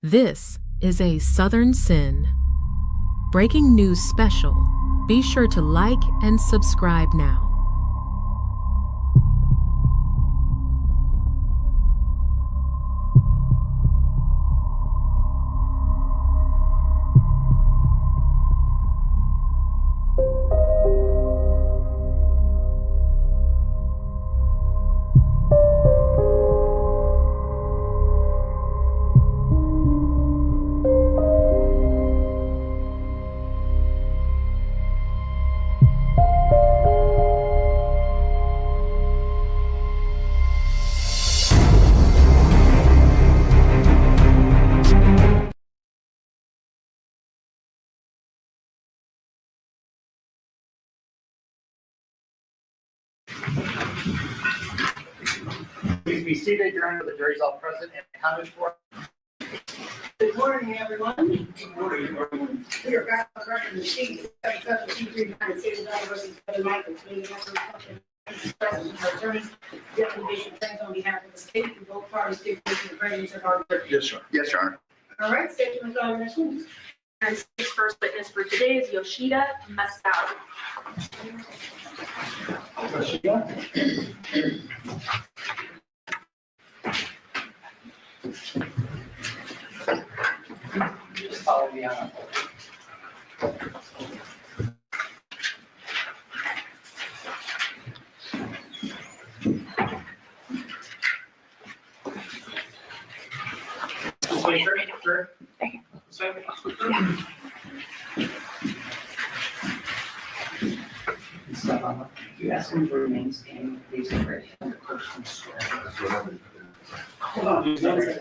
This is a Southern Sin breaking news special. Be sure to like and subscribe now. Please be seated. Your Honor, the jury's all present and accounted for. Good morning, everyone. Good morning. We are back on record the sheet. United States versus Devyn Michaels. Attorneys, the application plans on behalf of the state and both parties stipulate the presence of our jury. Yes, sir. Yes, Your Honor. All right, statement of witness. And first witness for today is Yoshida Masao. Just follow me on. You ask him for names and please read him the person swear. Hold on, 1 second.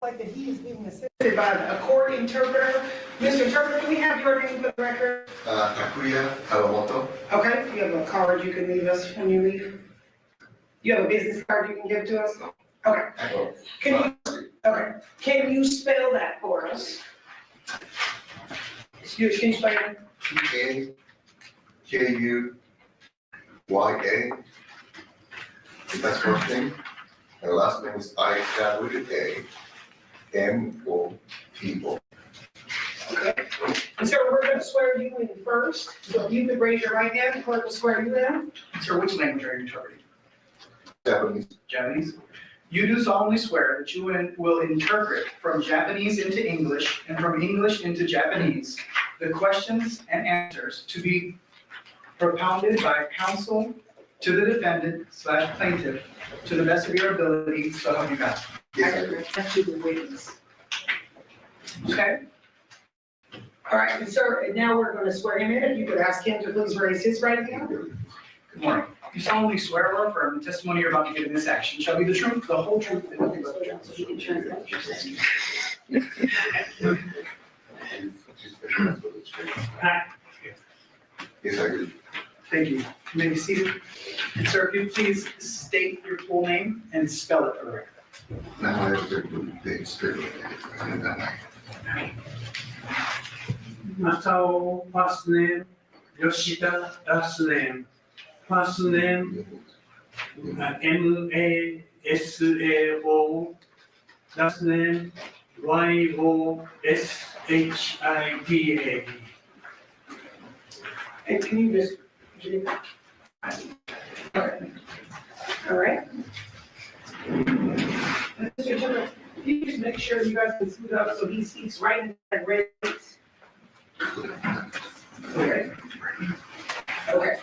Like that he is being assisted by a court interpreter. Mr. Interpreter, can we have your name for the record? Takuya Kawamoto. Okay, you have a card you can leave us when you leave? You have a business card you can give to us? Okay. Can you spell that for us? Can you spell it? TAJUYA. That's first name. And the last name is ICYMI. Okay. And sir, we're going to swear you in first. So if you could raise your right hand, the clerk will swear you in. Sir, which language are you interpreting? Japanese. Japanese? You do solemnly swear that you will interpret from Japanese into English and from English into Japanese the questions and answers to be propounded by counsel to the defendant/plaintiff to the best of your ability, so help you God. Yes, That's you, the witness. Okay. All right, and sir, and now we're going to swear him in. If you could ask him to please raise his right hand. Good morning. You solemnly swear or affirm the testimony you're about to give in this action shall be the truth, the whole truth, and nothing but the truth. So you can translate what you're saying. Yes, I do. Thank you. You may be seated. And sir, if you please state your full name and spell it for the record. Now I have to take straight. Masao, first name, Yoshida, last name. First name, M-A-S-A-O, last name, Y-O-S-H-I-D-A. And can you just? All right. Mr. Chairman, can you just make sure you guys can scoot up so he speaks right in that red. Okay. Okay.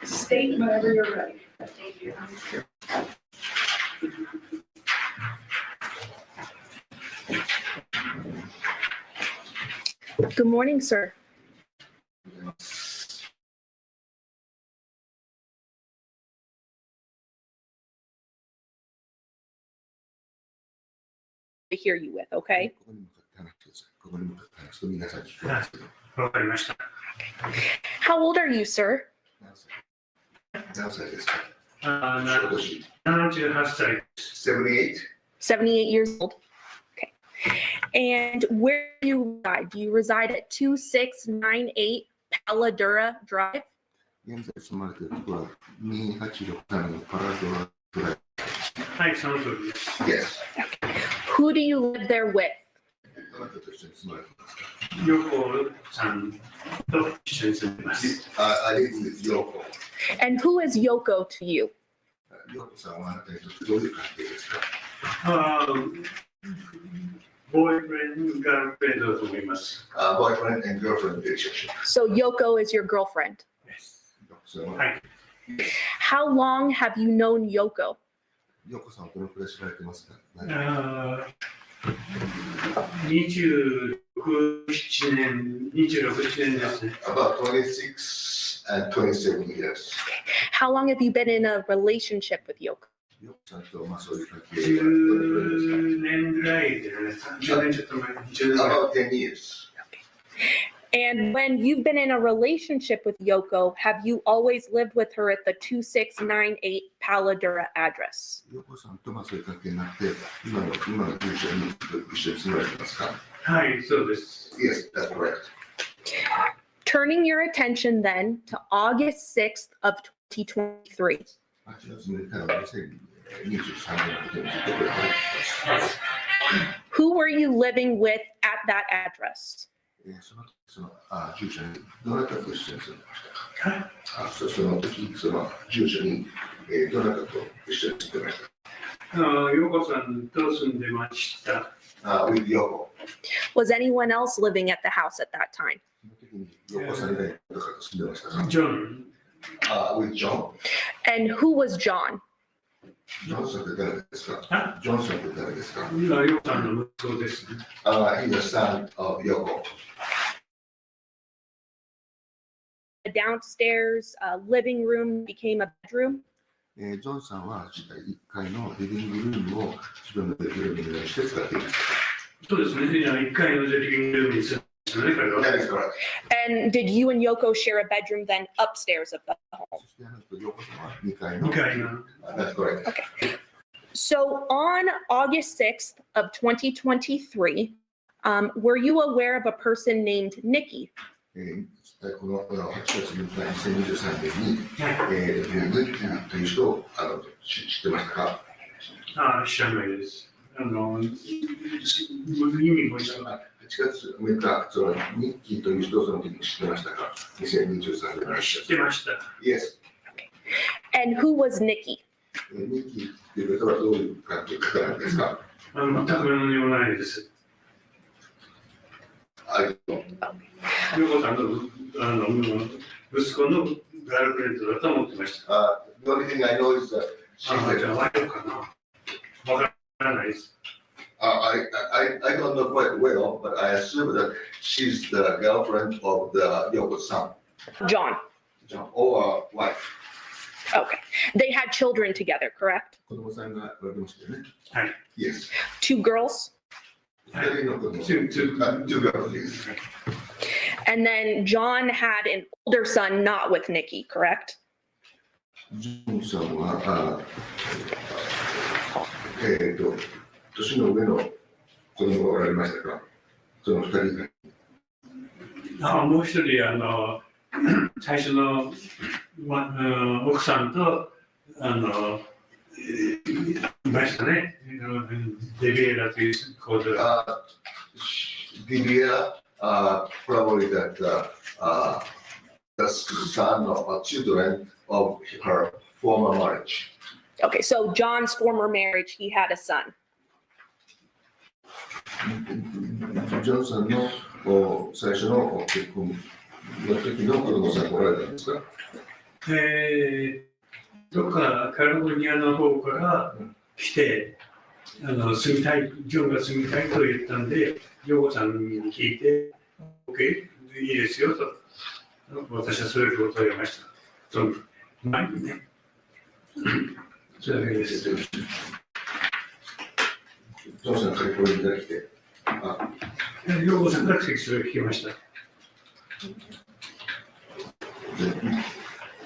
State whenever you're ready. Thank you. Good morning, sir. To hear you with, okay? わかりました。How old are you, sir? 何歳ですか？あ今年。 78歳。 78? 78 years old. Okay. And where do you reside? Do you reside at 2698 Paladura Drive? 現在住まれているところは2867のパラドラドライはい、その通りです。ブ。Yes. Who do you live there with? どなたと一緒に住まれていますか？ヨコさんと一緒に住んでます。I live with Yoko. And who is Yoko to you? ヨコさんはあなたにとってどういう関係ですか？ボーイフレンド、ガールフレンドだと思います。Boyfriend and girlfriend relationship. So Yoko is your girlfriend. ヨコさんははい。 How long have you known Yoko? ヨコさんはどのくらい知られてますか26、7年ですね。？About 26 and 27 years. How long have you been in a relationship with Yoko? ヨコさんとそういう関係が10年ぐらいじゃないですか。10年ちょっと前。10年ぐらい。 About 10 years. And when you've been in a relationship with Yoko, have you always lived with her at the 2698 Paladura address? ヨコさんとそういう関係になって、今の住所に一緒に住まれてますか？はい、そうです。 Yes, that's correct. Turning your attention then to August 6th of 2023. 8月6日の2023年のことについてこれからです。 Who were you living with at that address? その住所にどなたと一緒に住んでましたか？その時、その住所にどなたと一緒に住んでましたか？ヨコさんと住んでました。with Yoko. Was anyone else living at the house at that time? その時にヨコさん以外の方と住んでましたか？ジョン。with John. And who was John? ジョンソンって誰ですか？ジョンソンって誰ですか？ヨコさんの息子ですね。He's the son of Yoko. The downstairs living room became a bedroom. ジョンさんは1階のリビングルームを自分のベッドルームにして使っていました。そうですね。1階のリビングルームに住んでましたね、彼は。That is correct. And did you and Yoko share a bedroom then upstairs of the home? そしてヨコさんは2階の。 2階の。 That's correct. So on August 6th of 2023, were you aware of a person named Nikki? この8月6日2023年に、ニッキーという人を知ってましたか？知らないです。意味も知らない。8月6日、そのニッキーという人をその時に知ってましたか？2023年に知ってました。Yes. And who was Nikki? ニッキーという方はどういう方なんですか？全く何もないです。ヨコさんの息子のガールフレンドだと思ってました。The only thing I know is that じゃあ、ワイドかな。わからないです。I don't know quite well, but I assume that she's the girlfriend of the Yoko's son, John. or wife. Okay. They had children together, correct? 子供さんがおられましたよね。はい。 Yes. Two girls. 2人の子供。 Two girls, yes. And then John had an older son not with Nikki, correct? ジョンさんは、年の上の子供がおられましたか？その2人以外。もう一人、最初の、奥さんと、いましたね。デビエラという子で。デビエラ、probably that the son of children of her former marriage. Okay, so John's former marriage, he had a son. ジョンさんの最初の結婚の時の子供さんがおられたんですか？どっかカリフォルニアの方から来て、住みたい、ジョンが住みたいと言ったんで、ヨコさんに聞いて、OK、いいですよと、私はそういうことを言いました。その前にね。それだけです。ジョンさんカリフォルニアから来て、ヨコさんからそれを聞きました。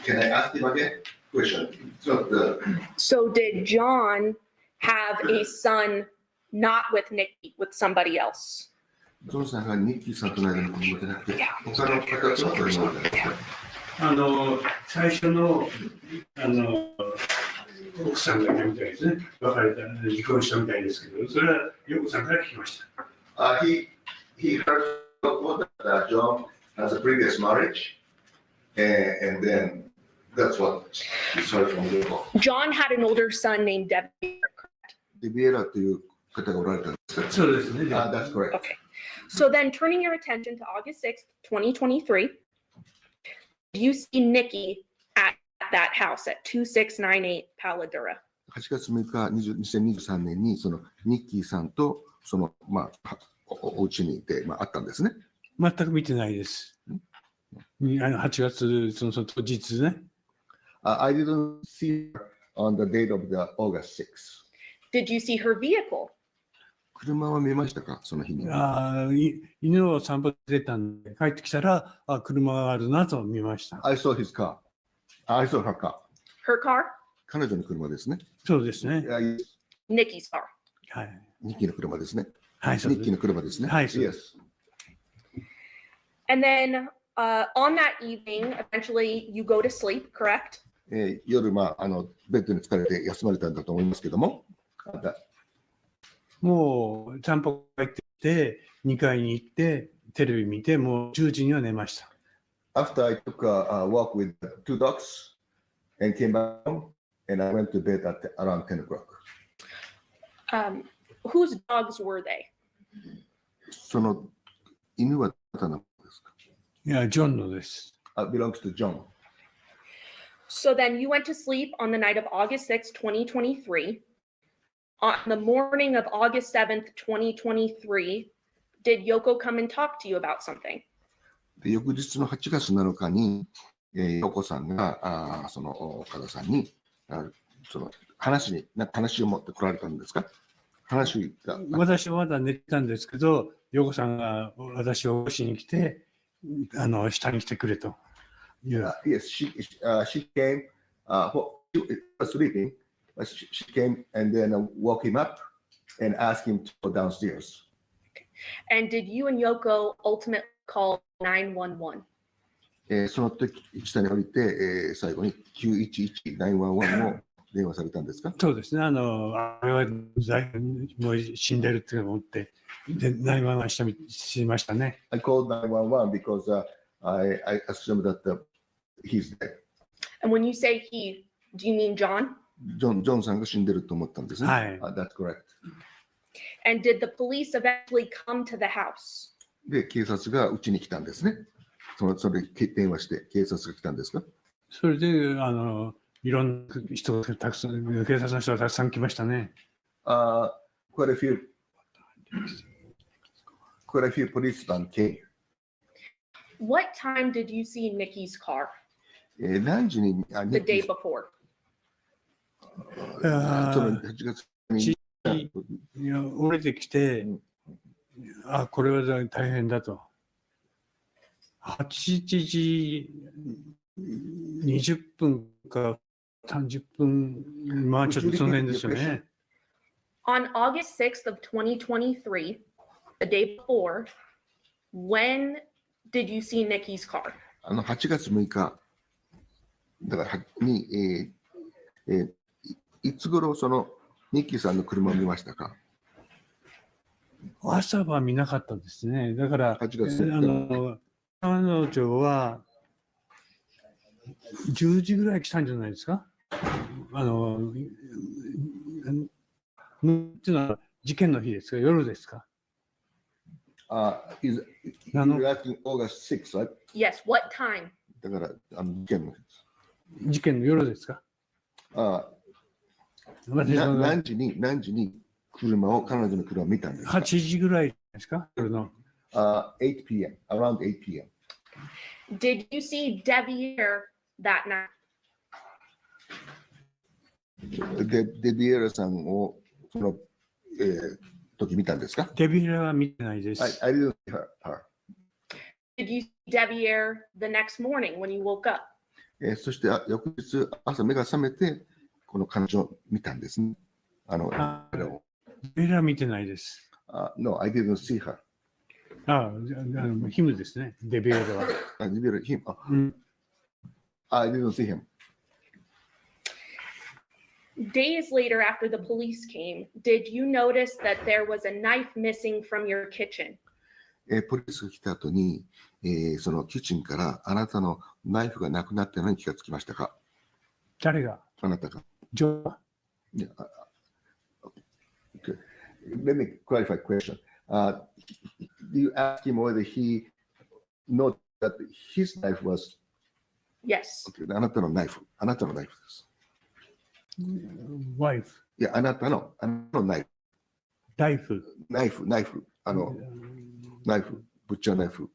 Can I ask him again? Question. So did John have a son not with Nikki, with somebody else? ジョンさんがニッキーさんとの間の子供じゃなくて、他の方との子供じゃなくて。最初の奥さんがいたみたいですね。別れた、離婚したみたいですけど、それはヨコさんから聞きました。He heard that John has a previous marriage, and then that's what he heard from Yoko. John had an older son named Devyn. デビエラという方がおられたんですか？そうですね。That's correct. Okay. So then turning your attention to August 6th, 2023, you see Nikki at that house at 2698 Paladura. 8月6日、2023年に、そのニッキーさんと、その、お家にいて、会ったんですね。全く見てないです。8月、その当日ね。I didn't see her on the date of the August 6th. Did you see her vehicle? 車は見ましたか、その日に。犬を散歩出たんで、帰ってきたら、車があるなと見ました。I saw his car. I saw her car. Her car? 彼女の車ですね。そうですね。Nikki's car. はい。ニッキーの車ですね。はい、そうです。ニッキーの車ですね。はい、そうで Yes. す。And then on that evening, eventually you go to sleep, correct? 夜、ベッドに疲れて休まれたんだと思いますけども、もう散歩帰ってきて、2階に行って、テレビ見て、もう10時には寝ました。After I took a walk with 2 dogs and came back home, and I went to bed at around 10 o'clock. Whose dogs were they? その犬は誰のですか？いや、ジョンのです。belongs to John. So then you went to sleep on the night of August 6th, 2023. On the morning of August 7th, 2023, did Yoko come and talk to you about something? で翌日の8月7日に、ヨコさんがその岡田さんにその話を持ってこられたんですか？話が。私はまだ寝てたんですけど、ヨコさんが私を起こしに来て、下に来てくれと。Yes, she came. He was sleeping. She came and then woke him up and asked him to go downstairs. And did you and Yoko ultimately call 911? その時下に降りて、最後に911、911を電話されたんですか？そうですね。あれはもう死んでるって思って、で、911しましたね。I called 911 because I assumed that he's dead. And when you say he, do you mean John? ジョンさんが死んでると思ったんですね。はい。That's correct. And did the police eventually come to the house? で、警察がうちに来たんですね。それ電話して警察が来たんですか？それで、いろんな人がたくさん、警察の人がたくさん来ましたね。Quite a few policemen came. What time did you see Nikki's car? 何時に The day before. その8月に降りてきて、これは大変だと。8時20分か30分、ちょっとその辺ですよね。On August 6th of 2023, the day before, when did you see Nikki's car? 8月6日だからに、いつ頃そのニッキーさんの車を見ましたか？朝は見なかったですね。だから、8月彼女は10時ぐらい来たんじゃないですか？っていうのは事件の日ですか？夜ですか？You're asking August 6th, right? Yes, what time? だから事件の日です。事件の夜ですか？何時に彼女の車を見たんですか？8時ぐらいですか？夜の。8 p.m. around 8 p.m. Did you see Devyn that night? デビエラさんをその、時見たんですか？デビエラは見てないです。I didn't see her. did you see Devier the next morning when you woke up? そして翌日朝目が覚めてこの彼女を見たんですね。彼をベラ見てないです。No, I didn't see her. ヒムですね。デビエラは。I didn't him. うん I didn't see him. Days later, after the police came, did you notice that there was a knife missing from your kitchen? ポリスが来た後に、そのキッチンからあなたのナイフがなくなったのに気がつきましたか？誰があなたが。ジョー Yeah, okay. Let me clarify question. Do you ask him whether he know that his knife was Yes. okay, あなたのナイフです。ワイフ、いや、あなたのナイフ。ライフ。ナイフ、ナイフ、ブッチャーナイフ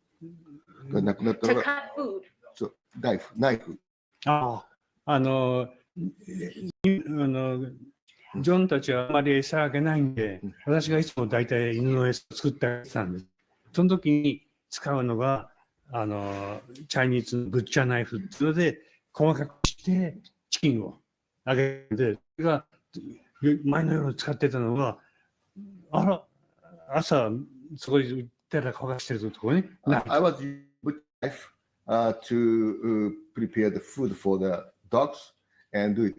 がなくなったの To が、cut food. そう、ナイフ。ジョンたちはあまり餌あげないんで、私がいつも大体犬の餌を作ってあげてたんです。その時に使うのが、チャイニーズのブッチャーナイフっていうので、細かくしてチキンをあげて、それが前の夜使ってたのが、朝そこに売ったら乾かしてるところに、I was using butcher knife to prepare the food for the dogs and do it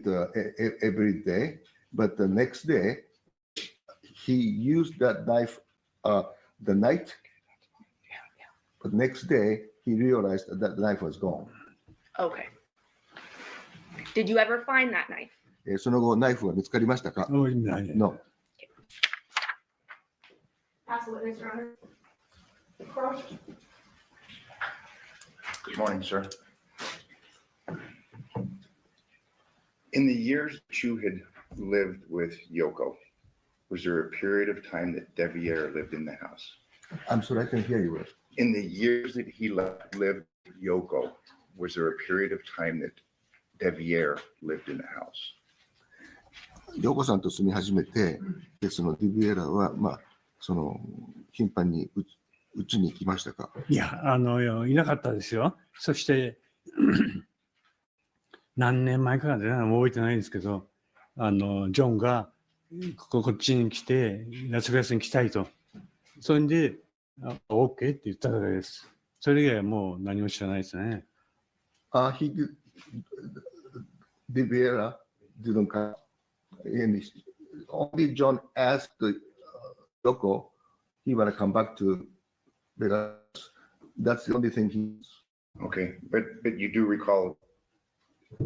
every day. But the next day, he used that knife the night. But next day, he realized that that knife was gone. Okay. Did you ever find that knife? その後、ナイフは見つかりましたか？ No. Pass the witness, Your Honor. Good morning, sir. In the years that you had lived with Yoko, was there a period of time that Devier lived in the house? I'm sorry, I can hear you. In the years that he lived with Yoko, was there a period of time that Devier lived in the house? ヨコさんと住み始めて、でそのディビエラは、その頻繁にうちに行きましたか？いや、いなかったですよ。そして、何年前からで覚えてないんですけど、ジョンがこっちに来て、ラスベガスに来たいと。それで、OK って言っただけです。それ以外はもう何も知らないですね。ディビエラ didn't come. And only John asked Yoko, he want to come back to Vegas. That's the only thing he. Okay, but you do recall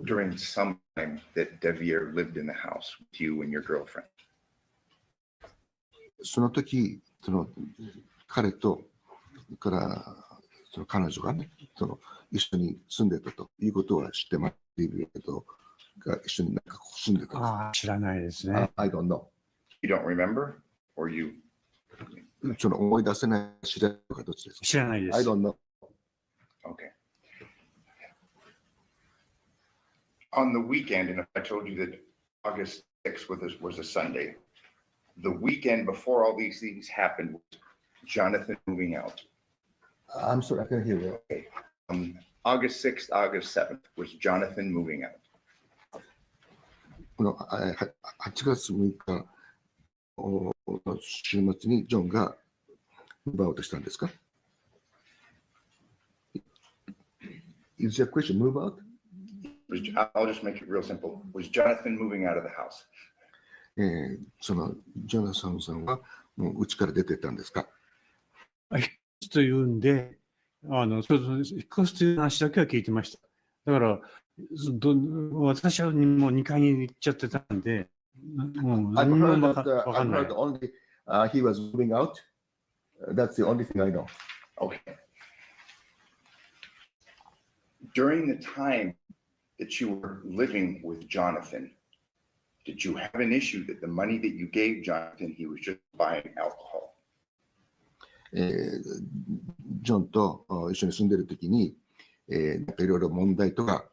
during some time that Devier lived in the house with you and your girlfriend. その時、彼と彼女がね、一緒に住んでたということは知ってます。ディビエラとが一緒に住んでた。知らないですね。I don't know. You don't remember, or you? 思い出せない、知らないかどっちですか？知らないです。 I don't know. Okay. On the weekend, and if I told you that August 6th was a Sunday, the weekend before all these things happened was Jonathon moving out. I'm sorry, I can't hear you. Okay. August 6th, August 7th was Jonathon moving out. この8月6日の週末にジョンが奪おうとしたんですか？ Is your question move out? I'll just make it real simple. Was Jonathon moving out of the house? そのジョナサンさんはもう家から出てったんですか？というんで、引っ越すという話だけは聞いてました。だから、私はもう2階に行っちゃってたんで、もう I've 何も heard わ that かん I've ない heard。only he was moving out. That's the only thing I know. Okay. During the time that you were living with Jonathon, did you have an issue that the money that you gave Jonathon, he was just buying alcohol? ジョンと一緒に住んでる時に、いろいろ問題が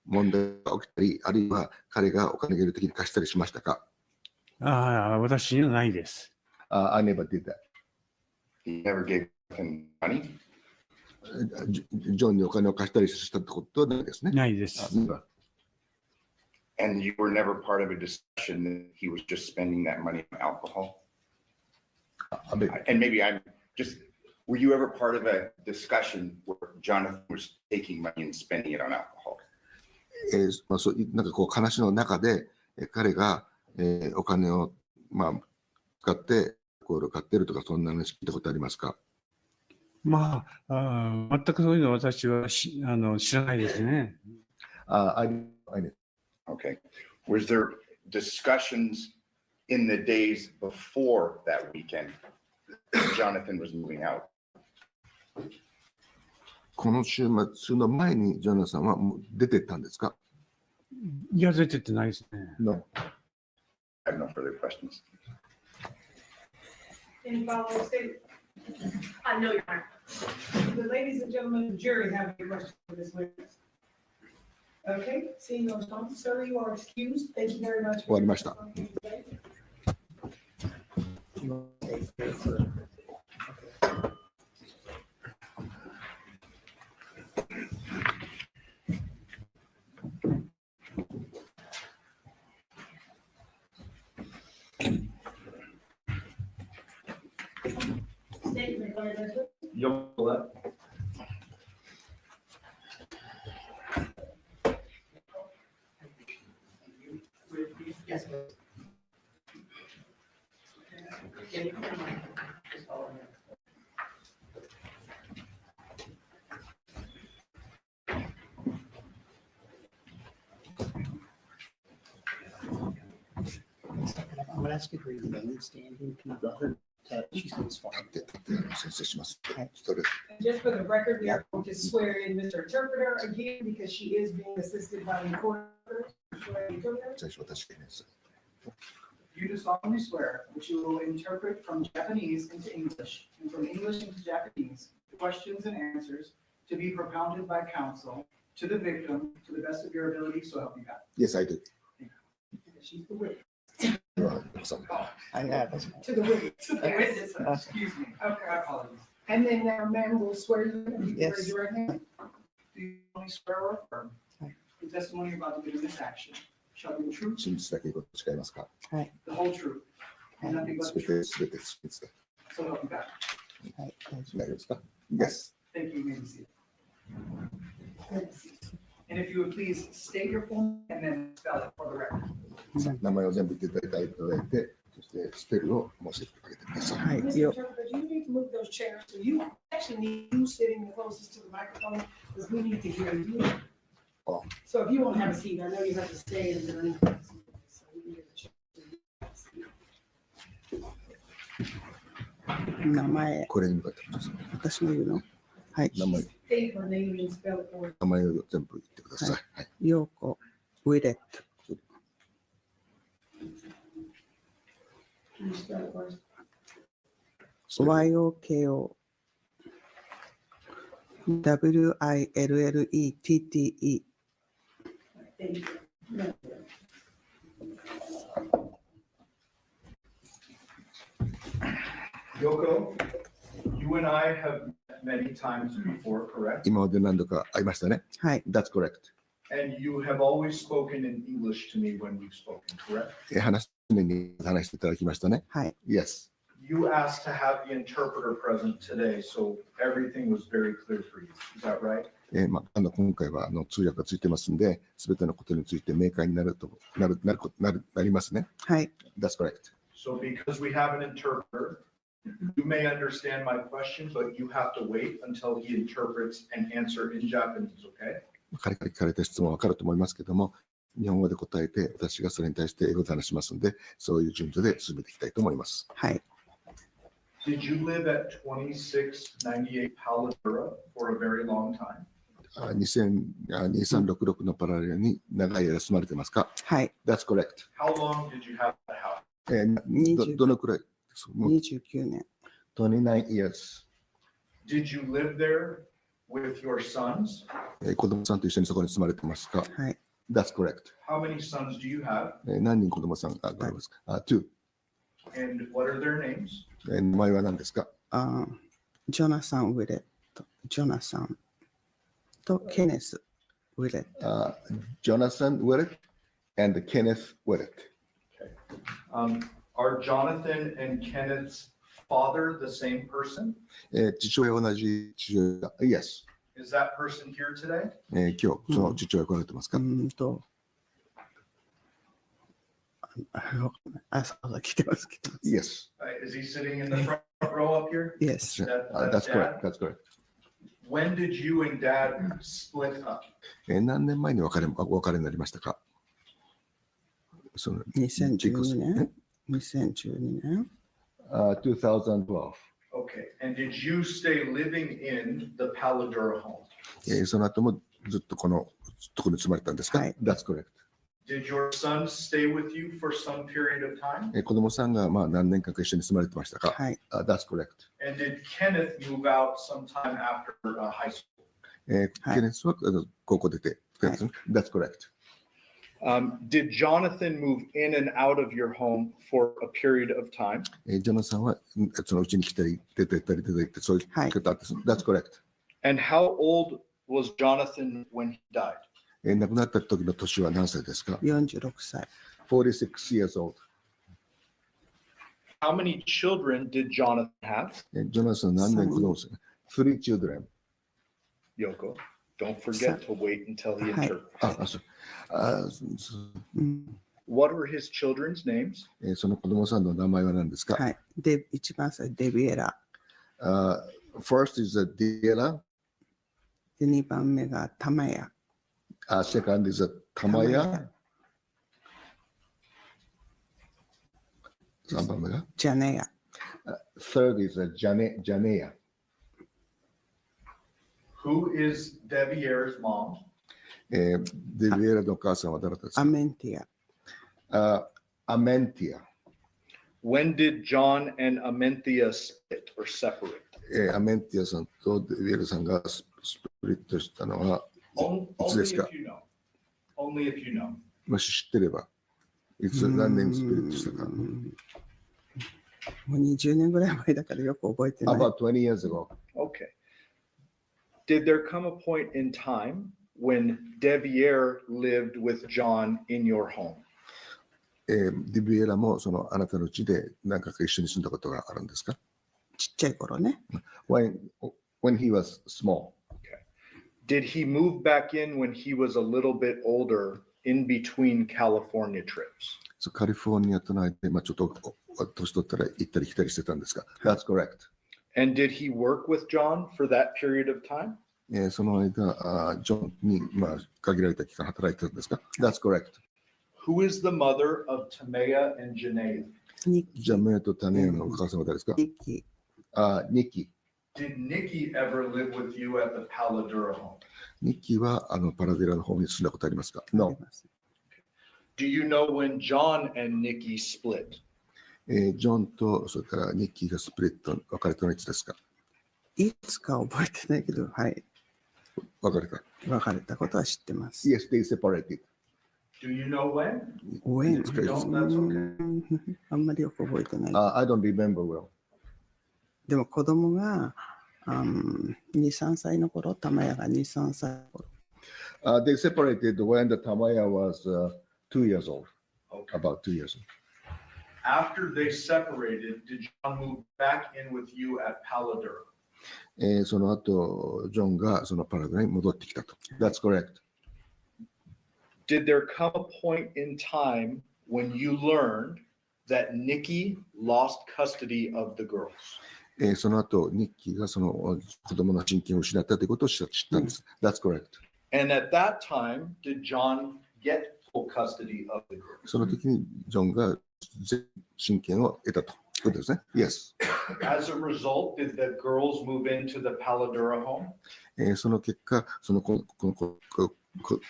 起きたり、あるいは彼がお金を入れる時に貸したりしましたか？私にはないです。I never did that. He never gave him money? ジョンにお金を貸したりしたってことはないですね。ないです。 And you were never part of a discussion that he was just spending that money on alcohol? And maybe I'm just, were you ever part of a discussion where Jonathon was taking money and spending it on alcohol? まあ、そうなんかこう話の中で、彼が、お金を、まあ、使ってコールを買ってるとか、そんな話聞いたことありますか？まあ、全くそういうのは私は知らないですね。あり Okay. Was there discussions in the days before that weekend Jonathon was moving out? この週末の前にジョナサンはもう出てったんですか？いや、出てってないですね。No. I have no further questions. Any follow-up statement? No, Your Honor. The ladies and gentlemen of the jury have any questions for this witness? Okay, seeing no response, sir, you are excused. Thank you very much. 終わりました。Statement, go ahead, Leslie. Jonathon Willette. Yes, please. I'm gonna ask you to remain standing. Can you go ahead? She's gonna swear. 立って先生します。はいそれ Just for the record, we are going to swear in Mr. Interpreter again because she is being assisted by the court. Swear in interpreter. 最初私がいます。 You do solemnly swear that you will interpret from Japanese into English and from English into Japanese the questions and answers to be propounded by counsel to the victim to the best of your ability, so help you God. Yes, I do. She's the witness. I know. To the witness. To the witness, excuse me. Okay, I apologize. And then now, ma'am, will swear you in. You can Yes. raise your right hand. Do you only swear or affirm the testimony you're about to give in this action shall be the truth, 真実だけこと誓いますか？ the whole truth, and nothing but す the べて truth, すべて真実だ。 so help you God. はい、大丈大丈夫ですか？ Yes. Thank you. You may be seated. And if you would please state your full name and then spell it for the record. 名前を全部言っていただいて、そしてスペルを申し上げてください。夫。はい、 Mr. よ、 Interpreter, you need to move those chairs so you actually need you sitting the closest to the microphone because we need to hear you. Oh. So if you want to have a seat, I know you have to stay in the. So we need a chair. 名前、これに向かってください。私の言うの。はい、名前 State her name and spell it for us. 名前を全部言ってください。はい。ヨーコ、ウィレット、 Can you spell it for us? YOKO、WILLETTE。 Thank you. No. Yoko, you and I have met many times before, correct? 今まで何度か会いましたね。はい、 That's correct. And you have always spoken in English to me when we've spoken, correct? 常に話していただきましたね。はい、 Yes. You asked to have the interpreter present today, so everything was very clear for you. Is that right? 今回は通訳がついてますんで、すべてのことについて明快になりますね。はい、 That's correct. So because we have an interpreter, you may understand my question, but you have to wait until he interprets and answer in Japanese, okay? 彼から聞かれた質問は分かると思いますけども、日本語で答えて、私がそれに対して英語で話しますので、そういう順序で進めていきたいと思います。はい。 Did you live at 2698 Paladura for a very long time? 2366のパラレルに長い間住まれてますか？はい、 That's correct. How long did you have that house? どのくらい29年。 29 years. Did you live there with your sons? 子供さんと一緒にそこに住まれてますか？はい、 That's correct. How many sons do you have? 何人子供さんがありますか？2. And what are their names? 名前は何ですか？ジョナサン・ウィレット。ジョナサンとケネス・ウィレット。Jonathon Willette and Kenneth Willette. Are Jonathan and Kenneth's father the same person? 父親は同じ父親だ。Yes. Is that person here today? 今日、その父親来られてますか？あ、そうだ、来てます、来てます。Yes. Is he sitting in the front row up here? Yes. That's correct. That's correct. When did you and dad split up? 何年前にお別れになりましたか？その2012年。2012年。2012. Okay, and did you stay living in the Paladura home? その後もずっとこのところに住まれたんですか？はい。That's correct. Did your son stay with you for some period of time? 子供さんがまあ何年間か一緒に住まれてましたか？はい。That's correct. And did Kenneth move out sometime after high school? ケネスは高校出て、That's correct. Did Jonathan move in and out of your home for a period of time? ジョナさんはそのうちに来たり出てったり出て行ってそういうことあって、That's correct. And how old was Jonathan when he died? 亡くなった時の年は何歳ですか46歳。46 years old. How many children did Jonathan have? ジョナさん何年子供ですか ?3 children. Yoko, don't forget to wait until he interprets. What were his children's names? その子供さんの名前は何ですか？はい。一番最初、デビエラ。First is Diela. で、2番目がタマヤ。Second is Tamaya. 3番目がジャネヤ。Third is Janea. Who is Devier's mom? デビエラのお母さんは誰ですか？アメンティア。Amentia. When did John and Amenthea split or separate? アメンティアさんとデビエラさんがスプリットしたのは、いつですか？ Only if you know. もし知ってれば、いつ何年にスプリットしたか？もう20年ぐらい前だからよく覚えてない。About 20 years ago. Okay. Did there come a point in time when Devier lived with John in your home? デビエラもそのあなたの家で何回か一緒に住んだことがあるんですか？ちっちゃい頃ね。When he was small. Did he move back in when he was a little bit older in between California trips? カリフォルニアとの間で、ちょっと年取ったら行ったり来たりしてたんですか？ That's correct. And did he work with John for that period of time? その間、ジョンに、限られた期間働いてたんですか？ That's correct. Who is the mother of Tamea and Janaea? ジャメイとタネアのお母さんは誰ですか？ニッキニッキ。Did Nikki ever live with you at the Paladura home? ニッキはパラデラの方に住んだことありますか？ No. Do you know when John and Nikki split? ジョンとそれからニッキーがスプリット別れたのはいつですか？いつか覚えてないけど、はい。別れた。別れたことは知ってます。Yes, they separated. Do you know when? When? Don't, that's okay. あんまりよく覚えてない。I don't remember well. でも子供が2、3歳の頃、タマヤが2、3歳の頃。They separated when the Tamaya was 2 years old. Okay. About 2 years old. After they separated, did John move back in with you at Paladura? その後、ジョンがそのパラデラに戻ってきたと。That's correct. Did there come a point in time when you learned that Nikki lost custody of the girls? その後、ニッキーがその子供の親権を失ったということを知ったんです。That's correct. And at that time, did John get full custody of the girls? その時にジョンが親権を得たということですね。Yes. As a result, did the girls move into the Paladura home? その結果、その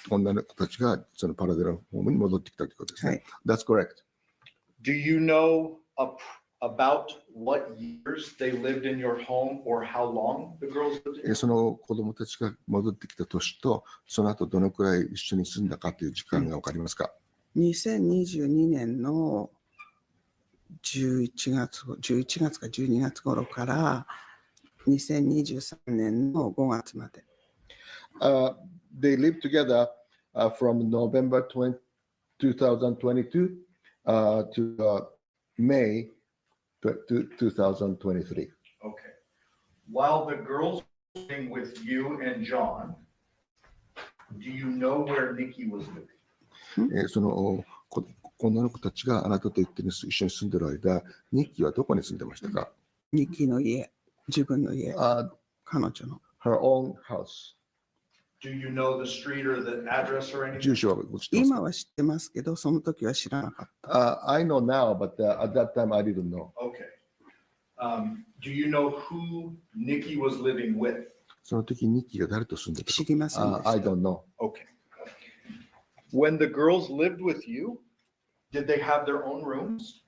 女の子たちがそのパラデラのホームに戻ってきたということですね。That's correct. Do you know about what years they lived in your home or how long the girls lived in? その子供たちが戻ってきた年と、その後どのくらい一緒に住んだかという時間がわかりますか？2022年の11月か12月頃から2023年の5月まで。They lived together from November 2022 to May 2023. Okay. While the girls were living with you and John, do you know where Nikki was living? その女の子たちがあなたと一緒に住んでる間、ニッキーはどこに住んでましたか？ニッキーの家、自分の家、彼女の。Her own house. Do you know the street or the address or anything? 住所は知ってますか？今は知ってますけど、その時は知らなかった。I know now, but at that time I didn't know. Okay. Do you know who Nikki was living with? その時ニッキーが誰と住んでたか？知りませんでした。I don't know. Okay. When the girls lived with you, did they have their own rooms?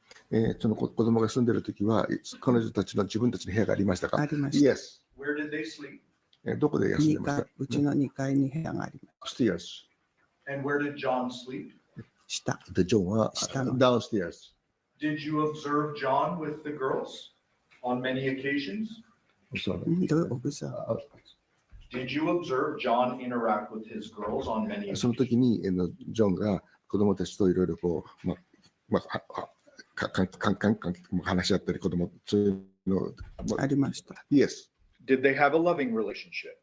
その子供が住んでる時は彼女たちの自分たちの部屋がありましたか？ありました。Yes. Where did they sleep? どこで休んでました？うちの2階に部屋があります。Upstairs. And where did John sleep? 下。で、ジョンは downstairs. Did you observe John with the girls on many occasions? どういうオブザー？ Did you observe John interact with his girls on many occasions? その時にジョンが子供たちといろいろこう、話し合ったり子供そういうのありました。Yes. Did they have a loving relationship?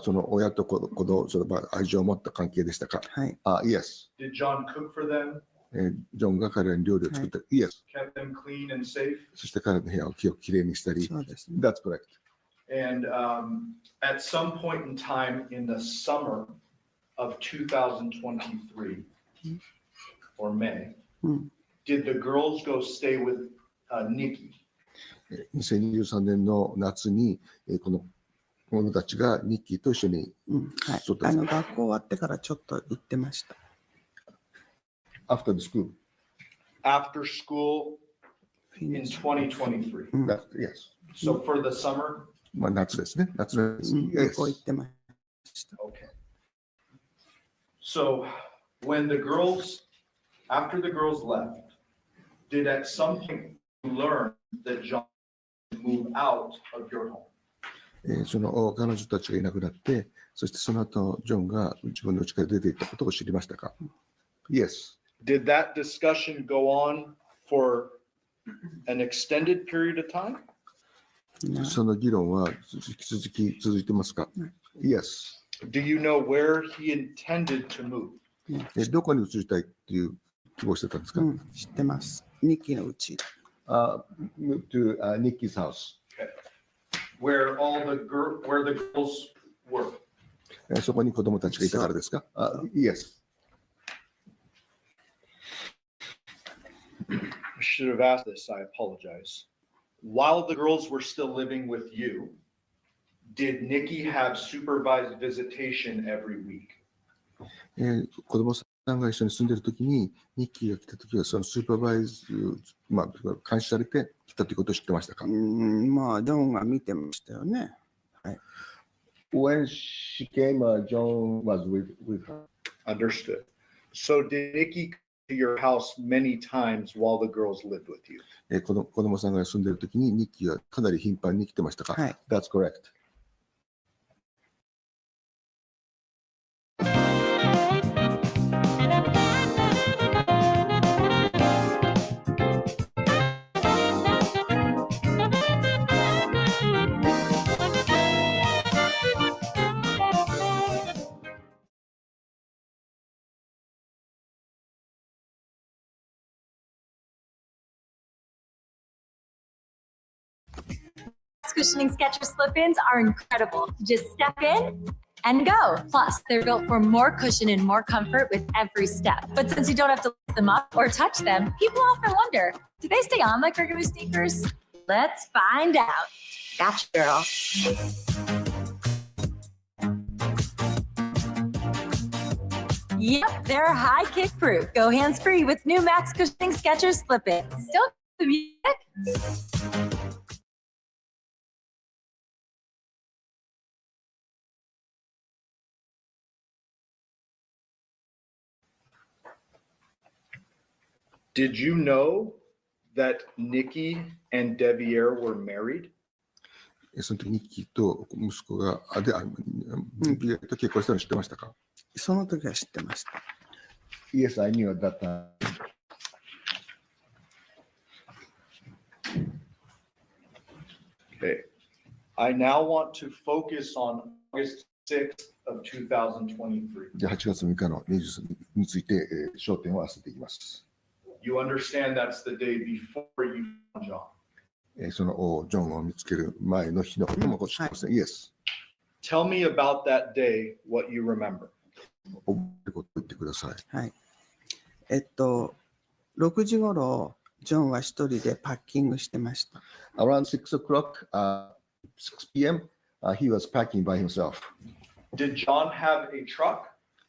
その親と子供その愛情を持った関係でしたか？はい。Yes. Did John cook for them? ジョンが彼らに料理を作った。Yes. Kept them clean and safe? そして彼の部屋をきれいにしたり。そうですね。That's correct. And at some point in time in the summer of 2023 or May, did the girls go stay with Nikki? 2023年の夏にこの者たちがニッキーと一緒に、はい、学校終わってからちょっと行ってました。After the school. After school in 2023. Yes. So for the summer? 夏ですね。夏です。学校行ってました。Okay. So when the girls, after the girls left, did at some point you learn that John move out of your home? その彼女たちがいなくなって、そしてその後ジョンが自分の家から出て行ったことを知りましたか？ Yes. Did that discussion go on for an extended period of time? その議論は続いてますか？ Yes. Do you know where he intended to move? どこに移りたいっていう希望してたんですか？知ってます。ニッキーの家。Move to Nikki's house. Where the girls were. そこに子供たちがいたからですか？ Yes. I should have asked this. I apologize. While the girls were still living with you, did Nikki have supervised visitation every week? 子供さんが一緒に住んでるときに、ニッキーが来たときは、そのスーパーバイズ、監視されて来たということを知ってましたか？ジョンが見てましたよね。はい。When she came, John was with her. Understood. So did Nikki to your house many times while the girls lived with you? 子供さんが住んでるときに、ニッキーはかなり頻繁に来てましたか？はい。That's correct. Cushioning Skechers slip-ins are incredible. Just step in and go. Plus, they're built for more cushion and more comfort with every step. But since you don't have to lift them up or touch them, people often wonder, do they stay on like regular sneakers? Let's find out. Gotcha, girl. Yep, they're high kick proof. Go hands-free with new Max Cushioning Skechers slip-ins. Still the music? Did you know that Nikki and Devyn were married? その時ニッキーと息子が、結婚したの知ってましたか？その時は知ってました。Yes, I knew at that time. Okay. I now want to focus on August 6th of 2023. で、8月6日の23について、焦点を合わせていきます。You understand that's the day before you found John. そのジョンを見つける前の日のことも知ってますね。Yes. Tell me about that day, what you remember. 覚えることを言ってください。はい。6時頃、ジョンは一人でパッキングしてました。Around 6 o'clock, 6 p.m., he was packing by himself. Did John have a truck?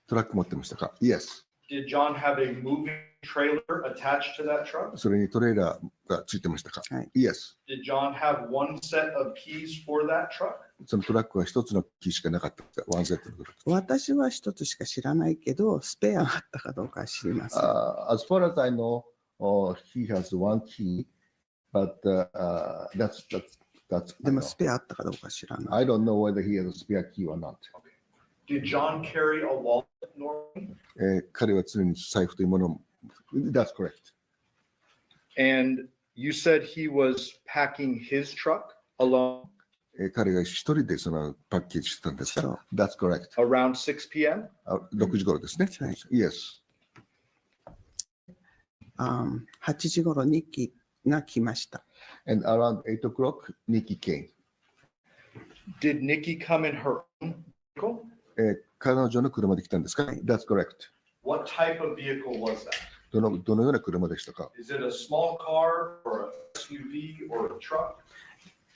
トラック持ってましたか？ Yes. Did John have a moving trailer attached to that truck? それにトレーラーがついてましたか？はい。Yes. Did John have one set of keys for that truck? そのトラックは一つのキーしかなかった。ワンセットのトラック。私は一つしか知らないけど、スペアがあったかどうかは知りません。As far as I know, he has one key, but that's でもスペアあったかどうか知らない。I don't know whether he has a spare key or not. Did John carry a wallet normally? 彼は常に財布というものを。That's correct. And you said he was packing his truck alone 彼が一人でそのパッケージしてたんですか？ That's correct. around 6 p.m.? 6時頃ですね。はい。Yes. 8時頃ニッキーが来ました。And around 8 o'clock, Nikki came. Did Nikki come in her own vehicle? 彼女の車で来たんですか？ That's correct. What type of vehicle was that? どのような車でしたか？ Is it a small car or a SUV or a truck?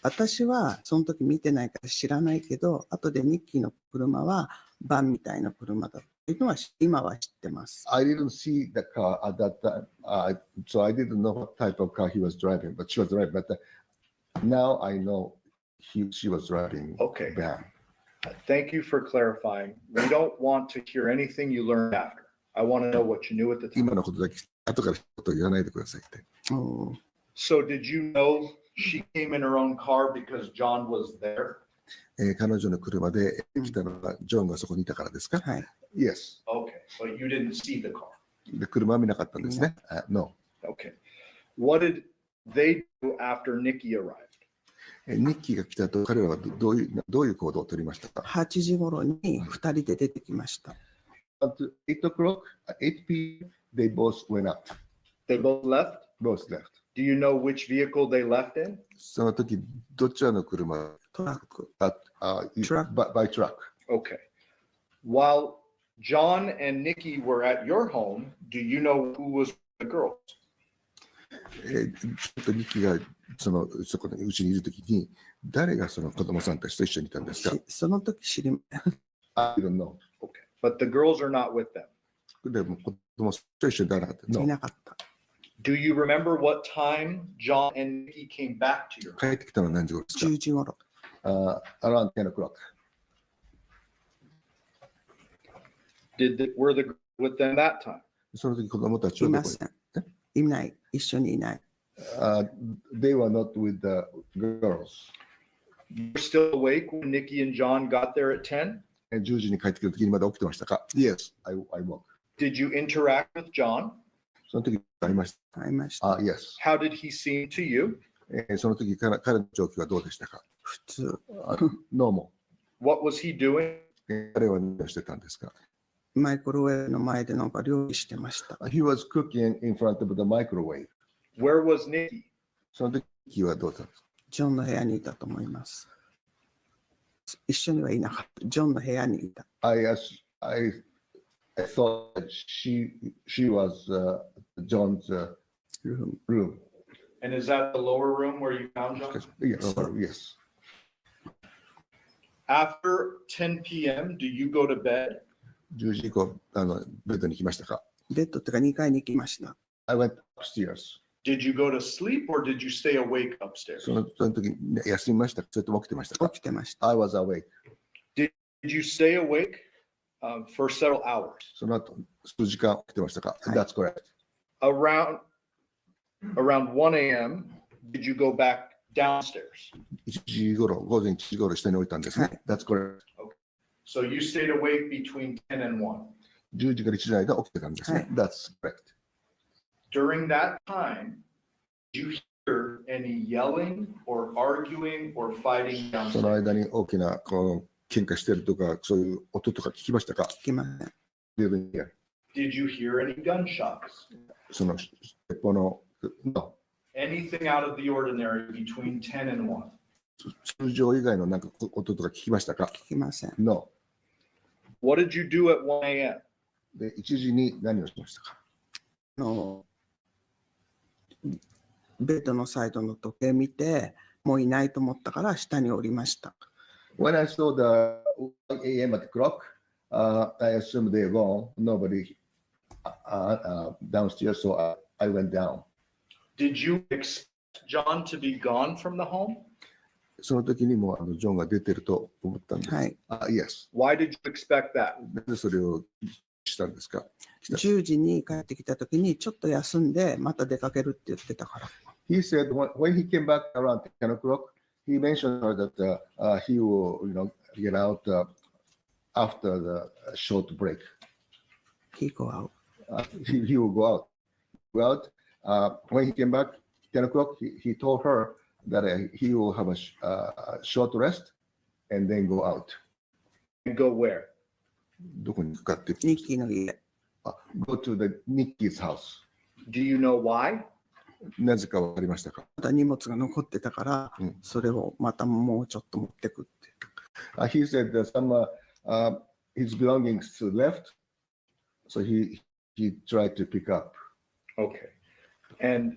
私はその時見てないから知らないけど、後でニッキーの車はバンみたいな車だというのは今は知ってます。I didn't see the car at that time, so I didn't know what type of car he was driving, but she was driving. But now I know she was driving. Okay. Van. Thank you for clarifying. We don't want to hear anything you learned after. I want to know what you knew at the time. 今のことだけ後からことを言わないでくださいって。So did you know she came in her own car because John was there? 彼女の車で来たのはジョンがそこにいたからですか？はい。Yes. Okay, but you didn't see the car. で車は見なかったんですね。No. Okay. What did they do after Nikki arrived? ニッキーが来たと彼らはどういう行動を取りましたか？ 8時頃に2人で出てきました。At 8 o'clock, 8 p.m., they both went out. They both left? Both left. Do you know which vehicle they left in? その時どちらの車？トラック。Truck. By truck. Okay. While John and Nikki were at your home, do you know who was the girls? ちょっとニッキーがそこのうちにいる時に誰がその子供さんたちと一緒にいたんですか？その時知りません。I don't know. Okay. But the girls are not with them. でも子供と一緒にいなかった。い No. なかった。Do you remember what time John and Nikki came back to your home? 帰ってきたのは何時頃ですか10時頃。？Around 10 o'clock. Were the girls with them that time? その時子供たちはいどこません。いない。一緒にいない。They were not with the girls. You were still awake when Nikki and John got there at 10? 10時に帰ってくる時にまだ起きてましたか？ Yes, I woke. Did you interact with John? その時会いまし会いました。た。Yes. How did he seem to you? その時彼の状況はどうでしたか？普通。Normal. What was he doing? 彼は何をしてたんですか？マイクロウェーブの前でなんか料理してました。He was cooking in front of the microwave. Where was Nikki? その時はどうだったんですか？ジョンの部屋にいたと思います。一緒にはいなかった。ジョンの部屋にいた。I thought that she was John's room. And is that the lower room where you found John? Yes. After 10 p.m., do you go to bed? 10時以降ベッドに来ましたか？ベッドってか2階に行きました。I went upstairs. Did you go to sleep or did you stay awake upstairs? その時休みましたか？それとも起きてましたか？起きてました。 I was awake. Did you stay awake for several hours? その後数時間起きてましたか？ はい。 That's correct. Around 1 a.m., did you go back downstairs. 1時頃、午前1時頃下に降りたんですね。That's correct. So you stayed awake between 10 and 1. 10時から1時の間起きてたんですね。That's correct. During that time, did you hear any yelling or arguing or fighting その downstairs? 間に大きなこの喧嘩してるとか、そういう音とか聞きましたか？聞きません。 Didn't hear. Did you hear any gunshots? その鉄砲の、No. Anything out of the ordinary between 10 and 1? 通常以外のなんか音とか聞きましたか？聞きません。 No. What did you do at 1 a.m.? で、1時に何をしましたか？ベッドのサイドの時計見て、もういないと思ったから下に降りました。When I saw the 1 a.m. at the clock, I assumed they're gone. Nobody downstairs, so I went down. Did you expect John to be gone from the home? その時にもジョンが出てると思ったんです。はい。Yes. Why did you expect that? なぜそれをしたんですか10時に帰ってきた時にちょっと休んでまた出かけるって言ってたから。He said when he came back around 10 o'clock, he mentioned that he will, get out after the short break. He go out. He will go out. Go out. When he came back 10 o'clock, he told her that he will have a short rest and then go out. And go where? どこに行くかってニッキーの家。Go to the Nikki's house. Do you know why? なぜかわかりましたか？また荷物が残ってたから、それをまたもうちょっと持ってくって。He said that some his belongings left, so he tried to pick up. Okay. And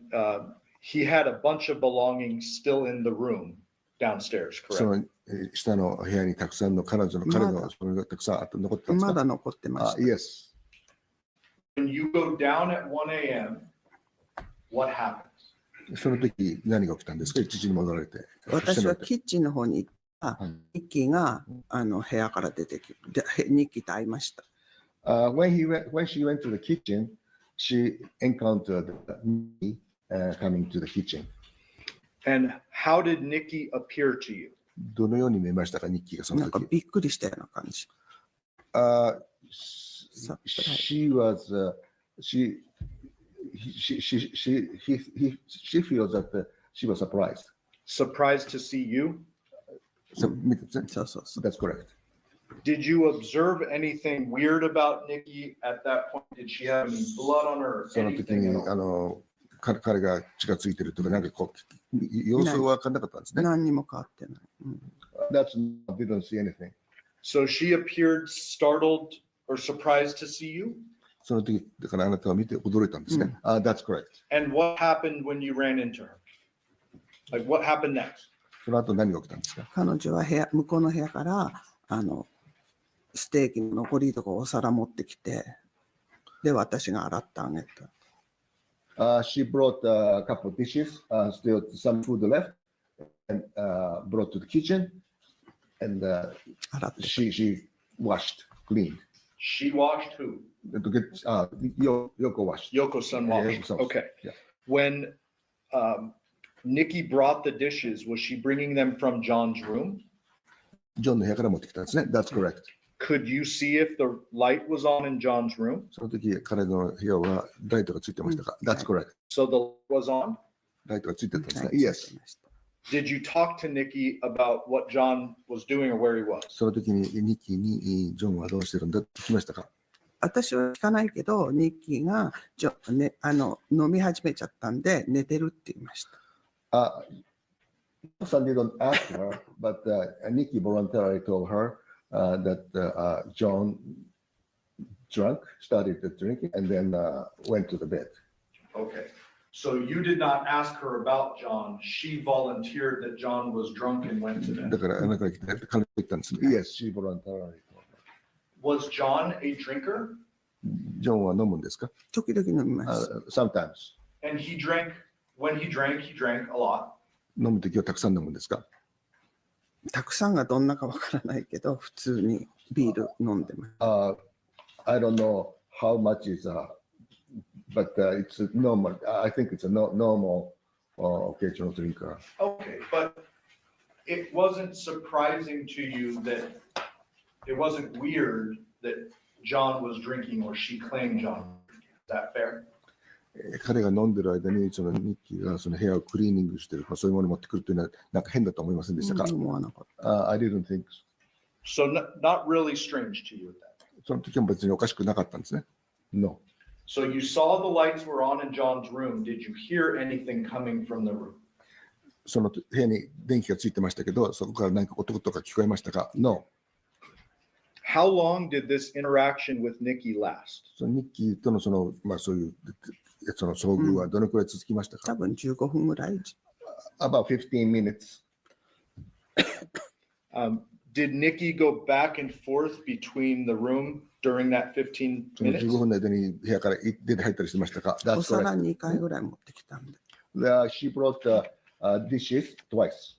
he had a bunch of belongings still in the room downstairs, そ correct? の下の部屋にたくさんの彼のそれがたくさん残ってたんですか？まだ残ってました。Yes. When you go down at 1 a.m., what happens? その時何が起きたんですか？1時に戻られて。私はキッチンの方に行ったら、ニッキーが部屋から出てきて、ニッキーと会いました。When she went to the kitchen, she encountered me coming to the kitchen. And how did Nikki appear to you? どのように見えましたか、ニッキーがそのなんか時。びっくりしたような感じ。She was she feels that she was surprised. Surprised to see you?そうそうそう。That's correct. Did you observe anything weird about Nikki at that point? Did she have any blood on her? その時に Anything at all? 彼が血がついてるとかなんかこう様子は分かんなかったんですね。何にも変わってない。That's didn't see anything. So she appeared startled or surprised to see you? その時だからあなたを見て驚いたんですね。That's correct. And what happened when you ran into her? Like what happened next? その後何が起きたんですか？彼女は向こうの部屋からステーキの残りとかお皿持ってきて、で私が洗ってあげた。She brought a couple of dishes, still some food left, and brought to the kitchen, and she washed, cleaned. She washed who? Yoko washed. Yoko-san washed. Yoko-san. Okay. Yeah. When Nikki brought the dishes, was she bringing them from John's room? ジョンの部屋から持ってきたんですね。That's correct. Could you see if the light was on in John's room? その時彼の部屋はライトがついてましたか？ That's correct. So the light was on? ライトがついてたんですね。はい Yes. Did you talk to Nikki about what John was doing or where he was? その時にニッキーにジョンはどうしてるんだって聞きましたか？私は聞かないけど、ニッキーが飲み始めちゃったんで寝てるって言いました。Son didn't ask her, but Nikki voluntarily told her that John drank, started drinking, and then went to the bed. Okay. So you did not ask her about John. She volunteered that John was drunk and went to だ bed. からあなたが来て彼が言ったんですね。Yes, she voluntarily. Was John a drinker? ジョンは飲むんですか？時々飲みます。Sometimes. And when he drank a lot. 飲む時はたくさん飲むんですか？たくさんがどんなかわからないけど、普通にビール飲んでます。I don't know how much is, but it's normal. I think it's a normal occasional drinker. Okay, but it wasn't surprising to you that, it wasn't weird that John was drinking or she claimed John. Is that fair? 彼が飲んでる間にそのニッキーがその部屋をクリーニングしてる、そういうものを持ってくるというのはなんか変だと思いませんでしたか？思わなかった。I didn't think So not really strange to you that. その時は別におかしくなかったんですね。No. So you saw the lights were on in John's room. Did you hear anything coming from the room? その部屋に電気がついてましたけど、そこから何か音とか聞こえましたか？ No. How long did this interaction with Nikki last? そのニッキーとのそのそういうその遭遇はどのくらい続きましたか？多分15分ぐらい。About 15 minutes. Did Nikki go back and forth between the room during that 15 minutes? 15分の間に部屋から出て入ったりしてましたか？お皿2回ぐらい持ってきたんで。She brought dishes twice.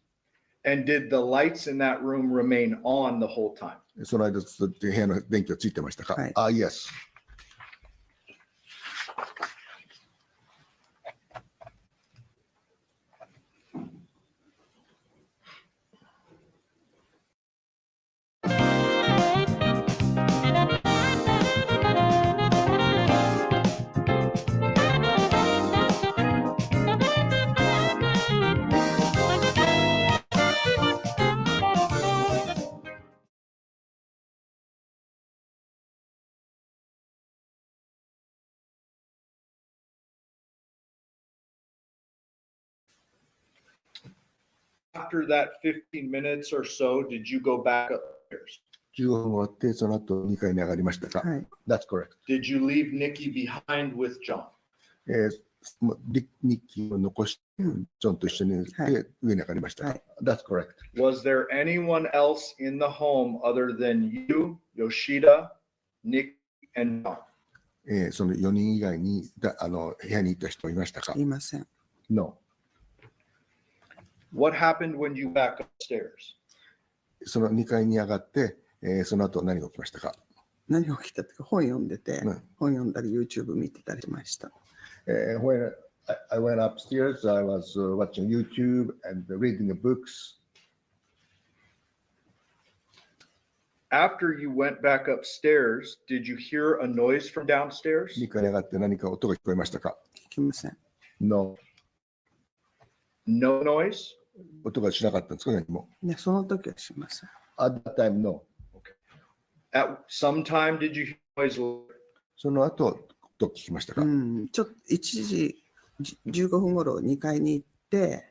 And did the lights in that room remain on the whole time? その間ずっと部屋の電気はついてましたか？はい。Yes. After that 15 minutes or so, did you go back upstairs? 15分終わってその後2階に上がりましたか？はい。That's correct. Did you leave Nikki behind with John? ニッキーを残してジョンと一緒に上に上がりましたか？はい。That's correct. Was there anyone else in the home other than you, Yoshida, Nick, and John? その4人以外に部屋にいた人いましたか？いません。 No. What happened when you back upstairs? その2階に上がって、その後何が起きましたか？何が起きたっていうか本読んでて、本読んだり YouTube 見てたりしました。When I went upstairs, I was watching YouTube and reading the books. After you went back upstairs, did you hear a noise from downstairs? 2階に上がって何か音が聞こえましたか？聞きません。 No. No noise? 音がしなかったんですか？何も。ね、その時はしません。At that time, no. At some time, did you hear noise later? その後、音聞きましたか？ちょっと1時15分頃2階に行って、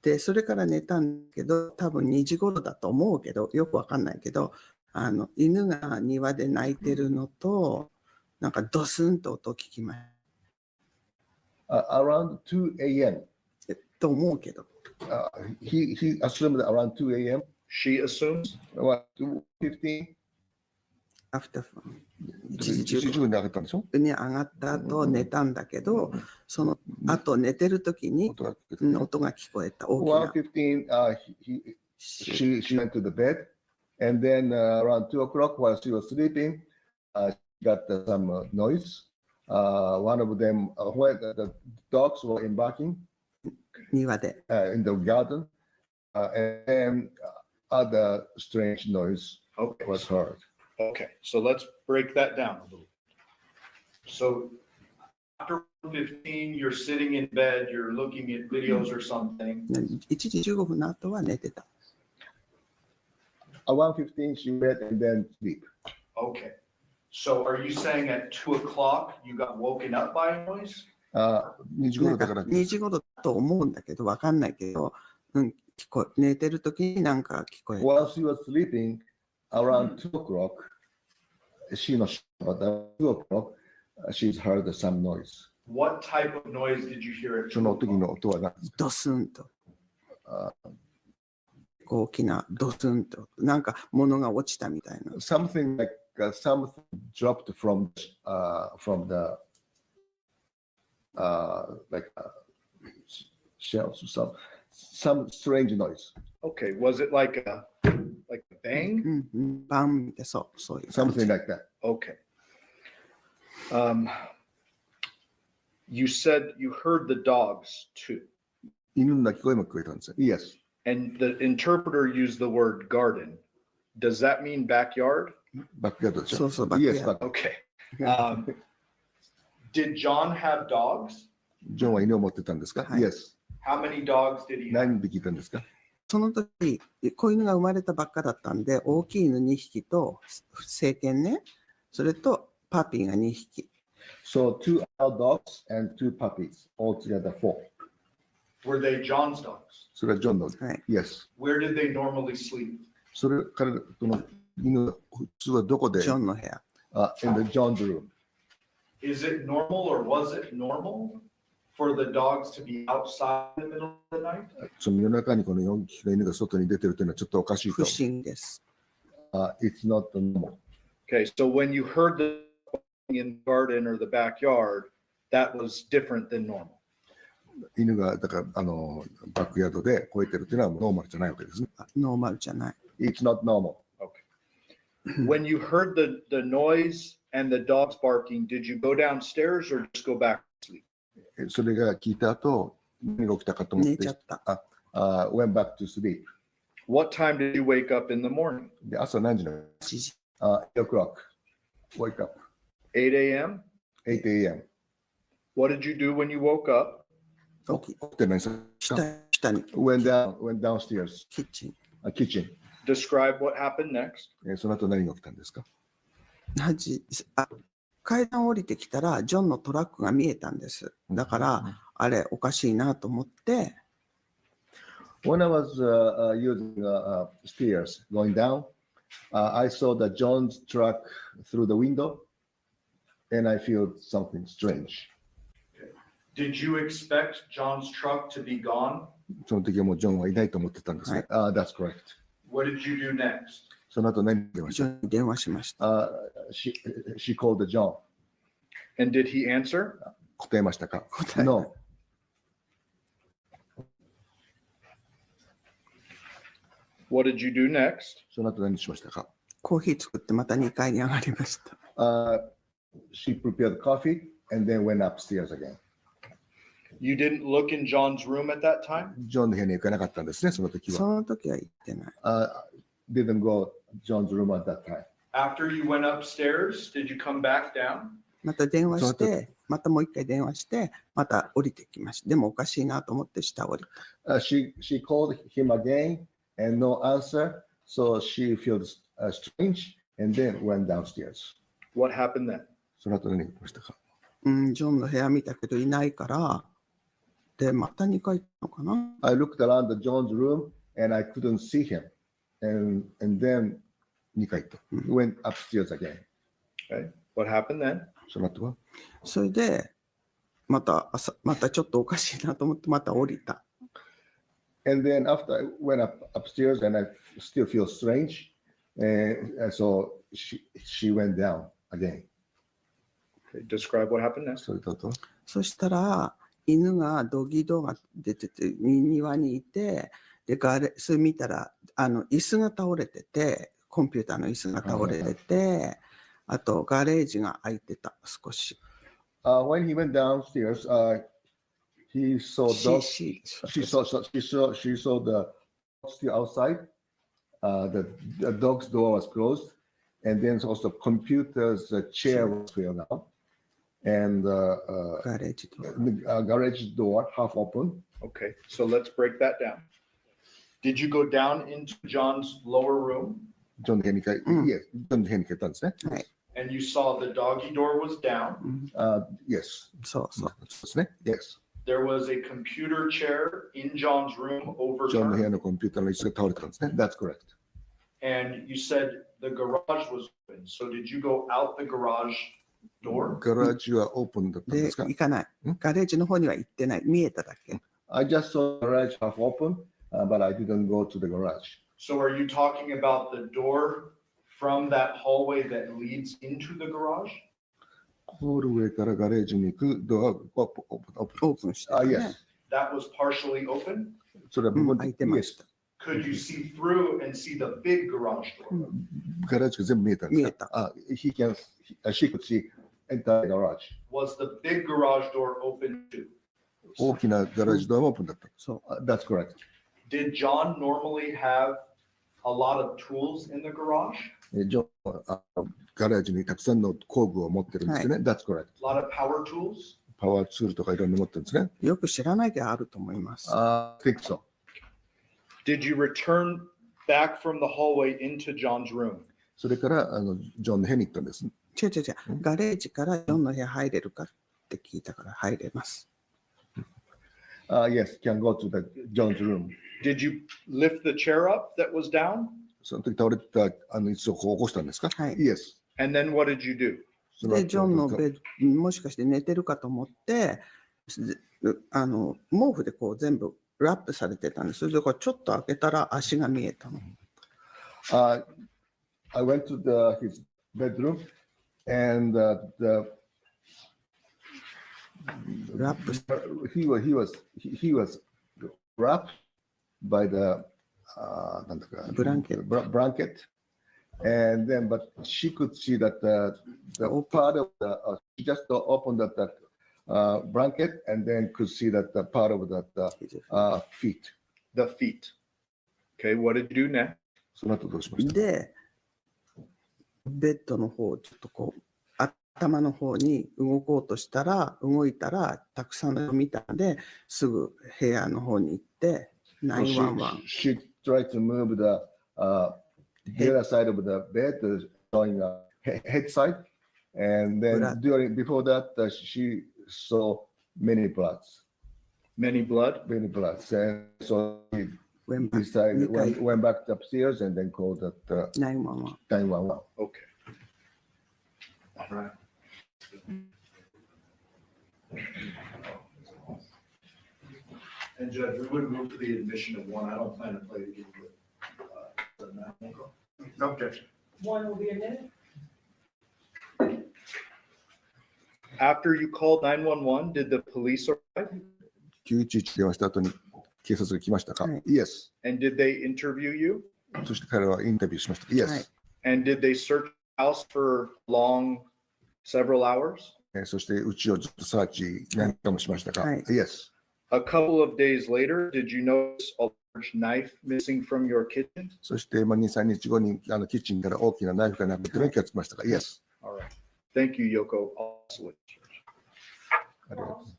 で、それから寝たんだけど、多分2時頃だと思うけど、よくわかんないけど、犬が庭で鳴いてるのと、なんかドスンと音を聞きました。Around 2 a.m. と思うけど。He assumed around 2 a.m. She assumes? What, 2:15? After 1時15分で上がったんでしょ？に上がった後寝たんだけど、その後寝てる時に音が聞こえた。大きな。1:15, she went to the bed, and then around 2 o'clock while she was sleeping, she got some noise. One of them, when the dogs were embarking 庭で。in the garden, and then other strange noise was heard. Okay, so let's break that down a little. So after 15, you're sitting in bed, you're looking at videos or something. 1時15分の後は寝てた。Around 15, she read and then sleep. Okay, so are you saying at 2 o'clock you got woken up by a noise? 2時頃だから2時頃だと思うんだけど、わかんないけど、寝てる時になんか聞こえる。While she was sleeping, around 2 o'clock, she not sure, but at 2 o'clock, she's heard some noise. What type of noise did you hear at その時の音は何？ドスンと。大きなドスンと。なんか物が落ちたみたいな。Something like something dropped from the like shelves or some strange noise. Okay, was it like a bang? バンってそういう。Something like that. Okay. You said you heard the dogs too. 犬の鳴き声も聞こえたんですよ。Yes. And the interpreter used the word garden. Does that mean backyard? バックヤードでしょ。そうそう、バックヤー Yes, ド。 バック。 Okay. Did John have dogs? ジョンは犬を持ってたんですか？はい Yes. How many dogs did he have? 何匹いたんですか？その時、子犬が生まれたばっかだったんで、大きい犬2匹と、成犬ね、それとパピーが2匹。So 2 adult dogs and 2 puppies, altogether 4. Were they John's dogs? それはジョンの。はい。 Yes. Where did they normally sleep? それ彼の犬は普通はどこで？ジョンの部屋。In the John's room. Is it normal or was it normal for the dogs to be outside in the middle of the night? その夜中にこの4匹の犬が外に出てるというのはちょっとおかしいと。不審です。It's not normal. Okay, so when you heard the in the garden or the backyard, that was different than normal. 犬がだからバックヤードで吠えてるというのはノーマルじゃないわけですね。ノーマルじゃない。It's not normal. When you heard the noise and the dogs barking, did you go downstairs or just go back to sleep? それが聞いた後、何が起きたかと思って。寝ちゃった。Went back to sleep. What time did you wake up in the morning? で朝何時の？ 8時。8 o'clock. Wake up. 8 a.m.? 8 a.m. What did you do when you woke up? 起き起きて何する？下に。Went downstairs. キッチン。Kitchen. Describe what happened next. その後何が起きたんですか？階段降りてきたら、ジョンのトラックが見えたんです。だから、あれ、おかしいなと思って、When I was using stairs going down, I saw the John's truck through the window, and I feel something strange. Did you expect John's truck to be gone? その時はもうジョンはいないと思ってたんですね。That's correct. What did you do next? その後何出ましジョンに電話しました。she called the John. And did he answer? 答えましたか？答え No. What did you do next? その後何しましたか？コーヒー作ってまた2階に上がりました。She prepared coffee and then went upstairs again. You didn't look in John's room at that time? ジョンの部屋に行かなかったんですね、その時そは。の時は行ってない。Didn't go John's room at that time. After you went upstairs, did you come back down? また電話して、またもう1回電話して、また降りてきました。でもおかしいなと思って下降りた。She called him again and no answer, so she feels strange and then went downstairs. What happened then? その後何が起きましたか？ジョンの部屋見たけどいないから、で、また2回行ったのかな。I looked around the John's room and I couldn't see him. And then 2回と went upstairs again. Okay. What happened then? その後はそれで、またちょっとおかしいなと思ってまた降りた。And then after I went upstairs and I still feel strange, and so she went down again. Okay. Describe what happened next. それとそしたら、犬がドギドが出てて、庭にいて、で、それ見たら、椅子が倒れてて、コンピューターの椅子が倒れてて、あと、ガレージが開いてた、少し。When he went downstairs, he saw dogs. She saw the still outside. The dog's door was closed, and then also computer's chair was filled out, and ガレージと。garage door half open. Okay. So let's break that down. Did you go down into John's lower room? ジョンの部屋にYes, ジョンの部屋に行けたんですね。はい。And you saw the doggy door was down. Yes. そうそう。そうですね。Yes. There was a computer chair in John's room ジョンの部屋 overturned. のコンピューターの椅子が倒れたんですね。That's correct. And you said the garage was open. So did you go out the garage door? ガラージはオープンだったんでですか？行かない。ガレージの方には行ってない。見えただけ。I just saw the garage half open, but I didn't go to the garage. So are you talking about the door from that hallway that leads into the garage? ホールウェイからガレージに行くドアがオープンしてたね。Yes. That was partially open? それは部分開いてました。Could you see through and see the big garage door? ガラージが全部見えたんですか？見えた。She could see entire garage. Was the big garage door open too? 大きなガラージドアもオープンだった。そ That's correct. Did John normally have a lot of tools in the garage? ジョンはガレージにたくさんの工具を持ってるんですよね。That's correct. A lot of power tools? パワーツールとかいろんな持ってるんですね。う。よく知らないけどあると思います。I think so. Did you return back from the hallway into John's room? それからジョンの部屋に行ったんです。違う違う違う。ガレージからジョンの部屋入れるかって聞いたから入れます。Yes, can go to the John's room. Did you lift the chair up that was down? その時倒れてた椅子をこう起こしたんですか？はい。Yes. And then what did you do? で、ジョンのベッド、もしかして寝てるかと思って、毛布でこう全部ラップされてたんです。それでこうちょっと開けたら足が見えたの。I went to his bedroom and the wrapped. He was wrapped by the blanket, and then but she could see that the part of the she just opened up that blanket and then could see that the part of that feet. The feet. Okay, what did you do next? その後どうしました？で、ベッドの方をちょっとこう頭の方に動こうとしたら、動いたらたくさんの見たんで、すぐ部屋の方に行って、911。She tried to move the other side of the bed, showing a head side, and then before that, she saw many bloods. Many bloods? Many bloods, and so he went back upstairs and then called 911. 911. Okay. All right. And Judge, we would move to the admission of one. I don't plan to play the game with No objection. One will be admitted. After you called 911, did the police arrive? 911電話した後に警察が来ましたか？ Yes. And did they interview you? そして彼はインタビューしました。Yes. And did they search the house for long, several hours? そしてうちをずっとサーチ何回もしましたか？ Yes. A couple of days later, did you notice a large knife missing from your kitchen? そして2、3日後にキッチンから大きなナイフがなくなってるのに気がつきましたか？ Yes. All right. Thank you, Yoko. Also, ありがとうござい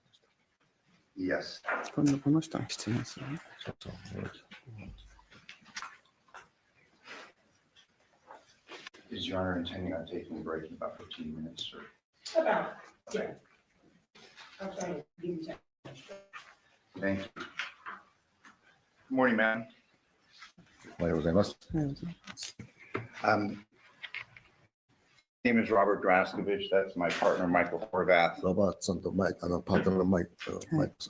ます。Yes. 今度この人が質問するね。Is Your Honor intending on taking a break in about 15 minutes, or? About, yeah. I'll try to give you time. Thank you. Good morning, ma'am. おはようございます。 Name is Robert Draskovich. That's my partner, Michael Horvath. ロバートさんとマイパートナーのマイクさん。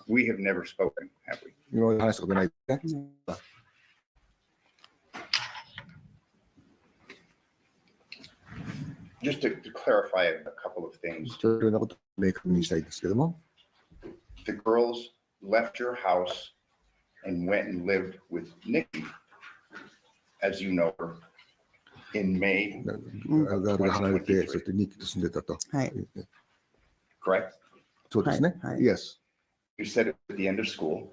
We have never spoken, have we? 今まで話したことないね。Just to clarify a couple of things. ちょっといろんなことを明確にしたいんですけども。The girls left your house and went and lived with Nikki, as you know her, in May. ガールが離れて、そしてニッキと住んでたと。はい。Correct? そうですね。Yes. You said it at the end of school.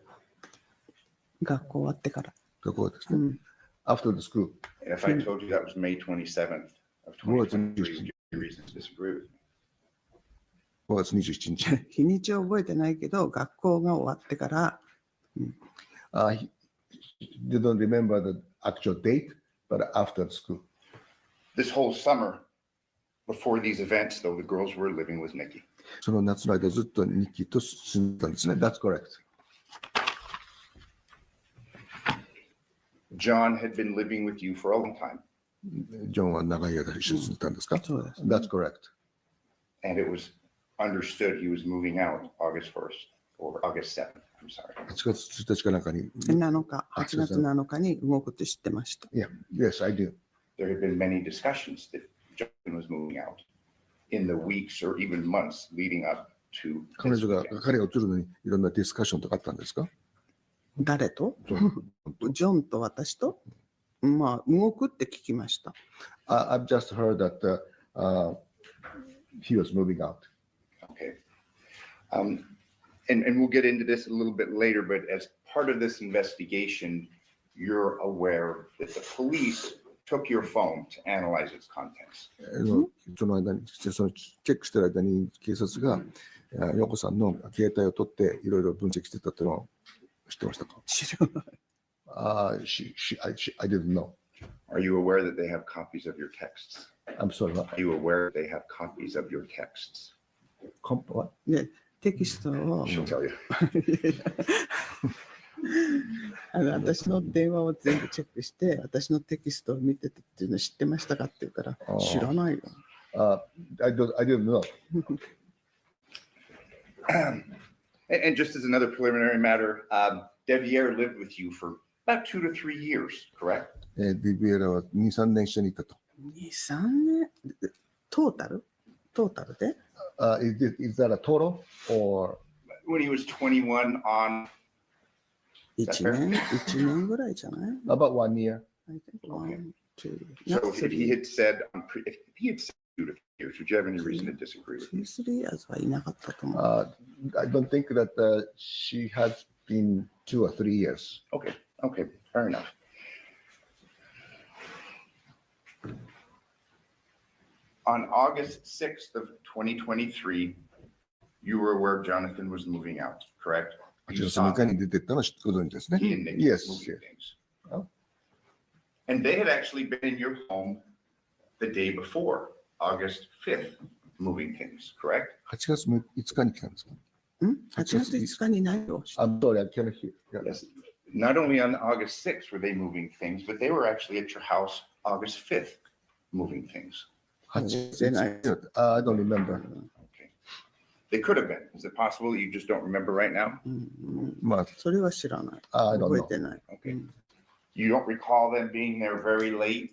学校終わってから。学校ですね。After the school. And if I told you that was May 27th of 2023, would you have reason to disagree with me? 5月27日。日にちは覚えてないけど、学校が終わってから。He didn't remember the actual date, but after school. This whole summer, before these events, though, the girls were living with Nikki. その夏の間ずっとニッキーと住んでたんですね。That's correct. John had been living with you for a long time. ジョンは長い間一緒に住んでたんですか？そうです。That's correct. And it was understood he was moving out August 1st or August 7th. I'm sorry. 8月1日かなんかに。8月7日に動くって知ってました。Yeah, yes, I do. There had been many discussions that John was moving out in the weeks or even months leading up to. 彼が移るのにいろんなディスカッションとかあったんですか？誰と？ジョンと私と？まあ、動くって聞きました。I've just heard that he was moving out. Okay. and we'll get into this a little bit later, but as part of this investigation, you're aware that the police took your phone to analyze its contents. その間に、そのチェックしてる間に警察が、陽子さんの携帯を取っていろいろ分析してたっていうのを知ってましたか？知らない。I didn't know. Are you aware that they have copies of your texts? I'm sorry, what? Are you aware they have copies of your texts? What? で、テキストを、She'll tell you. 私の電話を全部チェックして、私のテキストを見ててっていうの知ってましたかって言うから、知らないよ。I didn't know. And just as another preliminary matter, Devyn lived with you for about 2 to 3 years, correct? デビエラは2、3年一緒にいたと。2、3年トータルで Is that a total or? When he was 21 on, 1年ぐらいじゃない About 1 year. I think 1, 2. so if he had said, if he had said 2 to 3 years, would you have any reason to disagree with me? 3 years はいなかったと思う。I don't think that she has been 2 or 3 years. Okay, fair enough. On August 6th of 2023, you were aware Jonathon was moving out, correct? You 8月 saw 6日に出てったのはご存知ですね。 he and Nick Yes. moving things. Oh. And they had actually been in your home the day before, August 5th, moving things, correct? 8月5日に来たんですか？ 8月5日にないよ。 I'm sorry, I cannot hear. Yes. Not only on August 6th were they moving things, but they were actually at your house August 5th, moving things. 8月5日 I don't remember. Okay. They could have been. Is it possible that you just don't remember right now? まあ、それは知らない。 I don't 覚 know. えてない。 Okay. You don't recall them being there very late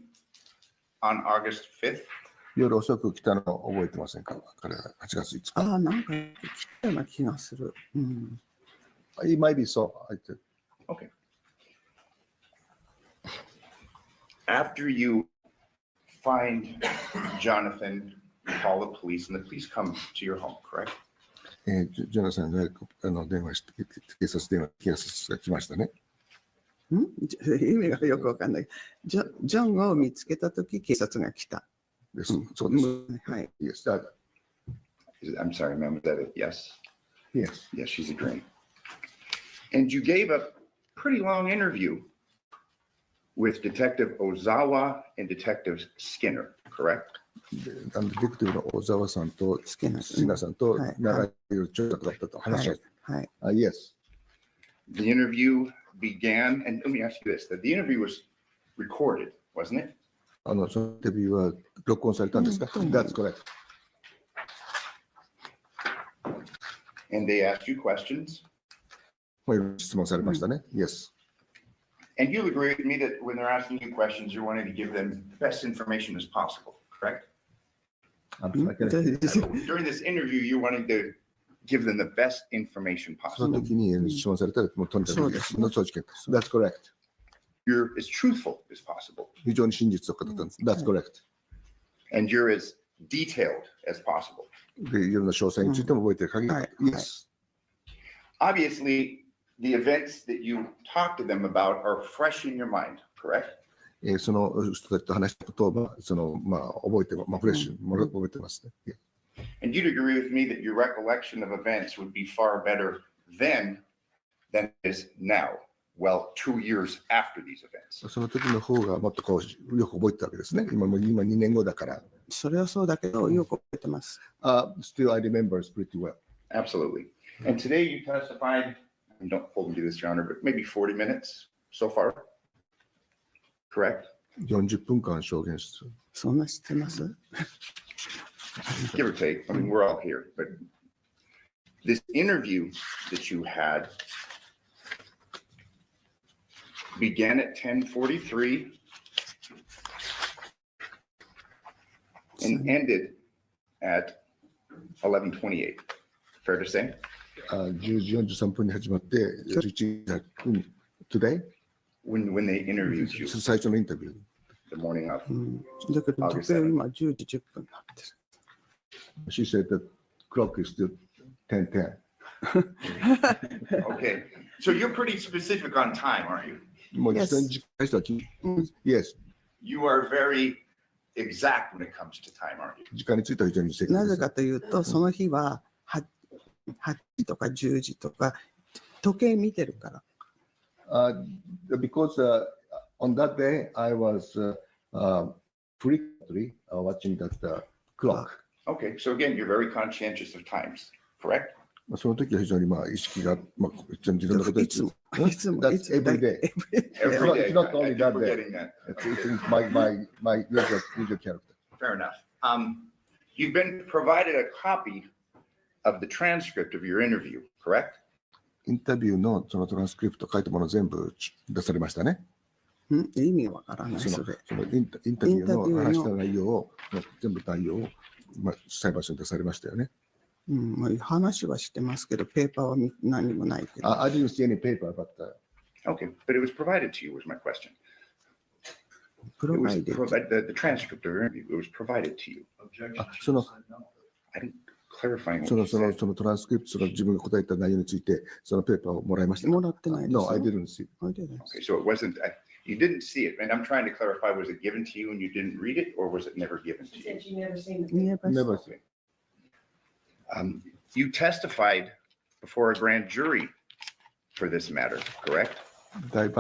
on August 5th? 夜遅く来たのを覚えてませんか？彼ら8月5日。ああ、なんか来たような気がする。It might be so. Okay. After you find Jonathon, you call the police, and the police come to your home, correct? ジョナサンが電話して、警察が来ましたね。意味がよくわかんない。ジョンを見つけたとき、警察が来た。そうです。はい。Yes, I'm sorry, ma'am, is that it? Yes? yes. Yes, she's agreeing. And you gave a pretty long interview with Detective Ozawa and Detective Skinner, correct? デテクティブの小沢さんと好きなシナさんとはい長い長尺だったと話し合い。はい。Yes. The interview began, and let me ask you this, that the interview was recorded, wasn't it? そのインタビューは録音されたんですか？ That's correct. And they asked you questions. いろいろ質問されましたね。Yes. And you'll agree with me that when they're asking you questions, you're wanting to give them the best information as possible, correct? I'm sorry, I cannot- During this interview, you're wanting to give them the best information その possible. 時に質問されたらもうとにかくそうです正直。That's correct. You're as truthful as possible, 非常に真実を語ったんです。That's correct. and you're as detailed as possible. で、いろんな詳細についても覚えてる限り。はい Yes. Obviously, the events that you talk to them about are fresh in your mind, correct? その人たちと話したことを、覚えて、フレッシュに覚えてますね。Yeah. And you'd agree with me that your recollection of events would be far better then than it is now, well, 2 years after these events. その時の方がもっとよく覚えてたわけですね。今2年後だから。それはそうだけど、よく覚えてます。Still, I remember it pretty well. Absolutely. And today you testified, and don't hold me to this, Your Honor, but maybe 40 minutes so far, correct? 40分間証言してる。そんな知ってます？ Give or take. I mean, we're all here, but this interview that you had began at 10:43 and ended at 11:28. Fair to say? 10時43分に始まって、11時100分、today? When they interviewed you 最初のインタビュー。 the morning of. だけど、時計は今10時10分になってる。She said the clock is still 10:10. Okay, so you're pretty specific on time, aren't you? もう実際に実感したらYes. You are very exact when it comes to time, aren't you? 時間については非常に正確です。なぜかというと、その日は8時とか10時とか時計見てるから。Because on that day I was frequently watching that clock. Okay, so again, you're very conscientious of times, correct? その時は非常に意識が自分のことについて。いつも That's every day. Every day. It's not only I keep that day. forgetting that. It's my usual character. Fair enough. You've been provided a copy of the transcript of your interview, correct? インタビューのそのトランスクリプト書いたもの全部出されましたね。意味わからない、それ。そのインタビューの話した内容を、全部内容を、裁判所に出されましたよね。話はしてますけど、ペーパーは何もないけど。I didn't see any paper, but Okay, but it was provided to you was my question. Provided. The transcript of your interview, it was provided to you. Objection. その I didn't clarifying そ what の you その said. そのトランスクリプトが自分が答えた内容について、そのペーパーをもらいましたか。もらってないですよ。 No, I didn't see. Okay, so it wasn't, you didn't see it, and I'm trying to clarify, was it given to you and you didn't read it, or was it never given to you? You never seen it. Never see. You testified before a grand jury for this matter, correct? 大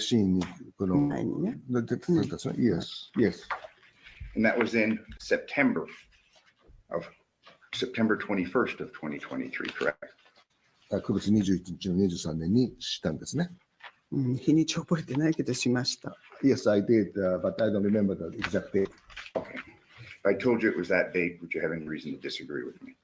シーンにこの前にね。出てたんですね。Yes, yes. And that was in September 21st of 2023, correct? 9月21日の23年にしたんですね。日にち覚えてないけどしました。Yes, I did, but I don't remember the exact date. Okay. If I told you it was that date, would you have any reason to disagree with me?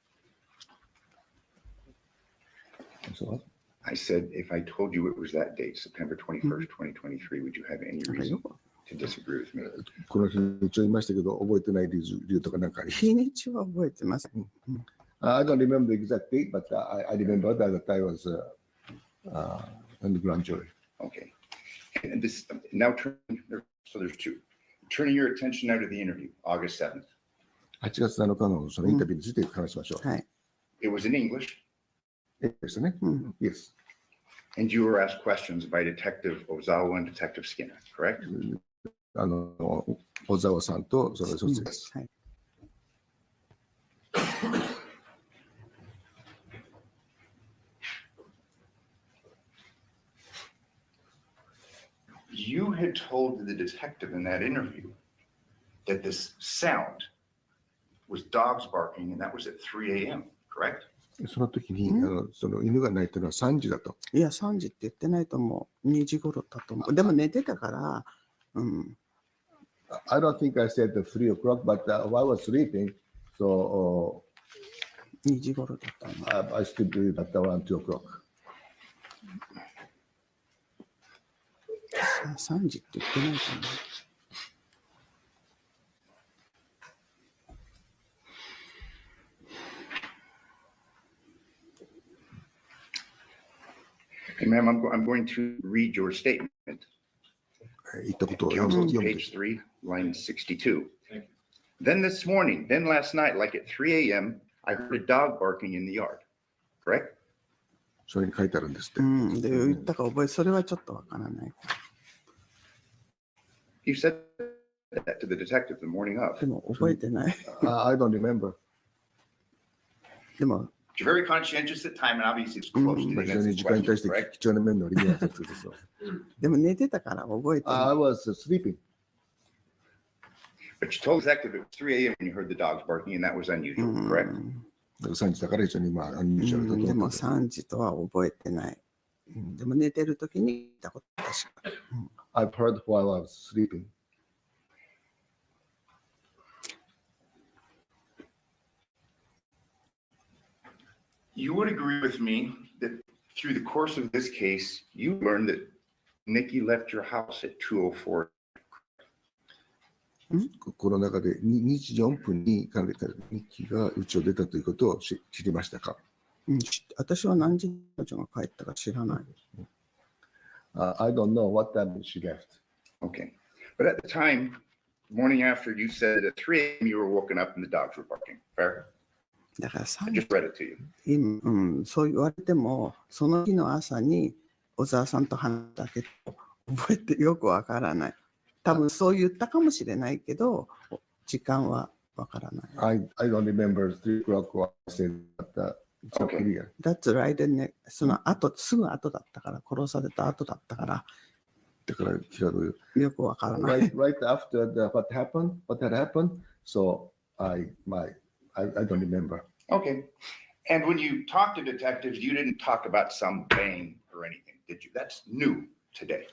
So, I said, if I told you it was that date, September 21st, 2023, would you have any reason to disagree with me? この日にちを言いましたけど、覚えてない理由とかなんかありますか。日にちは覚えてます。I don't remember the exact date, but I remember that I was on the grand jury. Okay. And this now so there's two. Turning your attention now to the interview, August 7th. 8月7日のそのインタビューについて話しましょう。はい。It was in English, ですね。Yes. and you were asked questions by Detective Ozawa and Detective Skinner, correct? 小沢さんとそのそっちです。はい。You had told the detective in that interview that this sound was dogs barking, and that was at 3 a.m., correct? その時にその犬が鳴いてるのは3時だと。いや、3時って言ってないと思う。2時頃だと思う。でも寝てたから、I don't think I said 3 o'clock, but while I was sleeping, so 2時頃だと思う。I still believe that around 2 o'clock. 3時って言ってないと思う。Ma'am, I'm going to read your statement. 言ったことを Counsel, 読む。 page 3, line 62. Then this morning, then last night, like at 3 a.m., I heard a dog barking in the yard, correct? それに書いてあるんですって。で、言ったか覚え、それはちょっとわからない。 You said that to the detective the morning of. でも覚えてない。 I don't remember. でも、 You're very conscientious at time, and obviously it's close to 非 the 常に next 時間に対し question, て correct? 貴重な面のありがとうです。でも寝てたから覚えてな I い。 was sleeping. But you told the detective it was 3 a.m. when you heard the dogs barking, and that was unusual, correct? 3時だから非常にアンニュージュアルだとでも思った。 3時とは覚えてない。でも寝てる時に言ったことは確か。I've heard while I was sleeping. You would agree with me that through the course of this case, you learned that Nikki left your house at 2:04. この中で2時4分に彼がニッキーが家を出たということを知りましたか。私は何時に彼女が帰ったか知らない。I don't know what time she left. Okay. But at the time, morning after, you said that at 3 a.m. you were woken up and the dogs were barking. Fair? だから I just read it to you. 今、そう言われても、その日の朝に小沢さんと話したけど、覚えてよくわからない。多分そう言ったかもしれないけど、時間はわからない。I don't remember 3 o'clock what I said, but it's not clear. That's right, ね。その後、すぐ後だったから、殺された後だったから、だから、よくわからない。right after what had happened, so I don't remember. Okay. And when you talked to detectives, you didn't talk about some bang or anything, did you? That's new today.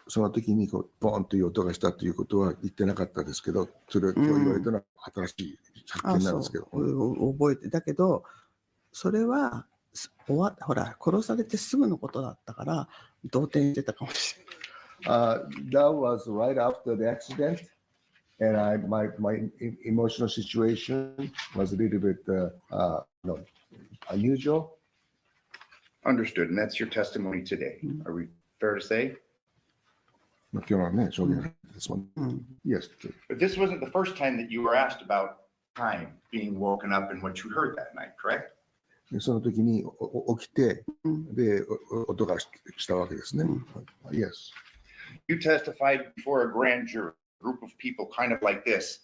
その時にポンという音がしたということは言ってなかったですけど、それを今日言われたのは新しい発見なんですけど。覚えて、だけど、それはほら、殺されてすぐのことだったから、動転してたかもしれない。That was right after the accident, and my emotional situation was a little bit unusual. Understood. And that's your testimony today. Are we fair to say? 今日はね、証言ですもん。Yes. But this wasn't the first time that you were asked about time being woken up and what you heard that night, correct? その時に起きて、で、音がしたわけですね。Yes. You testified before a grand jury, a group of people kind of like this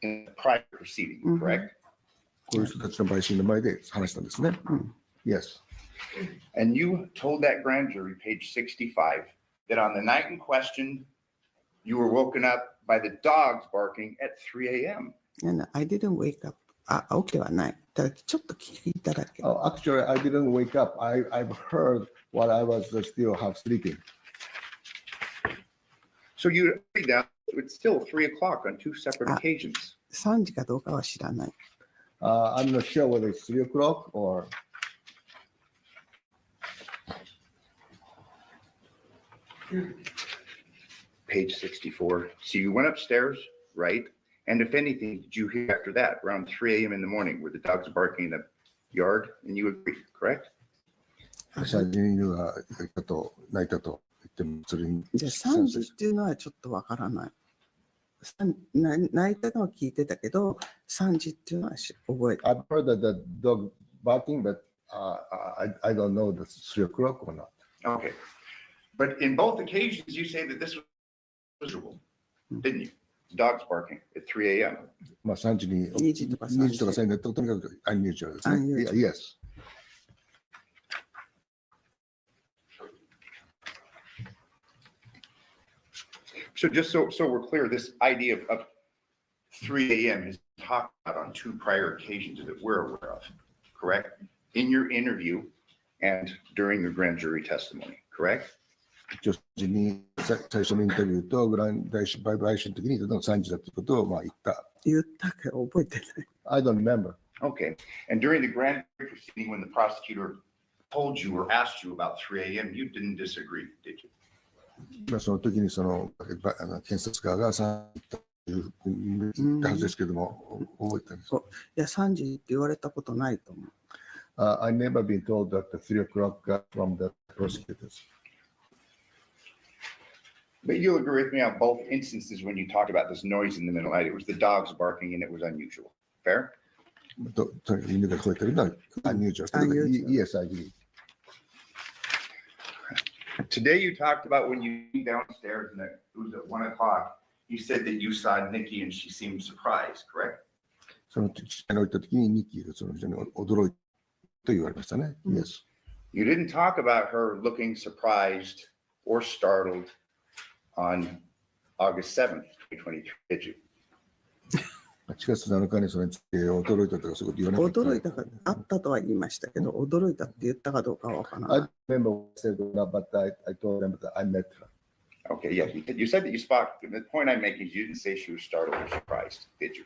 in the prior proceeding, correct? こういう人たちの陪審の前で話したんですね。Yes. And you told that grand jury, page 65, that on the night in question, you were woken up by the dogs barking at 3 a.m. And I didn't wake up. 起きてはない。ただちょっと聞いただけ。Actually, I didn't wake up. I've heard while I was still half sleeping. So you agreed that it's still 3 o'clock on 2 separate occasions. 3時かどうかは知らない。I'm not sure whether it's 3 o'clock or. Page 64. So you went upstairs, right? And if anything, did you hear after that around 3 a.m. in the morning where the dogs are barking in the yard and you agreed, correct? 3時に犬がいたと泣いたと言ってもそれに。で、3時っていうのはちょっとわからない。泣いたのは聞いてたけど、3時っていうのは覚えて。I've heard that the dog barking, but I don't know if it's 3 o'clock or not. Okay. But in both occasions, you say that this was miserable, didn't you? Dogs barking at 3 a.m. まあ3時に2時とか3時にとにかくunusualですね。Yes. So just so we're clear, this idea of 3 a.m. is talked about on 2 prior occasions that we're aware of, correct? In your interview and during the grand jury testimony, correct? 最初のインタビューとグラン大失敗陪審の時に3時だということをまあ言った。言ったけど覚えてない。I don't remember. Okay. And during the grand jury proceeding, when the prosecutor told you or asked you about 3 a.m., you didn't disagree, did you? その時にその検察側が3時と言ったはずですけども、覚えてるんです。いや、3時って言われたことないと思う。I never been told that the 3 o'clock from the prosecutors. But you'll agree with me on both instances when you talked about this noise in the middle of the night. It was the dogs barking and it was unusual. Fair? 犬が聞こえてるのはunusual. Yes, I agree. Today you talked about when you went downstairs and it was at 1 o'clock. You said that you saw Nikki and she seemed surprised, correct? その下に置いた時にニッキーがその非常に驚いたと言われましたね。Yes. You didn't talk about her looking surprised or startled on August 7th, 2023, did you? 4月7日にそれについて驚いたとかそういうこと言わなかった。驚いたかあったとは言いましたけど、驚いたって言ったかどうかは分からない。I remember what I said, but I told them that I met her. Okay, yeah, you said that you spoke. The point I'm making is you didn't say she was startled or surprised, did you?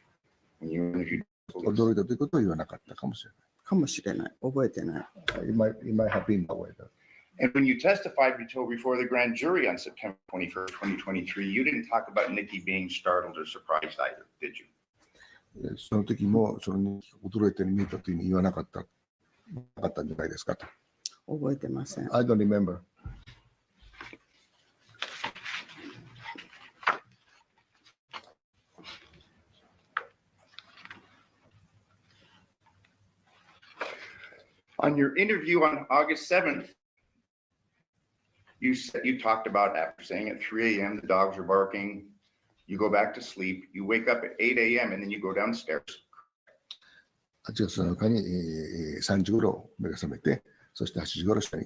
When you interviewed police. 驚いたということを言わなかったかもしれない。かもしれない。覚えてない。It might have been that way. And when you testified before the grand jury on September 21st, 2023, you didn't talk about Nikki being startled or surprised either, did you? その時もその驚いて見たというふうに言わなかったんじゃないですかと。覚えてません。I don't remember. On your interview on August 7th, you talked about after saying at 3 a.m. the dogs are barking, you go back to sleep, you wake up at 8 a.m. and then you go downstairs. 8月7日に3時頃目が覚めて、そして8時頃下に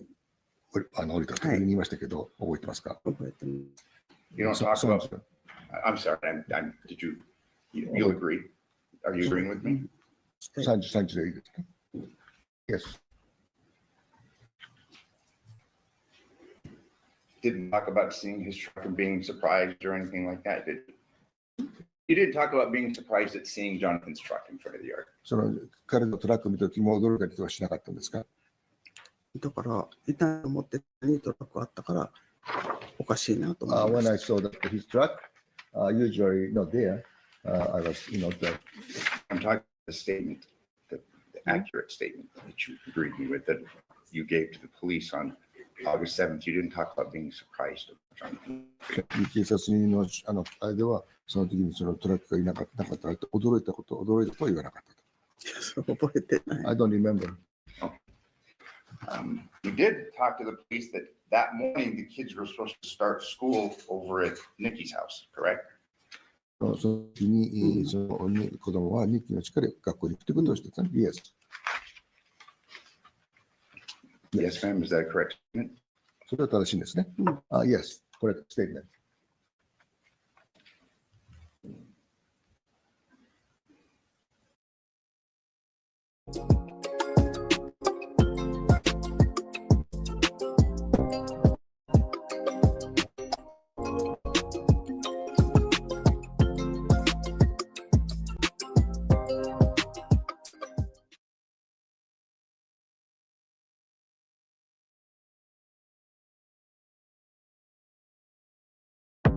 降りたというふうに言いましたけど、覚えてますか？覚えてます。You don't talk about, I'm sorry, did you agree? Are you agreeing with me? 3時でいいですか？ Yes. Didn't talk about seeing his truck and being surprised or anything like that, did you? You didn't talk about being surprised at seeing Jonathan's truck in front of the yard. その彼のトラックを見たときも驚いたりとかしなかったんですか？だから、いたと思ってにトラックあったから、おかしいなと思いま When した。 I saw that his truck, usually not there, I was, I'm talking about the statement, the accurate statement that you agreed with, that you gave to the police on August 7th. You didn't talk about being surprised. 警察のあれでは、その時にそのトラックがいなかったと驚いたとは言わなかったと。覚えてない。I don't remember. You did talk to the police that morning the kids were supposed to start school over at Nikki's house, correct? その時に、その子供は日記の力で学校に行くということをしてたんです。Yes, ma'am. Is that a correct statement? それは正しいんですね。Yes, correct statement.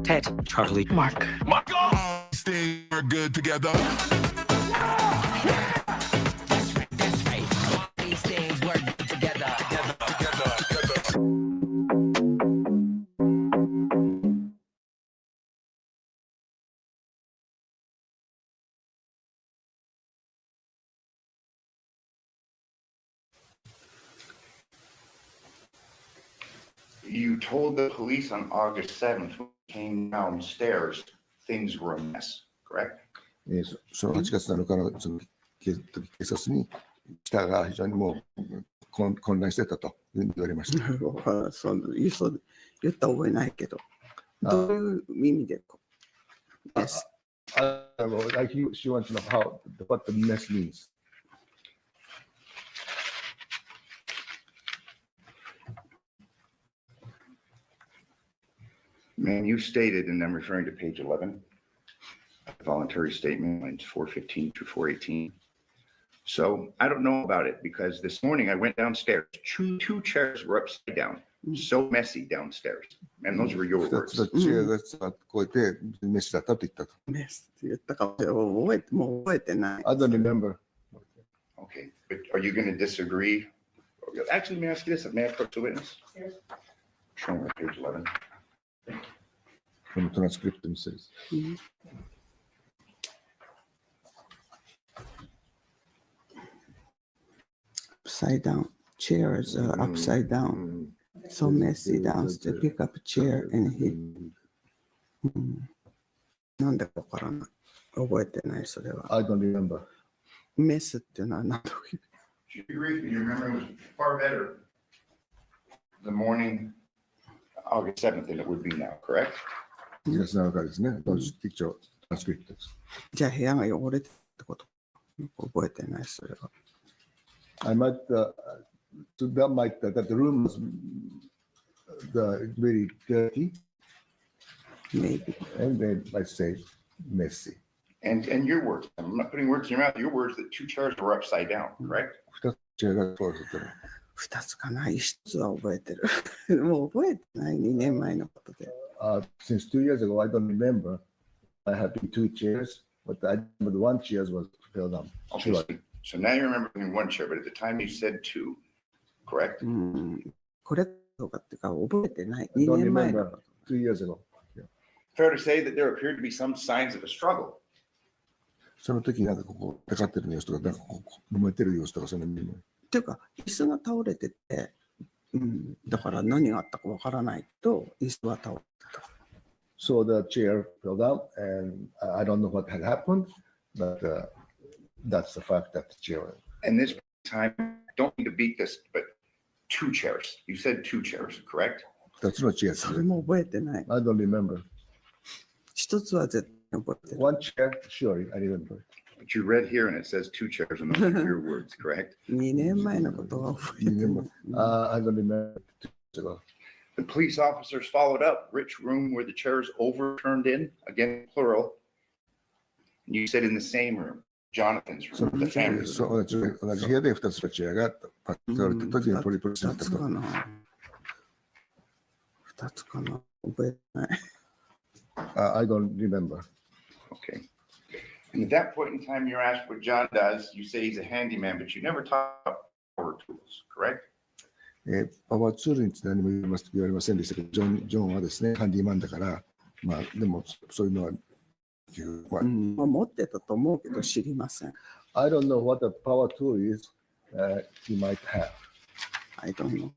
Ted, Charlie, Mark. Stay good together. These things work good together. You told the police on August 7th when you came downstairs, things were a mess, correct? その8月7日のその警察に下が非常にもう混乱してたと言われました。そう言った覚えないけど、どういう意味でです。Like she wants to know what the mess means. Ma'am, you stated, and I'm referring to page 11, voluntary statement, lines 415 through 418. So I don't know about it because this morning I went downstairs. Two chairs were upside down, so messy downstairs. And those were your words. チェアがこうやってメスだったと言ったと。メスって言ったかももう覚えてない。I don't remember. Okay, but are you going to disagree? Actually, let me ask you this. May I approach the witness? Yes. Show me page 11. このトランスクリプトにする。Upside down. Chairs are upside down. So messy downstairs. Pick up a chair and hit. なんでかわからない。覚えてない、それは。I don't remember. メスっていうのは何という。You agree with me? Your memory was far better the morning, August 7th, than it would be now, correct? 8月7日ですね。一応トランスクリプトです。じゃあ部屋が汚れてるってこと。覚えてない、それは。I might, that the room was very dirty. Maybe. And then I say messy. And your words, I'm not putting words in your mouth, your words that two chairs were upside down, correct? 2つチェアがそうですね。2つかな、1つは覚えてる。もう覚えてない、2年前のことで。Since 2 years ago, I don't remember. I had two chairs, but I remember the one chair was fell down. Okay, so now you remember one chair, but at the time you said two, correct? これとかってか覚えてない。I 2 don't 年前の remember 2 years ago. Fair to say that there appeared to be some signs of a struggle. その時なんかここかかってる様子とか、なんかここ揉めてる様子とかそんなに。ていうか、椅子が倒れてて、だから何があったかわからないけど、椅子は倒れてた。So the chair fell down, and I don't know what had happened, but that's the fact that the chair. And this time, don't need to beat this, but 2 chairs. You said 2 chairs, correct? That's not chair. それも覚えてない。 I don't remember. 一つは絶対覚えてる。 One chair, sure, I remember. But you read here and it says 2 chairs, and those are your words, correct? 2年前のことは覚えてない。 I don't remember. 2 years ago. The police officers followed up, which room were the chairs overturned in? Again, plural. And you said in the same room, Jonathan's room, the family room. そう同じ部屋で2つのチェアが倒れた時にトリプルになった2つと。かな。2つかな。覚えてない。I don't remember. Okay. And at that point in time, you're asked what John does. You say he's a handyman, but you never talk about power tools, correct? パワーツールについて何も言われませんでしたけど、ジョンはですね、ハンディマンだから、まあ、でもそういうのは、まあ、持ってたと思うけど知りません。I don't know what the power tool is he might have. I don't know.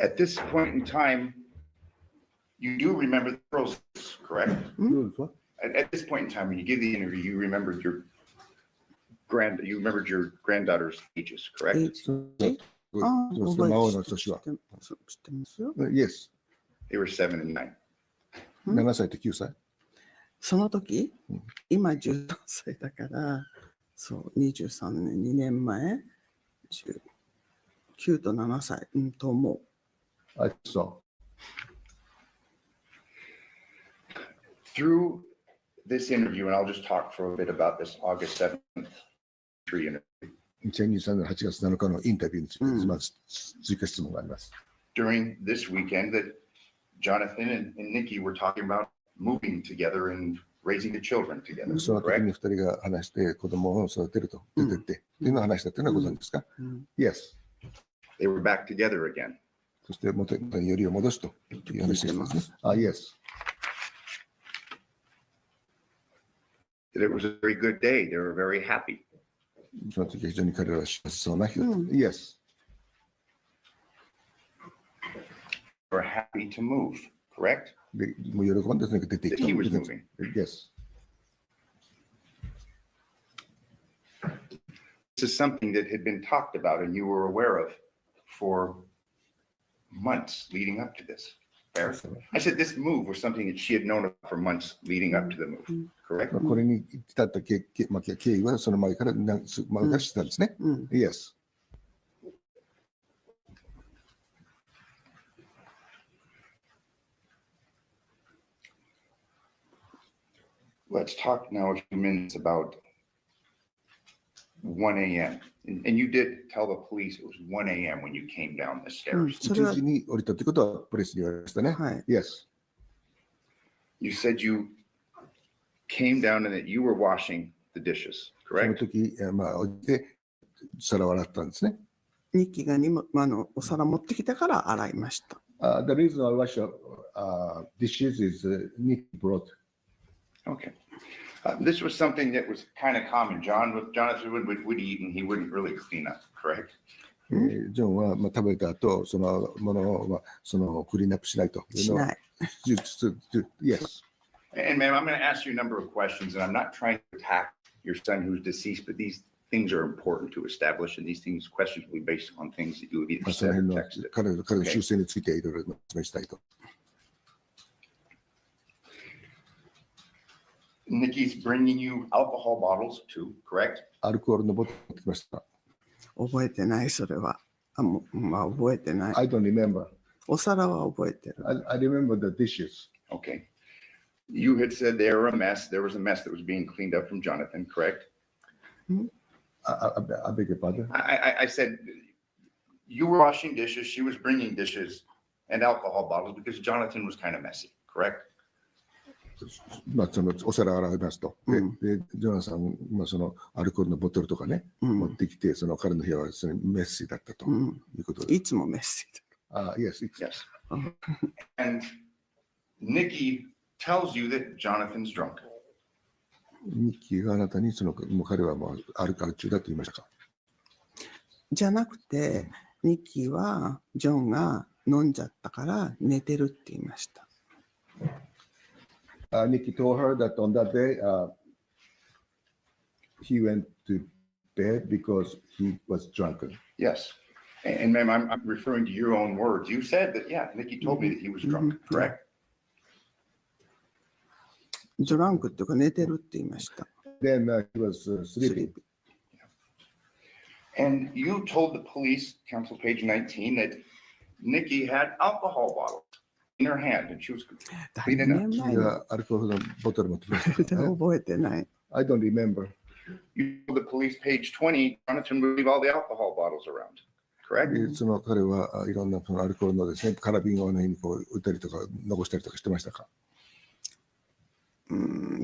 At this point in time, you do remember the process, correct? What? At this point in time, when you give the interview, you remembered your granddaughter's ages, correct? ああ、そう覚え孫ての年は。知ってますよ。 Yes. They were 7 and 9. 7歳と9歳。その時、今13歳だから、そう、23年、2年前、9と7歳、と思う。I saw. Through this interview, and I'll just talk for a bit about this August 7th interview. 2023年8月7日のインタビューについて、まず追加質問があります。During this weekend, that Jonathan and Nikki were talking about moving together and raising the children together, その時 correct? に2人が話して子供を育てると出てってっていうのを話したっていうのはご存知ですか？ Yes. They were back together again. そして元によりを戻すという話ですね。Yes. That it was a very good day. They were very happy. その時は非常に彼らは幸せそうな日だった。Yes. They were happy to move, correct? で、もう喜んでとにかく出ていった。 That he was moving. Yes. This is something that had been talked about and you were aware of for months leading up to this. Fair? I said this move was something that she had known about for months leading up to the move, correct? これに至った経緯はその前から前から知ってたんですね。Yes. Let's talk now a few minutes about 1 a.m. And you did tell the police it was 1 a.m. when you came down the stairs. 1時に降りたということはプレスに言われましたね。Yes. You said you came down and that you were washing the dishes, その correct? 時、まあ、降りて皿を洗ったんですね。ニッキーがお皿持ってきたから洗いました。The reason I wash dishes is Nick brought. Okay. This was something that was kind of common. Jonathan would eat and he wouldn't really clean up, correct? ジョンは食べた後、そのものをクリーンアップしないというのは。しない。Yes. And ma'am, I'm going to ask you a number of questions, and I'm not trying to attack your son who's deceased, but these things are important to establish, and these questions will be based on things that you have either その said 辺 or の texted. 彼の修正についていろいろ説明したいと。Nikki's bringing you alcohol bottles too, correct? アルコールのボトルを持ってきました。覚えてない、それは。まあ、覚えてない。 I don't remember. お皿は覚えてる。I remember the dishes. Okay. You had said they were a mess. There was a mess that was being cleaned up from Jonathan, correct? I beg your pardon. I said you were washing dishes. She was bringing dishes and alcohol bottles because Jonathan was kind of messy, correct? まあ、そのお皿を洗いますと。で、ジョナさん、まあ、そのアルコールのボトルとかね、持ってきて、その彼の部屋はそのメッシーだったということで。いつもメッシー。Yes, Yes. And Nikki tells you that Jonathan's drunk. ミッキーがあなたにもう彼はもうアルコール中だと言いましたか？じゃなくて、ニッキーはジョンが飲んじゃったから寝てるって言いました。Nikki told her that on that day, he went to bed because he was drunken. Yes. And ma'am, I'm referring to your own words. You said that, yeah, Nikki told me that he was drunk, correct? ドランクっていうか寝てるって言いました。Then he was sleeping. And you told the police, counsel page 19, that Nikki had alcohol bottles in her hand and she was cleaning up. アルコールのボトル持ってきました。覚えてない。I don't remember. You told the police page 20, Jonathan would leave all the alcohol bottles around, correct? その彼はいろんなそのアルコールのですね、カラビンをね、こう打ったりとか残したりとかしてましたか？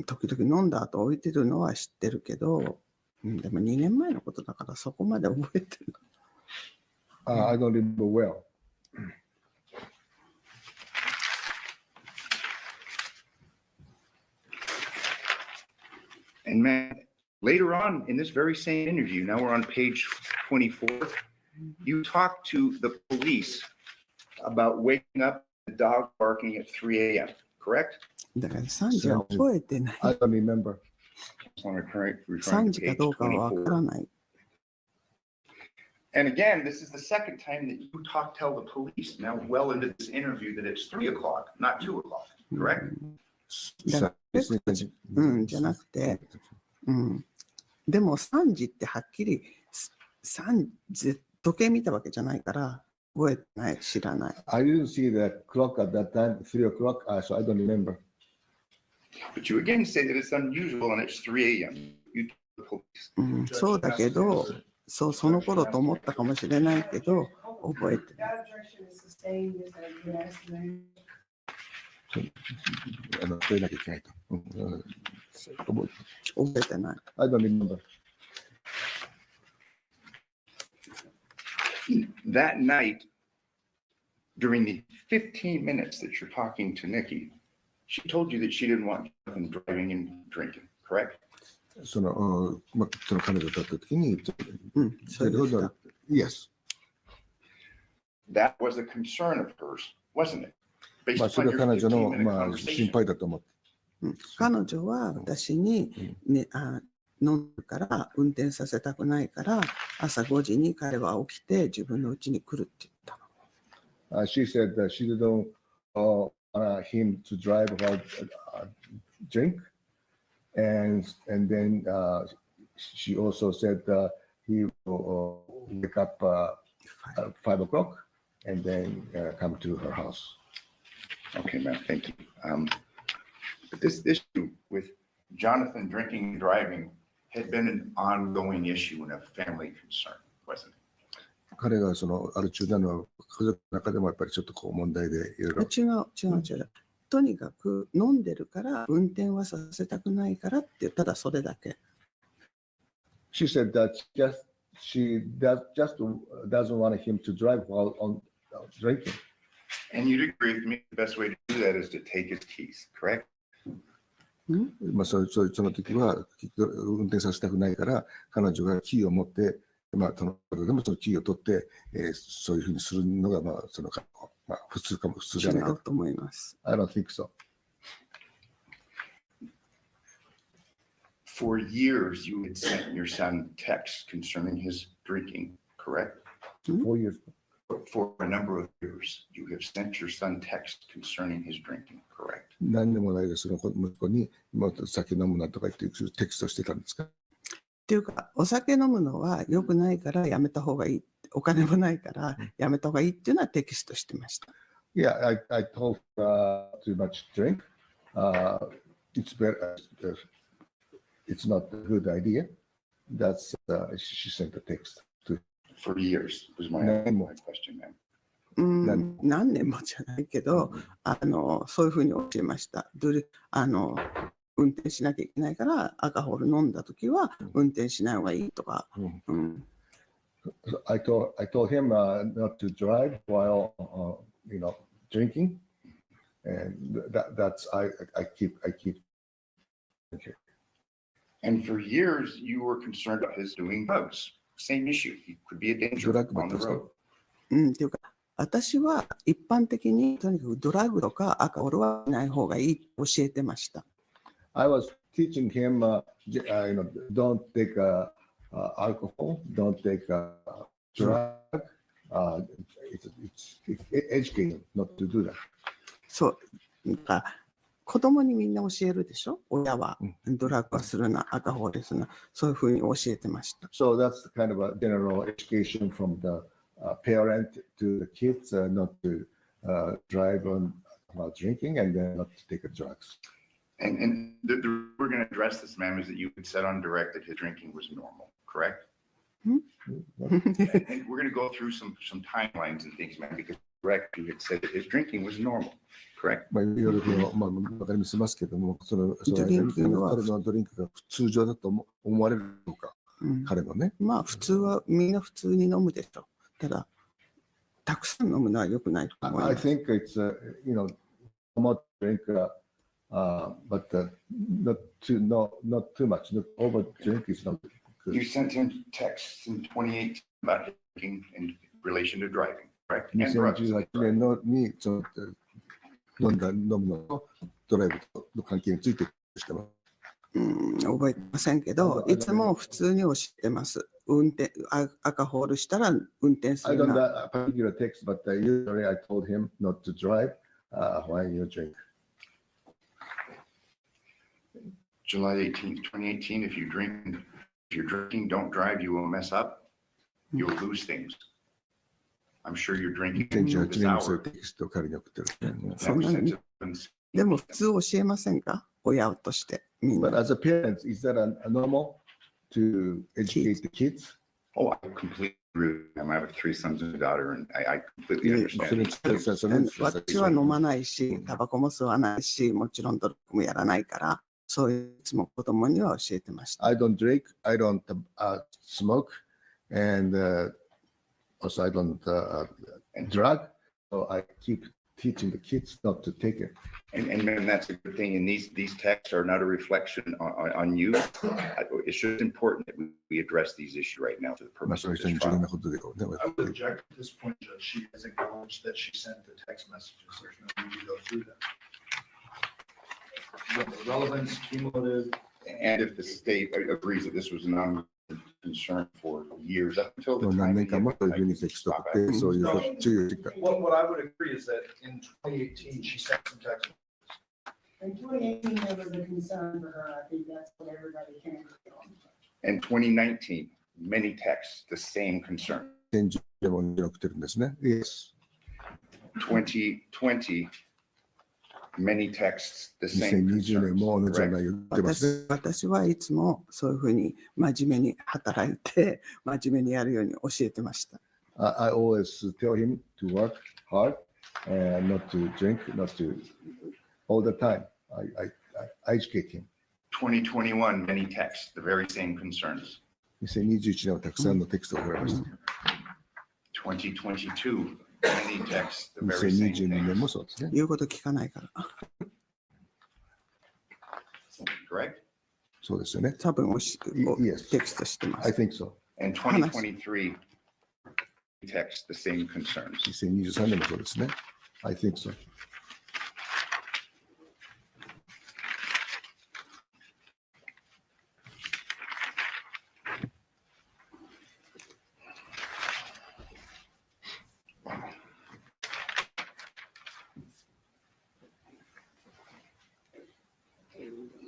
時々飲んだ後置いてるのは知ってるけど、でも2年前のことだからそこまで覚えてる。I don't remember well. And man, later on in this very same interview, now we're on page 24, you talked to the police about waking up the dog barking at 3 a.m., correct? だから3時は覚えてない。I don't remember. 3時かどうかはわからない。And again, this is the second time that you tell the police now well into this interview that it's 3 o'clock, not 2 o'clock, correct? じゃなくて、でも3時ってはっきり3時時計見たわけじゃないから覚えてない、知らない。I didn't see the clock at that time, 3 o'clock, so I don't remember. But you again say that it's unusual and it's 3 a.m. You told the police. そうだけど、その頃と思ったかもしれないけど、覚えてない。覚えなきゃいけないと。覚えてない。I don't remember. That night, during the 15 minutes that you're talking to Nikki, she told you that she didn't want Jonathan driving and drinking, correct? その彼女だった時に、Yes. That was a concern of hers, wasn't it? まあそれは彼女のまあ心配だと思って。彼女は私に、ね、飲んでから運転させたくないから朝5時に彼は起きて自分の家に来るって言ったの。She said that she didn't want him to drive while drink, and then she also said he will wake up at 5 o'clock and then come to her house. Okay, ma'am, thank you. But this issue with Jonathan drinking and driving had been an ongoing issue and a family concern, wasn't it? 彼がそのアル中なのは家族の中でもやっぱりちょっとこう問題でいろいろ。違う。とにかく飲んでるから運転はさせたくないからってただそれだけ。She said that she just doesn't want him to drive while on drinking. And you'd agree with me the best way to do that is to take his keys, correct? まあその時は運転させたくないから彼女がキーを持って、まあそのでもそのキーを取って、そういうふうにするのがまあそのまあ普通じゃないかと思います。I don't think so. For years, you had sent your son texts concerning his drinking, correct? 4 years. For a number of years, you have sent your son texts concerning his drinking, correct? 何年もないでその息子にもう酒飲むなとか言ってテキストしてたんですか？っていうかお酒飲むのは良くないからやめた方がいい。お金もないからやめた方がいいっていうのはテキストしてました。Yeah, I told too much drink. It's better. It's not a good idea. That's she sent the text to. For years was my question, ma'am. 何年もじゃないけど、そういうふうに教えました。運転しなきゃいけないから、アルコール飲んだときは運転しない方がいいとか。I told him not to drive while drinking, and that's I keep. Okay. And for years, you were concerned about his doing drugs. Same issue. He could be a danger on the road. っていうか、私は一般的にとにかくドラッグとかアルコールはない方がいいと教えてました。I was teaching him, don't take alcohol, don't take drug. It's educating not to do that. そう、なんか子供にみんな教えるでしょ。親はドラッグはするな、アルコールするな、そういうふうに教えてました。So that's kind of a general education from the parent to the kids, not to drive on while drinking and then not to take drugs. And we're going to address this, ma'am, is that you had said on direct that his drinking was normal, correct? And we're going to go through some timelines and things, ma'am, because direct you had said that his drinking was normal, correct? いろいろわかりますけども、彼のドリンクが通常だと思われるのか、彼のね。まあ普通はみんな普通に飲むでしょ。ただたくさん飲むのは良くないと思います。I think it's not drink, but not too much. Not over drink is not good. You sent him texts in 2018 about drinking in relation to driving, correct? And drugs. 2018年に飲むのとドライブとの関係についてしてます。覚えてませんけど、いつも普通に教えてます。運転、アルコールしたら運転するな。I don't have a particular text, but usually I told him not to drive while you drink. July 18th, 2018, if you're drinking, don't drive, you will mess up. You'll lose things. I'm sure you're drinking this hour. でも普通教えませんか？親としてみんな。But as a parent, is that normal to educate the kids? Oh, I completely agree. I have 3 sons and a daughter, and I completely understand. 私は飲まないし、タバコも吸わないし、もちろんドラッグもやらないから、そういつも子供には教えてました。I don't drink, I don't smoke, and also I don't drug, so I keep teaching the kids not to take it. And that's a good thing. And these texts are not a reflection on you. It's just important that we address these issues right now for the purpose of this trial. I would object at this point, Judge. She has acknowledged that she sent the text messages. There's no need to go through them. The relevance, cumulative. And if the state agrees that this was an ongoing concern for years up until the time. What I would agree is that in 2018, she sent some text. In 2018, there was a concern for her. I think that's what everybody can agree on. In 2019, many texts, the same concern. 2020, many texts, the same concerns. 私はいつもそういうふうに真面目に働いて、真面目にやるように教えてました。I always tell him to work hard and not to drink, not to all the time. I educate him. 2021, many texts, the very same concerns. 2021年はたくさんのテキストを送られました。2022, many texts, the very same 2022年もそうですね。言うこと聞かないから。Correct? そうですよね。多分テキストしてます。I think so. And 2023, text, the same concerns. 2023年もそうですね。I think so.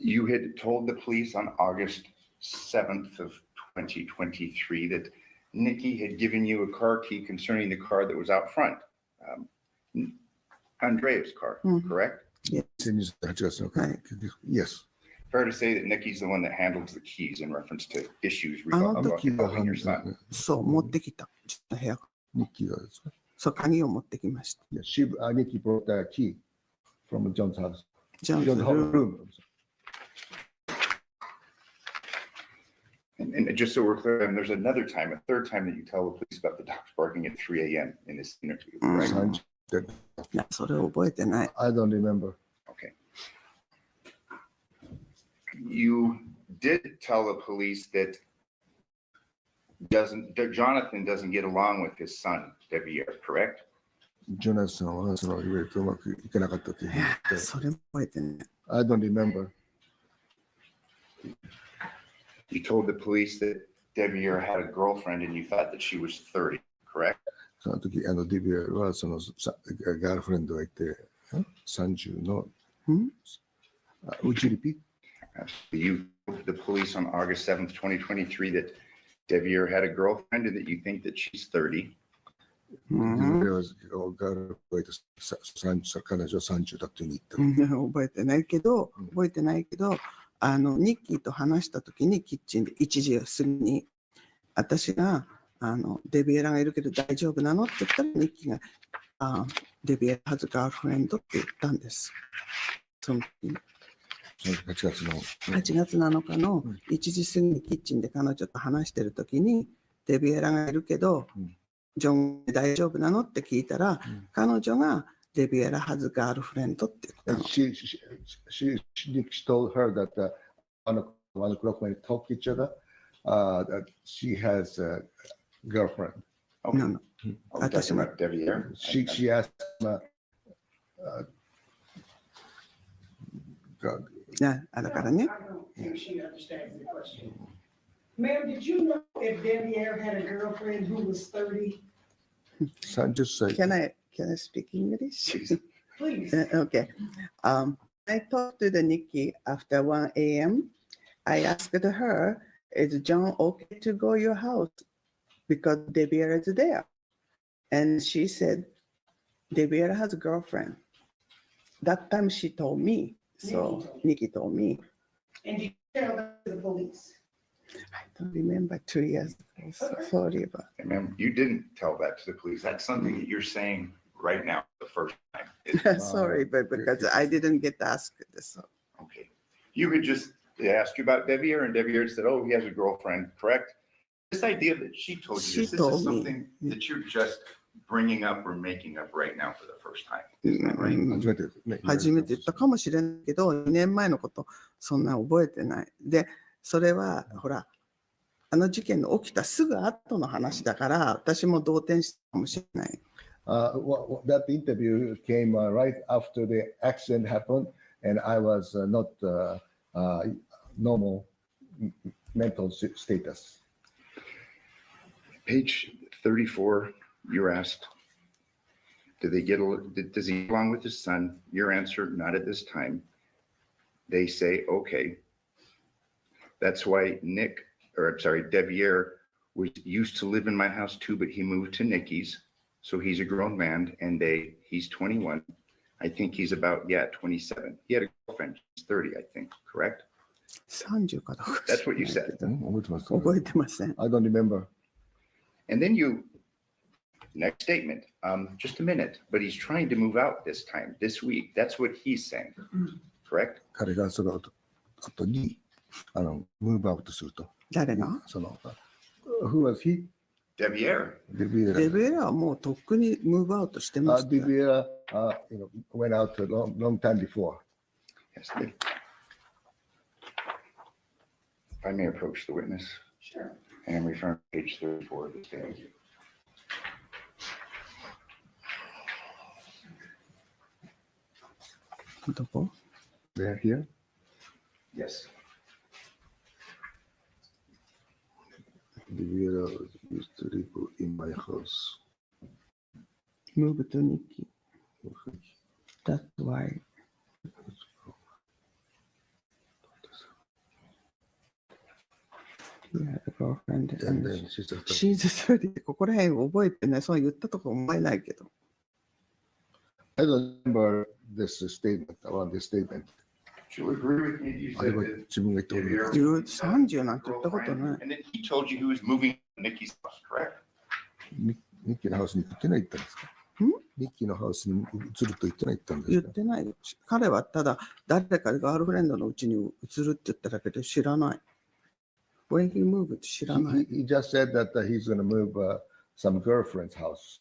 You had told the police on August 7th of 2023 that Nikki had given you a car key concerning the car that was out front. Andrea's car, correct? Yes. Yes. Fair to say that Nikki's the one that handles the keys in reference to issues involving your son. そう、持ってきた。部屋。ニッキーがですか？そう、鍵を持ってきました。 Nikki brought the key from John's house. ジョンズ John's ルーム room. And just so we're clear, and there's another time, a third time that you tell the police about the dogs barking at 3 a.m. in this interview, right? いや、それを覚えてない。 I don't remember. Okay. You did tell the police that Jonathon doesn't get along with his son, Devyn, correct? ジョナサンはそのいわゆるうまくいかなかったって言っいや、て。それも覚えてない。 I don't remember. You told the police that Devyn had a girlfriend and you thought that she was 30, correct? その時、デビューはそのガールフレンドがいて、30の、would you repeat? You told the police on August 7th, 2023 that Devyn had a girlfriend and that you think that she's 30. デビューはガールがいて、彼女は30だって言った。覚えてないけど、ニッキーと話したときにキッチンで1時過ぎに、私がデビエラがいるけど大丈夫なのって言ったら、ニッキーがデビエラはずガールフレンドって言ったんです。その時に8月7日の1時過ぎにキッチンで彼女と話してるときに、デビエラがいるけど、ジョン大丈夫なのって聞いたら、彼女がデビエラはずガールフレンドって言ったの。She told her that 1 o'clock when they talk to each other, that she has a girlfriend. Okay. No. Are we talking about Devyn? She asked God. だからね。 I don't think she understands the question. Ma'am, did you know if Devyn had a girlfriend who was 30? 30歳。Can I speak English? Please. Okay. I talked to the Nikki after 1 a.m. I asked her, is John okay to go your house? Because Devyn is there. And she said, Devyn has a girlfriend. That time she told me. So Nikki told me. And you tell that to the police? I don't remember 2 years ago. So sorry about Hey, ma'am, you didn't tell that to the police. That's something that you're saying right now, the first time. that. Sorry, but because I didn't get asked this. Okay. You could just ask you about Devyn, and Devyn said, oh, he has a girlfriend, correct? This idea that she told you, this is something that you're just bringing up or making up right now for the first time. Isn't that right? 初めて言ったかもしれないけど、2年前のことそんな覚えてない。で、それはほら、あの事件の起きたすぐ後の話だから、私も動転したかもしれない。That interview came right after the accident happened, and I was not normal mental status. Page 34, you're asked, does he get along with his son? Your answer, not at this time. They say, okay. That's why Devyn was used to live in my house too, but he moved to Nikki's. So he's a grown man, and he's 21. I think he's about, 27. He had a girlfriend, she's 30, I think, correct? 30かどうか。 That's what you said. 覚えてません。 I don't remember. And then next statement, just a minute, but he's trying to move out this time, this week. That's what he's saying, correct? 彼がその後にムーブアウトすると。誰が？その Who was he? Devyn. デビエラはもうとっくにムーブアウトしてました。Devyn went out a long time before. Yes, if I may approach the witness. Sure. And refer to page 34 of the statement. They're here? Yes. Devyn used to live in my house. Move to Nikki. That's why. He had a girlfriend. And then she said, She's 30. ここら辺覚えてない。そう言ったとこ思えないけど。I don't remember this statement, around this statement. She'll agree with me. You あれ said は that 自分が言ったことだ。 30なんて言ったことない。 and then he told you he was moving to Nikki's house, correct? ミッキーのハウスに行ってない言ったんですか？ミッキーのハウスに移ると言ってない言ったんですか？言ってない。彼はただ誰かガールフレンドのうちに移るって言っただけで知らない。When he moved 知らない。He just said that he's going to move some girlfriend's house.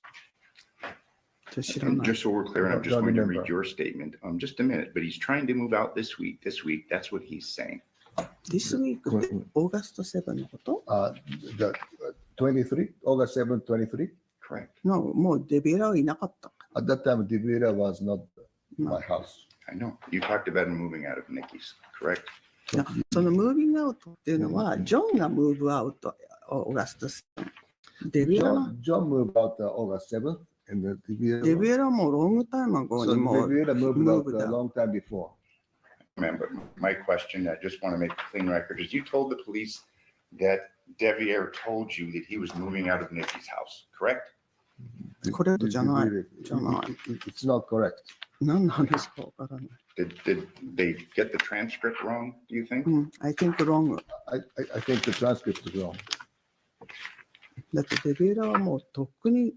And just so we're clear, and I'm just Don't going to remember. read your statement, just a minute, but he's trying to move out this week, that's what he's saying. This week ってオーガスト7のこと The 23, August 7th, 23? Correct. No, もうデビエラはいなかった。At that time, Devyn was not my house. I know. You talked about him moving out of Nikki's, correct? いやそのムービングアウトっていうのは、ジョンがムーブアウト、オーガスト7。デビエラ John moved out August 7th, and デビエラもロングタイム後 so にもう Devyn moved out moved a out. long time before. Remember, my question, I just want to make a clean record, is you told the police that Devier told you that he was moving out of Nikki's house, correct? コレクトじゃない。 It's not correct. 何なんですかわからない。Did they get the transcript wrong, do you think? I think wrong. I think the transcript is wrong. だってデビエラはもうとっくに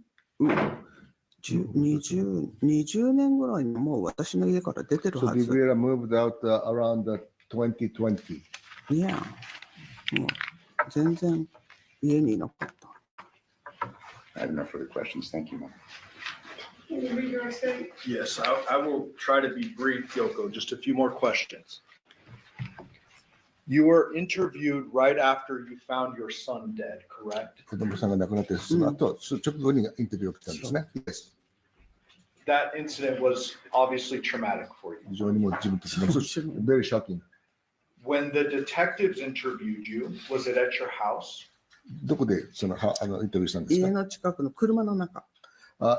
20年ぐらいにもう私の家から出てる So はず。 Devyn moved out around 2020. いや、もう全然家にいなかった。I have no further questions. Thank you, Mom. Can you read your state? Yes, I will try to be brief, Yoko. Just a few more questions. You were interviewed right after you found your son dead, correct? 子供さんが亡くなってその後、直後にインタビューを受けたんですね。Yes. That incident was obviously traumatic for you. 非常にもう自分としても very shocking. When the detectives interviewed you, was it at your house? どこでそのインタビューしたんですか？家の近くの車の中。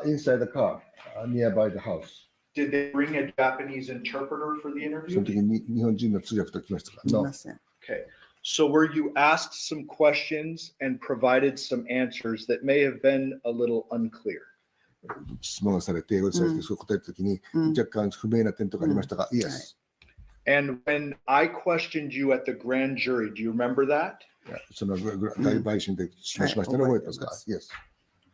Inside the car, nearby the house. Did they bring a Japanese interpreter for the その interview? 時に日本人の通訳と来ましたか？い No. ません。 Okay, so were you asked some questions and provided some answers that may have been a little unclear? 質問されて、英語でされて、そう答えた時に若干不明な点とかありましたが、Yes. And when I questioned you at the grand jury, do you remember that? その大陪審で示しましたね、覚えてますか？ Yes.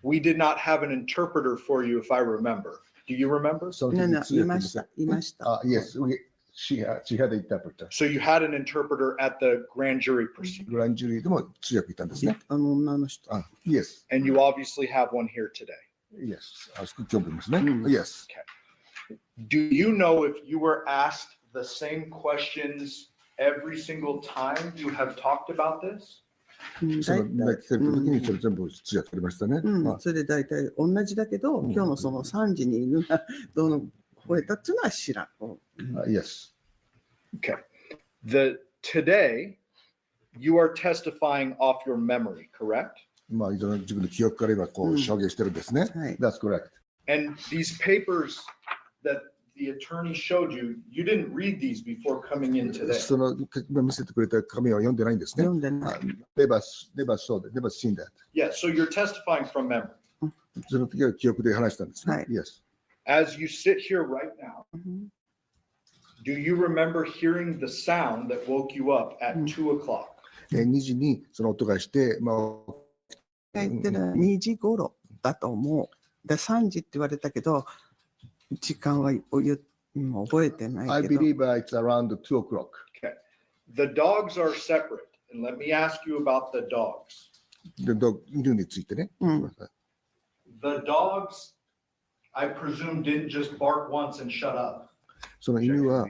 We did not have an interpreter for you, if I remember. Do you remember? その時通訳ですね。いました。Yes, she had an interpreter. So you had an interpreter at the grand jury proceeding, グランジュリーでも通訳いたんですね。女の人。Yes, and you obviously have one here today. yes. 今日もいますね。Yes. Do you know if you were asked the same questions every single time you have talked about this? その聞かれた時にそれ全部通訳されましたね。それで大体同じだけど、今日のその3時に犬がどの吠えたっていうのは知らん。Yes. Okay. Today, you are testifying off your memory, correct? まあ、自分の記憶から今こう証言してるんですね。That's correct. And these papers that the attorney showed you, you didn't read these before coming in today. その今見せてくれた紙は読んでないんですね。読んでない。Never saw that, never seen that. Yeah, so you're testifying from memory. その時は記憶で話したんですね。Yes. As you sit here right now, do you remember hearing the sound that woke you up at 2 o'clock? 2時にその音がして、まあ、言ってる2時頃だと思う。で、3時って言われたけど、時間は覚えてない I けど。believe it's around 2 o'clock. Okay. The dogs are separate. And let me ask you about the dogs. で、犬についてね。The dogs, I presume, didn't just bark once and shut up. その犬は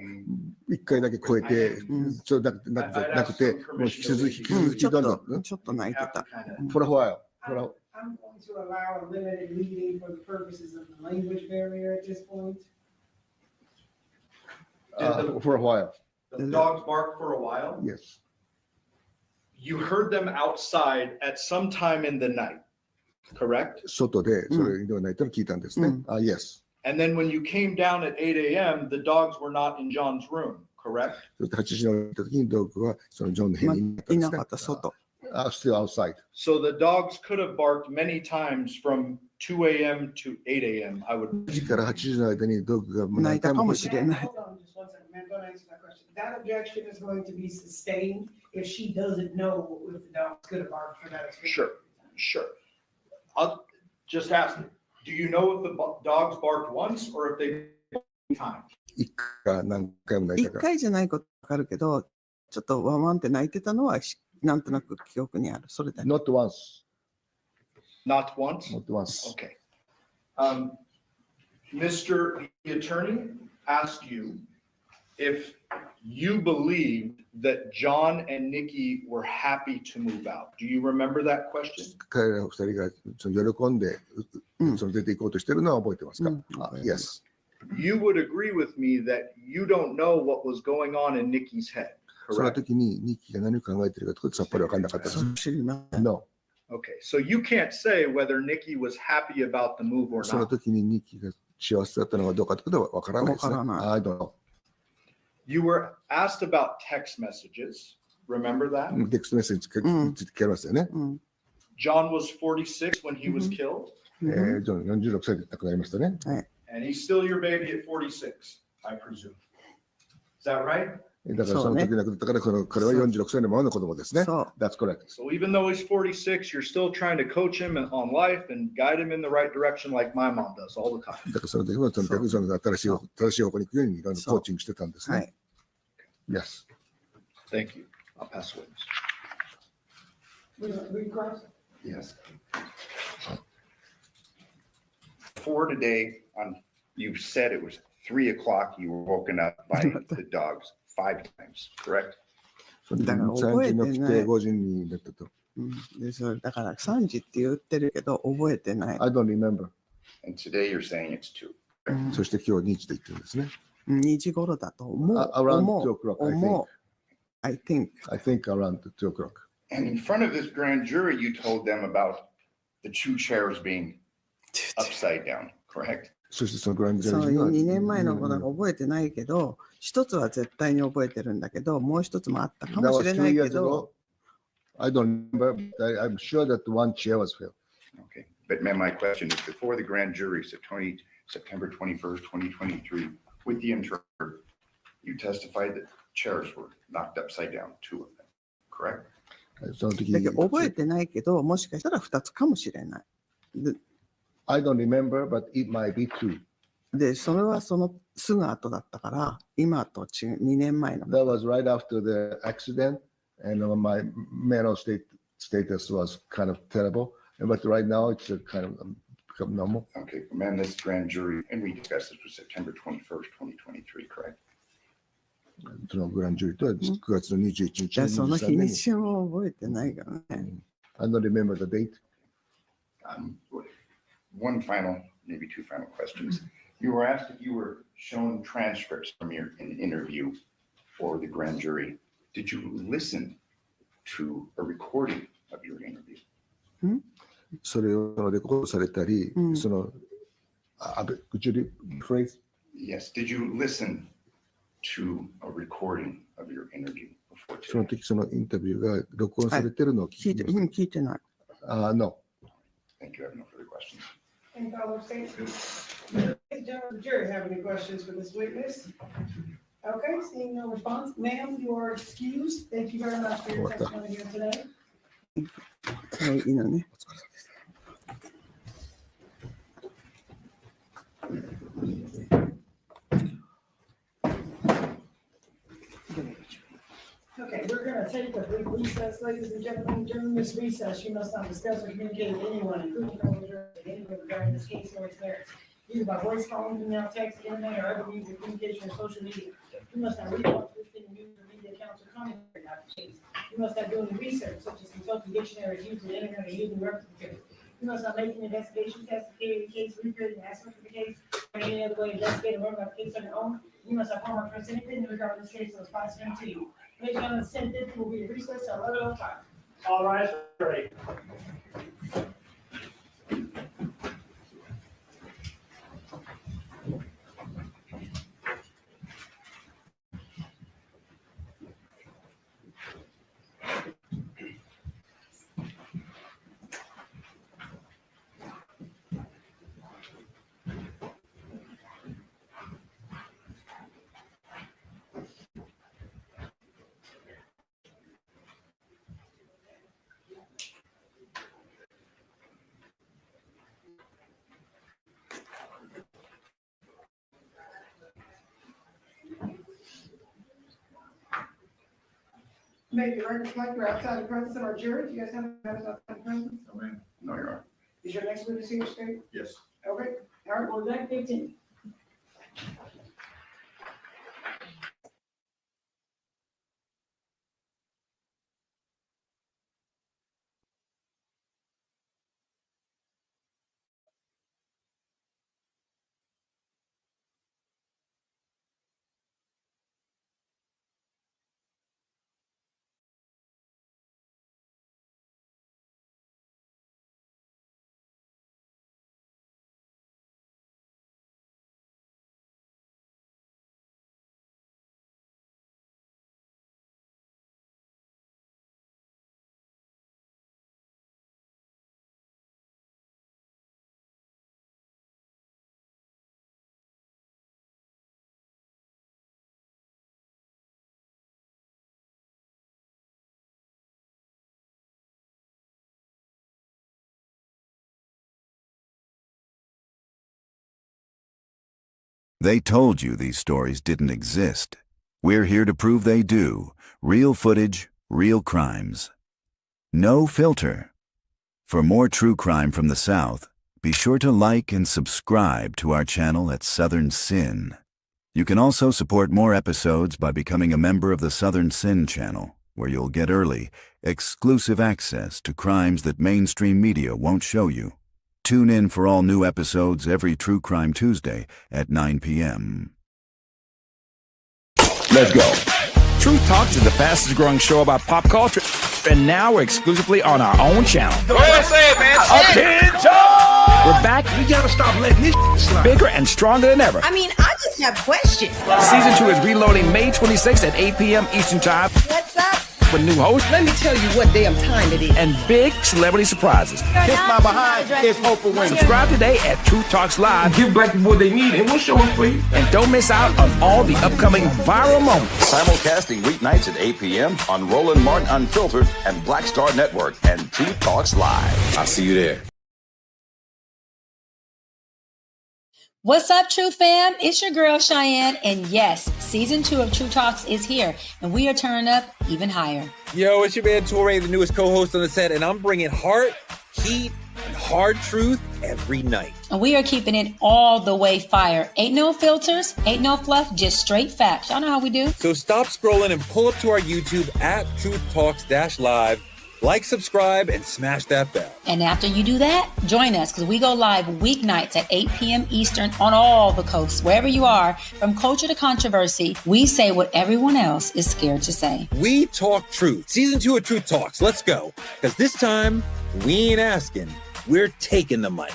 1回だけ超えて、そうなくて、もう引き続きどんどん。ちょっと泣いてた。For a while. I'm going to allow a limited reading for the purposes of the language barrier at this point. For a while. The dogs barked for a while? Yes. You heard them outside at some time in the night, correct? 外でそれ犬が鳴いたのを聞いたんですね。Yes. And then when you came down at 8 a.m., the dogs were not in John's room, correct? そして8時に行った時にドッグはそのジョンの部屋にいなかったですね。Still outside. So the dogs could have barked many times from 2 a.m. to 8 a.m., I would. 9時から8時の間にドッグが泣いたかもしれない。 Hold on just one second, man. Don't answer that question. That objection is going to be sustained if she doesn't know if the dogs could have barked for that experience. Sure. Just ask me, do you know if the dogs barked once or if they time? 一回か何回も泣い一たから。回じゃないことわかるけど、ちょっとワンワンって泣いてたのはなんとなく記憶にある。それだけ。 Not once. Not once? Not once. Okay. Mr. The attorney asked you if you believed that John and Nikki were happy to move out. Do you remember that question? 彼ら二人がその喜んで、その出て行こうとしてるのは覚えてますか、Yes. You would agree with me that you don't know what was going on in Nikki's head, その correct? 時にニッキーが何を考えてるかとかさっぱり分かんなかったです。知りません。 No. Okay, so you can't say whether Nikki was happy about the move or その not. 時にニッキーが幸せだったのかどうかってことは分からないですね。分からない I don't know. You were asked about text messages. Remember that? テクストメッセージについて聞かれましたよね。John was 46 when he was killed, ジョン46歳で亡くなりましたね。 and he's still your baby at 46, I presume. Is that right? だからその時亡くなったから彼は46歳のままの子供ですね。そう That's correct. So even though he's 46, you're still trying to coach him on life and guide him in the right direction like my mom does all the time. だからその時もとにかくその正しい方向に行くようにいろいろコーチングしてたんですね。Yes. Thank you. I'll pass the witness. Yes. For today, you said it was 3 o'clock, you were woken up by the dogs 5 times, correct? だから覚えてない。 3時に起きて5時になったと。でそれだから3時って言ってるけど覚えてない。 I don't remember. And today you're saying it's 2. そして今日2時と言ってるんですね。2時頃だと思う。 Around 思 2 う o'clock, I think. I think around 2 o'clock. And in front of this grand jury, you told them about the 2 chairs being upside down, correct? そしてそのグランドジャそのージには2年前のことが覚えてないけど、一つは絶対に覚えてるんだけど、もう一つもあったか That も was しれ 2ないけ years ど、 ago. I don't remember. But I'm sure that one chair was filled. Okay. But ma'am, my question is before the grand jury, September 21st, 2023, with the interpreter, you testified that chairs were knocked upside down, 2 of them, correct? その時だけど覚えてないけど、もしかしたら2つかもしれない。I don't remember, but it might be 2. で、それはそのすぐ後だったから、今と違う2年前の。 That was right after the accident, and my mental status was kind of terrible. But right now, it's kind of become normal. Okay, ma'am, this grand jury, and we discussed this was September 21st, 2023, correct? そのグランジュリーとは9月の21日じゃあその日23ににちも覚えてないからね。I don't remember the date. One final, maybe 2 final questions. You were asked if you were shown transcripts from your interview for the grand jury. Did you listen to a recording of your interview? それをレコードされたり、その、could you rephrase? Yes. Did you listen to a recording of your interview before その today? 時そのインタビューが録音されてるのを聞いてます。聞いてない。No. Thank you. I have no further questions. Any follow-up statements? Ladies and gentlemen, the jury have any questions for this witness? Okay, seeing no response, ma'am, you are excused. Thank you very much for your testimony here today. そういいのね。Okay, we're gonna take a brief recess, ladies and gentlemen. During this recess, you must not discuss or communicate with anyone, including co-jurors, anyone regarding this case or its merits, either by voice, phone, email, text, internet, or other means of communication or social media. You must not read off listing news or media accounts or commentary about the case. You must not do any research, such as consulting dictionaries, using the internet, or using reference materials. You must not make an investigation, testify the case, recreate an aspect of the case, or any other way investigate or work about the case on your own. You must not harm or press anything regarding this case or response to you. Ladies and gentlemen, 10:50 will be a recess till 11:05. All rise, ready. Make the record reflect you're outside the presence of our jury. Do you guys have matters outside the presence? No, ma'am. No, Your Honor. Is your next witness here, state? Yes. Okay, all right, well, that 15. They told you these stories didn't exist. We're here to prove they do. Real footage, real crimes. No filter. For more true crime from the South, be sure to like and subscribe to our channel at Southern Sin. You can also support more episodes by becoming a member of the Southern Sin channel, where you'll get early, exclusive access to crimes that mainstream media won't show you. Tune in for all new episodes every True Crime Tuesday at 9 p.m. Let's go. Truth Talks is the fastest growing show about pop culture, and now we're exclusively on our own channel. Go ahead, say it, man. Attention! We're back. We gotta stop letting this slide. Bigger and stronger than ever. I mean, I just have questions. Season 2 is reloading May 26th at 8 p.m. Eastern Time. What's up? With new hosts. Let me tell you what damn time it is. And big celebrity surprises. Kiss my behind. It's Oprah Winfrey. Subscribe today at Truth Talks Live. Give black people what they need, and we'll show them for you. And don't miss out on all the upcoming viral moments. Simulcasting weeknights at 8 p.m. on Roland Martin Unfiltered and Black Star Network and Truth Talks Live. I'll see you there. What's up, True Fam? It's your girl, Cheyenne. And yes, season 2 of True Talks is here, and we are turning up even higher. Yo, it's your man, Torre, the newest co-host on the set, and I'm bringing heart, heat, and hard truth every night. And we are keeping it all the way fire. Ain't no filters, ain't no fluff, just straight facts. Y'all know how we do. So stop scrolling and pull up to our YouTube at Truth Talks-Live. Like, subscribe, and smash that bell. And after you do that, join us because we go live weeknights at 8 p.m. Eastern on all the coasts, wherever you are. From culture to controversy, we say what everyone else is scared to say. We talk truth. Season 2 of Truth Talks. Let's go. Because this time, we ain't asking. We're taking the mic.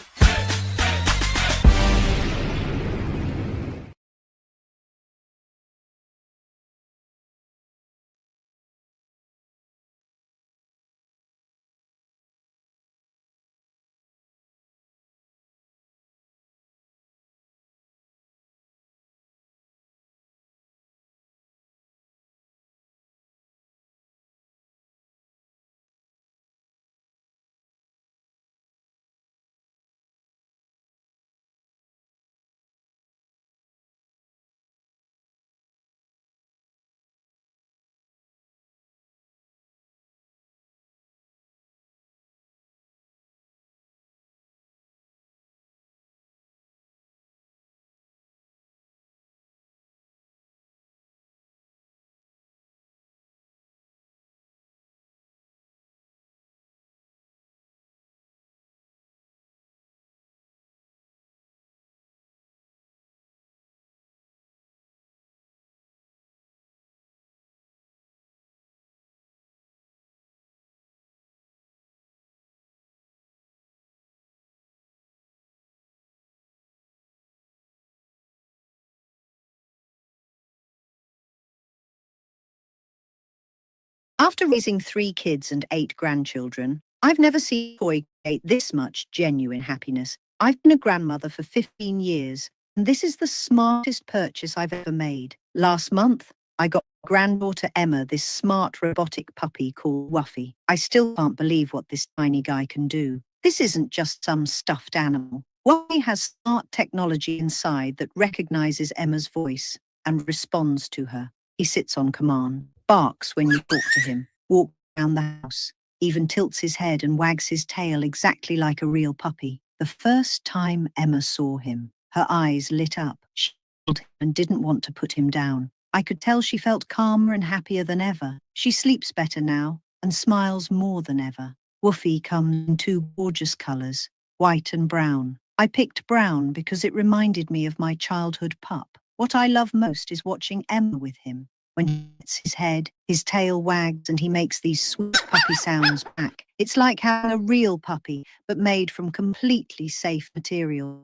After raising 3 kids and 8 grandchildren, I've never seen a boy create this much genuine happiness. I've been a grandmother for 15 years, and this is the smartest purchase I've ever made. Last month, I got granddaughter Emma this smart robotic puppy called Wuffy. I still can't believe what this tiny guy can do. This isn't just some stuffed animal. Wuffy has smart technology inside that recognizes Emma's voice and responds to her. He sits on command, barks when you talk to him, walks around the house, even tilts his head and wags his tail exactly like a real puppy. The first time Emma saw him, her eyes lit up. She held him and didn't want to put him down. I could tell she felt calmer and happier than ever. She sleeps better now and smiles more than ever. Woofy comes in two gorgeous colors, white and brown. I picked brown because it reminded me of my childhood pup. What I love most is watching Emma with him. When he hits his head, his tail wags and he makes these sweet puppy sounds back. It's like having a real puppy, but made from completely safe material.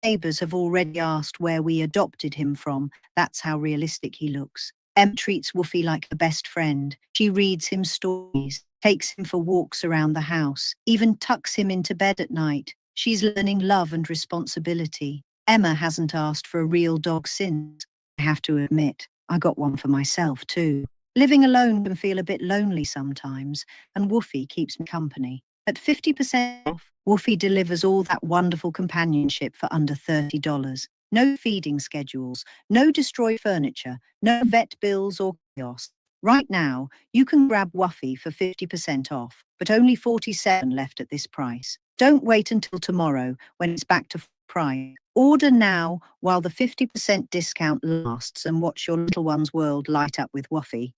Neighbors have already asked where we adopted him from. That's how realistic he looks. Em treats Woofy like a best friend. She reads him stories, takes him for walks around the house, even tucks him into bed at night. She's learning love and responsibility. Emma hasn't asked for a real dog since. I have to admit, I got one for myself too. Living alone can feel a bit lonely sometimes, and Woofy keeps me company. At 50% off, Woofy delivers all that wonderful companionship for under $30. No feeding schedules, no destroy furniture, no vet bills or chaos. Right now, you can grab Woofy for 50% off, but only 47 left at this price. Don't wait until tomorrow when it's back to price. Order now while the 50% discount lasts and watch your little one's world light up with Woofy.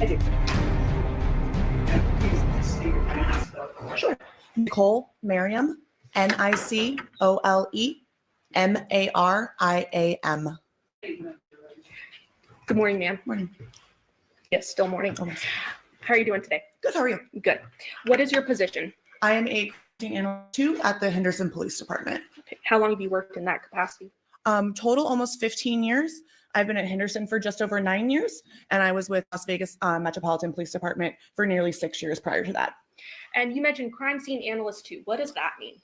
I do. Sure. Nicole Mariam, NICOLEMARIAM. Good morning, ma'am. Morning. Yes, still morning. How are you doing today? Good, how are you? Good. What is your position? I am a analyst 2 at the Henderson Police Department. Okay. How long have you worked in that capacity? Total almost 15 years. I've been at Henderson for just over 9 years, and I was with Las Vegas Metropolitan Police Department for nearly 6 years prior to that. And you mentioned crime scene analyst 2. What does that mean?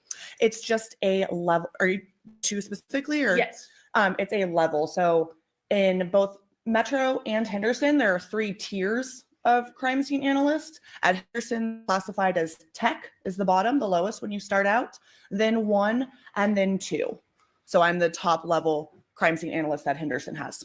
It's just a level. Are you 2 specifically, or? Yes. It's a level. So in both Metro and Henderson, there are 3 tiers of crime scene analyst. At Henderson, classified as tech is the bottom, the lowest when you start out, then 1, and then 2. So I'm the top level crime scene analyst that Henderson has.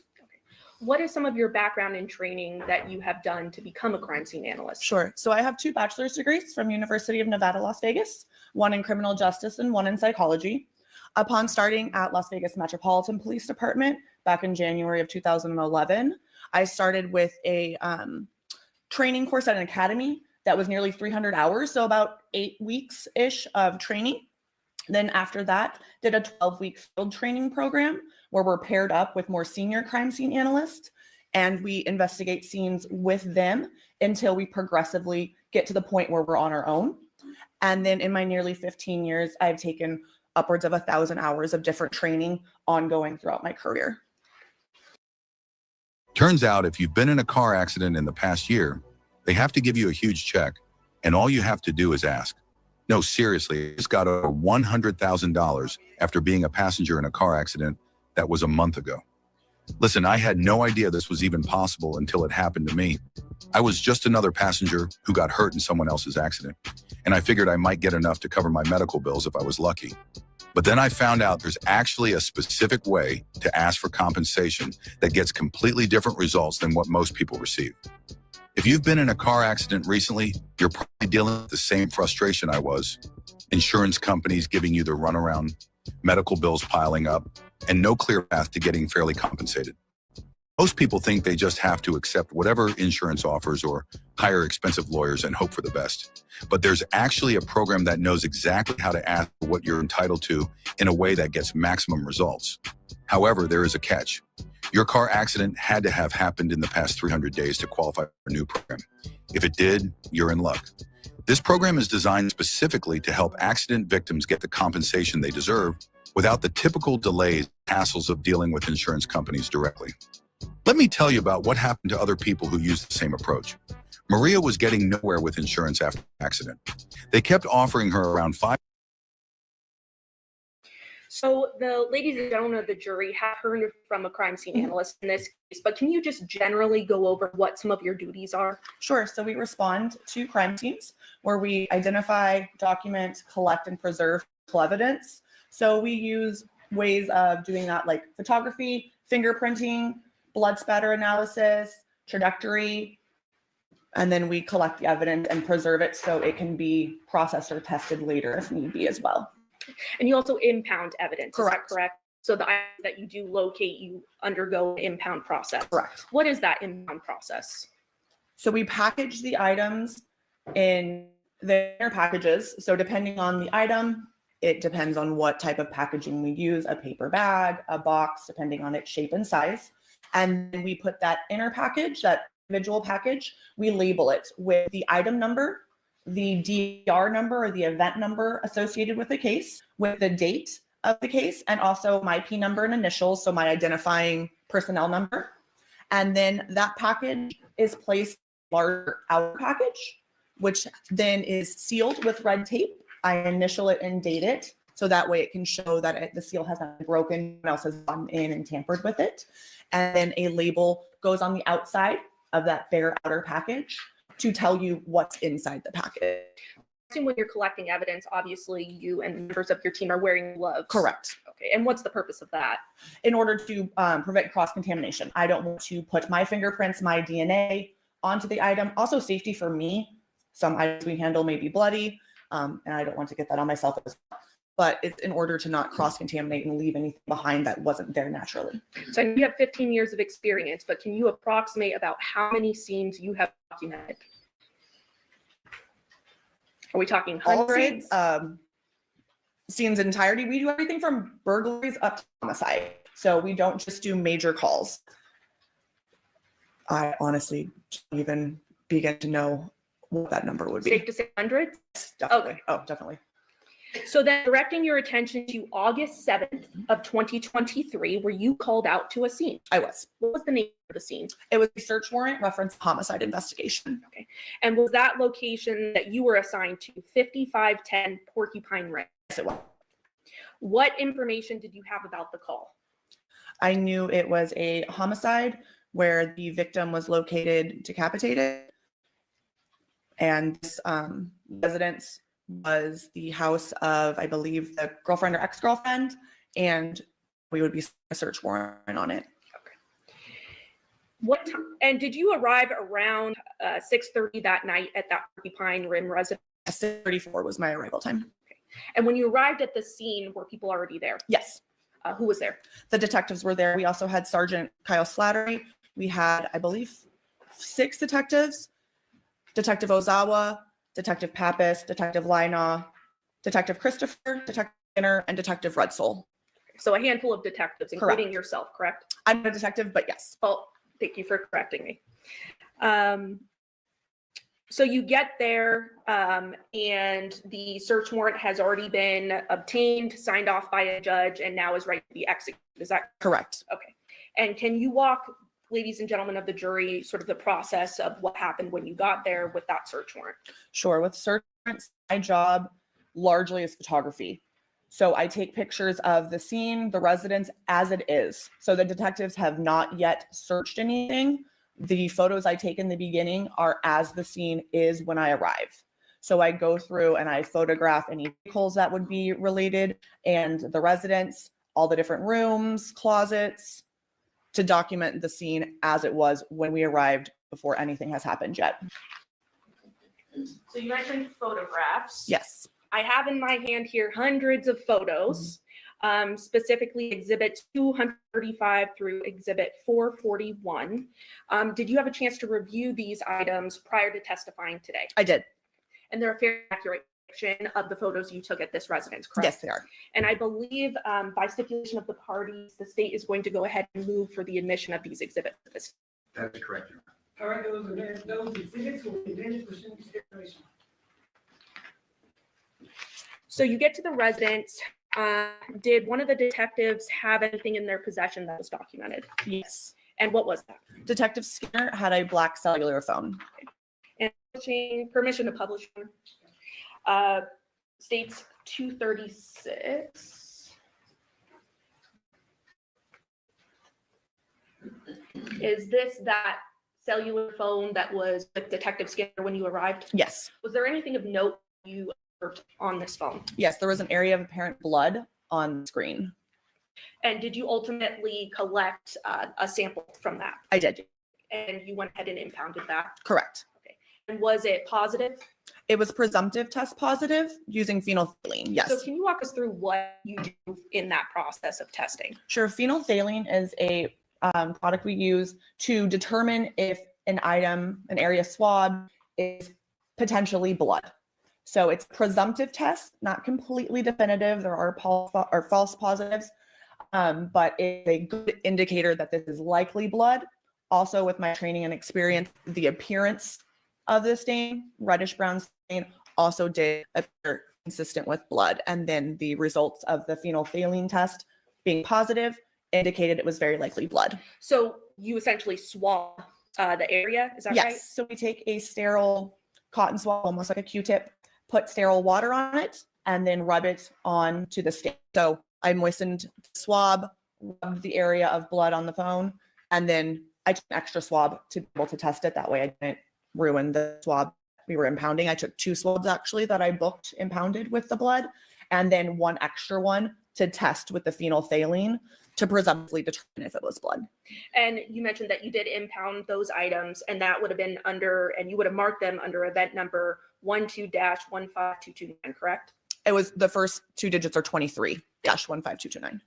What is some of your background and training that you have done to become a crime scene analyst? Sure. So I have 2 bachelor's degrees from University of Nevada, Las Vegas, one in criminal justice and one in psychology. Upon starting at Las Vegas Metropolitan Police Department back in January of 2011, I started with a training course at an academy that was nearly 300 hours, so about 8 weeks-ish of training. Then after that, did a 12-week field training program where we're paired up with more senior crime scene analysts, and we investigate scenes with them until we progressively get to the point where we're on our own. And then in my nearly 15 years, I've taken upwards of 1,000 hours of different training ongoing throughout my career. Turns out if you've been in a car accident in the past year, they have to give you a huge check, and all you have to do is ask. No, seriously, it's got over $100,000 after being a passenger in a car accident that was a month ago. Listen, I had no idea this was even possible until it happened to me. I was just another passenger who got hurt in someone else's accident, and I figured I might get enough to cover my medical bills if I was lucky. But then I found out there's actually a specific way to ask for compensation that gets completely different results than what most people receive. If you've been in a car accident recently, you're probably dealing with the same frustration I was. Insurance companies giving you the runaround, medical bills piling up, and no clear path to getting fairly compensated. Most people think they just have to accept whatever insurance offers or hire expensive lawyers and hope for the best. But there's actually a program that knows exactly how to ask for what you're entitled to in a way that gets maximum results. However, there is a catch. Your car accident had to have happened in the past 300 days to qualify for a new program. If it did, you're in luck. This program is designed specifically to help accident victims get the compensation they deserve without the typical delays and hassles of dealing with insurance companies directly. Let me tell you about what happened to other people who used the same approach. Maria was getting nowhere with insurance after the accident. They kept offering her around $5. So the ladies and gentlemen of the jury have heard from a crime scene analyst in this case, but can you just generally go over what some of your duties are? Sure. So we respond to crime scenes where we identify, document, collect, and preserve evidence. So we use ways of doing that like photography, fingerprinting, blood spatter analysis, trajectory, and then we collect the evidence and preserve it so it can be processed or tested later if need be as well. And you also impound evidence, correct? Is that correct? So the items that you do locate, you undergo an impound process. Correct. What is that impound process? So we package the items in their packages. So depending on the item, it depends on what type of packaging we use, a paper bag, a box, depending on its shape and size. And then we put that inner package, that individual package, we label it with the item number, the DR number or the event number associated with the case, with the date of the case, and also my P number and initials, so my identifying personnel number. And then that package is placed in a larger outer package, which then is sealed with red tape. I initial it and date it, so that way it can show that the seal has not been broken, no one else has gone in and tampered with it. And then a label goes on the outside of that bare outer package to tell you what's inside the package. When you're collecting evidence, obviously you and members of your team are wearing gloves. Correct. Okay, and what's the purpose of that? In order to prevent cross-contamination. I don't want to put my fingerprints, my DNA onto the item. Also safety for me. Some items we handle may be bloody, and I don't want to get that on myself as well. but it's in order to not cross-contaminate and leave anything behind that wasn't there naturally. So you have 15 years of experience, but can you approximate about how many scenes you have documented? Are we talking hundreds? Scenes in entirety, we do everything from burglaries up to homicide. So we don't just do major calls. I honestly don't even begin to know what that number would be. Safe to say hundreds? Yes, definitely. Okay. Oh, definitely. So then directing your attention to August 7th of 2023, were you called out to a scene? I was. What was the name of the scene? It was a search warrant reference homicide investigation. Okay. And was that location that you were assigned to 5510 Porcupine Rim? Yes, it was. What information did you have about the call? I knew it was a homicide where the victim was located decapitated. And this residence was the house of, I believe, the girlfriend or ex-girlfriend, and we would be a search warrant on it. Okay. What time, and did you arrive around 6:30 that night at that Porcupine Rim residence? 6:34 was my arrival time. Okay. And when you arrived at the scene, were people already there? Yes. Who was there? The detectives were there. We also had Sergeant Kyle Slattery. We had, I believe, 6 detectives. Detective Ozawa, Detective Pappas, Detective Lina, Detective Christopher, Detective Skinner, and Detective Redsoul. So a handful of detectives, including Correct. yourself, correct? I'm a detective, but yes. Well, thank you for correcting me. So you get there and the search warrant has already been obtained, signed off by a judge, and now is ready to be executed. Is that correct? Okay. And can you walk, ladies and gentlemen of the jury, sort of the process of what happened when you got there with that search warrant? Sure. With search warrants, my job largely is photography. So I take pictures of the scene, the residence as it is. So the detectives have not yet searched anything. The photos I take in the beginning are as the scene is when I arrive. So I go through and I photograph any vehicles that would be related and the residence, all the different rooms, closets, to document the scene as it was when we arrived before anything has happened yet. So you mentioned photographs. Yes. I have in my hand here hundreds of photos, specifically exhibit 235 through exhibit 441. Did you have a chance to review these items prior to testifying today? I did. And they're a fair accurate depiction of the photos you took at this residence, correct? Yes, they are. And I believe by stipulation of the parties, the state is going to go ahead and move for the admission of these exhibits. That is correct, Your All Honor. right, those exhibits will be admitted for consideration. So you get to the residence. Did one of the detectives have anything in their possession that was documented? Yes. And what was that? Detective Skinner had a black cellular phone. And permission to publish states 236. Is this that cellular phone that was with Detective Skinner when you arrived? Yes. Was there anything of note you observed on this phone? Yes, there was an area of apparent blood on the screen. And did you ultimately collect a sample from that? I did. And you went ahead and impounded that? Correct. Okay. And was it positive? It was presumptive test positive using phenolphthalein, yes. So can you walk us through what you do in that process of testing? Sure. Phenolphthalein is a product we use to determine if an item, an area swab, is potentially blood. So it's presumptive test, not completely definitive. There are false positives, but it's a good indicator that this is likely blood. Also, with my training and experience, the appearance of the stain, reddish brown stain, also did appear consistent with blood. And then the results of the phenolphthalein test being positive indicated it was very likely blood. So you essentially swab the area, is that right? Yes. So we take a sterile cotton swab, almost like a Q-tip, put sterile water on it, and then rub it onto the stain. So I moistened the swab, rubbed the area of blood on the phone, and then I took an extra swab to be able to test it. That way I didn't ruin the swab we were impounding. I took 2 swabs actually that I booked impounded with the blood, and then 1 extra one to test with the phenolphthalein to presumptively determine if it was blood. And you mentioned that you did impound those items, and that would have been under, and you would have marked them under event number 12-15229, correct? It was the first two digits are 23-15229.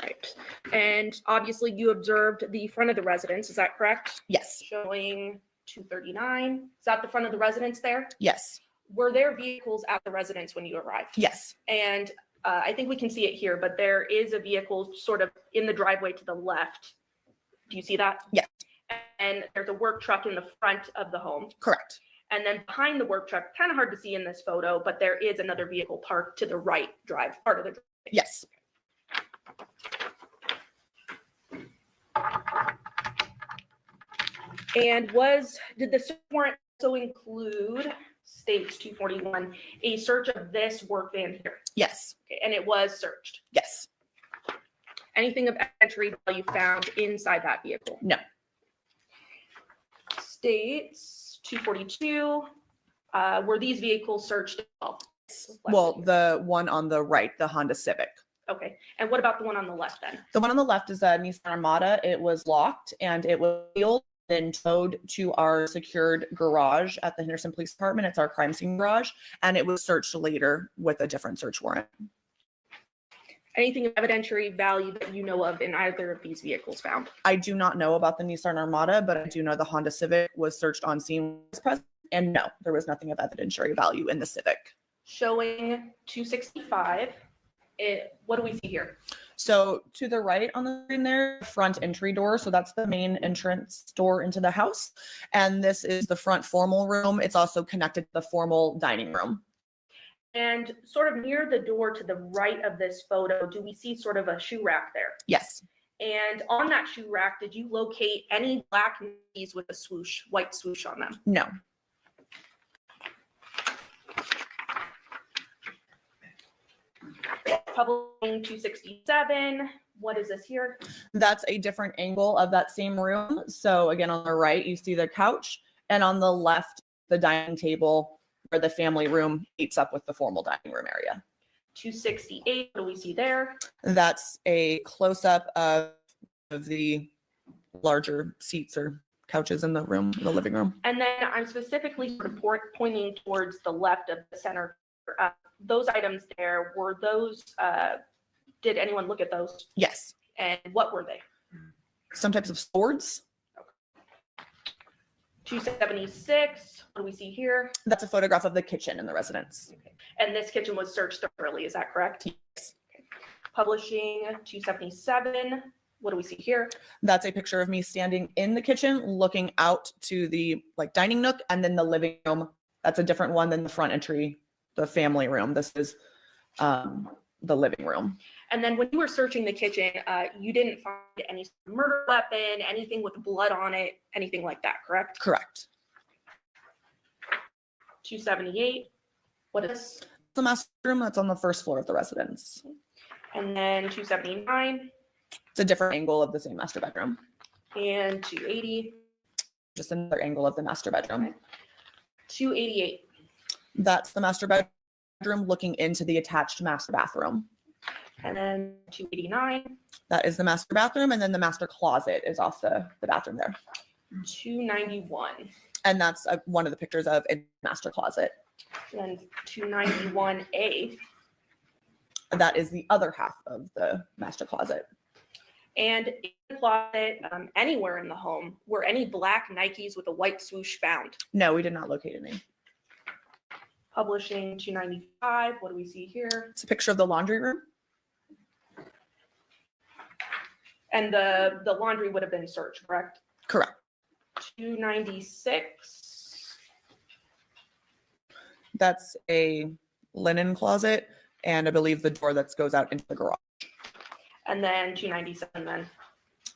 Right. And obviously you observed the front of the residence, is that correct? Yes. Showing 239. Is that the front of the residence there? Yes. Were there vehicles at the residence when you arrived? Yes. And I think we can see it here, but there is a vehicle sort of in the driveway to the left. Do you see that? Yes. And there's a work truck in the front of the home. Correct. And then behind the work truck, kind of hard to see in this photo, but there is another vehicle parked to the right part of the driveway. Yes. And did the search warrant also include, states 241, a search of this work van here? Yes. Okay, and it was searched? Yes. Anything of evidentiary value found inside that vehicle? No. States 242, were these vehicles searched as well? Well, the one on the right, the Honda Civic. Okay, and what about the one on the left then? The one on the left is a Nissan Armada. It was locked and it was sealed and towed to our secured garage at the Henderson Police Department. It's our crime scene garage, and it was searched later with a different search warrant. Anything of evidentiary value that you know of in either of these vehicles found? I do not know about the Nissan Armada, but I do know the Honda Civic was searched on scene as present, and no, there was nothing of evidentiary value in the Civic. Showing 265. What do we see here? So to the right on the screen there, front entry door. So that's the main entrance door into the house. And this is the front formal room. It's also connected to the formal dining room. And sort of near the door to the right of this photo, do we see sort of a shoe rack there? Yes. And on that shoe rack, did you locate any black Nikes with a swoosh, white swoosh on them? No. Publishing 267. What is this here? That's a different angle of that same room. So again, on the right, you see the couch, and on the left, the dining table where the family room meets up with the formal dining room area. 268. What do we see there? That's a close-up of the larger seats or couches in the room, the living room. And then I'm specifically sort of pointing towards the left of the center. Those items there, were those, did anyone look at those? Yes. And what were they? Some types of swords. 276, what do we see here? That's a photograph of the kitchen in the residence. Okay. And this kitchen was searched thoroughly, is that correct? Yes. Okay. Publishing 277, what do we see here? That's a picture of me standing in the kitchen, looking out to the dining nook, and then the living room. That's a different one than the front entry, the family room. This is the living room. And then when you were searching the kitchen, you didn't find any murder weapon, anything with blood on it, anything like that, correct? Correct. 278, what is? The master room, that's on the first floor of the residence. And then 279. It's a different angle of the same master bedroom. And 280. Just another angle of the master bedroom. Okay. 288. That's the master bedroom looking into the attached master bathroom. And then 289. That is the master bathroom, and then the master closet is off the bathroom there. 291. And that's one of the pictures of a master closet. And 291A. That is the other half of the master closet. And in the closet, anywhere in the home, were any black Nikes with a white swoosh found? No, we did not locate any. Publishing 295. What do we see here? It's a picture of the laundry room. And the laundry would have been searched, correct? Correct. 296. That's a linen closet, and I believe the door that goes out into the garage. And then 297 then.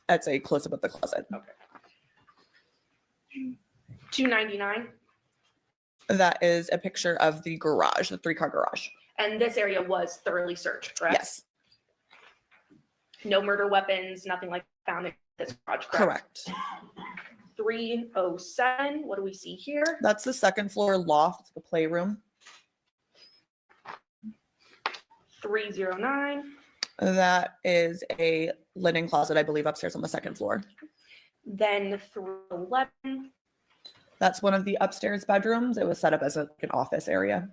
That's a close-up of the closet. Okay. 299. That is a picture of the garage, the 3-car garage. And this area was thoroughly searched, correct? Yes. No murder weapons, nothing like found in this garage, correct? Correct. 307, what do we see here? That's the second floor loft, the playroom. 309. That is a linen closet, I believe, upstairs on the second floor. Then 311. That's one of the upstairs bedrooms. It was set up as an office area.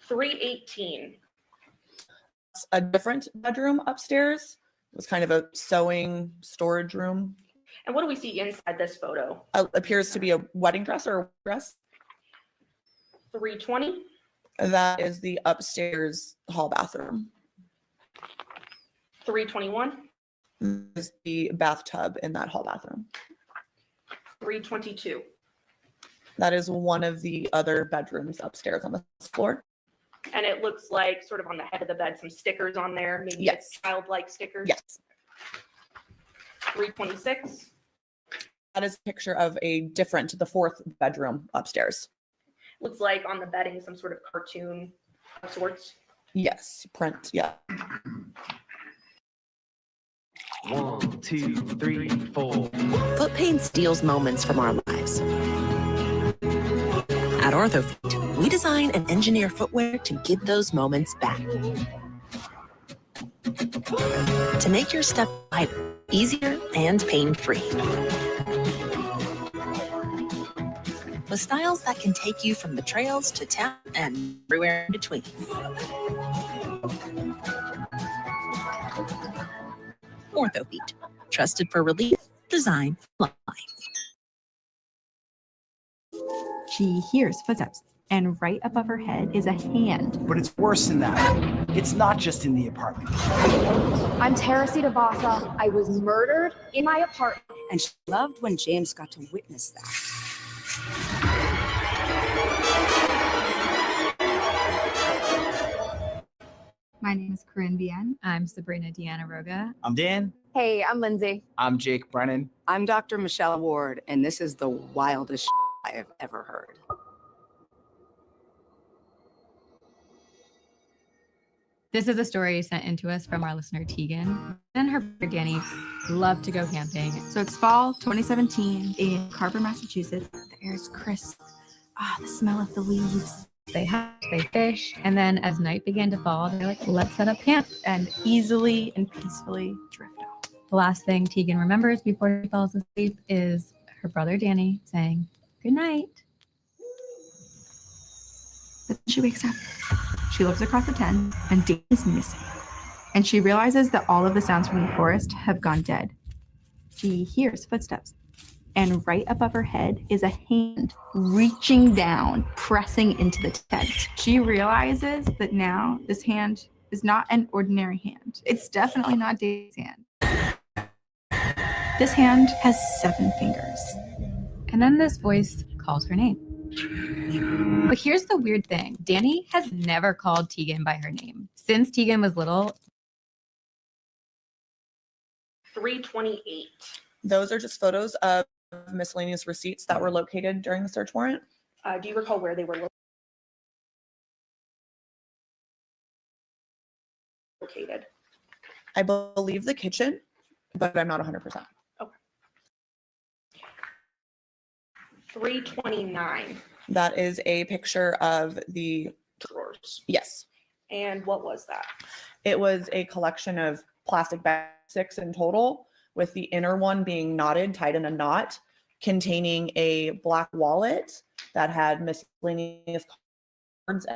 318. A different bedroom upstairs. It was kind of a sewing storage room. And what do we see inside this photo? Appears to be a wedding dress or a dress. 320. That is the upstairs hall bathroom. 321. Is the bathtub in that hall bathroom. 322. That is one of the other bedrooms upstairs on the floor. And it looks like sort of on the head of the bed, some stickers on there, maybe Yes. childlike stickers. Yes. 326. That is a picture of the fourth bedroom upstairs. Looks like on the bedding, some sort of cartoon of sorts. Yes, print, yeah. 1, 2, 3, 4. Foot pain steals moments from our lives. At OrthoFeet, we design and engineer footwear to give those moments back. To make your step lighter, easier, and pain-free. With styles that can take you from the trails to town and everywhere in between. OrthoFeet, trusted for relief, designed for life. She hears footsteps, and right above her head is a hand. But it's worse than that. It's not just in the apartment. I'm Teresita Basa. I was murdered in my apartment. And she loved when James got to witness that. My name is Corinne Bien. I'm Sabrina Deanna Roga. I'm Dan. Hey, I'm Lindsay. I'm Jake Brennan. I'm Dr. Michelle Ward, and this is the wildest I have ever heard. This is a story sent in to us from our listener Tegan. And her brother Danny love to go camping. So it's fall 2017 in Carver, Massachusetts. The air is crisp. The smell of the leaves. They hunt, they fish, and then as night began to fall, they're like, let's set up camp and easily and peacefully drift off. The last thing Tegan remembers before she falls asleep is her brother Danny saying, good night. But then she wakes up. She looks across the tent and Danny is missing. And she realizes that all of the sounds from the forest have gone dead. She hears footsteps. And right above her head is a hand reaching down, pressing into the tent. She realizes that now this hand is not an ordinary hand. It's definitely not Dave's hand. This hand has 7 fingers. And then this voice calls her name. But here's the weird thing. Danny has never called Tegan by her name. Since Tegan was little. 328. Those are just photos of miscellaneous receipts that were located during the search warrant. Do you recall where they were located? I believe the kitchen, but I'm not 100%. Okay. 329. That is a picture of the drawers. Yes. And what was that? It was a collection of plastic bags, 6 in total, with the inner one being knotted, tied in a knot, containing a black wallet that had miscellaneous cards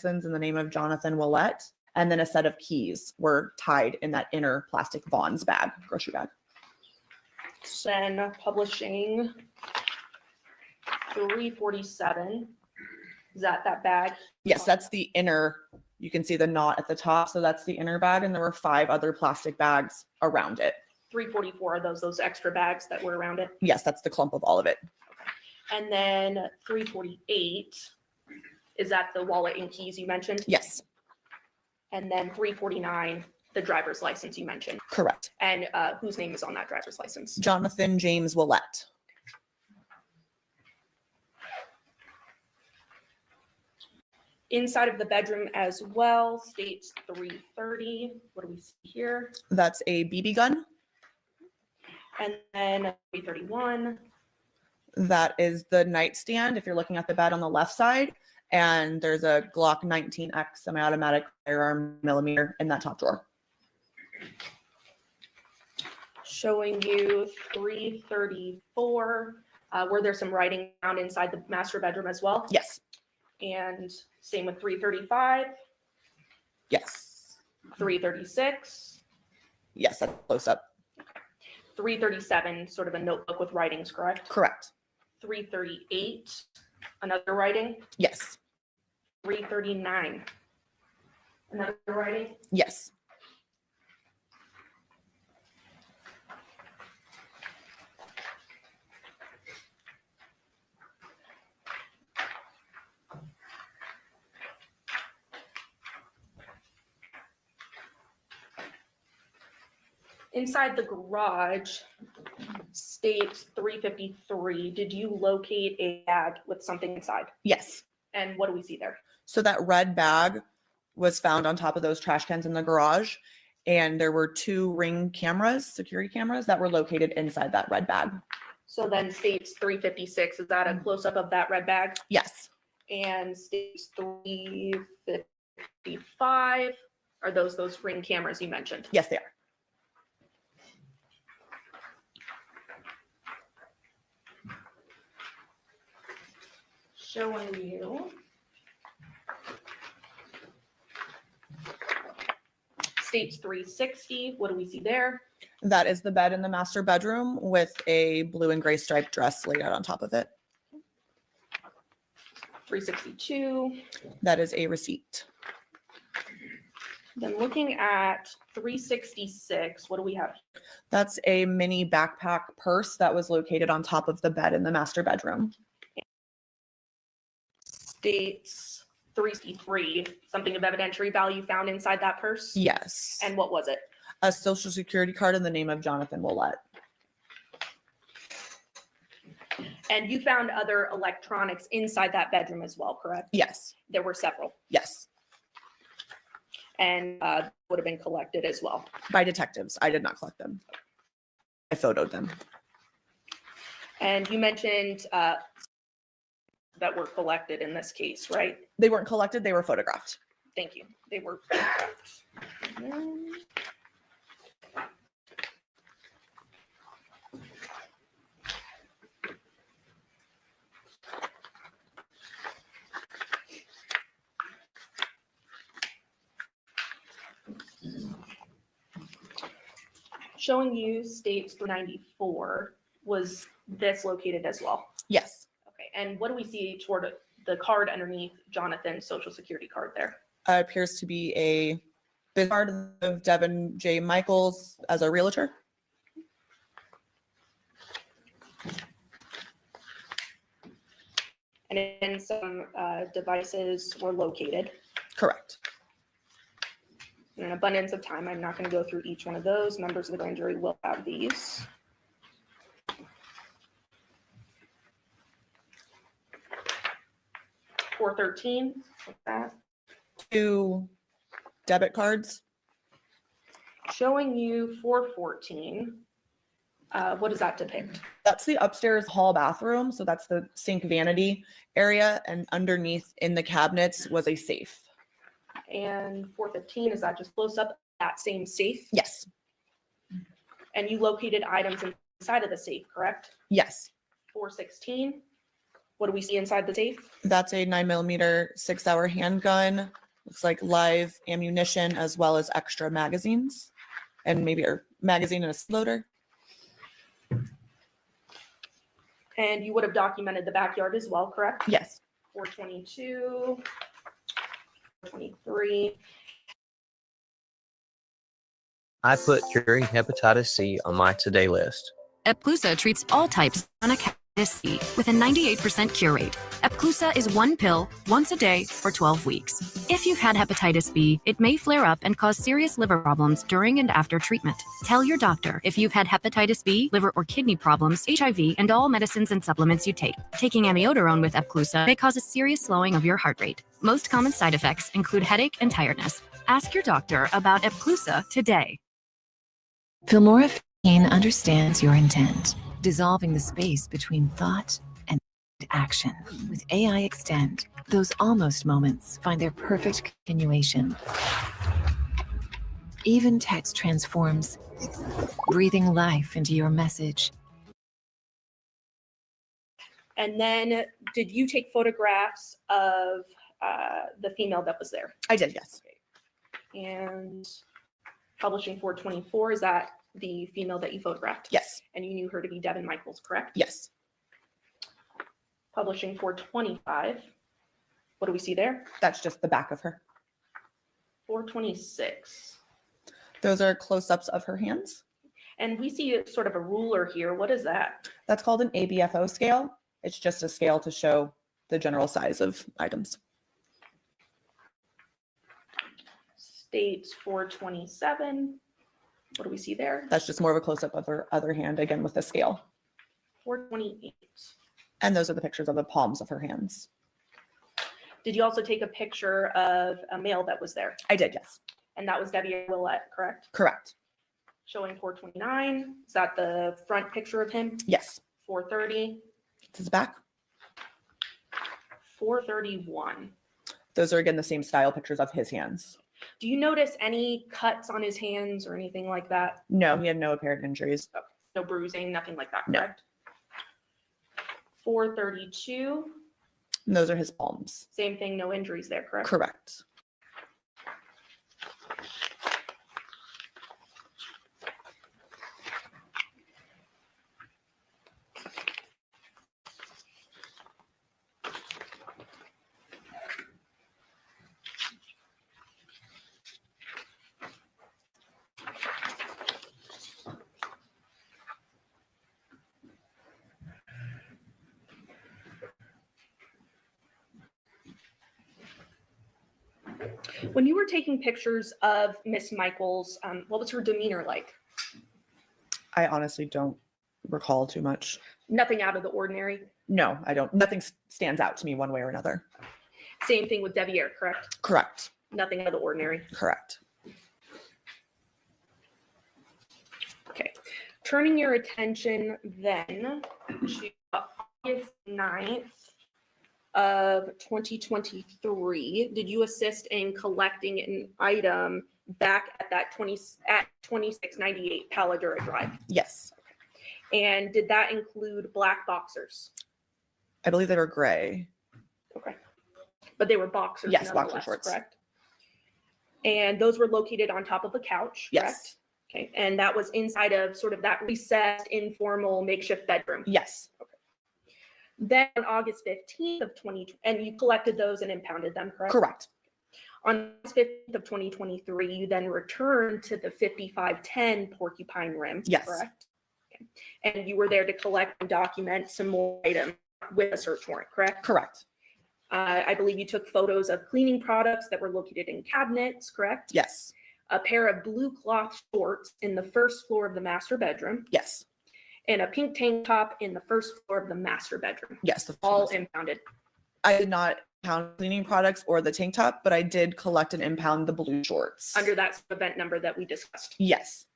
in the name of Jonathon Willette, and then a set of keys were tied in that inner plastic Vaughn's bag, grocery bag. Sen Publishing, 347. Is that bag? Yes, that's the inner. You can see the knot at the top, so that's the inner bag, and there were 5 other plastic bags around it. 344 are those extra bags that were around it? Yes, that's the clump of all of it. Okay. And then 348, is that the wallet and keys you mentioned? Yes. And then 349, the driver's license you mentioned? Correct. And whose name is on that driver's license? Jonathon James Willette. Inside of the bedroom as well, states 330. What do we see here? That's a BB gun. And then 331. That is the nightstand, if you're looking at the bed on the left side. And there's a Glock 19X semi-automatic firearm millimeter in that top drawer. Showing you 334. Were there some writing found inside the master bedroom as well? Yes. And same with 335, Yes. 336, Yes, that's close up. 337, sort of a notebook with writings, correct? Correct. 338, another writing. Yes. 339, another writing. Yes. Inside the garage, states 353. Did you locate a bag with something inside? Yes. And what do we see there? So that red bag was found on top of those trash cans in the garage. And there were 2 Ring cameras, security cameras, that were located inside that red bag. So then states 356, is that a close-up of that red bag? Yes. And states 355, are those Ring cameras you mentioned? Yes, they are. Showing you states 360. What do we see there? That is the bed in the master bedroom with a blue and gray striped dress laid out on top of it. 362. That is a receipt. Then looking at 366, what do we have? That's a mini backpack purse that was located on top of the bed in the master bedroom. States 363, something of evidentiary value found inside that purse? Yes. And what was it? A social security card in the name of Jonathon Willette. And you found other electronics inside that bedroom as well, correct? Yes. There were several. Yes. And would have been collected as well. By detectives. I did not collect them. I photoed them. And you mentioned that were collected in this case, right? They weren't collected, they were photographed. Thank you. They were photographed. Showing you states 394, was this located as well? Yes. Okay, and what do we see toward the card underneath Jonathan's social security card there? Appears to be a business card of Devyn J. Michaels as a realtor. And then some devices were located. Correct. In an abundance of time, I'm not going to go through each one of those. Members of the grand jury will have these. $413, what's that? 2 debit cards. Showing you 414. What does that depict? That's the upstairs hall bathroom. So that's the sink vanity area. And underneath in the cabinets was a safe. And 415, is that just close up that same safe? Yes. And you located items inside of the safe, correct? Yes. 416, what do we see inside the safe? That's a 9mm 6-hour handgun. Looks like live ammunition as well as extra magazines and maybe a magazine and a loader. And you would have documented the backyard as well, correct? Yes. 422, 423. I put curing hepatitis C on my today list. Epclusa treats all types of hepatitis C with a 98% cure rate. Epclusa is one pill once a day for 12 weeks. If you've had hepatitis B, it may flare up and cause serious liver problems during and after treatment. Tell your doctor if you've had hepatitis B, liver or kidney problems, HIV, and all medicines and supplements you take. Taking amiodarone with Epclusa may cause a serious slowing of your heart rate. Most common side effects include headache and tiredness. Ask your doctor about Epclusa today. Filmora 15 understands your intent, dissolving the space between thought and action. With AI Extend, those almost moments find their perfect continuation. Even text transforms, breathing life into your message. And then did you take photographs of the female that was there? I did, yes. And publishing 424, is that the female that you photographed? Yes. And you knew her to be Devyn Michaels, correct? Yes. Publishing 425, what do we see there? That's just the back of her. 426. Those are close-ups of her hands. And we see sort of a ruler here. What is that? That's called an ABFO scale. It's just a scale to show the general size of items. States 427. What do we see there? That's just more of a close-up of her other hand, again with a scale. 428. And those are the pictures of the palms of her hands. Did you also take a picture of a male that was there? I did, yes. And that was Jonathon Willette, correct? Correct. Showing 429. Is that the front picture of him? Yes. 430. It's his back. 431. Those are, again, the same style pictures of his hands. Do you notice any cuts on his hands or anything like that? No, he had no apparent injuries. Oh, no bruising, nothing like that, No. correct? 432. And those are his palms. Same thing, no injuries there, correct? Correct. When you were taking pictures of Miss Michaels, what was her demeanor like? I honestly don't recall too much. Nothing out of the ordinary? No, I don't. Nothing stands out to me one way or another. Same thing with Devyn, correct? Correct. Nothing out of the ordinary? Correct. Okay. Turning your attention then to August 9th of 2023, did you assist in collecting an item back at that 2698 Paladura Drive? Yes. And did that include black boxers? I believe they were gray. Okay. But they were boxers. Yes, boxer nonetheless, shorts. Correct. And those were located on top of a couch, correct? Yes. Okay. And that was inside of sort of that recessed, informal, makeshift bedroom? Yes. Okay. Then on August 15th of 2020, and you collected those and impounded them, correct? Correct. On August 15th of 2023, you then returned to the 5510 Porcupine Rim, Yes. correct? Okay. And you were there to collect and document some more items with a search warrant, correct? Correct. I believe you took photos of cleaning products that were located in cabinets, correct? Yes. A pair of blue cloth shorts in the first floor of the master bedroom. Yes. And a pink tank top in the first floor of the master bedroom. Yes. All impounded. I did not impound cleaning products or the tank top, but I did collect and impound the blue shorts. Under that event number that we discussed. Yes.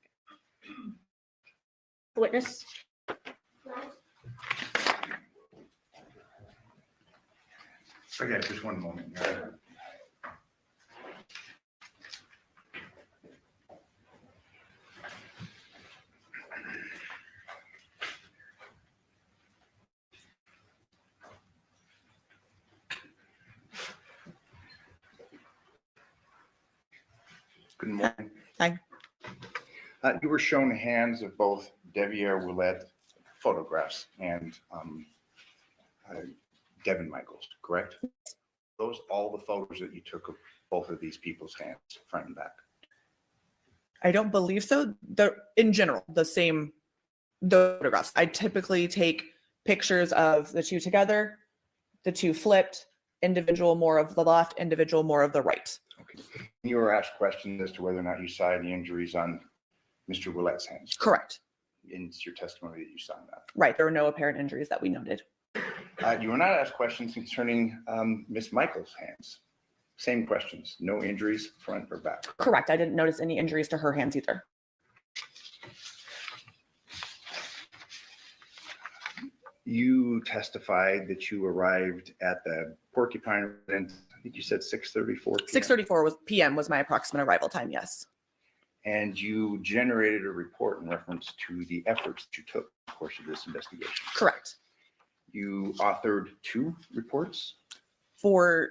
Witness. Okay, just one moment. Good morning. Hi. You were shown hands of both Devyn Willette photographs and Devyn Michaels, correct? Those all the photos that you took of both of these people's hands, front and back? I don't believe so. They're in general the same photographs. I typically take pictures of the two together, the two flipped, individual more of the left, individual more of the right. Okay. You were asked questions as to whether or not you saw any injuries on Mr. Willette's hands. Correct. In your testimony that you saw that. Right. There were no apparent injuries that we noted. You were not asked questions concerning Miss Michaels' hands. Same questions. No injuries, front or back. Correct. I didn't notice any injuries to her hands either. You testified that you arrived at the Porcupine residence, I think you said 6:34 p.m. 6:34 PM was my approximate arrival time, yes. And you generated a report in reference to the efforts that you took in the course of this investigation. Correct. You authored 2 reports? For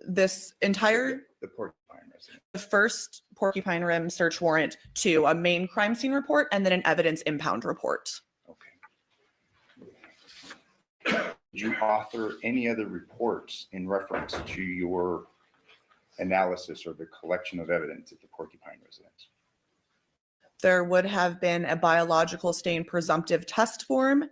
this entire, the Porcupine resident. the first Porcupine Rim search warrant, 2, a main crime scene report, and then an evidence impound report. Did you author any other reports in reference to your analysis or the collection of evidence at the Porcupine residence? There would have been a biological stain presumptive test form,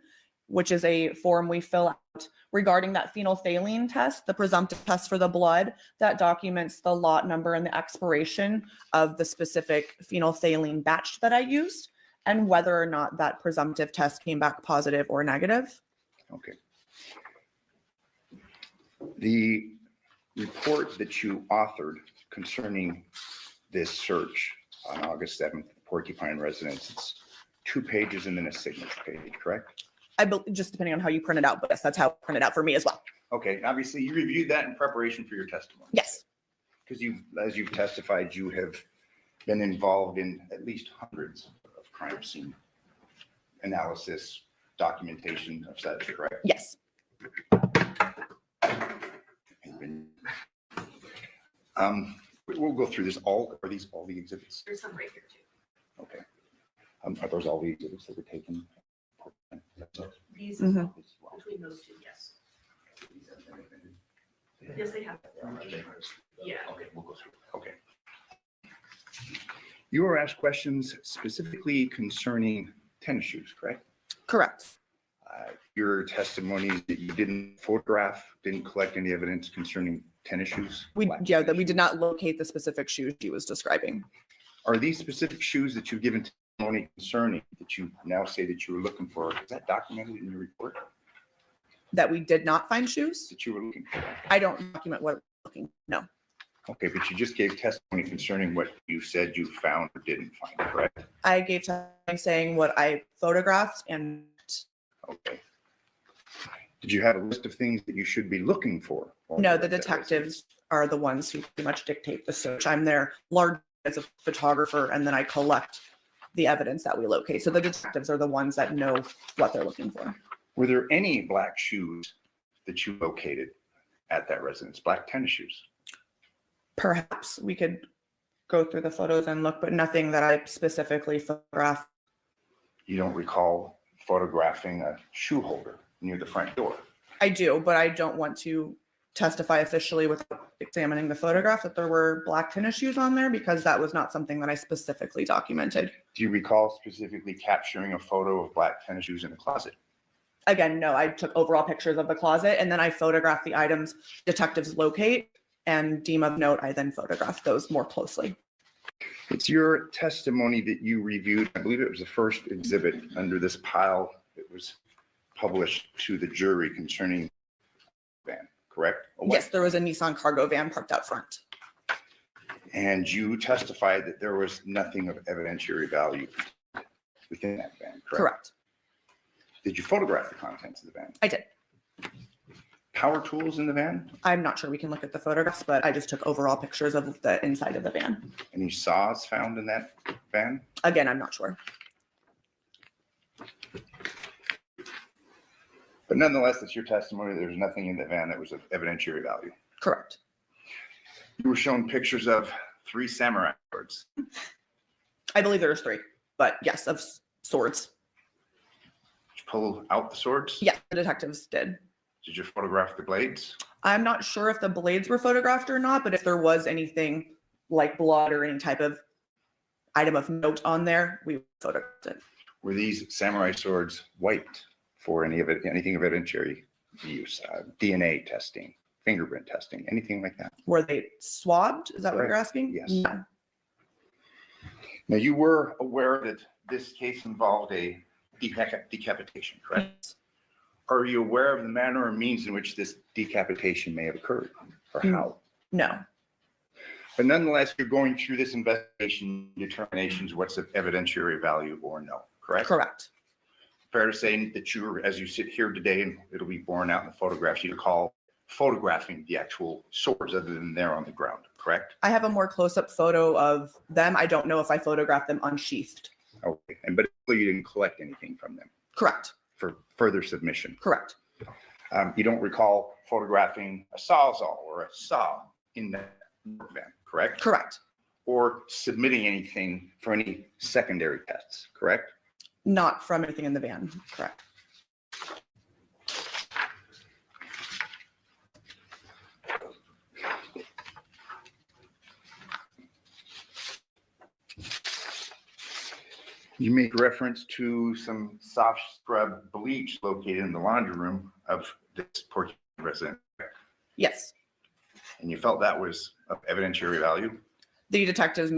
which is a form we fill out regarding that phenolphthalein test, the presumptive test for the blood that documents the lot number and the expiration of the specific phenolphthalein batch that I used and whether or not that presumptive test came back positive or negative. Okay. The report that you authored concerning this search on August 7th, Porcupine residence, it's 2 pages and then a signature page, correct? Just depending on how you print it out, but yes, that's how it printed out for me as well. Okay, obviously you reviewed that in preparation for your testimony. Yes. Because as you've testified, you have been involved in at least hundreds of crime scene analysis, documentation of such, correct? Yes. We'll go through this. Are these all the exhibits? There's some right here too. Okay. Are those all the exhibits that were taken? These, Mhm. between those 2, yes. Yes, they have. Yeah. Okay, we'll go through. Okay. You were asked questions specifically concerning tennis shoes, correct? Correct. Your testimony is that you didn't photograph, didn't collect any evidence concerning tennis shoes? That we did not locate the specific shoes she was describing. Are these specific shoes that you've given testimony concerning that you now say that you were looking for, is that documented in your report? That we did not find shoes? That you were looking for? I don't document what we're looking, no. Okay, but you just gave testimony concerning what you said you found or didn't find, correct? I gave testimony saying what I photographed and. Okay. Did you have a list of things that you should be looking for? No, the detectives are the ones who pretty much dictate the search. I'm there largely as a photographer, and then I collect the evidence that we locate. So the detectives are the ones that know what they're looking for. Were there any black shoes that you located at that residence, black tennis shoes? Perhaps we could go through the photos and look, but nothing that I specifically photographed. You don't recall photographing a shoe holder near the front door? I do, but I don't want to testify officially without examining the photograph that there were black tennis shoes on there because that was not something that I specifically documented. Do you recall specifically capturing a photo of black tennis shoes in the closet? Again, no, I took overall pictures of the closet and then I photographed the items detectives locate and deem of note. I then photographed those more closely. It's your testimony that you reviewed. I believe it was the first exhibit under this pile that was published to the jury concerning van, correct? Yes, there was a Nissan cargo van parked out front. And you testified that there was nothing of evidentiary value within that van, correct? Correct. Did you photograph the contents of the van? I did. Power tools in the van? I'm not sure we can look at the photographs, but I just took overall pictures of the inside of the van. Any saws found in that van? Again, I'm not sure. But nonetheless, it's your testimony that there's nothing in the van that was of evidentiary value. Correct. You were shown pictures of 3 samurai swords. I believe there's 3, but yes, of swords. Did you pull out the swords? Yes, the detectives did. Did you photograph the blades? I'm not sure if the blades were photographed or not, but if there was anything like blood or any type of item of note on there, we photographed it. Were these samurai swords wiped for anything of evidentiary use? DNA testing, fingerprint testing, anything like that? Were they swabbed? Is that what you're asking? Yes. No. Now, you were aware that this case involved a decapitation, correct? Yes. Are you aware of the manner or means in which this decapitation may have occurred, or how? No. But nonetheless, you're going through this investigation determinations what's of evidentiary value or no, correct? Correct. Fair to say that you're, as you sit here today, and it'll be borne out in the photographs, you recall photographing the actual swords other than they're on the ground, correct? I have a more close-up photo of them. I don't know if I photographed them unsheathed. Okay, but you didn't collect anything from them Correct. for further submission? Correct. You don't recall photographing a sawzall or a saw in the van, correct? Correct. Or submitting anything for any secondary tests, correct? Not from anything in the van. Correct. You make reference to some soft scrub bleach located in the laundry room of this Porcupine resident. Yes. And you felt that was of evidentiary value? The detectives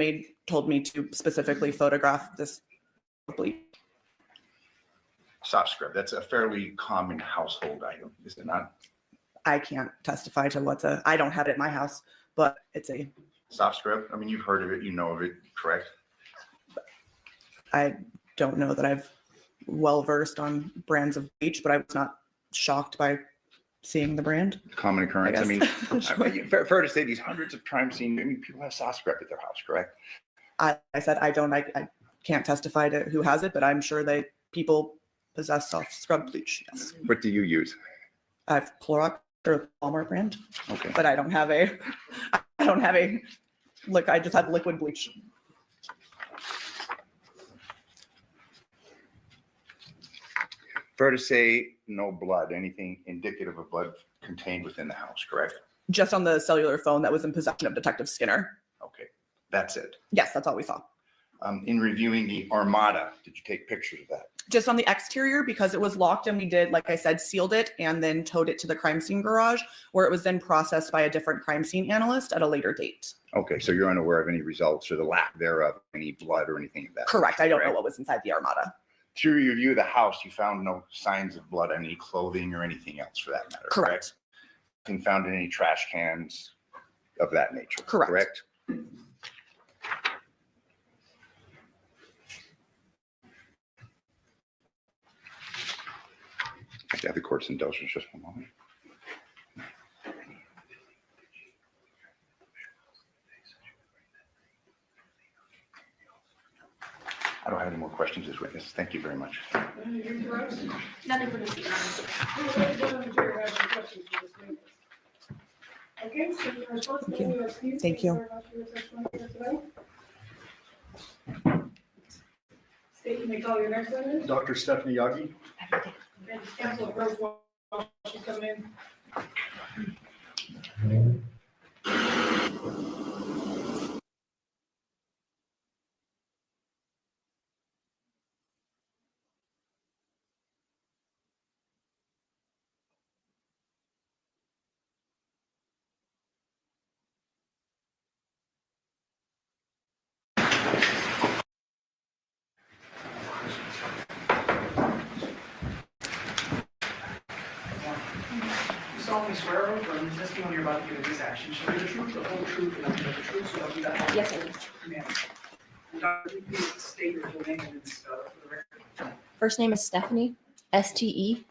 told me to specifically photograph this bleach. Soft scrub, that's a fairly common household item, is it not? I can't testify to I don't have it at my house, but it's a soft scrub. I mean, you've heard of it, you know of it, correct? I don't know that I've well versed on brands of bleach, but I was not shocked by seeing the brand. Common occurrence. I mean, Essentially. fair to say these hundreds of crime scenes, I mean, people have soft scrub at their house, correct? I said I can't testify to who has it, but I'm sure people possess soft scrub bleach. Yes. What do you use? I have Clorox or Walmart brand. Okay. But I don't have I just have liquid bleach. Fair to say no blood, anything indicative of blood contained within the house, correct? Just on the cellular phone that was in possession of Detective Skinner. Okay, that's it. Yes, that's all we saw. In reviewing the Armada, did you take pictures of that? Just on the exterior because it was locked and we did, like I said, sealed it and then towed it to the crime scene garage where it was then processed by a different crime scene analyst at a later date. Okay, so you're unaware of any results or the lack thereof, any blood or anything of that? Correct. I don't know what was inside the Armada. Through your review of the house, you found no signs of blood on any clothing or anything else for that matter? Correct. Nothing found in any trash cans of that nature? Correct. I have the court's indulgence just one moment. I don't have any more questions as witness. Thank you very much. Nothing for this Okay, so your responsibility is excused. Thank you. Very much for your testimony here today. State, you may call your next witness. Dr. Stephanie Yagi. And Council Rose while she's coming in. You solemnly swear or affirm the testimony you're about to give in this action shall be the truth, the whole truth, and nothing but the truth, so help you God. Yes, sir. Amen. And Dr., please state your full name and spell it for the record. First name is Stephanie, Stephanie.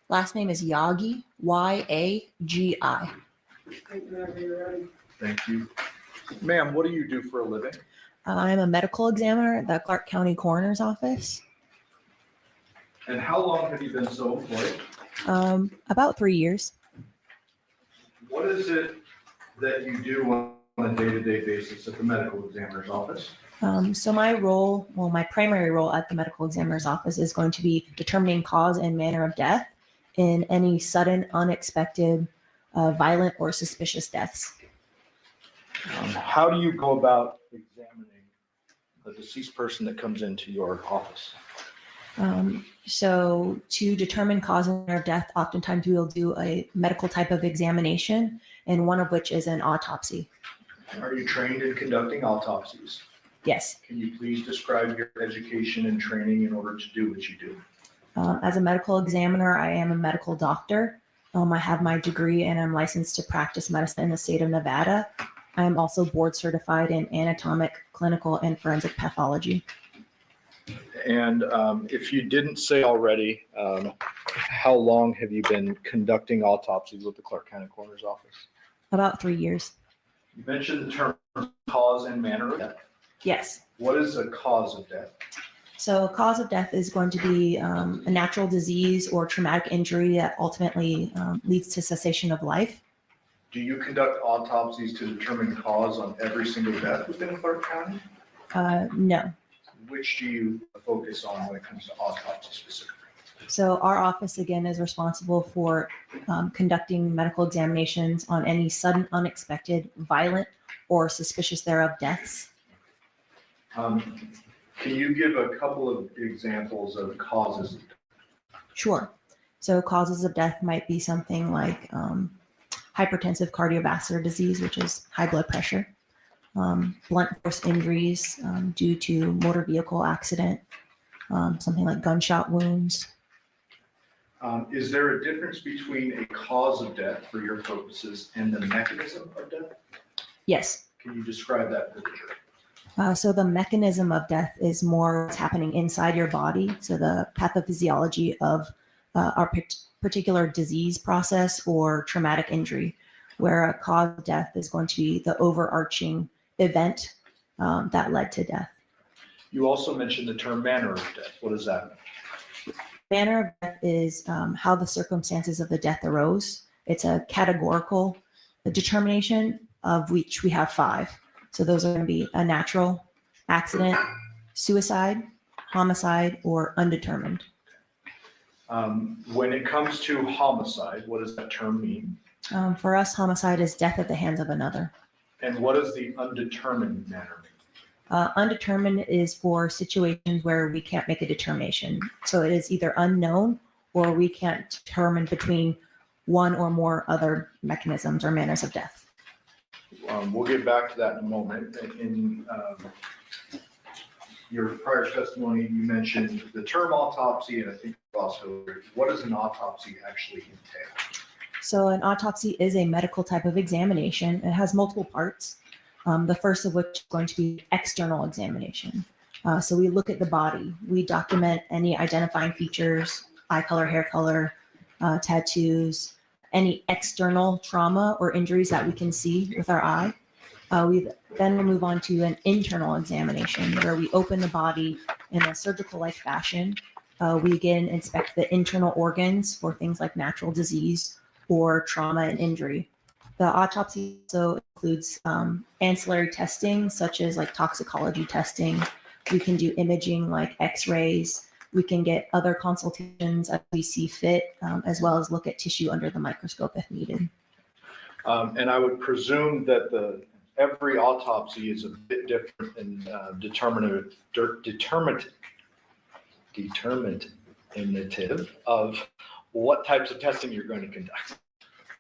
Last name is Yagi, Yagi. Thank you, whenever you're ready. Thank you. Ma'am, what do you do for a living? I'm a medical examiner at the Clark County Coroner's Office. And how long have you been so employed? About 3 years. What is it that you do on a day-to-day basis at the medical examiner's office? So my primary role at the medical examiner's office is going to be determining cause and manner of death in any sudden, unexpected, violent, or suspicious deaths. How do you go about examining a deceased person that comes into your office? So to determine cause and manner of death, oftentimes we will do a medical type of examination, and one of which is an autopsy. Are you trained in conducting autopsies? Yes. Can you please describe your education and training in order to do what you do? As a medical examiner, I am a medical doctor. I have my degree and I'm licensed to practice medicine in the state of Nevada. I am also board certified in anatomic, clinical, and forensic pathology. And if you didn't say already, how long have you been conducting autopsies with the Clark County Coroner's Office? About 3 years. You mentioned the term cause and manner of death. Yes. What is a cause of death? So a cause of death is going to be a natural disease or traumatic injury that ultimately leads to cessation of life. Do you conduct autopsies to determine cause on every single death within Clark County? No. Which do you focus on when it comes to autopsy specifically? So our office, again, is responsible for conducting medical examinations on any sudden, unexpected, violent, or suspicious thereof deaths. Can you give a couple of examples of causes of death? Sure. So causes of death might be something like hypertensive cardiovascular disease, which is high blood pressure, blunt force injuries due to motor vehicle accident, something like gunshot wounds. Is there a difference between a cause of death for your purposes and the mechanism of death? Yes. Can you describe that for the jury? So the mechanism of death is more what's happening inside your body. So the pathophysiology of our particular disease process or traumatic injury, where a cause of death is going to be the overarching event that led to death. You also mentioned the term manner of death. What does that mean? Manner of death is how the circumstances of the death arose. It's a categorical determination of which we have 5. So those are going to be a natural, accident, suicide, homicide, or undetermined. When it comes to homicide, what does that term mean? For us, homicide is death at the hands of another. And what does the undetermined manner mean? Undetermined is for situations where we can't make a determination. So it is either unknown or we can't determine between one or more other mechanisms or manners of death. We'll get back to that in a moment. In your prior testimony, you mentioned the term autopsy, and I think also, what does an autopsy actually entail? So an autopsy is a medical type of examination. It has multiple parts. The first of which is going to be external examination. So we look at the body. We document any identifying features, eye color, hair color, tattoos, any external trauma or injuries that we can see with our eye. Then we'll move on to an internal examination where we open the body in a surgical-like fashion. We again inspect the internal organs for things like natural disease or trauma and injury. The autopsy also includes ancillary testing, such as like toxicology testing. We can do imaging like x-rays. We can get other consultations as we see fit, as well as look at tissue under the microscope if needed. And I would presume that every autopsy is a bit different in determinative of what types of testing you're going to conduct.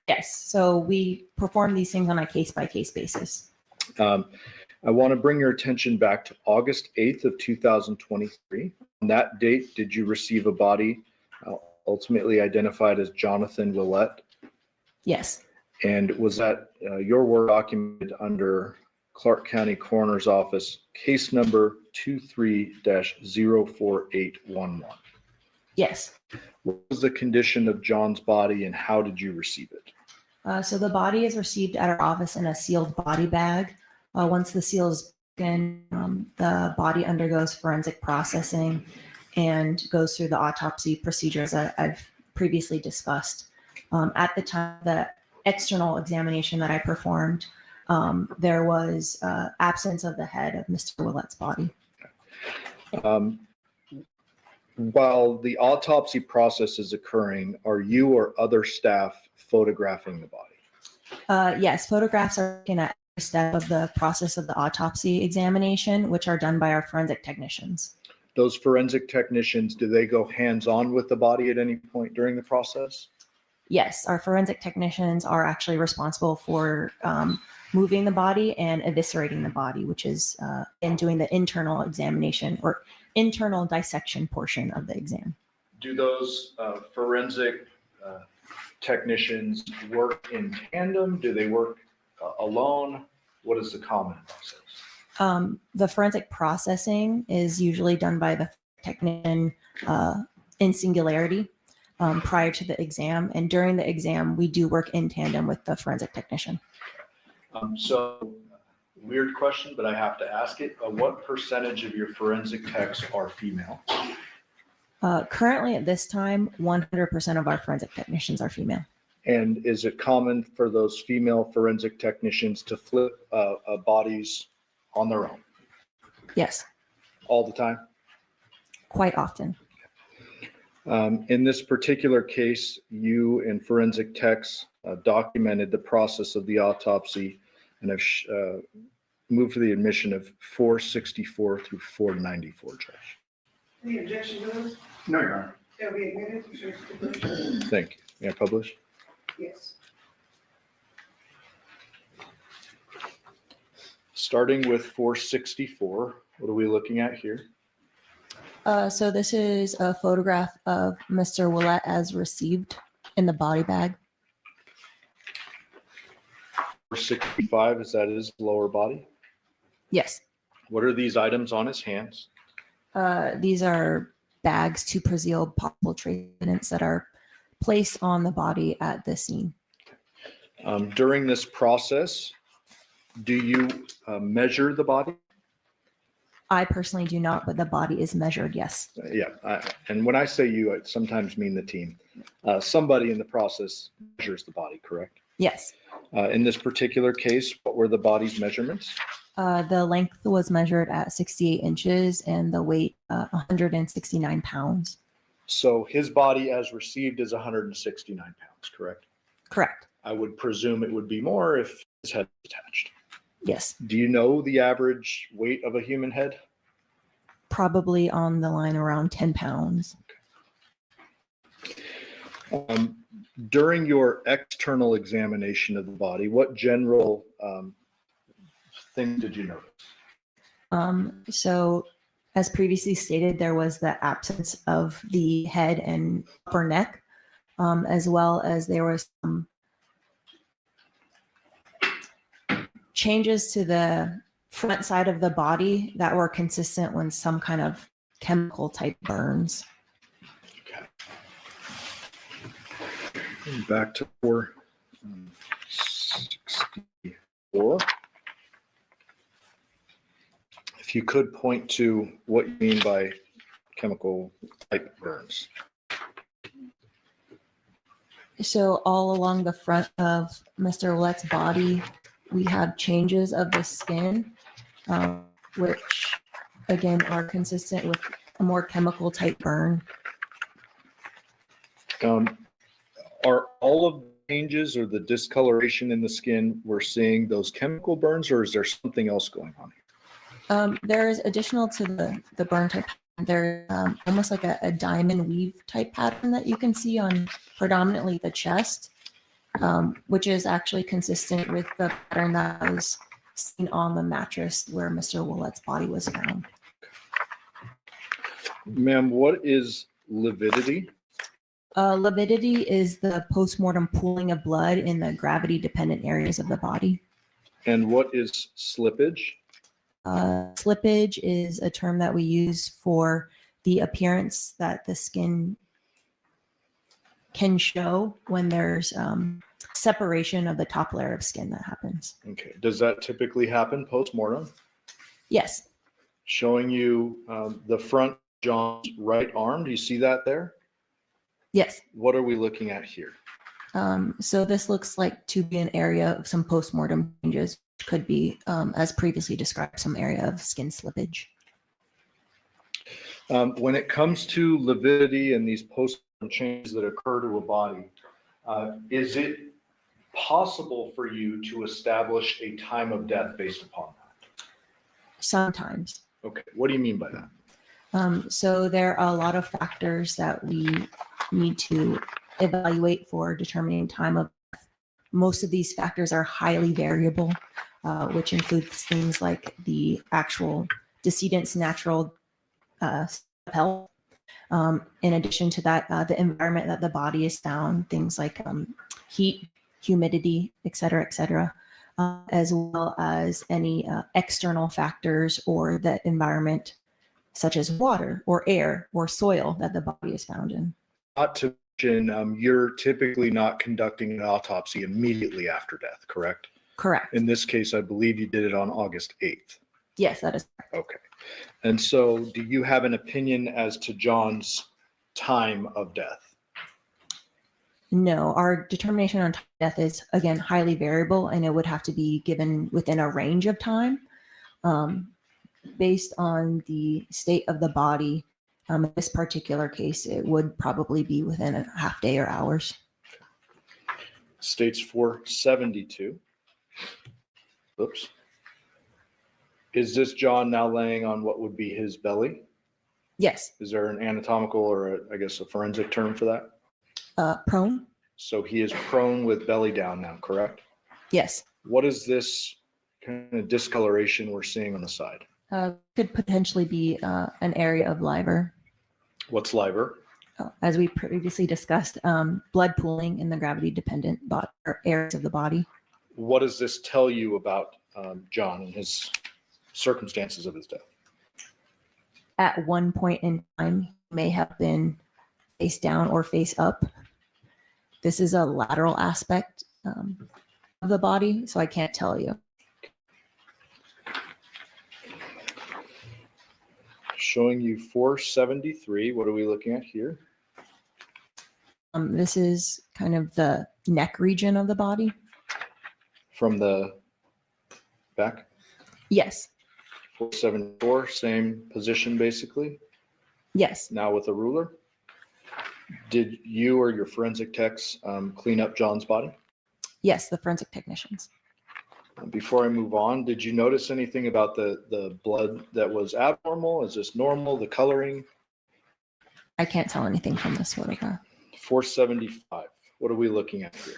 Yes, so we perform these things on a case-by-case basis. I want to bring your attention back to August 8th of 2023. On that date, did you receive a body ultimately identified as Jonathon Willette? Yes. And was that your work documented under Clark County Coroner's Office case number 23-04811? Yes. What was the condition of John's body and how did you receive it? So the body is received at our office in a sealed body bag. Once the seal is broken, the body undergoes forensic processing and goes through the autopsy procedures that I've previously discussed. At the time of the external examination that I performed, there was absence of the head of Mr. Willette's body. While the autopsy process is occurring, are you or other staff photographing the body? Yes, photographs are taken at every step of the process of the autopsy examination, which are done by our forensic technicians. Those forensic technicians, do they go hands-on with the body at any point during the process? Yes, our forensic technicians are actually responsible for moving the body and eviscerating the body, which is in doing the internal examination or internal dissection portion of the exam. Do those forensic technicians work in tandem? Do they work alone? What is the common process? The forensic processing is usually done by the technician in singularity. prior to the exam. And during the exam, we do work in tandem with the forensic technician. So weird question, but I have to ask it. What percentage of your forensic techs are female? Currently at this time, 100% of our forensic technicians are female. And is it common for those female forensic technicians to flip bodies on their own? Yes. All the time? Quite often. In this particular case, you and forensic techs documented the process of the autopsy and have moved to the admission of 464 through 494, Judge. Any objection to those? No, Your Honor. They'll be admitted. Thank you. May I publish? Yes. Starting with 464, what are we looking at here? So this is a photograph of Mr. Willette as received in the body bag. 465, is that his lower body? Yes. What are these items on his hands? These are bags to conceal possible trace evidence that are placed on the body at the scene. During this process, do you measure the body? I personally do not, but the body is measured, yes. Yeah, and when I say you, I sometimes mean the team. Somebody in the process measures the body, correct? Yes. In this particular case, what were the body's measurements? The length was measured at 68 inches and the weight 169 pounds. So his body as received is 169 pounds, correct? Correct. I would presume it would be more if his head was attached. Yes. Do you know the average weight of a human head? Probably on the line around 10 pounds. During your external examination of the body, what general things did you notice? So as previously stated, there was the absence of the head and upper neck, as well as there was some changes to the front side of the body that were consistent with some kind of chemical type burns. Back to 464. If you could point to what you mean by chemical type burns. So all along the front of Mr. Willette's body, we have changes of the skin, which again are consistent with a more chemical type burn. Are all of the changes or the discoloration in the skin we're seeing those chemical burns, or is there something else going on here? There is additional to the burn type. There's almost like a diamond weave type pattern that you can see on predominantly the chest, which is actually consistent with the pattern that was seen on the mattress where Mr. Willette's body was found. Ma'am, what is lividity? Lividity is the postmortem pooling of blood in the gravity-dependent areas of the body. And what is slippage? Slippage is a term that we use for the appearance that the skin can show when there's separation of the top layer of skin that happens. Okay. Does that typically happen post-mortem? Yes. Showing you the front John's right arm. Do you see that there? Yes. What are we looking at here? So this looks like to be an area of some postmortem changes, which could be, as previously described, some area of skin slippage. When it comes to lividity and these postmortem changes that occur to a body, is it possible for you to establish a time of death based upon that? Sometimes. Okay. What do you mean by that? So there are a lot of factors that we need to evaluate for determining time of death. Most of these factors are highly variable, which includes things like the actual decedent's natural health. In addition to that, the environment that the body is found, things like heat, humidity, et cetera, as well as any external factors or the environment, such as water or air or soil that the body is found in. Not to you're typically not conducting an autopsy immediately after death, correct? Correct. In this case, I believe you did it on August 8th. Yes, that is. Okay. And so do you have an opinion as to John's time of death? No, our determination on time of death is, again, highly variable, and it would have to be given within a range of time based on the state of the body. In this particular case, it would probably be within a half day or hours. States 472. Oops. Is this John now laying on what would be his belly? Yes. Is there an anatomical or I guess a forensic term for that? Prone. So he is prone with belly down now, correct? Yes. What is this kind of discoloration we're seeing on the side? Could potentially be an area of liver. What's liver? As we previously discussed, blood pooling in the gravity-dependent areas of the body. What does this tell you about John and his circumstances of his death? At one point in time, he may have been face down or face up. This is a lateral aspect of the body, so I can't tell you. Showing you 473. What are we looking at here? This is kind of the neck region of the body. From the back? Yes. 474, same position basically? Yes. Now with a ruler? Did you or your forensic techs clean up John's body? Yes, the forensic technicians. Before I move on, did you notice anything about the blood that was abnormal? Is this normal, the coloring? I can't tell anything from this photograph. 475. What are we looking at here?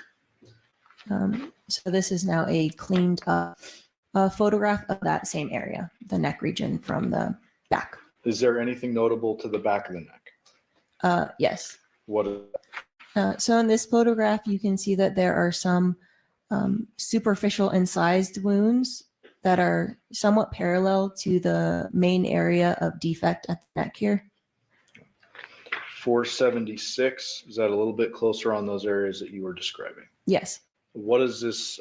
So this is now a cleaned up photograph of that same area, the neck region from the back. Is there anything notable to the back of the neck? Yes. What is so in this photograph, you can see that there are some superficial incised wounds that are somewhat parallel to the main area of defect at the neck here. 476, is that a little bit closer on those areas that you were describing? Yes. What does this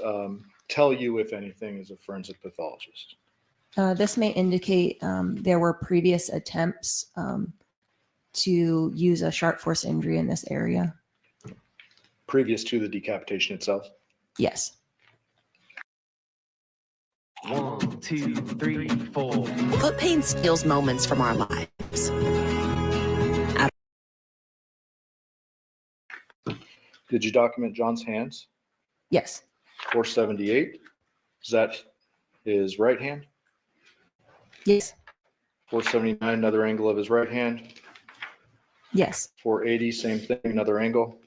tell you, if anything, as a forensic pathologist? This may indicate there were previous attempts to use a sharp force injury in this area. Previous to the decapitation itself? Yes. 1, 2, 3, 4. Foot pain steals moments from our lives. Did you document John's hands? Yes. 478, is that his right hand? Yes. 479, another angle of his right hand. Yes. 480, same thing, another angle.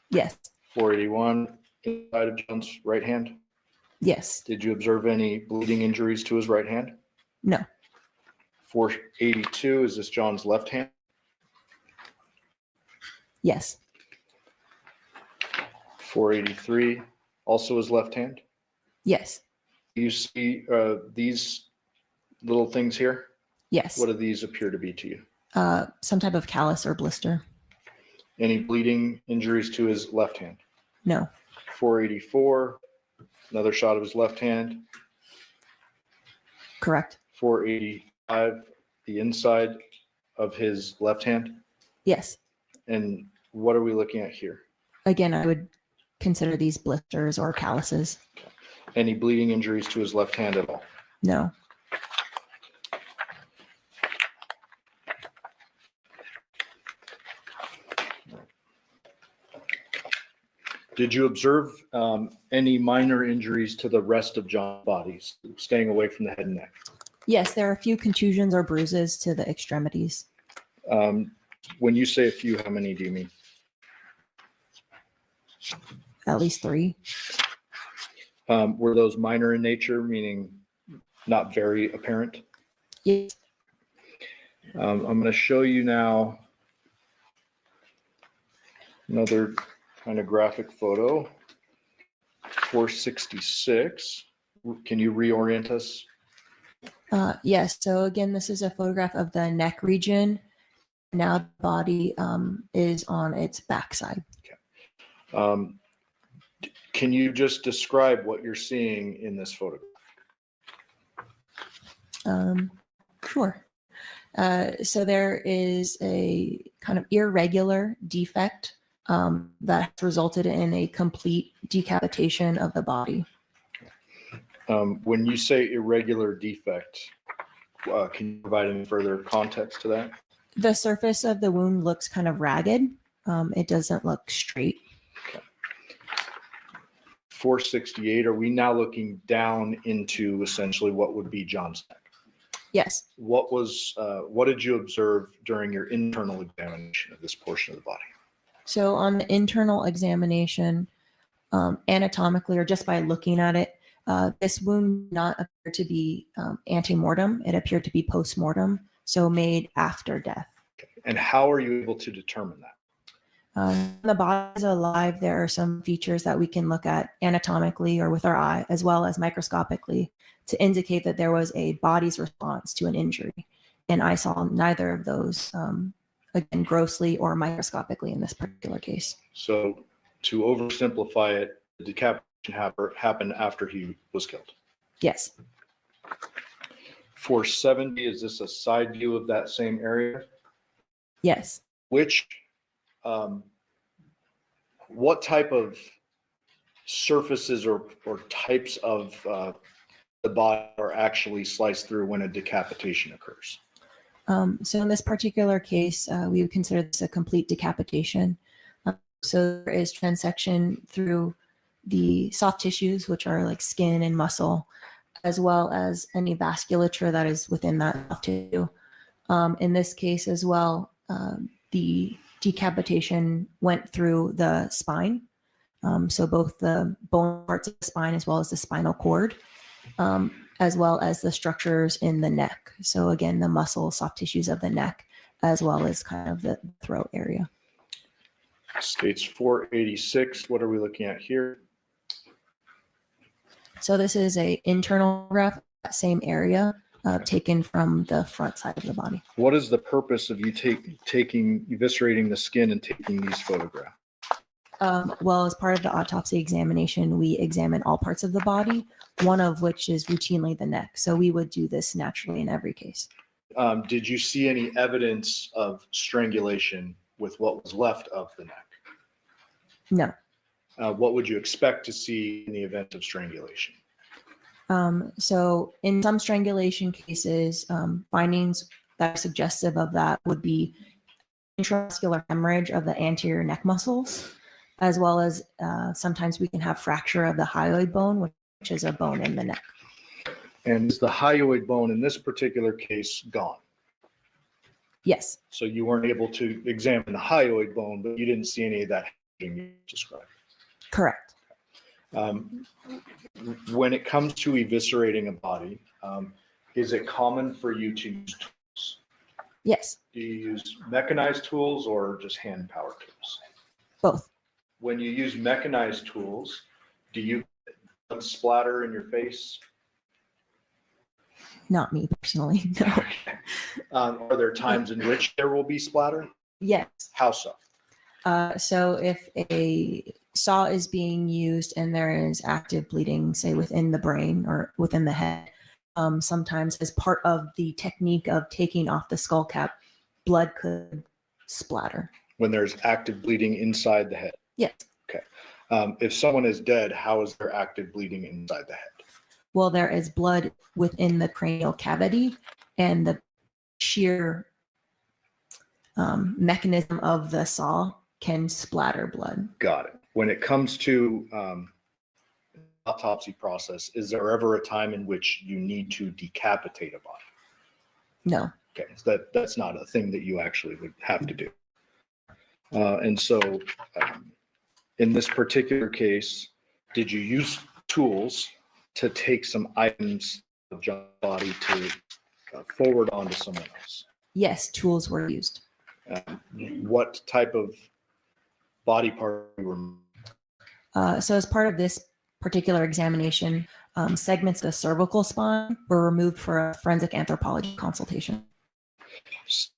Yes. 481, inside of John's right hand. Yes. Did you observe any bleeding injuries to his right hand? No. 482, is this John's left hand? Yes. 483, also his left hand? Yes. Do you see these little things here? Yes. What do these appear to be to you? Some type of callus or blister. Any bleeding injuries to his left hand? No. 484, another shot of his left hand. Correct. 485, the inside of his left hand. Yes. And what are we looking at here? Again, I would consider these blisters or calluses. Any bleeding injuries to his left hand at all? No. Did you observe any minor injuries to the rest of John's body, staying away from the head and neck? Yes, there are a few contusions or bruises to the extremities. When you say a few, how many do you mean? At least 3. Were those minor in nature, meaning not very apparent? Yes. I'm going to show you now another kind of graphic photo. 466. Can you reorient us? Yes. So again, this is a photograph of the neck region. Now the body is on its backside. Can you just describe what you're seeing in this photograph? Sure. So there is a kind of irregular defect that resulted in a complete decapitation of the body. When you say irregular defect, can you provide any further context to that? The surface of the wound looks kind of ragged. It doesn't look straight. 468, are we now looking down into essentially what would be John's neck? Yes. What did you observe during your internal examination of this portion of the body? So on the internal examination, anatomically or just by looking at it, this wound did not appear to be ante-mortem. It appeared to be post-mortem, so made after death. And how are you able to determine that? When the body is alive, there are some features that we can look at anatomically or with our eye, as well as microscopically, to indicate that there was a body's response to an injury. And I saw neither of those, again, grossly or microscopically in this particular case. So to oversimplify it, the decapitation happened after he was killed. Yes. 470, is this a side view of that same area? Yes. What type of surfaces or types of the body are actually sliced through when a decapitation occurs? So in this particular case, we would consider this a complete decapitation. So there is transection through the soft tissues, which are like skin and muscle, as well as any vasculature that is within that soft tissue. In this case as well, the decapitation went through the spine. So both the bone parts of the spine as well as the spinal cord, as well as the structures in the neck. So again, the muscle, soft tissues of the neck, as well as kind of the throat area. States 486, what are we looking at here? So this is a internal photograph, that same area, taken from the front side of the body. What is the purpose of you eviscerating the skin and taking these photographs? Well, as part of the autopsy examination, we examine all parts of the body, one of which is routinely the neck. So we would do this naturally in every case. Did you see any evidence of strangulation with what was left of the neck? No. What would you expect to see in the event of strangulation? So in some strangulation cases, findings that are suggestive of that would be intravascular hemorrhage of the anterior neck muscles, as well as sometimes we can have fracture of the hyoid bone, which is a bone in the neck. And is the hyoid bone in this particular case gone? Yes. So you weren't able to examine the hyoid bone, but you didn't see any of that you described? Correct. When it comes to eviscerating a body, is it common for you to use tools? Yes. Do you use mechanized tools or just hand power tools? Both. When you use mechanized tools, do you get splatter in your face? Not me personally, no. Are there times in which there will be splatter? Yes. How so? So if a saw is being used and there is active bleeding, say within the brain or within the head, sometimes as part of the technique of taking off the skull cap, blood could splatter. When there's active bleeding inside the head? Yes. Okay. If someone is dead, how is there active bleeding inside the head? Well, there is blood within the cranial cavity, and the sheer mechanism of the saw can splatter blood. Got it. When it comes to autopsy process, is there ever a time in which you need to decapitate a body? No. Okay, so that's not a thing that you actually would have to do. And so in this particular case, did you use tools to take some items of John's body to forward onto someone else? Yes, tools were used. What type of body part were? So as part of this particular examination, segments of the cervical spine were removed for a forensic anthropology consultation.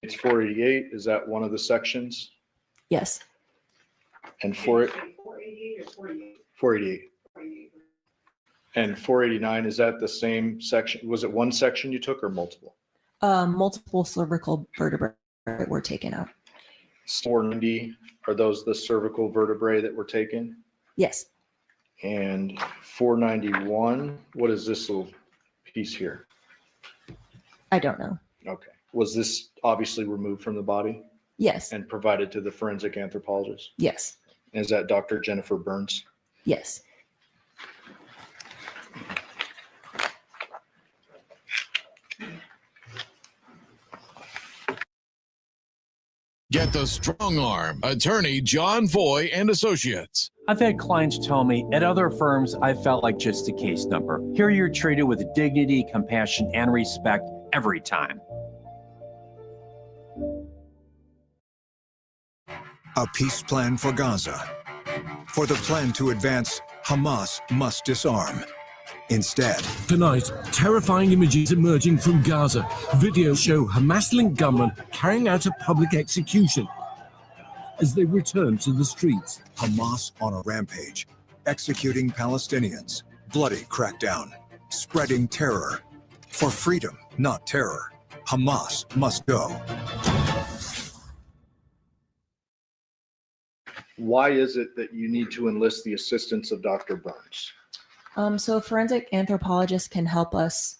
It's 488. Is that one of the sections? Yes. And 488 or 488? And 489, is that the same section? Was it one section you took or multiple? Multiple cervical vertebrae were taken out. 490, are those the cervical vertebrae that were taken? Yes. And 491, what is this little piece here? I don't know. Okay. Was this obviously removed from the body? Yes. And provided to the forensic anthropologist? Yes. Is that Dr. Jennifer Burns? Yes. Get the strong arm, attorney John Foy and Associates. I've had clients tell me at other firms I felt like just a case number. Here you're treated with dignity, compassion, and respect every time. A peace plan for Gaza. For the plan to advance, Hamas must disarm. Instead, tonight, terrifying images emerging from Gaza. Videos show Hamas-linked gunmen carrying out a public execution as they return to the streets. Hamas on a rampage, executing Palestinians, bloody crackdown, spreading terror. For freedom, not terror, Hamas must go. Why is it that you need to enlist the assistance of Dr. Burns? So a forensic anthropologist can help us.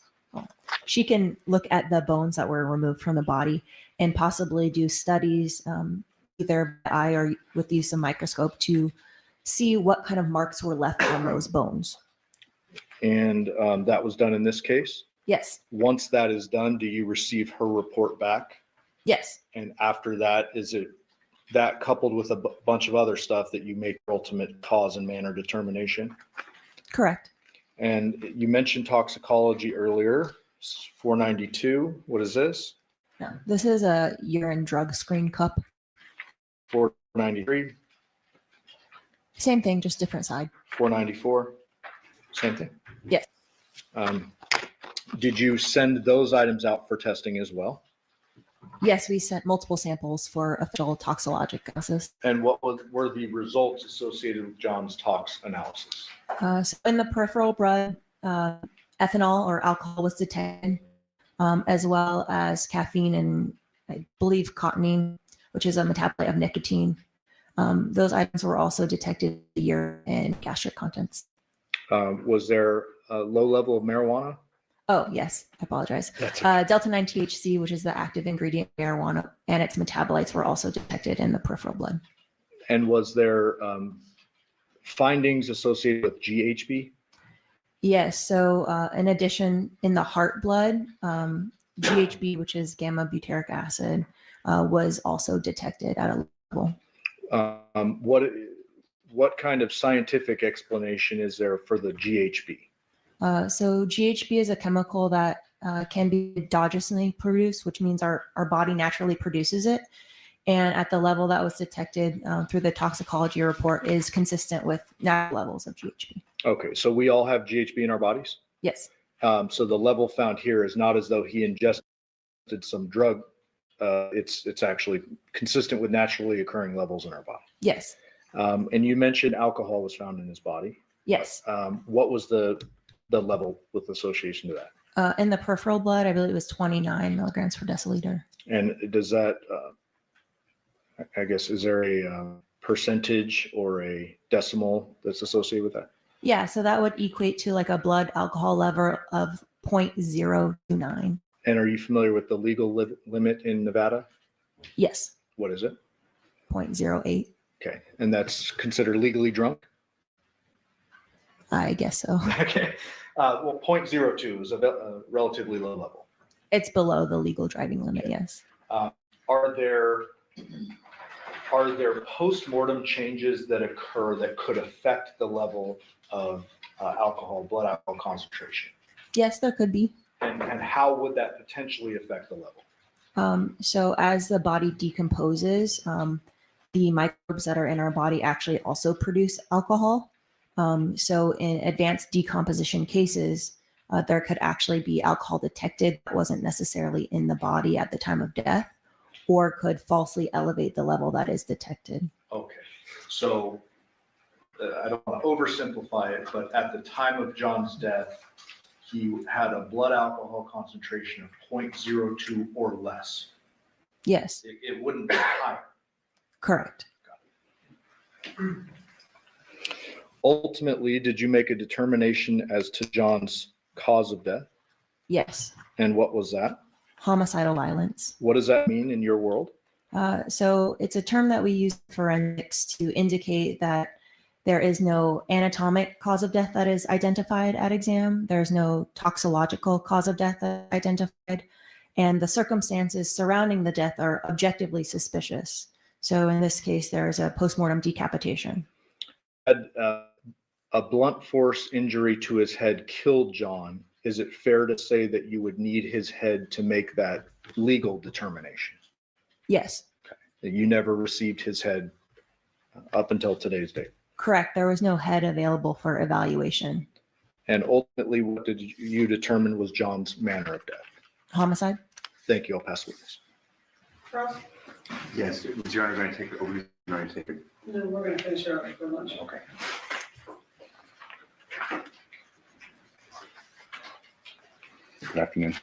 She can look at the bones that were removed from the body and possibly do studies, either by eye or with the use of microscope, to see what kind of marks were left on those bones. And that was done in this case? Yes. Once that is done, do you receive her report back? Yes. And after that, is it that coupled with a bunch of other stuff that you make ultimate cause and manner determination? Correct. And you mentioned toxicology earlier, 492. What is this? No, this is a urine drug screen cup. 493. Same thing, just different side. 494. Same thing. Yes. Did you send those items out for testing as well? Yes, we sent multiple samples for official toxicologic analysis. And what were the results associated with John's tox analysis? So in the peripheral blood, ethanol or alcohol was detected, as well as caffeine and I believe cotinine, which is a metabolite of nicotine. Those items were also detected in the urine and gastric contents. Was there a low level of marijuana? Oh, yes, I apologize. Delta 9 THC, which is the active ingredient in marijuana, and its metabolites were also detected in the peripheral blood. And was there findings associated with GHB? Yes, so in addition, in the heart blood, GHB, which is gamma butyric acid, was also detected at a level. What kind of scientific explanation is there for the GHB? So GHB is a chemical that can be endogenously produced, which means our body naturally produces it. And at the level that was detected through the toxicology report is consistent with natural levels of GHB. Okay, so we all have GHB in our bodies? Yes. So the level found here is not as though he ingested some drug. It's actually consistent with naturally occurring levels in our body. Yes. And you mentioned alcohol was found in his body. Yes. What was the level with association to that? In the peripheral blood, I believe it was 29 milligrams per deciliter. And does that, I guess, is there a percentage or a decimal that's associated with that? Yeah, so that would equate to like a blood alcohol level of 0.029. And are you familiar with the legal limit in Nevada? Yes. What is it? 0.08. Okay, and that's considered legally drunk? I guess so. Okay. Well, 0.02 is a relatively low level. It's below the legal driving limit, yes. Are there post-mortem changes that occur that could affect the level of blood alcohol concentration? Yes, there could be. And how would that potentially affect the level? So as the body decomposes, the microbes that are in our body actually also produce alcohol. So in advanced decomposition cases, there could actually be alcohol detected that wasn't necessarily in the body at the time of death, or could falsely elevate the level that is detected. Okay, so I don't want to oversimplify it, but at the time of John's death, he had a blood alcohol concentration of 0.02 or less. Yes, It wouldn't be higher. correct. Ultimately, did you make a determination as to John's cause of death? Yes, And what was that? homicidal violence. What does that mean in your world? So it's a term that we use in forensics to indicate that there is no anatomic cause of death that is identified at exam. There's no toxicological cause of death that is identified. And the circumstances surrounding the death are objectively suspicious. So in this case, there is a postmortem decapitation. Had a blunt force injury to his head killed John, is it fair to say that you would need his head to make that legal determination? Yes, That you never received his head up until today's date? correct. There was no head available for evaluation. And ultimately, what did you determine was John's manner of death? Homicide? Thank you. I'll pass the witness. Ross? Yes, was Your Honor going to take it, or was you going to take it? No, we're gonna finish our for lunch. Okay. Good afternoon.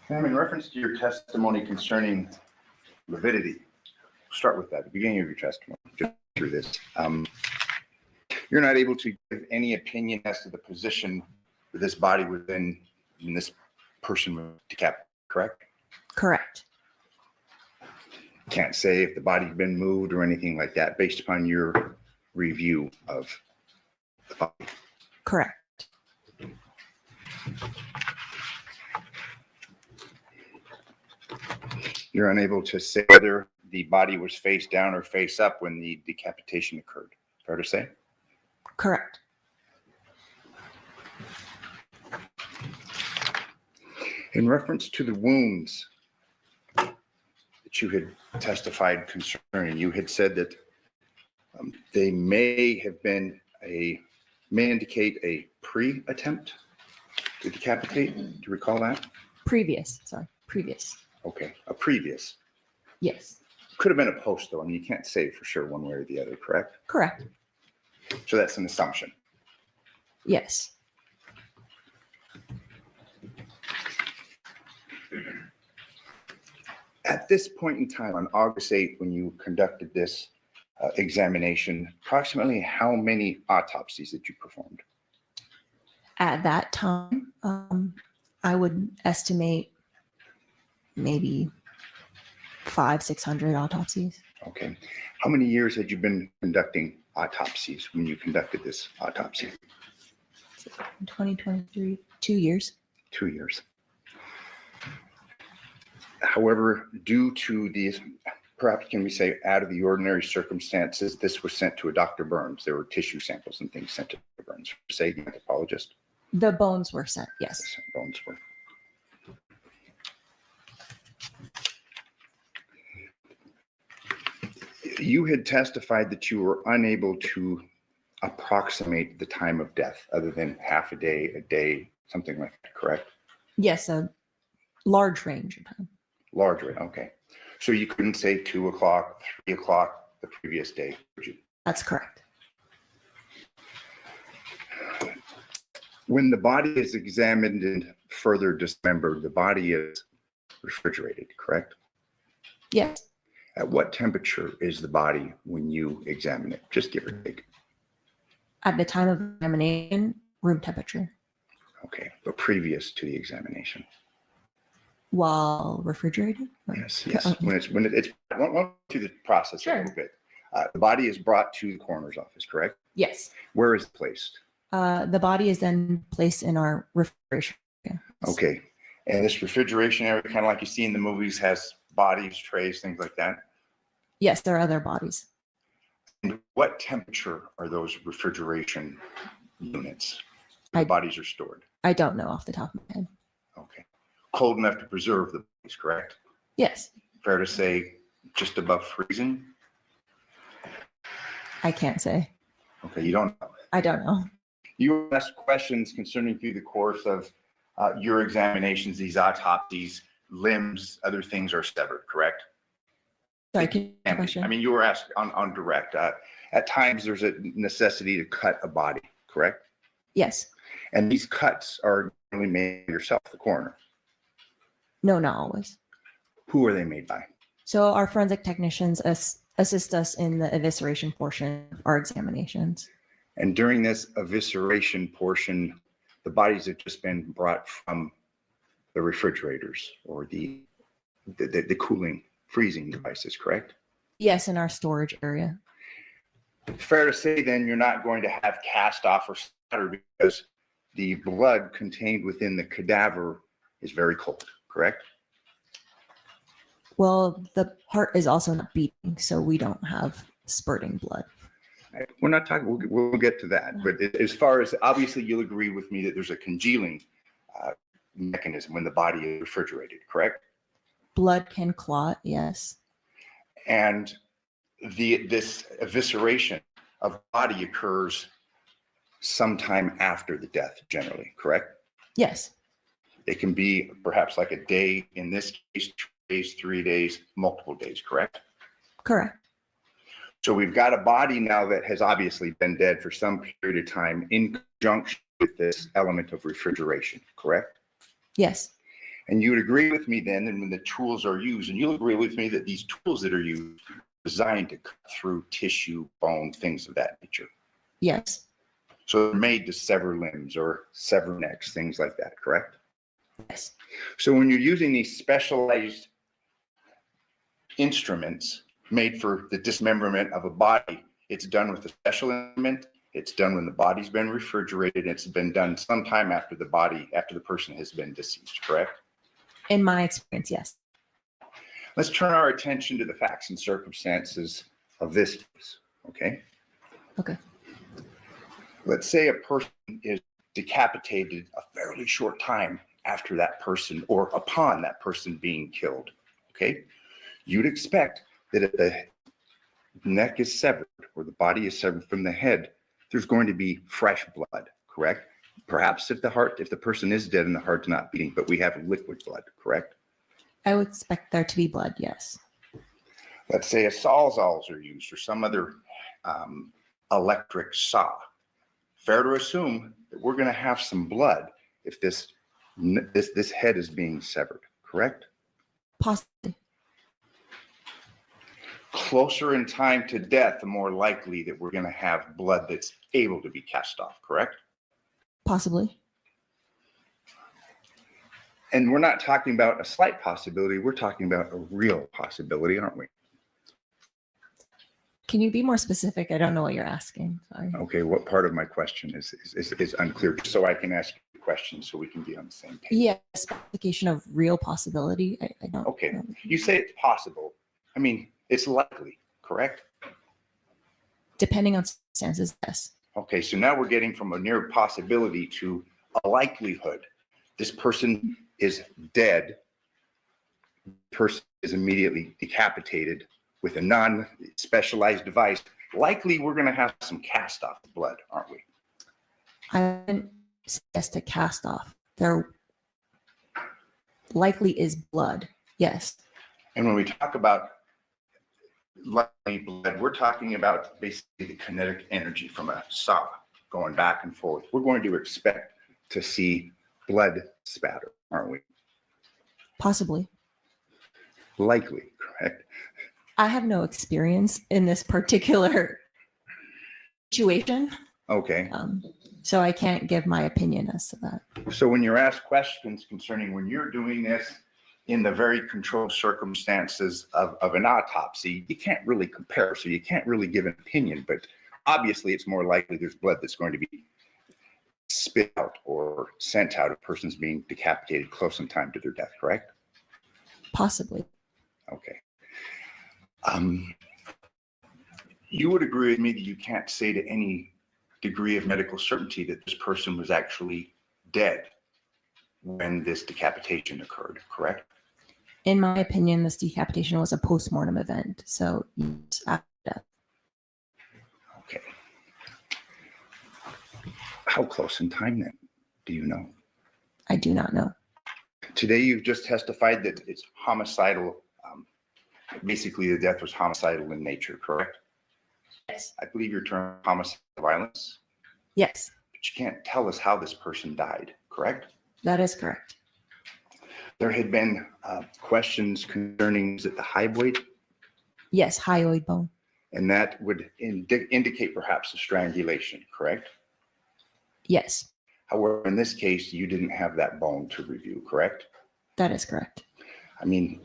Ma'am, in reference to your testimony concerning lividity, start with that, the beginning of your testimony, just through this. You're not able to give any opinion as to the position that this body was in when this person was decapitated, correct? Correct. Can't say if the body had been moved or anything like that based upon your review of the body. Correct. You're unable to say whether the body was face down or face up when the decapitation occurred. Fair to say? Correct. In reference to the wounds that you had testified concerning, you had said that they may indicate a pre-attempt to decapitate. Do you recall that? Previous. Okay, a previous. Yes. Could have been a post though. I mean, you can't say for sure one way or the other, correct? Correct. So that's an assumption. Yes. At this point in time, on August 8th, when you conducted this examination, approximately how many autopsies that you performed? At that time, I would estimate maybe 500-600 autopsies. Okay. How many years had you been conducting autopsies when you conducted this autopsy? 2023, 2 years. 2 years. However, due to these, perhaps can we say out of the ordinary circumstances, this was sent to a Dr. Burns. There were tissue samples and things sent to Dr. Burns. Say the anthropologist. The bones were sent, yes. Bones were. You had testified that you were unable to approximate the time of death other than half a day, something like that, correct? Yes, a large range of time. Large range, okay. So you couldn't say 2 o'clock, 3 o'clock the previous day, could you? That's correct. When the body is examined and further dismembered, the body is refrigerated, correct? Yes. At what temperature is the body when you examine it? Just give or take. At the time of examination, room temperature. Okay, but previous to the examination. While refrigerated? Yes. When it's went through the process a little bit. The body is brought to the coroner's office, correct? Yes. Where is it placed? The body is then placed in our refrigeration. Okay, and this refrigeration area, kind of like you see in the movies, has bodies, trays, things like that. Yes, there are other bodies. And what temperature are those refrigeration units where the bodies are stored? I don't know off the top of my head. Okay. cold enough to preserve the bodies, correct? Yes. Fair to say just above freezing? I can't say. Okay, you don't know. I don't know. You were asked questions concerning through the course of your examinations, these autopsies, limbs, other things are severed, correct? Sorry, can you repeat the question? I mean, you were asked on direct. At times, there's a necessity to cut a body, correct? Yes. And these cuts are generally made by yourself, the coroner. No, not always. Who are they made by? So our forensic technicians assist us in the evisceration portion of our examinations. And during this evisceration portion, the bodies have just been brought from the refrigerators or the cooling, freezing devices, correct? Yes, in our storage area. Fair to say then you're not going to have cast off or splatter because the blood contained within the cadaver is very cold, correct? Well, the heart is also not beating, so we don't have spurting blood. We're not talking, we'll get to that. But as far as, obviously you'll agree with me that there's a congealing mechanism when the body is refrigerated, correct? Blood can clot, yes. And this evisceration of body occurs sometime after the death, generally, correct? Yes. It can be perhaps like a day, in this case, 2 days, 3 days, multiple days, correct? Correct. So we've got a body now that has obviously been dead for some period of time in conjunction with this element of refrigeration, correct? Yes. And you would agree with me then that when the tools are used, and you'll agree with me that these tools that are used are designed to cut through tissue, bone, things of that nature. Yes. So they're made to sever limbs or sever necks, things like that, correct? Yes. So when you're using these specialized instruments made for the dismemberment of a body, it's done with a special instrument. It's done when the body's been refrigerated. It's been done sometime after the person has been deceased, correct? In my experience, yes. Let's turn our attention to the facts and circumstances of this case, okay? Okay. Let's say a person is decapitated a fairly short time after that person or upon that person being killed, okay? You'd expect that if the neck is severed or the body is severed from the head, there's going to be fresh blood, correct? Perhaps if the person is dead and the heart's not beating, but we have liquid blood, correct? I would expect there to be blood, yes. Let's say a sawzalls are used or some other electric saw. Fair to assume that we're going to have some blood if this head is being severed, correct? Possibly. Closer in time to death, the more likely that we're going to have blood that's able to be cast off, correct? Possibly. And we're not talking about a slight possibility. We're talking about a real possibility, aren't we? Can you be more specific? I don't know what you're asking. Sorry. Okay, what part of my question is unclear, so I can ask you questions so we can be on the same page. Yeah, specification of real possibility. I don't. Okay, you say it's possible. I mean, it's likely, correct? Depending on circumstances, yes. Okay, so now we're getting from a near possibility to a likelihood. This person is dead. The person is immediately decapitated with a non-specialized device. Likely, we're going to have some cast-off blood, aren't we? I wouldn't suggest a cast off. There likely is blood, yes. And when we talk about likely blood, we're talking about basically the kinetic energy from a saw going back and forth. We're going to expect to see blood spatter, aren't we? Possibly. Likely, correct? I have no experience in this particular situation. Okay. So I can't give my opinion as to that. So when you're asked questions concerning when you're doing this in the very controlled circumstances of an autopsy, you can't really compare. So you can't really give an opinion, but obviously it's more likely there's blood that's going to be spit out or sent out of persons being decapitated close in time to their death, correct? Possibly. Okay. You would agree with me that you can't say to any degree of medical certainty that this person was actually dead. when this decapitation occurred, correct? In my opinion, this decapitation was a postmortem event. So yes, after death. Okay. How close in time then? Do you know? I do not know. Today, you've just testified that it's homicidal. Basically, the death was homicidal in nature, correct? Yes. I believe your term homicidal violence, Yes, but you can't tell us how this person died, correct? that is correct. There had been questions concerning, is it the hyoid? Yes, hyoid bone. And that would indicate perhaps a strangulation, correct? Yes, However, in this case, you didn't have that bone to review, correct? that is correct. I mean,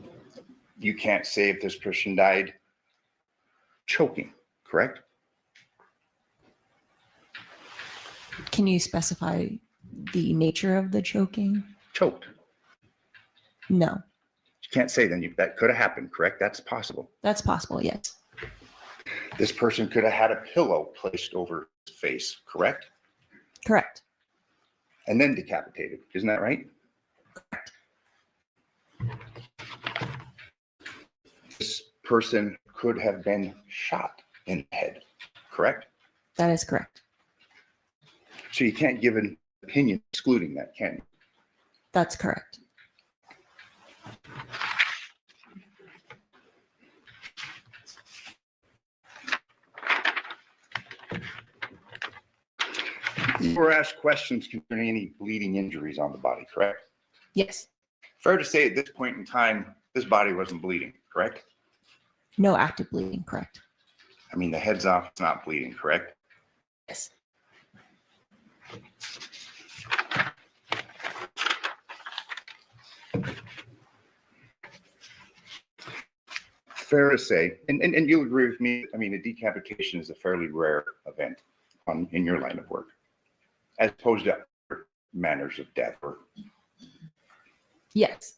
you can't say if this person died choking, correct? Can you specify the nature of the choking? Choked. No, You can't say then that could have happened, correct? That's possible. that's possible. Yes, This person could have had a pillow placed over his face, correct? correct. And then decapitated, isn't that right? This person could have been shot in the head, correct? That is correct. So you can't give an opinion excluding that, can you? That's correct. You were asked questions concerning any bleeding injuries on the body, correct? Yes, Fair to say at this point in time, this body wasn't bleeding, correct? no active bleeding. Correct. I mean, the head's off, it's not bleeding, correct? Yes, Fair to say, and you'll agree with me, I mean, a decapitation is a fairly rare event in your line of work, as opposed to other manners of death. Or yes,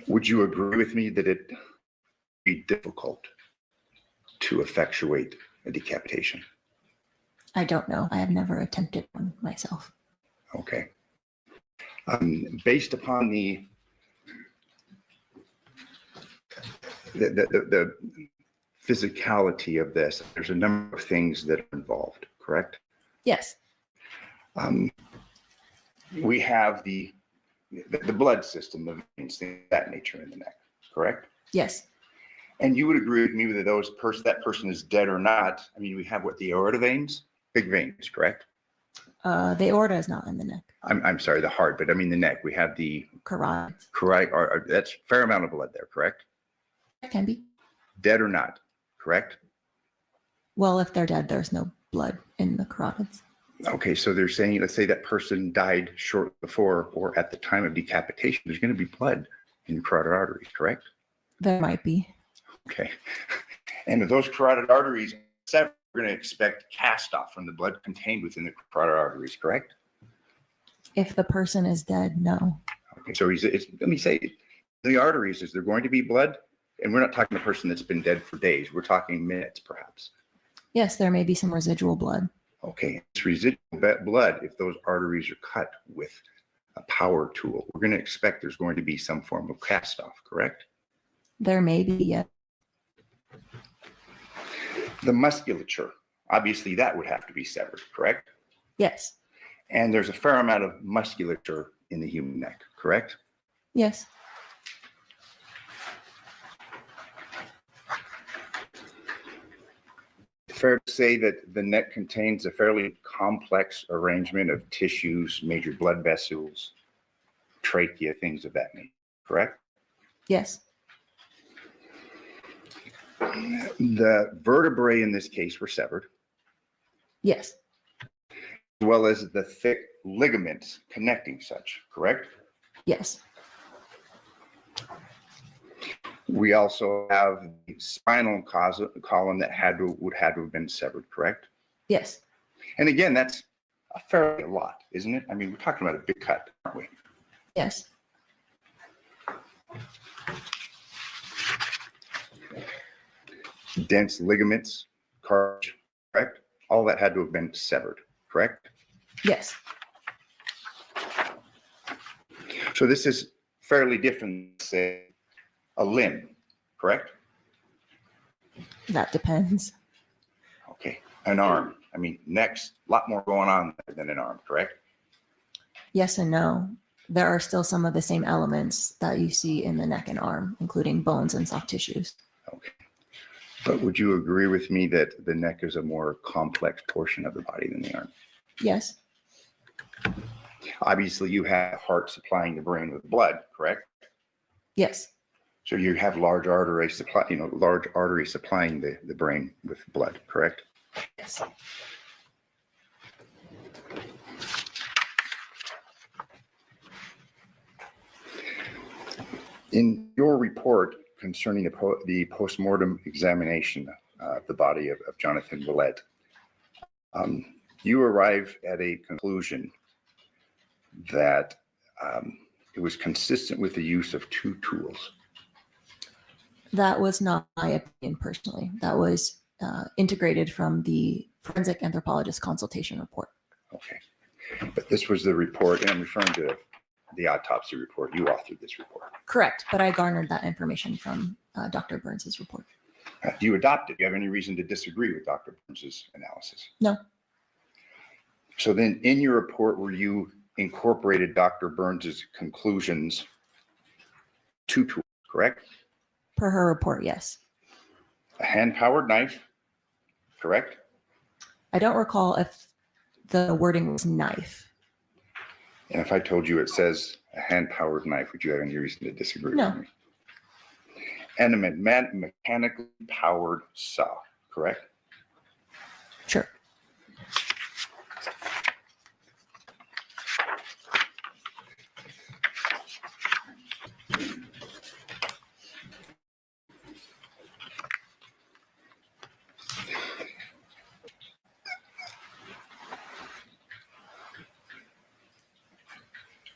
would you agree with me that it'd be difficult to effectuate a decapitation? I don't know. I have never attempted one myself. Okay. Based upon the physicality of this, there's a number of things that are involved, correct? Yes, We have the blood system, the veins, things of that nature in the neck, correct? yes, And you would agree with me that that person is dead or not. I mean, we have what, the aorta veins, big veins, correct? the aorta is not in the neck. I'm sorry, the heart, but I mean the neck. We have the Carotid. correct, that's a fair amount of blood there, correct? It can be. Dead or not, correct? Well, if they're dead, there's no blood in the carotids. Okay, so they're saying, let's say that person died shortly before or at the time of decapitation, there's going to be blood in your carotid arteries, correct? There might be. Okay. And if those carotid arteries are severed, we're going to expect cast off from the blood contained within the carotid arteries, correct? If the person is dead, no. Okay, so let me say, the arteries, is there going to be blood? And we're not talking a person that's been dead for days. We're talking minutes, perhaps. Yes, there may be some residual blood. Okay, it's residual blood. If those arteries are cut with a power tool, we're going to expect there's going to be some form of cast off, correct? There may be, yes. The musculature, obviously that would have to be severed, correct? Yes. And there's a fair amount of musculature in the human neck, correct? Yes. Fair to say that the neck contains a fairly complex arrangement of tissues, major blood vessels, trachea, things of that nature, correct? Yes. The vertebrae in this case were severed, Yes. as well as the thick ligaments connecting such, correct? Yes. We also have the spinal column that would have to have been severed, correct? Yes. And again, that's a fairly lot, isn't it? I mean, we're talking about a big cut, aren't we? Yes. Dense ligaments, cartilage, correct? All that had to have been severed, correct? Yes. So this is fairly different, say, a limb, correct? That depends. Okay, an arm. I mean, next, a lot more going on than an arm, correct? Yes and no. There are still some of the same elements that you see in the neck and arm, including bones and soft tissues. Okay. But would you agree with me that the neck is a more complex portion of the body than the arm? Yes. Obviously, you have heart supplying the brain with blood, correct? Yes. So you have large arteries supply, large arteries supplying the brain with blood, correct? Yes. In your report concerning the postmortem examination of the body of Jonathon Willette, you arrive at a conclusion that it was consistent with the use of two tools. That was not my opinion personally. That was integrated from the forensic anthropologist consultation report. Okay. But this was the report, and I'm referring to the autopsy report. You authored this report. Correct, but I garnered that information from Dr. Burns's report. Do you adopt it? Do you have any reason to disagree with Dr. Burns's analysis? No. So then in your report, where you incorporated Dr. Burns's conclusions, two tools, correct? Per her report, yes. A hand-powered knife, correct? I don't recall if the wording was knife. And if I told you it says a hand-powered knife, would you have any reason to disagree No. with me? And a mechanically powered saw, correct? Sure.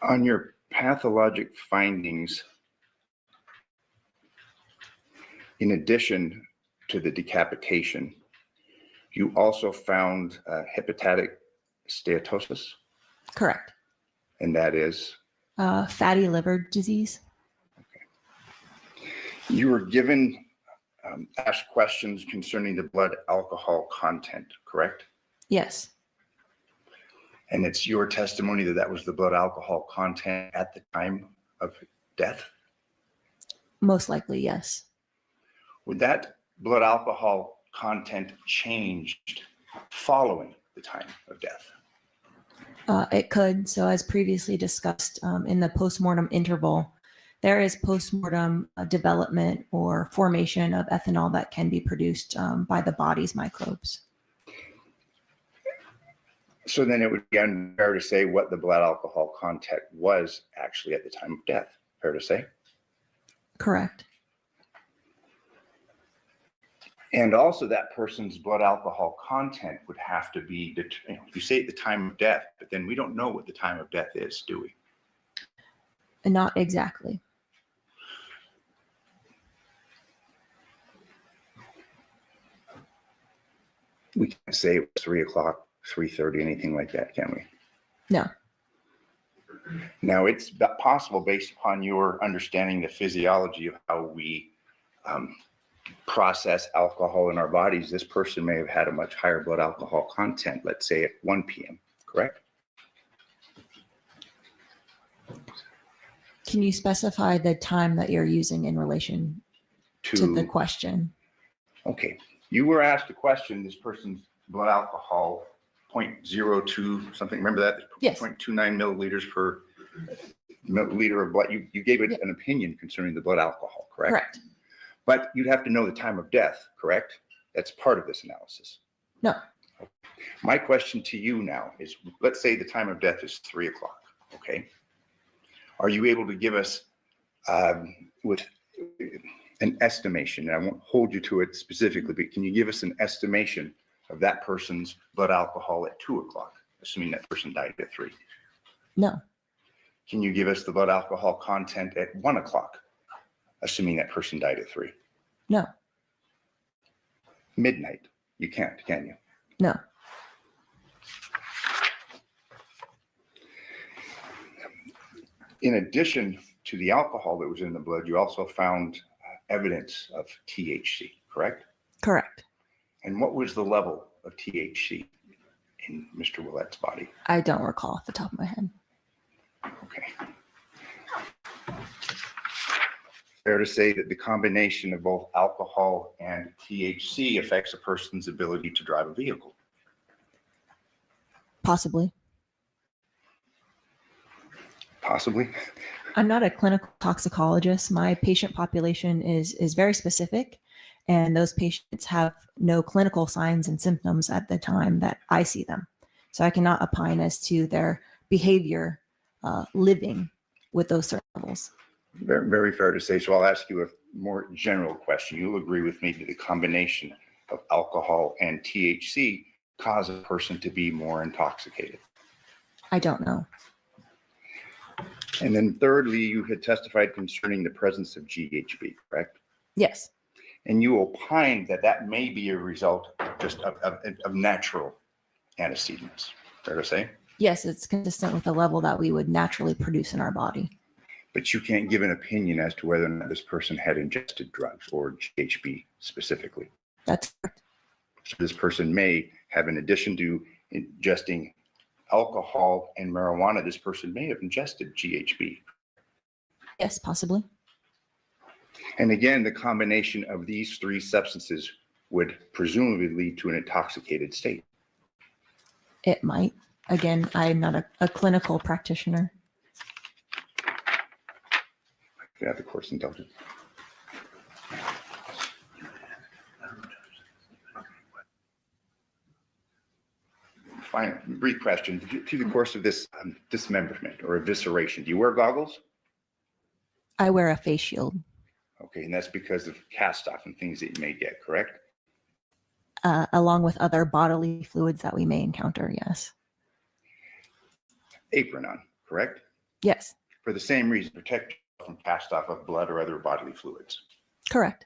On your pathologic findings, in addition to the decapitation, you also found hepatic steatosis, Correct. and that is? Fatty liver disease. You were given asked questions concerning the blood alcohol content, correct? Yes. And it's your testimony that that was the blood alcohol content at the time of death? Most likely, yes. Would that blood alcohol content changed following the time of death? It could. So as previously discussed in the postmortem interval, there is postmortem development or formation of ethanol that can be produced by the body's microbes. So then it would be unfair to say what the blood alcohol content was actually at the time of death. Fair to say? Correct. And also that person's blood alcohol content would have to be, you say at the time of death, but then we don't know what the time of death is, do we? Not exactly. We can't say it was 3 o'clock, 3:30, anything like that, can we? No. Now, it's possible, based upon your understanding the physiology of how we process alcohol in our bodies, this person may have had a much higher blood alcohol content, let's say at 1 p.m., correct? Can you specify the time that you're using in relation to the question? Okay. You were asked a question, this person's blood alcohol 0.02 something, remember that? Yes. 0.29 milliliters per milliliter of blood. You gave it an opinion concerning the blood alcohol, correct? Correct. But you'd have to know the time of death, correct? That's part of this analysis. No. My question to you now is, let's say the time of death is 3 o'clock, okay? Are you able to give us with an estimation, and I won't hold you to it specifically, but can you give us an estimation of that person's blood alcohol at 2 o'clock, assuming that person died at 3? No. Can you give us the blood alcohol content at 1 o'clock, assuming that person died at 3? No. Midnight, you can't, can you? No. In addition to the alcohol that was in the blood, you also found evidence of THC, correct? Correct. And what was the level of THC in Mr. Willette's body? I don't recall off the top of my head. Okay. Fair to say that the combination of both alcohol and THC affects a person's ability to drive a vehicle? Possibly. Possibly. I'm not a clinical toxicologist. My patient population is very specific, and those patients have no clinical signs and symptoms at the time that I see them. So I cannot opine as to their behavior living with those certain levels. Very, very fair to say. So I'll ask you a more general question. You'll agree with me that the combination of alcohol and THC cause a person to be more intoxicated? I don't know. And then thirdly, you had testified concerning the presence of GHB, correct? Yes. And you opined that that may be a result just of natural antecedents, fair to say? Yes, it's consistent with the level that we would naturally produce in our body. But you can't give an opinion as to whether or not this person had ingested drugs or GHB specifically. That's correct. So this person may have, in addition to ingesting alcohol and marijuana, this person may have ingested GHB. Yes, possibly. And again, the combination of these three substances would presumably lead to an intoxicated state. It might. Again, I'm not a clinical practitioner. I could have the court's indulgence. Fine, brief question. Through the course of this dismemberment or evisceration, do you wear goggles? I wear a face shield. Okay, and that's because of cast off and things that you may get, correct? Along with other bodily fluids that we may encounter, yes. Apron on, correct? Yes. For the same reason, protect yourself from cast off of blood or other bodily fluids. Correct.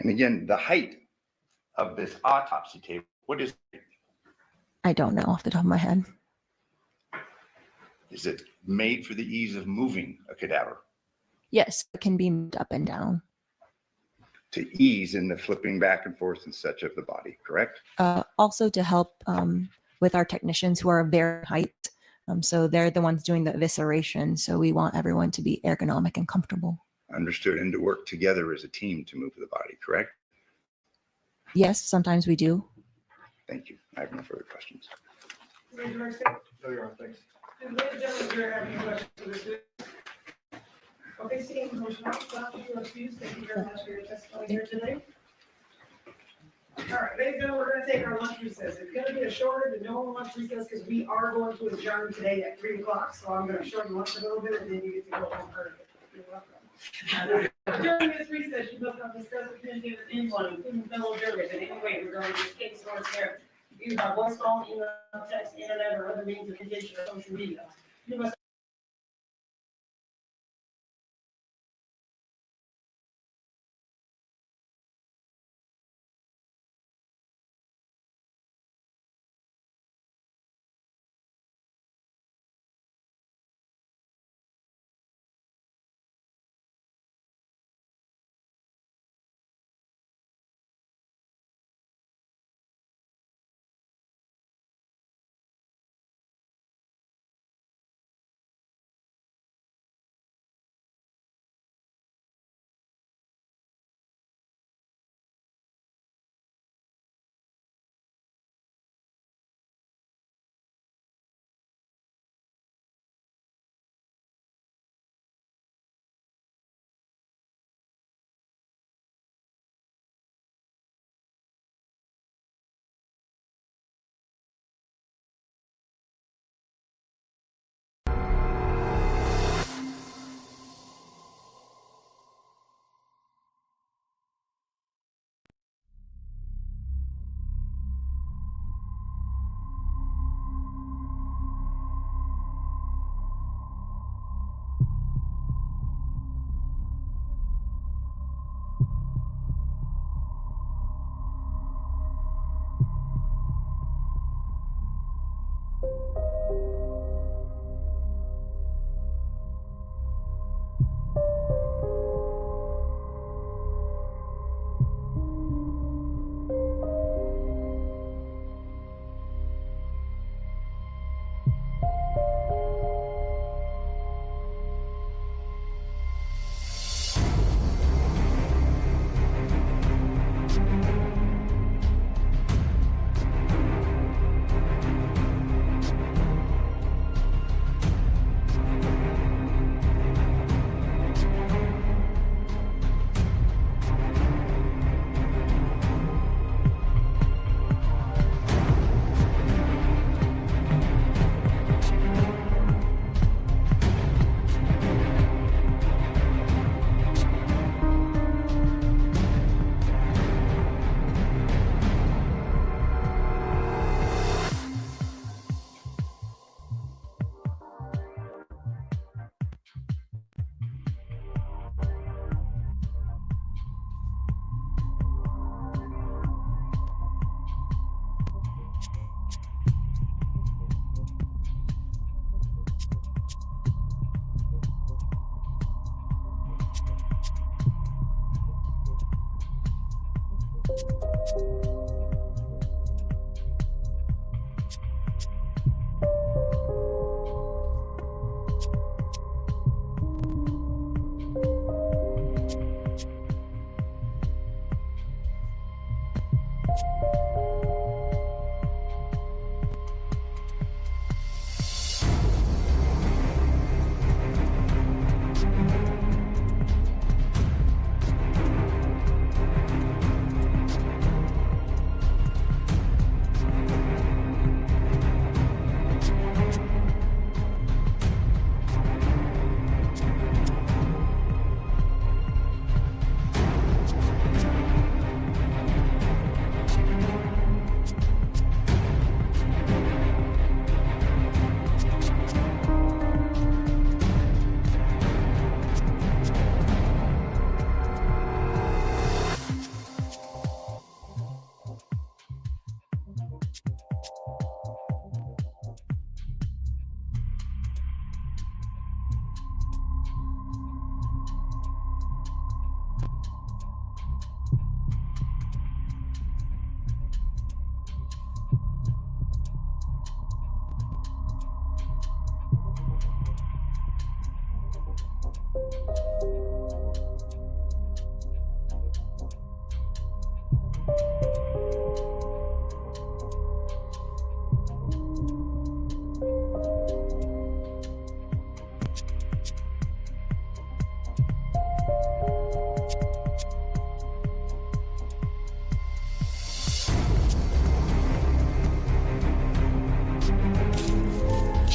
And again, the height of this autopsy table, what is it? I don't know off the top of my head. Is it made for the ease of moving a cadaver? Yes, it can be moved up and down. To ease in the flipping back and forth and such of the body, correct? Also to help with our technicians who are very height. So they're the ones doing the evisceration. So we want everyone to be ergonomic and comfortable. Understood. And to work together as a team to move the body, correct? Yes, sometimes we do. Thank you. I have no further questions. No, you're on, thanks. And ladies and gentlemen, do you have any questions for this witness? Okay, seeing motion out, Dr. Hughes, thank you very much for your testimony here today. All right, ladies and gentlemen, we're going to take our lunch recess. It's going to be a shorter than normal lunch recess because we are going to adjourn today at 3 o'clock. So I'm going to shorten lunch a little bit and then you get to go home early. You're welcome. During this recess, you must not discuss opinions of anyone, including fellow jurors, in any way regarding this case or its merits, either by voice, phone, email, text, internet, or other means of communication or social media. You must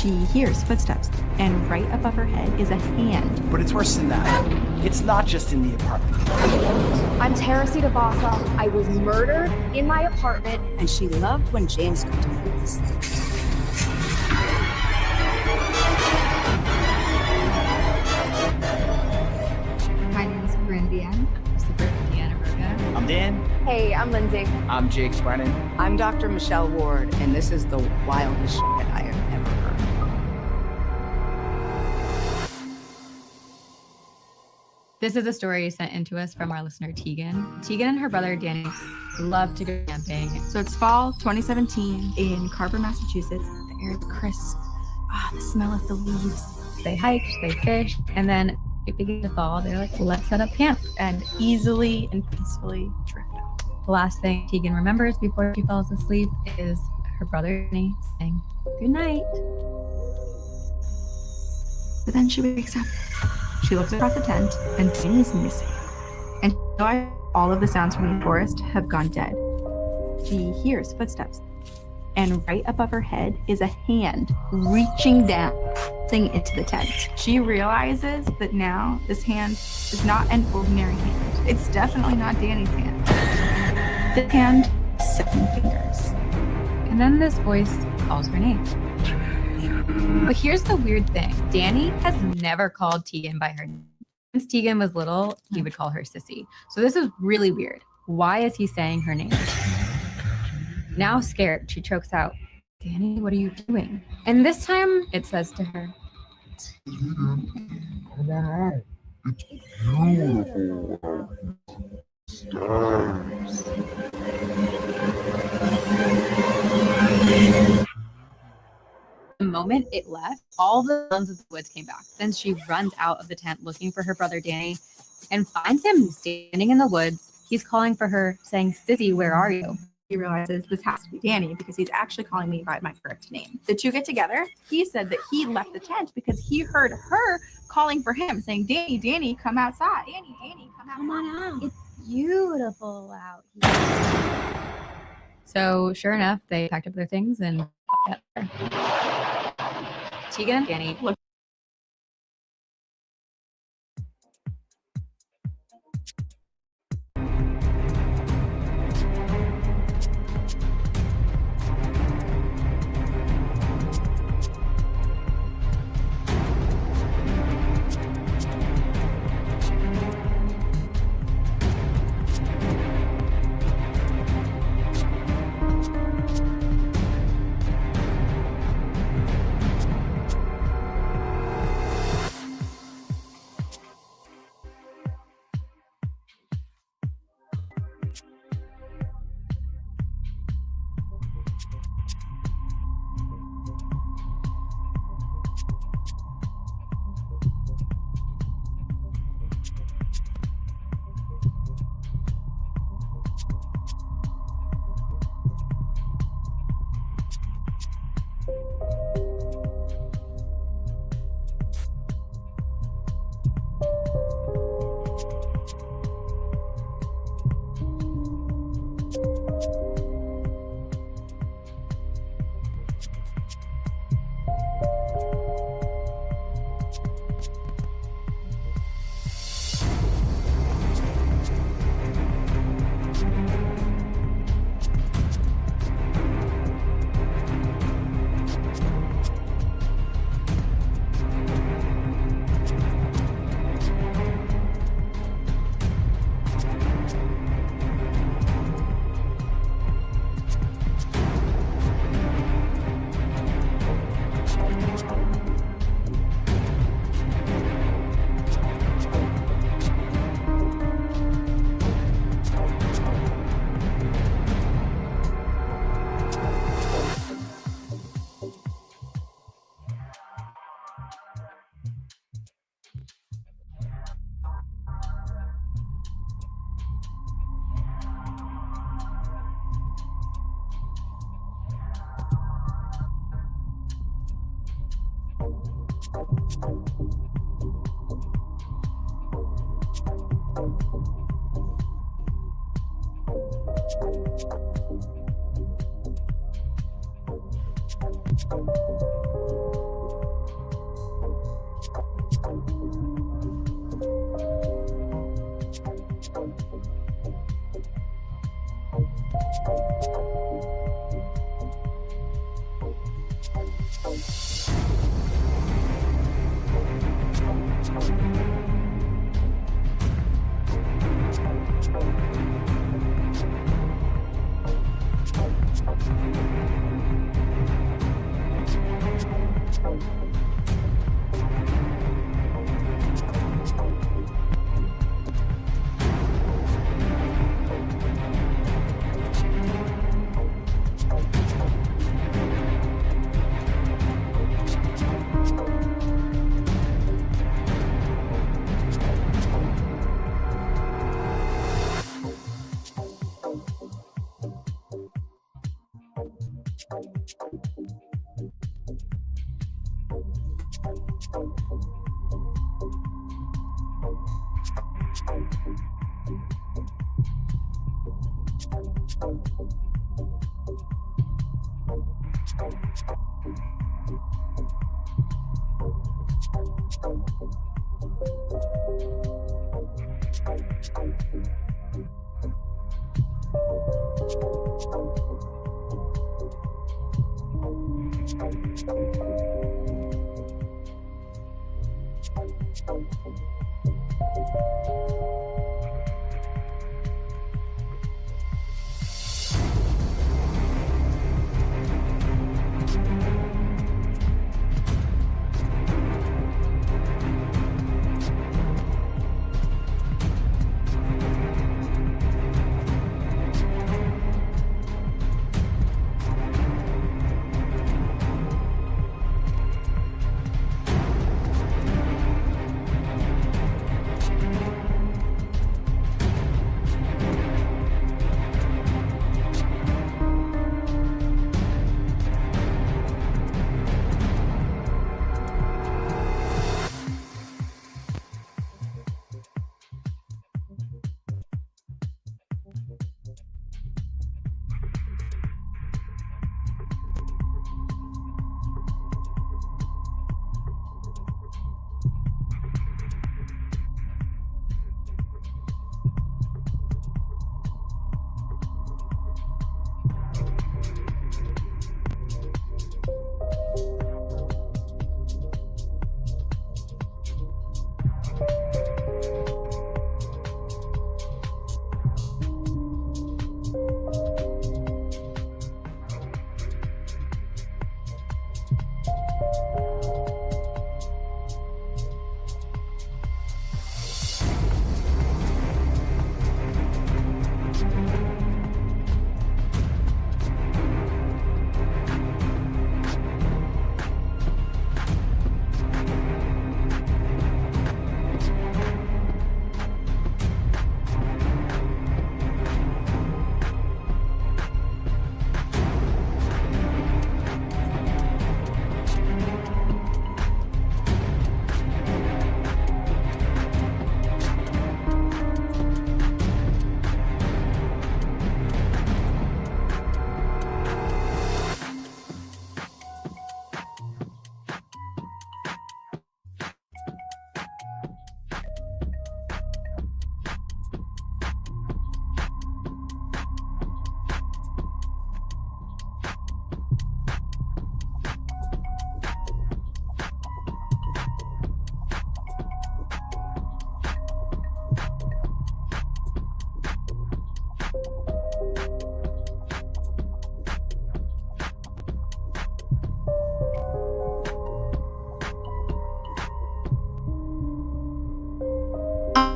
She hears footsteps, and right above her head is a hand. But it's worse than that. It's not just in the apartment. I'm Teresita Bassa. I was murdered in my apartment. And she loved when James got to witness that. My name is Corinne Deanne. I'm Dan. Hey, I'm Lindsay. I'm Jake Brennan. I'm Dr. Michelle Ward, and this is the wildest shit I have ever heard. This is a story sent in to us from our listener, Tegan. Tegan and her brother, Danny, love to go camping. So it's fall 2017 in Carver, Massachusetts. The air is crisp. The smell of the leaves. They hiked, they fished, and then it began to fall. They're like, let's set up camp. And easily and peacefully drift off. The last thing Tegan remembers before she falls asleep is her brother Danny saying, good night. But then she wakes up. She looks across the tent, and Danny's missing. And she realizes all of the sounds from the forest have gone dead. She hears footsteps. And right above her head is a hand reaching down into the tent. She realizes that now this hand is not an ordinary hand. It's definitely not Danny's hand. The hand has 7 fingers. And then this voice calls her name. But here's the weird thing. Danny has never called Tegan by her name. Since Tegan was little, he would call her Sissy. So this is really weird. Why is he saying her name? Now scared, she chokes out, Danny, what are you doing? And this time it says to her, the moment it left, all the sounds of the woods came back. Then she runs out of the tent looking for her brother Danny and finds him standing in the woods. He's calling for her, saying, Sissy, where are you? He realizes this has to be Danny because he's actually calling me by my correct name. The two get together. He said that he left the tent because he heard her calling for him, saying, Danny, Danny, come outside. Danny, Danny, come on out. It's beautiful out here. So sure enough, they packed up their things and Tegan and Danny looked.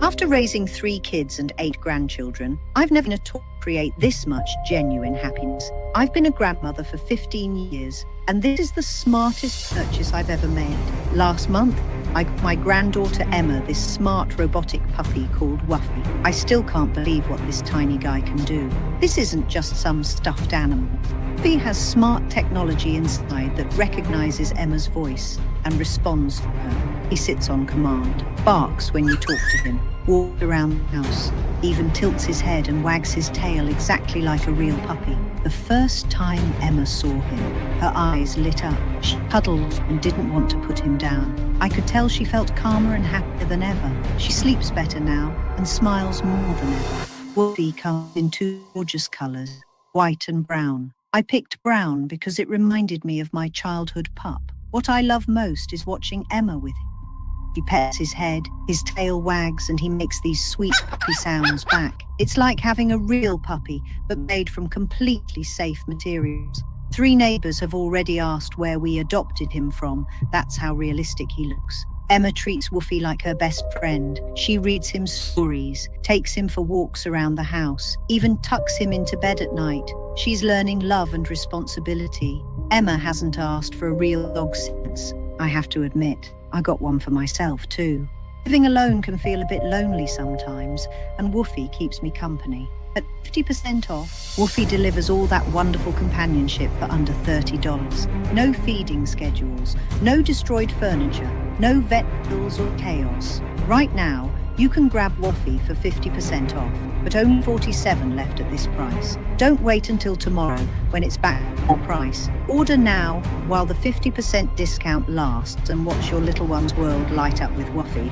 After raising 3 kids and 8 grandchildren, I've never at all create this much genuine happiness. I've been a grandmother for 15 years, and this is the smartest purchase I've ever made. Last month, I got my granddaughter Emma this smart robotic puppy called Wuffy. I still can't believe what this tiny guy can do. This isn't just some stuffed animal. Wuffy has smart technology inside that recognizes Emma's voice and responds to her. He sits on command, barks when you talk to him, walks around the house, even tilts his head and wags his tail exactly like a real puppy. The first time Emma saw him, her eyes lit up. She cuddled and didn't want to put him down. I could tell she felt calmer and happier than ever. She sleeps better now and smiles more than ever. Wuffy comes in 2 gorgeous colors, white and brown. I picked brown because it reminded me of my childhood pup. What I love most is watching Emma with him. He pets his head, his tail wags, and he makes these sweet puppy sounds back. It's like having a real puppy, but made from completely safe materials. 3 neighbors have already asked where we adopted him from. That's how realistic he looks. Emma treats Woofy like her best friend. She reads him stories, takes him for walks around the house, even tucks him into bed at night. She's learning love and responsibility. Emma hasn't asked for a real dog since. I have to admit, I got one for myself too. Living alone can feel a bit lonely sometimes, and Woofy keeps me company. At 50% off, Woofy delivers all that wonderful companionship for under $30. No feeding schedules, no destroyed furniture, no vet bills or chaos. Right now, you can grab Woofy for 50% off, but only 47 left at this price. Don't wait until tomorrow when it's back at full price. Order now while the 50% discount lasts and watch your little one's world light up with Woofy.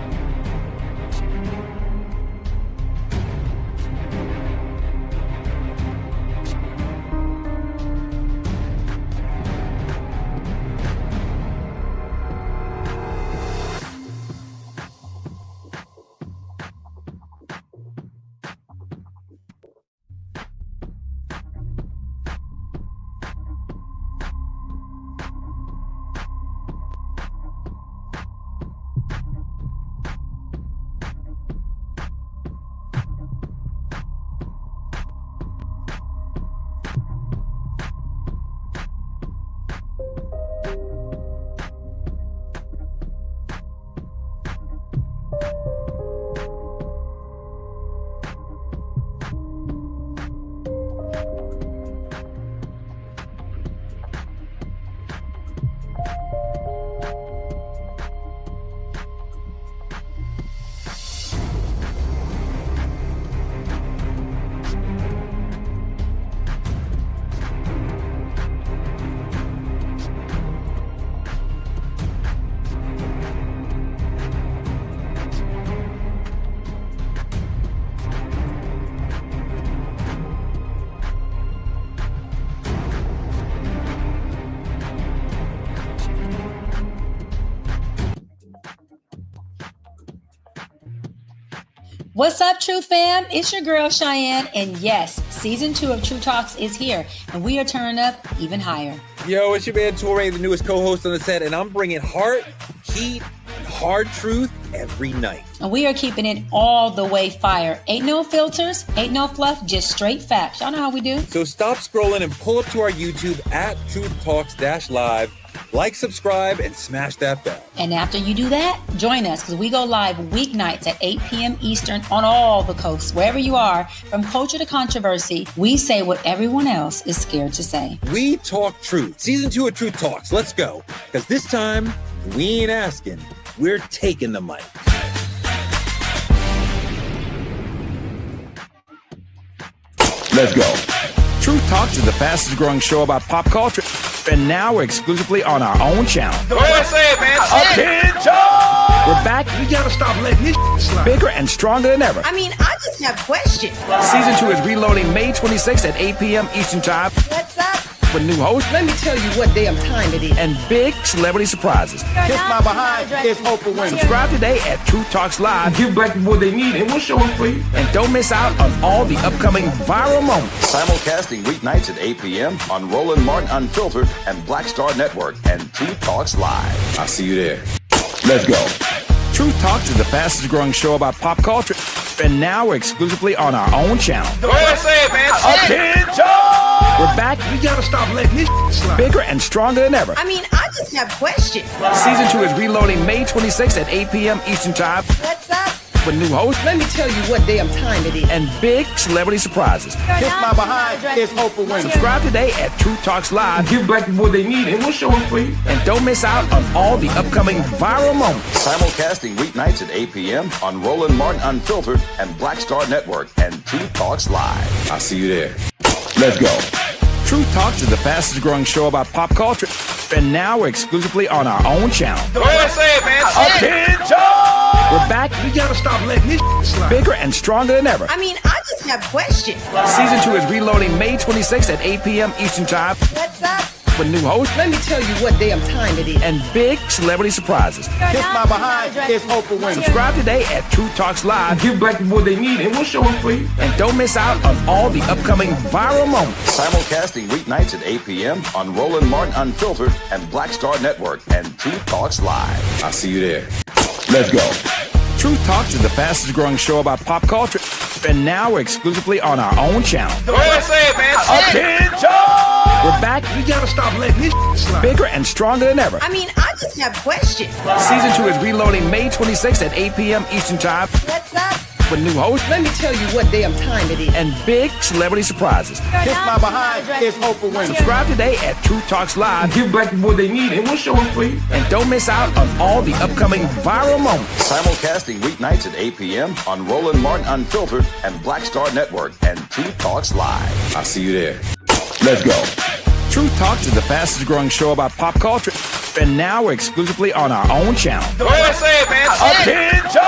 What's up, True Fam? It's your girl, Cheyenne. And yes, season 2 of True Talks is here, and we are turning up even higher. Yo, it's your man, Torre, the newest co-host on the set, and I'm bringing heart, heat, and hard truth every night. And we are keeping it all the way fire. Ain't no filters, ain't no fluff, just straight facts. Y'all know how we do. So stop scrolling and pull up to our YouTube at Truth Talks-Live. Like, subscribe, and smash that bell. And after you do that, join us because we go live weeknights at 8 p.m. Eastern on all the coasts, wherever you are. From culture to controversy, we say what everyone else is scared to say. We talk truth. Season 2 of Truth Talks. Let's go. Because this time, we ain't asking. We're taking the mic. Let's go. Truth Talks is the fastest growing show about pop culture, and now we're exclusively on our own channel. Go ahead, say it, man. Attention! We're back. We gotta stop letting this slide. Bigger and stronger than ever. I mean, I just have questions. Season 2 is reloading May 26th at 8 p.m. Eastern Time. What's up? With new hosts. Let me tell you what damn time it is. And big celebrity surprises. Kiss my behind. It's Oprah Winfrey. Subscribe today at Truth Talks Live. Give black people what they need, and we'll show them for you. And don't miss out on all the upcoming viral moments. Simulcasting weeknights at 8 p.m. on Roland Martin Unfiltered and Black Star Network and Truth Talks Live. I'll see you there. Let's go. Truth Talks is the fastest growing show about pop culture, and now we're exclusively on our own channel. Go ahead, say it, man. Attention! We're back. We gotta stop letting this slide. Bigger and stronger than ever. I mean, I just have questions. Season 2 is reloading May 26th at 8 p.m. Eastern Time. What's up? With new hosts. Let me tell you what damn time it is. And big celebrity surprises. Kiss my behind. It's Oprah Winfrey. Subscribe today at Truth Talks Live. Give black people what they need, and we'll show them for you. And don't miss out on all the upcoming viral moments. Simulcasting weeknights at 8 p.m. on Roland Martin Unfiltered and Black Star Network and Truth Talks Live. I'll see you there. Let's go. Truth Talks is the fastest growing show about pop culture, and now we're exclusively on our own channel. Go ahead, say it, man. Attention! We're back. We gotta stop letting this slide. Bigger and stronger than ever. I mean, I just have questions. Season 2 is reloading May 26th at 8 p.m. Eastern Time. What's up? with new hosts. Let me tell you what damn time it is. And big celebrity surprises. Kiss my behind is Oprah Winfrey. Subscribe today at Truth Talks Live. Give black people what they need, and we'll show them for you. And don't miss out on all the upcoming viral moments. Simulcasting weeknights at 8 p.m. on Roland Martin Unfiltered and Black Star Network and Truth Talks Live. I'll see you there. Let's go. Truth Talks is the fastest growing show about pop culture, and now we're exclusively on our own channel. Go ahead, say it, man. Attention! We're back. We gotta stop letting this slide. Bigger and stronger than ever. I mean, I just have questions. Season 2 is reloading May 26th at 8 p.m. Eastern Time. What's up? With new hosts. Let me tell you what damn time it is. And big celebrity surprises. Kiss my behind is Oprah Winfrey. Subscribe today at Truth Talks Live. Give black people what they need, and we'll show them for you. And don't miss out on all the upcoming viral moments. Simulcasting weeknights at 8 p.m. on Roland Martin Unfiltered and Black Star Network and Truth Talks Live. I'll see you there. Let's go. Truth Talks is the fastest growing show about pop culture, and now we're exclusively on our own channel. Go ahead, say it, man. Attention!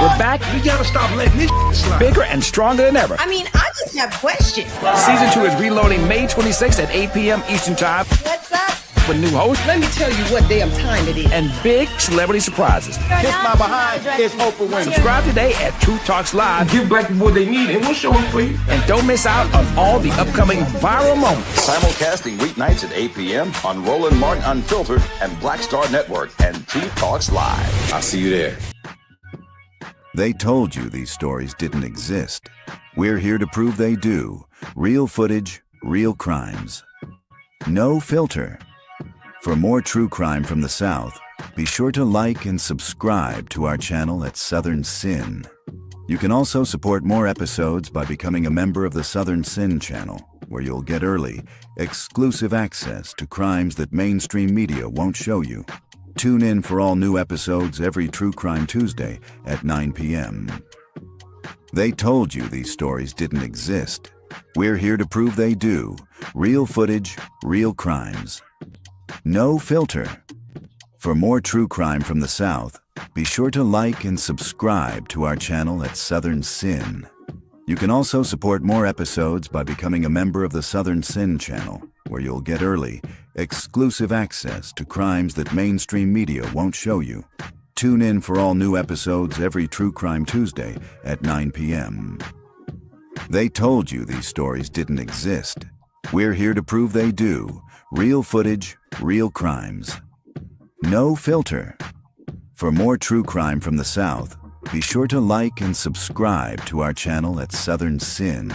We're back. We gotta stop letting this slide. Bigger and stronger than ever. I mean, I just have questions. Season 2 is reloading May 26th at 8 p.m. Eastern Time. What's up? With new hosts. Let me tell you what damn time it is. And big celebrity surprises. Kiss my behind is Oprah Winfrey. Subscribe today at Truth Talks Live. Give black people what they need, and we'll show them for you. And don't miss out on all the upcoming viral moments. Simulcasting weeknights at 8 p.m. on Roland Martin Unfiltered and Black Star Network and Truth Talks Live. I'll see you there. They told you these stories didn't exist. We're here to prove they do. Real footage, real crimes. No filter. For more true crime from the South, be sure to like and subscribe to our channel at Southern Sin. You can also support more episodes by becoming a member of the Southern Sin channel, where you'll get early, exclusive access to crimes that mainstream media won't show you. Tune in for all new episodes every True Crime Tuesday at 9 p.m. They told you these stories didn't exist. We're here to prove they do. Real footage, real crimes. No filter. For more true crime from the South, be sure to like and subscribe to our channel at Southern Sin. You can also support more episodes by becoming a member of the Southern Sin channel, where you'll get early, exclusive access to crimes that mainstream media won't show you. Tune in for all new episodes every True Crime Tuesday at 9 p.m. They told you these stories didn't exist. We're here to prove they do. Real footage, real crimes. No filter. For more true crime from the South, be sure to like and subscribe to our channel at Southern Sin.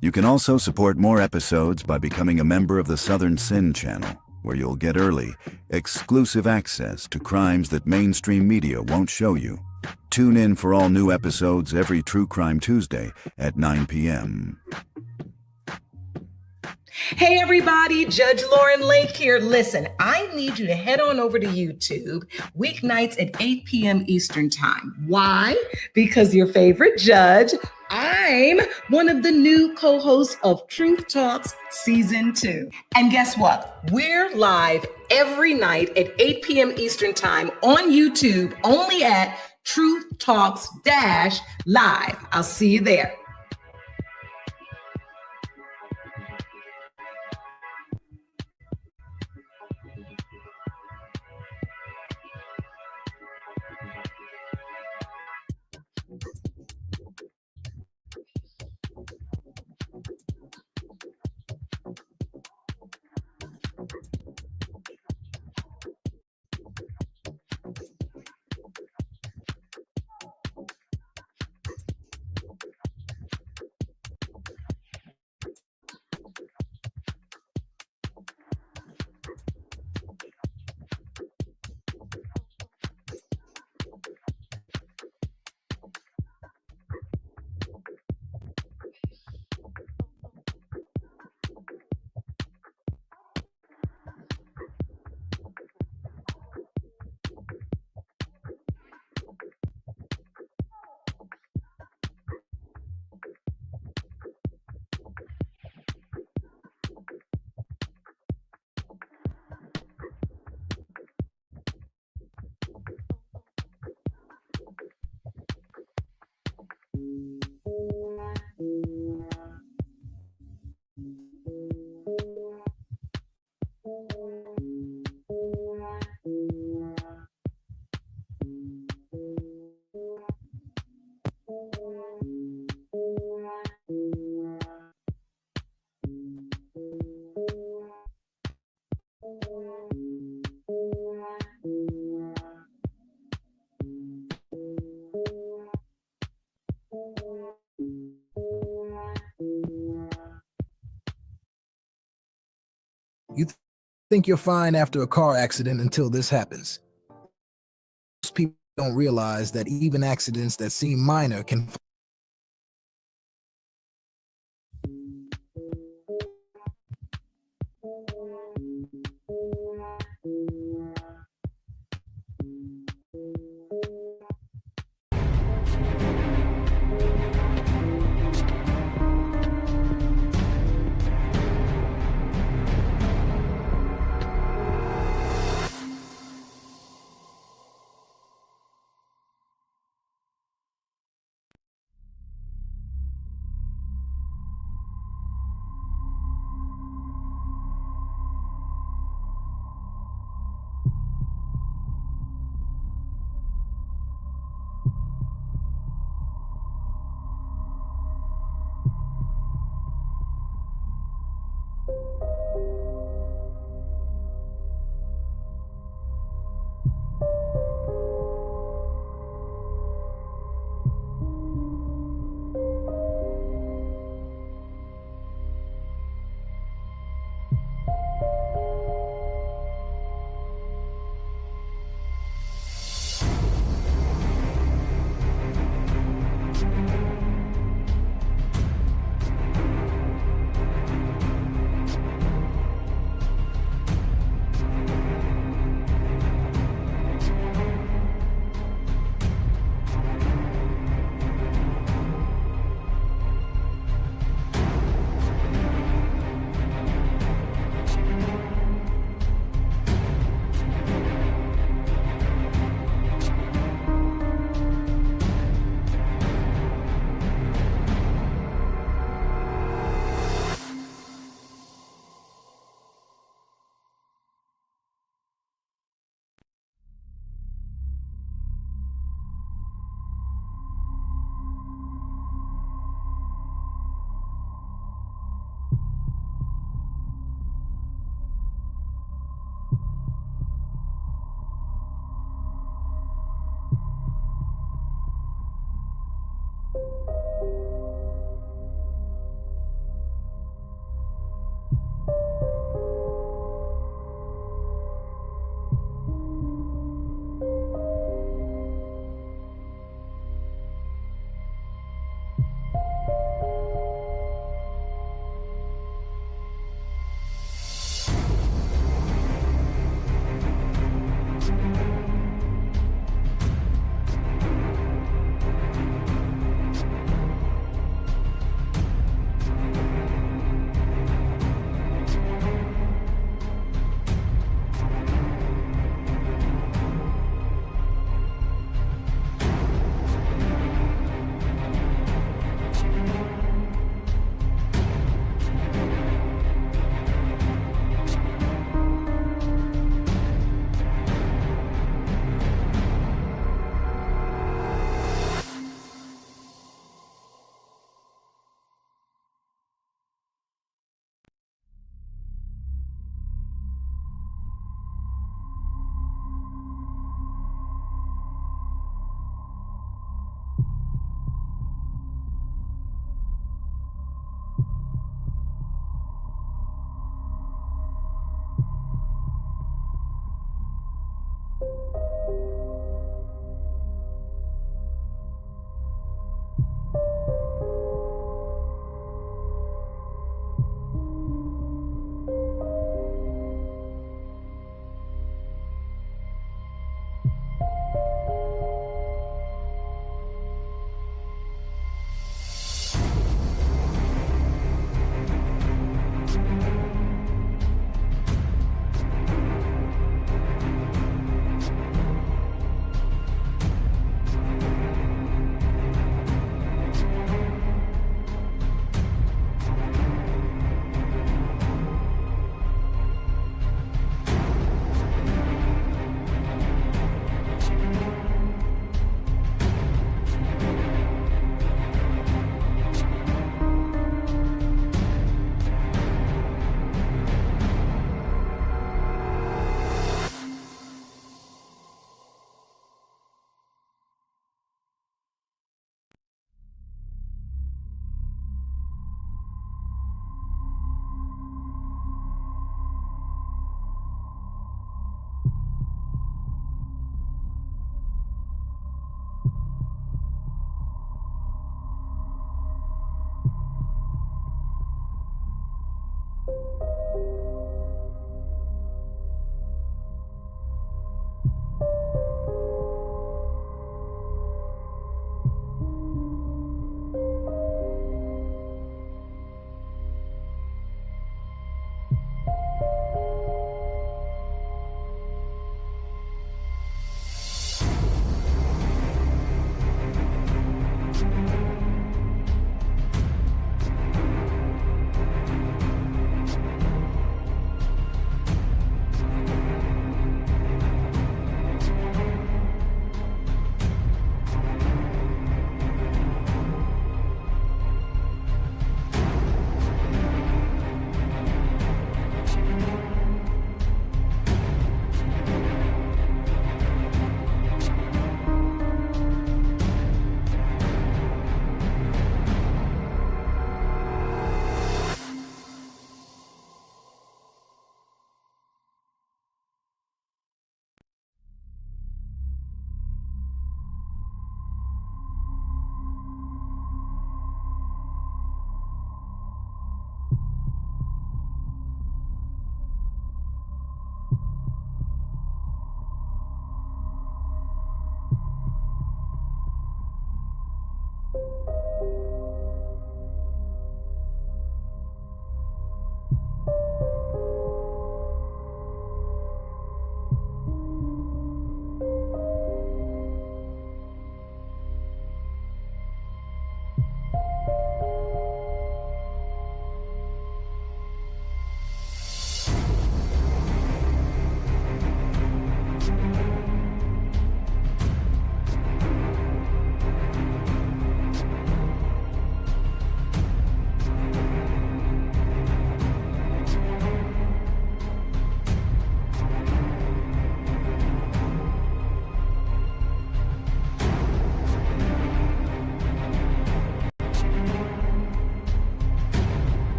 You can also support more episodes by becoming a member of the Southern Sin channel, where you'll get early, exclusive access to crimes that mainstream media won't show you. Tune in for all new episodes every True Crime Tuesday at 9 p.m. Hey everybody, Judge Lauren Lake here. Listen, I need you to head on over to YouTube weeknights at 8 p.m. Eastern Time. Why? Because your favorite judge, I'm one of the new co-hosts of Truth Talks Season 2. And guess what? We're live every night at 8 p.m. Eastern Time on YouTube, only at Truth Talks Live. I'll see you there. You think you're fine after a car accident until this happens. Most people don't realize that even accidents that seem minor can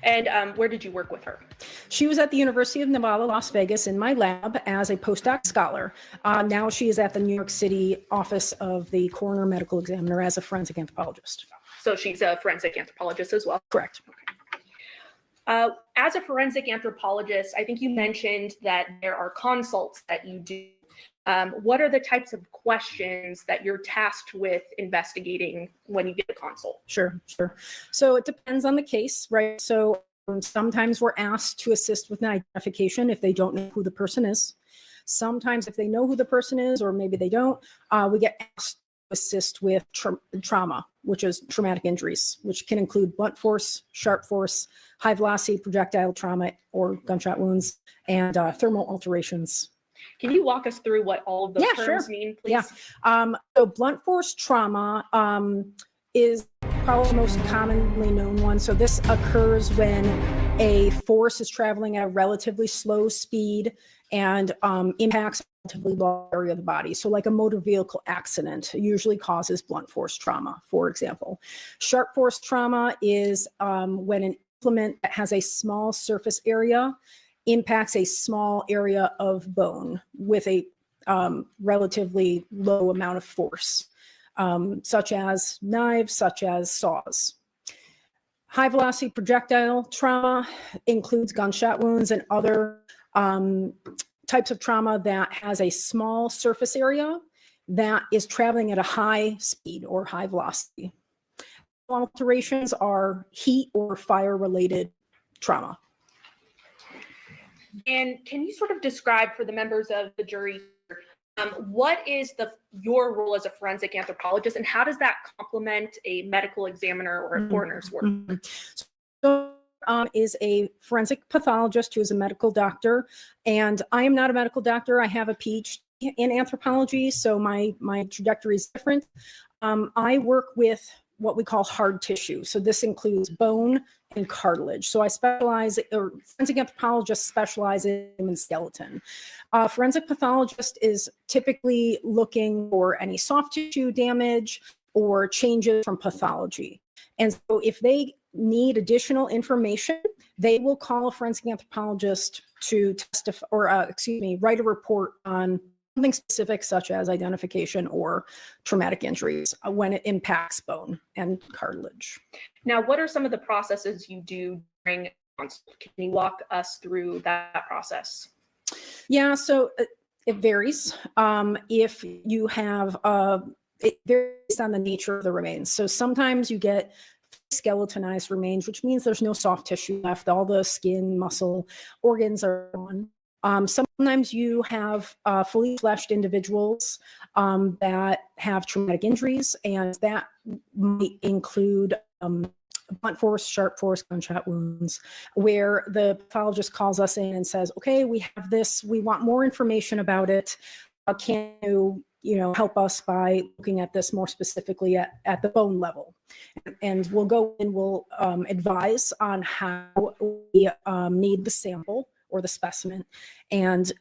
And where did you work with her? She was at the University of Nevada, Las Vegas in my lab as a postdoc scholar. Now she is at the New York City office of the coroner medical examiner as a forensic anthropologist. So she's a forensic anthropologist as well? Correct. As a forensic anthropologist, I think you mentioned that there are consults that you do. What are the types of questions that you're tasked with investigating when you get a consult? Sure. So it depends on the case, right? So sometimes we're asked to assist with an identification if they don't know who the person is. Sometimes if they know who the person is, or maybe they don't, we get asked to assist with trauma, which is traumatic injuries, which can include blunt force, sharp force, high velocity projectile trauma or gunshot wounds, and thermal alterations. Can you walk us through what all of those terms mean, please? Yeah. So blunt force trauma is probably the most commonly known one. So this occurs when a force is traveling at a relatively slow speed and impacts a relatively large area of the body. So like a motor vehicle accident usually causes blunt force trauma, for example. Sharp force trauma is when an implement that has a small surface area impacts a small area of bone with a relatively low amount of force, such as knives, such as saws. High velocity projectile trauma includes gunshot wounds and other types of trauma that has a small surface area that is traveling at a high speed or high velocity. Alterations are heat or fire related trauma. And can you sort of describe for the members of the jury, what is your role as a forensic anthropologist, and how does that complement a medical examiner or a coroner's work? So is a forensic pathologist who is a medical doctor, and I am not a medical doctor. I have a PhD in anthropology, so my trajectory is different. I work with what we call hard tissue. So this includes bone and cartilage. So I specialize, or forensic anthropologists specialize in skeleton. Forensic pathologist is typically looking for any soft tissue damage or changes from pathology. And so if they need additional information, they will call a forensic anthropologist to testify, or write a report on something specific such as identification or traumatic injuries when it impacts bone and cartilage. Now, what are some of the processes you do during a consult? Can you walk us through that process? Yeah, so it varies. If you have, it varies on the nature of the remains. So sometimes you get skeletonized remains, which means there's no soft tissue left. All the skin, muscle, organs are gone. Sometimes you have fully fleshed individuals that have traumatic injuries, and that might include blunt force, sharp force, gunshot wounds, where the pathologist calls us in and says, okay, we have this, we want more information about it. Can you help us by looking at this more specifically at the bone level? And we'll go and we'll advise on how we need the sample or the specimen, and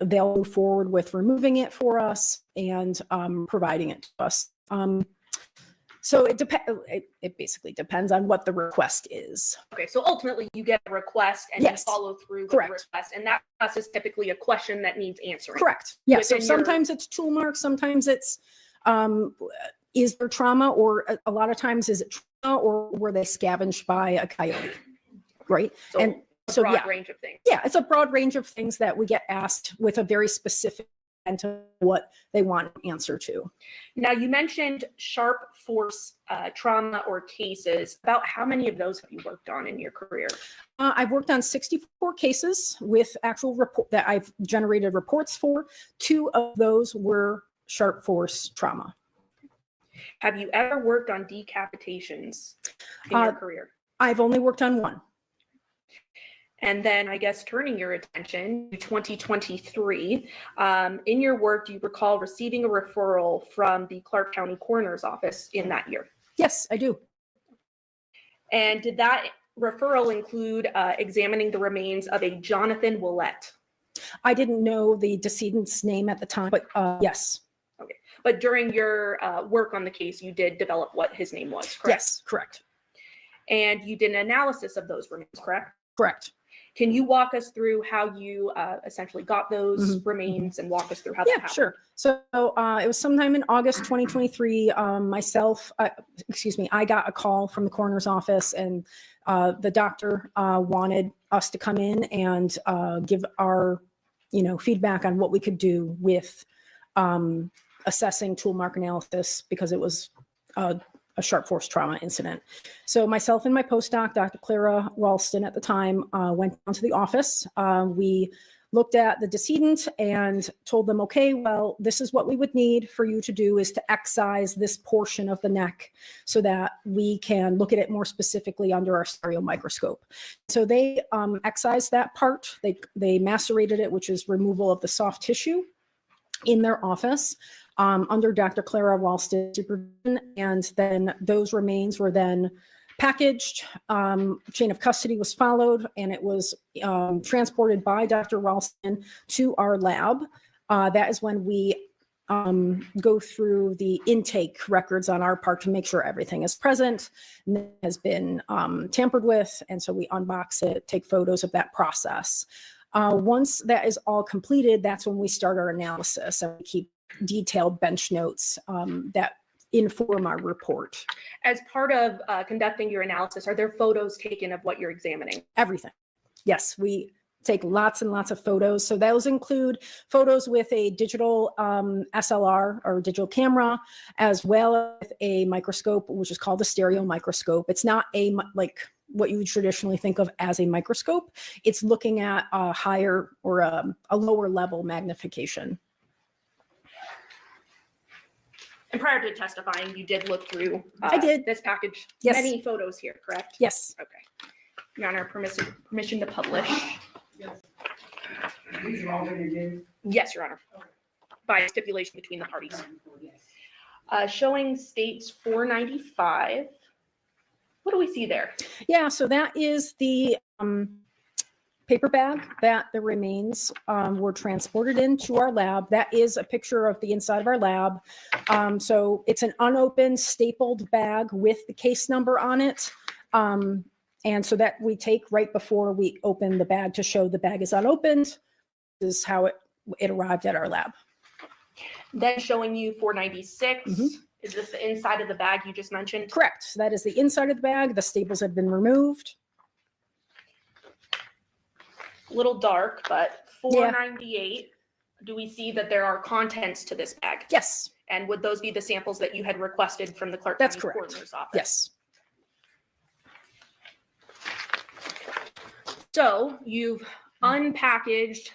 they'll move forward with removing it for us and providing it to us. So it basically depends on what the request is. Okay, so ultimately you get a request and you follow through with the request, and that request is typically a question that needs answering. Correct. Yeah. So sometimes it's tool marks, sometimes it's is there trauma, or a lot of times is it trauma, or were they scavenged by a coyote, right? So a broad range of things. Yeah, it's a broad range of things that we get asked with a very specific and to what they want an answer to. Now, you mentioned sharp force trauma or cases. About how many of those have you worked on in your career? I've worked on 64 cases with actual report that I've generated reports for. 2 of those were sharp force trauma. Have you ever worked on decapitations in your career? I've only worked on 1. And then I guess turning your attention to 2023, in your work, do you recall receiving a referral from the Clark County Coroner's Office in that year? Yes, I do. And did that referral include examining the remains of a Jonathon Willette? I didn't know the decedent's name at the time, but yes. Okay. But during your work on the case, you did develop what his name was, correct? Yes, correct. And you did an analysis of those remains, correct? Correct. Can you walk us through how you essentially got those remains and walk us through how that happened? Sure. So it was sometime in August 2023. I got a call from the coroner's office, and the doctor wanted us to come in and give our, feedback on what we could do with assessing tool mark analysis, because it was a sharp force trauma incident. So myself and my postdoc, Dr. Clara Ralston at the time, went down to the office. We looked at the decedent and told them, okay, well, this is what we would need for you to do, is to excise this portion of the neck so that we can look at it more specifically under our stereo microscope. So they excised that part. They macerated it, which is removal of the soft tissue, in their office under Dr. Clara Ralston's supervision. And then those remains were then packaged, chain of custody was followed, and it was transported by Dr. Ralston to our lab. That is when we go through the intake records on our part to make sure everything is present, has been tampered with, and so we unbox it, take photos of that process. Once that is all completed, that's when we start our analysis, and we keep detailed bench notes that inform our report. As part of conducting your analysis, are there photos taken of what you're examining? Everything. Yes, we take lots and lots of photos. So those include photos with a digital SLR or digital camera, as well as a microscope, which is called a stereo microscope. It's not like what you would traditionally think of as a microscope. It's looking at a higher or a lower level magnification. And prior to testifying, you did look through I did. This package. Yes. Many photos here, correct? Yes. Okay. Your Honor, permission to publish. Yes. These are all that you did? Yes, Your Honor. By stipulation between the parties. Showing states 495. What do we see there? Yeah, so that is the paper bag that the remains were transported into our lab. That is a picture of the inside of our lab. So it's an unopened stapled bag with the case number on it. And so that we take right before we open the bag to show the bag is unopened. This is how it arrived at our lab. Then showing you 496. Is this the inside of the bag you just mentioned? Correct. That is the inside of the bag. The staples have been removed. A little dark, but 498. Do we see that there are contents to this bag? Yes. And would those be the samples that you had requested from the Clark That's County correct. Coroner's office? Yes. So you've unpackaged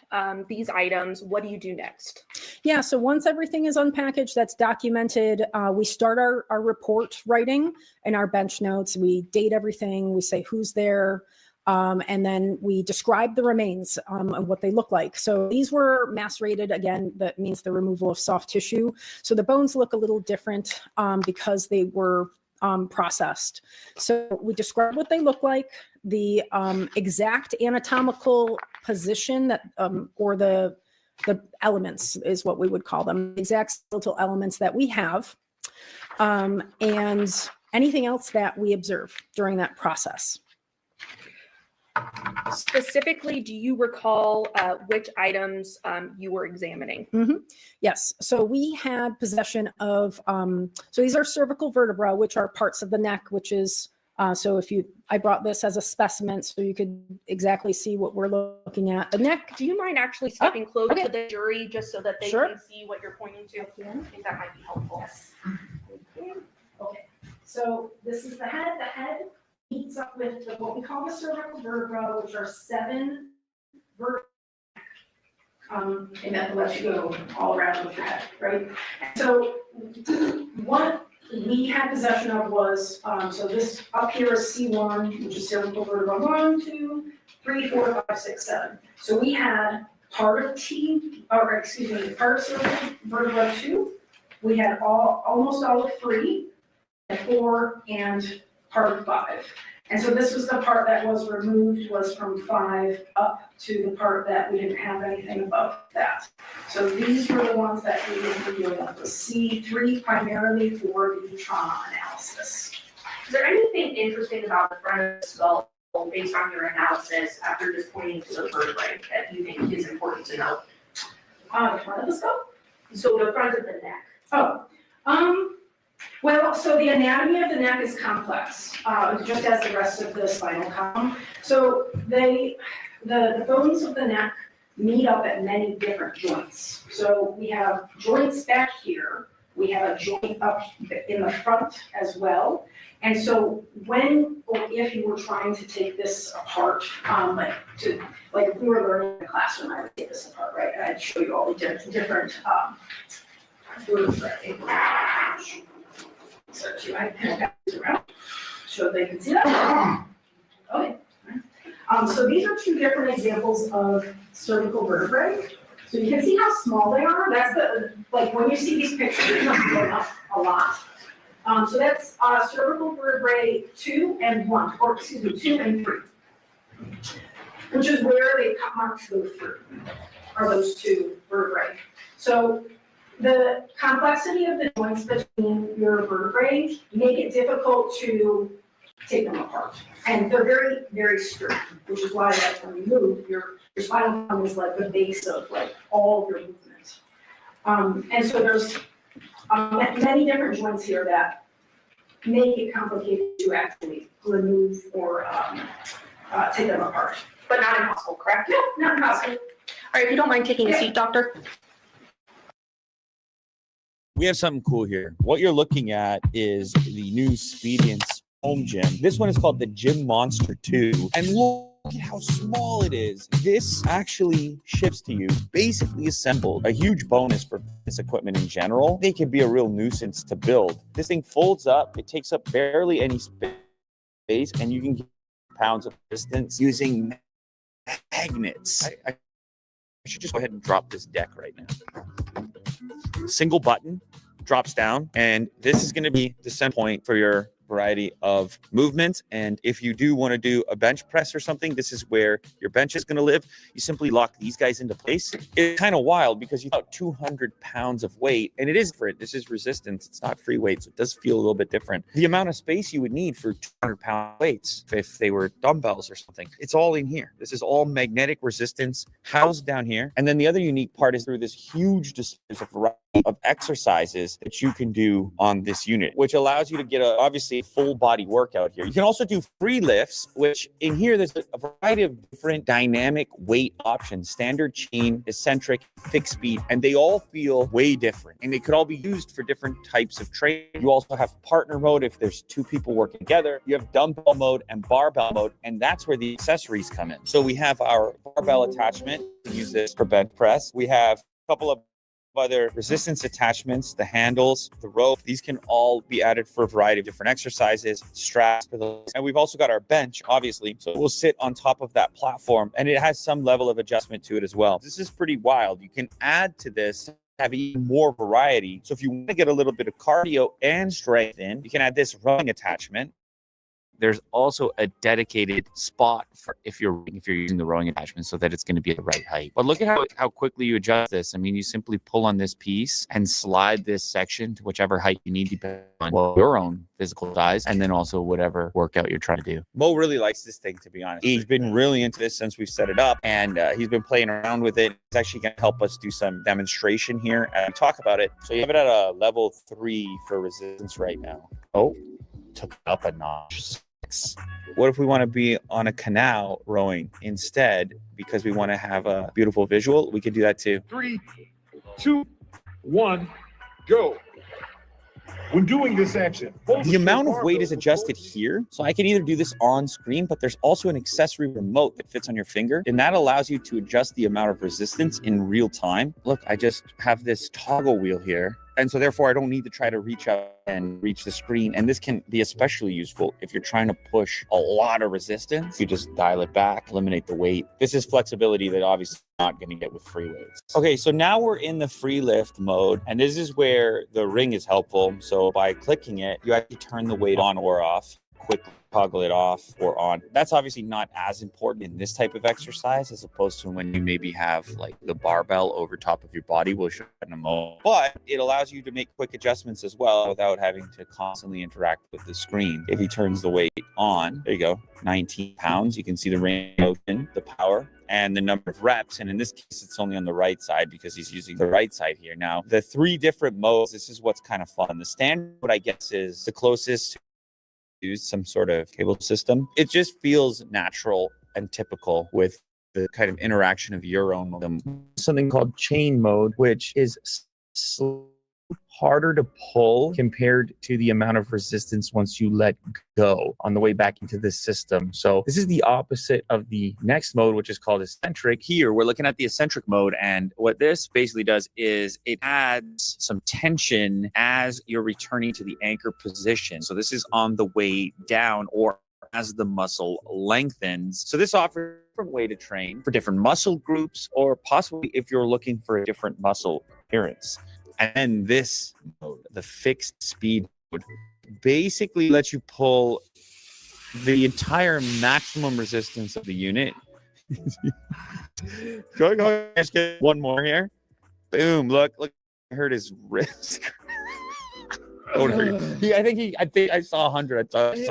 these items. What do you do next? Yeah, so once everything is unpackaged, that's documented, we start our report writing and our bench notes. We date everything, we say who's there, and then we describe the remains of what they look like. So these were macerated. Again, that means the removal of soft tissue. So the bones look a little different because they were processed. So we describe what they look like, the exact anatomical position that, or the elements is what we would call them, exact skeletal elements that we have, and anything else that we observe during that process. Specifically, do you recall which items you were examining? Yes. So we had possession of, so these are cervical vertebrae, which are parts of the neck, which is, so I brought this as a specimen so you could exactly see what we're looking at. The neck. Do you mind actually stepping close to the jury just so that they can see what you're pointing to? I think that might be helpful. Yes. Okay. So this is the head. The head meets up with what we call the cervical vertebrae, which are 7 vertebrae. And that lets you go all around with your head, right? So what we had possession of was, so this up here is C1, which is cervical vertebra 1, 2, 3, 4, 5, 6, 7. So we had part of part of cervical vertebra 2. We had almost all of 3, and 4, and part of 5. And so this was the part that was removed, was from 5 up to the part that we didn't have anything above that. So these were the ones that we were dealing with C3 primarily for the trauma analysis. Is there anything interesting about the front of the skull based on your analysis after just pointing to the vertebrae that you think is important to know? The front of the skull? So the front of the neck. Well, so the anatomy of the neck is complex, just as the rest of the spinal column. So the bones of the neck meet up at many different joints. So we have joints back here. We have a joint up in the front as well. And so when or if you were trying to take this apart, like if we were learning in the classroom, I would take this apart, right? And I'd show you all the different so I can pass this around so they can see that. Okay. So these are two different examples of cervical vertebrae. So you can see how small they are. That's like when you see these pictures, they're not going up a lot. So that's cervical vertebrae 2 and 1, or excuse me, 2 and 3, which is where the cut marks go through, are those two vertebrae. So the complexity of the joints between your vertebrae make it difficult to take them apart. And they're very, very sturdy, which is why like when you move, your spinal column is like the base of like all of your movement. And so there's many different joints here that make it complicated to actually remove or take them apart. But not impossible, correct? No, not impossible. All right, if you don't mind taking a seat, doctor. We have something cool here. What you're looking at is the new Spedience home gym. This one is called the Gym Monster 2. And look at how small it is. This actually ships to you basically assembled. A huge bonus for this equipment in general. They can be a real nuisance to build. This thing folds up. It takes up barely any space, and you can get pounds of resistance using magnets. I should just go ahead and drop this deck right now. Single button drops down, and this is going to be the center point for your variety of movements. And if you do want to do a bench press or something, this is where your bench is going to live. You simply lock these guys into place. It's kind of wild because you've got 200 pounds of weight, and it is different. This is resistance. It's not free weight, so it does feel a little bit different. The amount of space you would need for 200-pound weights, if they were dumbbells or something, it's all in here. This is all magnetic resistance housed down here. And then the other unique part is through this huge display of exercises that you can do on this unit, which allows you to get obviously a full body workout here. You can also do free lifts, which in here there's a variety of different dynamic weight options: standard, chain, eccentric, fixed speed, and they all feel way different, and they could all be used for different types of training. You also have partner mode if there's two people working together. You have dumbbell mode and barbell mode, and that's where the accessories come in. So we have our barbell attachment to use this for bench press. We have a couple of other resistance attachments, the handles, the rope. These can all be added for a variety of different exercises, straps for those. And we've also got our bench, obviously, so it will sit on top of that platform, and it has some level of adjustment to it as well. This is pretty wild. You can add to this, have even more variety. So if you want to get a little bit of cardio and strength in, you can add this running attachment. There's also a dedicated spot for if you're using the rowing attachment so that it's going to be at the right height. But look at how quickly you adjust this. I mean, you simply pull on this piece and slide this section to whichever height you need depending on your own physical size, and then also whatever workout you're trying to do. Mo really likes this thing, to be honest. He's been really into this since we've set it up, and he's been playing around with it. It's actually going to help us do some demonstration here and talk about it. So you have it at a level 3 for resistance right now. Oh, took it up a notch. What if we want to be on a canal rowing instead because we want to have a beautiful visual? We could do that too. 3, 2, 1, go. When doing this action, the amount of weight is adjusted here. So I can either do this on screen, but there's also an accessory remote that fits on your finger, and that allows you to adjust the amount of resistance in real time. Look, I just have this toggle wheel here. And so therefore I don't need to try to reach out and reach the screen. And this can be especially useful if you're trying to push a lot of resistance. You just dial it back, eliminate the weight. This is flexibility that obviously not going to get with free weights. Okay, so now we're in the free lift mode, and this is where the ring is helpful. So by clicking it, you actually turn the weight on or off. quickly toggle it off or on. That's obviously not as important in this type of exercise as opposed to when you maybe have like the barbell over top of your body. We'll show that in a moment. But it allows you to make quick adjustments as well without having to constantly interact with the screen. If he turns the weight on, there you go, 19 pounds. You can see the range of motion, the power, and the number of reps. And in this case, it's only on the right side because he's using the right side here. Now, the 3 different modes, this is what's kind of fun. The standard mode, I guess, is the closest use some sort of cable system. It just feels natural and typical with the kind of interaction of your own mode. Something called chain mode, which is harder to pull compared to the amount of resistance once you let go on the way back into the system. So this is the opposite of the next mode, which is called eccentric. Here, we're looking at the eccentric mode. And what this basically does is it adds some tension as you're returning to the anchor position. So this is on the way down or as the muscle lengthens. So this offers a different way to train for different muscle groups, or possibly if you're looking for a different muscle appearance. And then this mode, the fixed speed mode, basically lets you pull the entire maximum resistance of the unit. Go ahead, let's get one more here. Boom, look, I hurt his wrist. I think I saw 100. I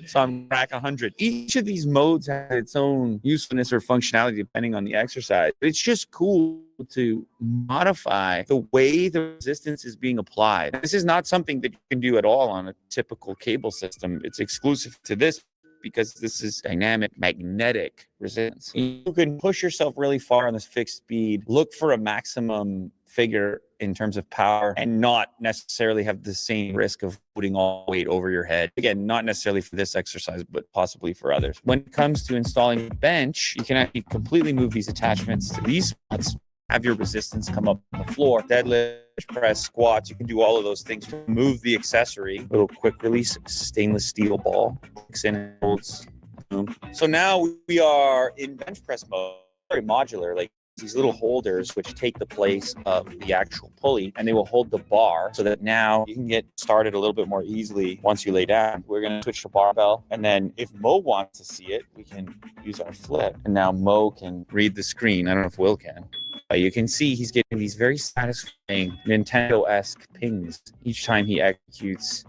saw him crack 100. Each of these modes has its own usefulness or functionality depending on the exercise. It's just cool to modify the way the resistance is being applied. This is not something that you can do at all on a typical cable system. It's exclusive to this because this is dynamic magnetic resistance. You can push yourself really far on this fixed speed, look for a maximum figure in terms of power, and not necessarily have the same risk of putting all weight over your head. Again, not necessarily for this exercise, but possibly for others. When it comes to installing a bench, you can actually completely move these attachments to these spots, have your resistance come up on the floor, deadlift, press, squats. You can do all of those things. Remove the accessory, little quick release stainless steel ball, clicks in and holds. Boom. So now we are in bench press mode, very modular, like these little holders which take the place of the actual pulley, and they will hold the bar so that now you can get started a little bit more easily once you lay down. We're going to switch to barbell, and then if Mo wants to see it, we can use our flip, and now Mo can read the screen. I don't know if Will can. You can see he's getting these very satisfying Nintendo-esque pings each time he executes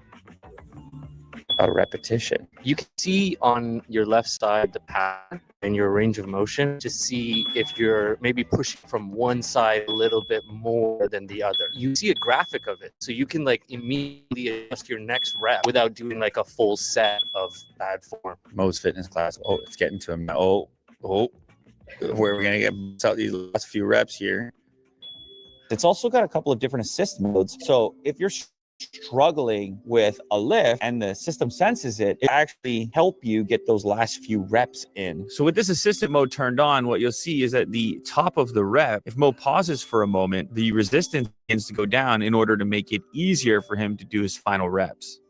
a repetition. You can see on your left side the pattern and your range of motion to see if you're maybe pushing from one side a little bit more than the other. You see a graphic of it, so you can like immediately adjust your next rep without doing like a full set of bad form. Mo's fitness class. Oh, it's getting to him. Oh. Where we're going to get out these last few reps here. It's also got a couple of different assist modes. So if you're struggling with a lift and the system senses it, it actually help you get those last few reps in. So with this assistant mode turned on, what you'll see is at the top of the rep, if Mo pauses for a moment, the resistance begins to go down in order to make it easier for him to do his final reps.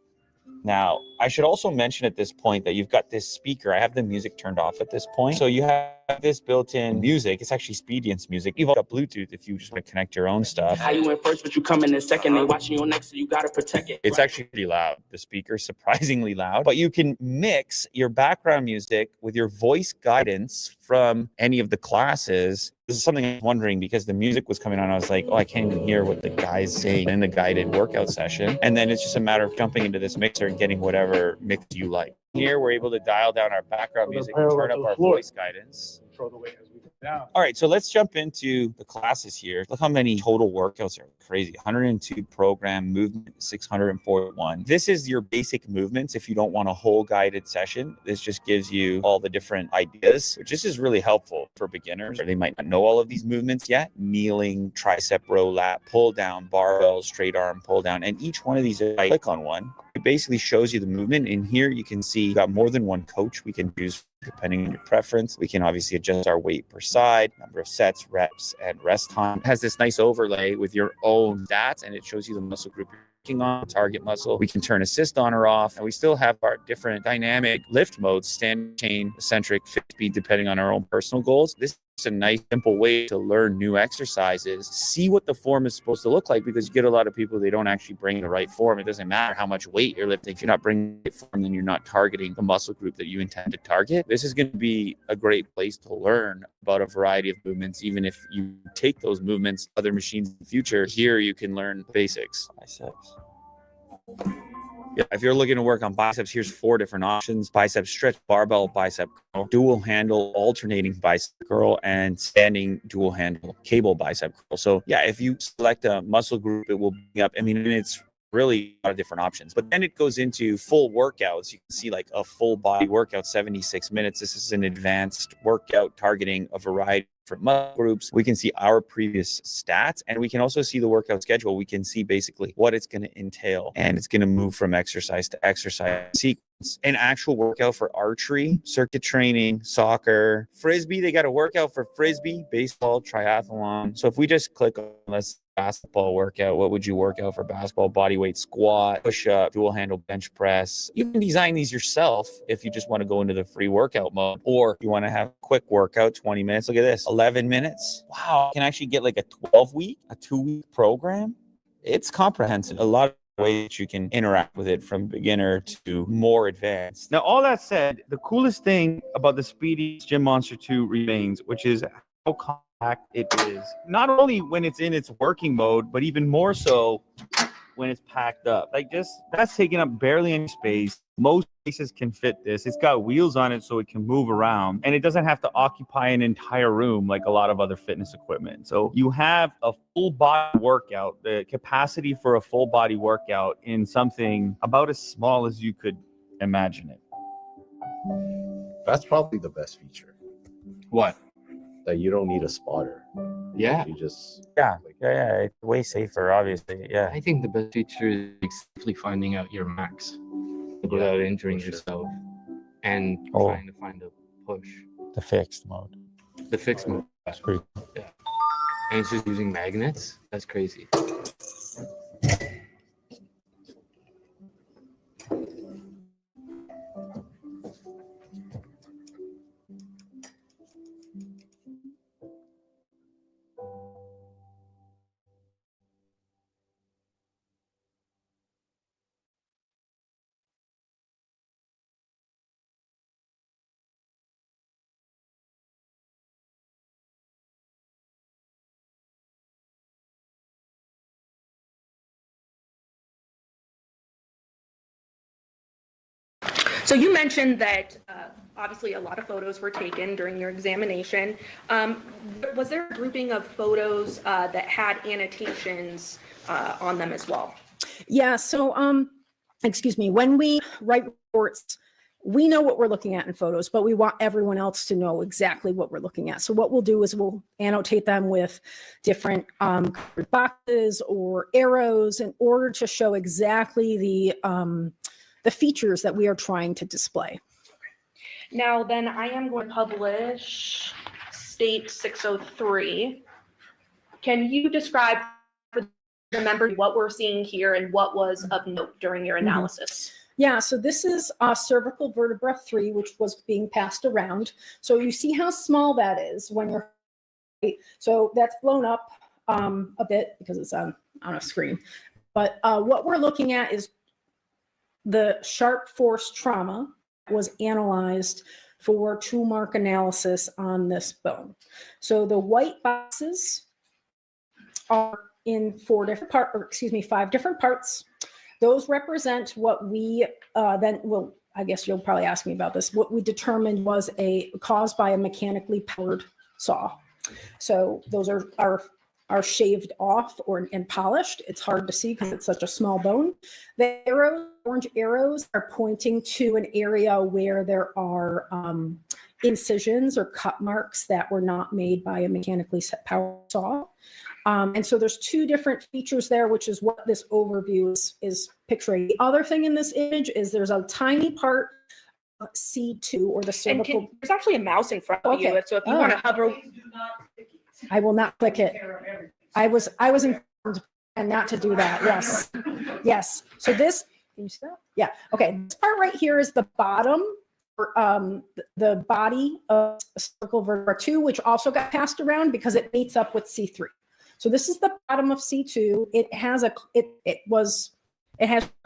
Now, I should also mention at this point that you've got this speaker. I have the music turned off at this point. So you have this built-in music. It's actually Expedience music. You've got Bluetooth if you just want to connect your own stuff. How you went first, but you come in second. They watching you next, so you got to protect it. It's actually pretty loud. The speaker's surprisingly loud. But you can mix your background music with your voice guidance from any of the classes. This is something I was wondering because the music was coming on. I was like, oh, I can't even hear what the guy's saying in the guided workout session. And then it's just a matter of jumping into this mixer and getting whatever mix you like. Here, we're able to dial down our background music and turn up our voice guidance. Control the weight as we go down. All right, so let's jump into the classes here. Look how many total workouts are crazy. 102 program movement, 641. This is your basic movements. If you don't want a whole guided session, this just gives you all the different ideas, which this is really helpful for beginners. Or they might not know all of these movements yet. Kneeling, tricep row lap, pull down, barbell, straight arm, pull down. And each one of these, if I click on one, it basically shows you the movement. In here, you can see you've got more than one coach we can choose depending on your preference. We can obviously adjust our weight per side, number of sets, reps, and rest time. It has this nice overlay with your own stats, and it shows you the muscle group you're working on, target muscle. We can turn assist on or off, and we still have our different dynamic lift modes, stand, chain, eccentric, fit speed, depending on our own personal goals. This It's a nice, simple way to learn new exercises. See what the form is supposed to look like, because you get a lot of people, they don't actually bring the right form. It doesn't matter how much weight you're lifting. If you're not bringing the right form, then you're not targeting the muscle group that you intend to target. This is going to be a great place to learn about a variety of movements, even if you take those movements to other machines in the future. Here, you can learn basics. Biceps. Yeah, if you're looking to work on biceps, here's 4 different options: bicep stretch, barbell bicep curl, dual handle alternating bicep curl, and standing dual handle cable bicep curl. So yeah, if you select a muscle group, it will bring up, I mean, it's really a lot of different options. But then it goes into full workouts. You can see like a full body workout, 76 minutes. This is an advanced workout targeting a variety of muscle groups. We can see our previous stats, and we can also see the workout schedule. We can see basically what it's going to entail, and it's going to move from exercise to exercise sequence. An actual workout for archery, circuit training, soccer, frisbee. They got a workout for frisbee, baseball, triathlon. So if we just click on this basketball workout, what would you work out for basketball? Body weight squat, push up, dual handle bench press. You can design these yourself if you just want to go into the free workout mode, or you want to have a quick workout, 20 minutes. Look at this, 11 minutes. Wow, you can actually get like a 12-week, a 2-week program. It's comprehensive. A lot of ways that you can interact with it, from beginner to more advanced. Now, all that said, the coolest thing about the Speedy Gym Monster 2 remains, which is how compact it is. Not only when it's in its working mode, but even more so when it's packed up. Like that's taking up barely any space. Most cases can fit this. It's got wheels on it so it can move around, and it doesn't have to occupy an entire room like a lot of other fitness equipment. So you have a full body workout, the capacity for a full body workout in something about as small as you could imagine it. That's probably the best feature. What? That you don't need a spotter. Yeah. You just yeah, it's way safer, obviously. Yeah. I think the best feature is simply finding out your max without injuring yourself, and trying to find a push. The fixed mode. The fixed mode. That's pretty cool. Yeah. And it's just using magnets. That's crazy. So you mentioned that obviously a lot of photos were taken during your examination. Was there a grouping of photos that had annotations on them as well? Yeah, so excuse me, when we write reports, we know what we're looking at in photos, but we want everyone else to know exactly what we're looking at. So what we'll do is we'll annotate them with different colored boxes or arrows in order to show exactly the features that we are trying to display. Now then, I am going to publish State 603. Can you describe for the members what we're seeing here and what was of note during your analysis? Yeah, so this is cervical vertebra 3, which was being passed around. So you see how small that is when you're, so that's blown up a bit because it's on a screen. But what we're looking at is the sharp force trauma was analyzed for tool mark analysis on this bone. So the white boxes are in 5 different parts. Those represent what we then, well, I guess you'll probably ask me about this, what we determined was caused by a mechanically powered saw. So those are shaved off and polished. It's hard to see because it's such a small bone. The orange arrows are pointing to an area where there are incisions or cut marks that were not made by a mechanically powered saw. And so there's 2 different features there, which is what this overview is picturing. The other thing in this image is there's a tiny part of C2 or the cervical. There's actually a mouse in front of you, so if you want to hover. I will not click it. I was informed and not to do that. Yes. Yes. So this, can you see that? Yeah. Okay. This part right here is the bottom the body of cervical vertebra 2, which also got passed around because it meets up with C3. So this is the bottom of C2. It has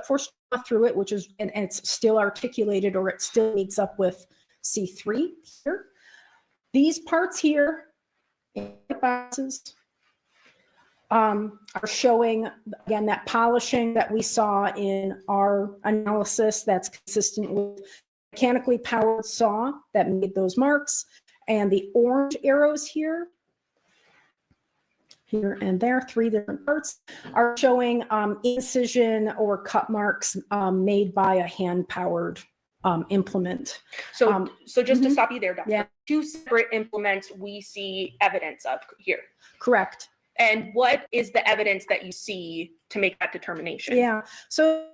force trauma through it, which is, and it's still articulated, or it still meets up with C3 here. These parts here, in the boxes, are showing, again, that polishing that we saw in our analysis that's consistent with mechanically powered saw that made those marks. And the orange arrows here and there, 3 different parts, are showing incision or cut marks made by a hand-powered implement. So just to stop you there, Doctor, 2 separate implements we see evidence of here. Correct. And what is the evidence that you see to make that determination? Yeah, so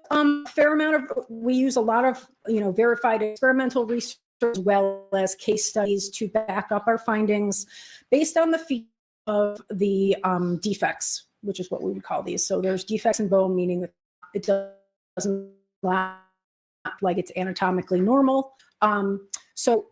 fair amount of, we use a lot of, verified experimental research as well as case studies to back up our findings based on the feedback of the defects, which is what we would call these. So there's defects in bone, meaning that it doesn't look like it's anatomically normal. So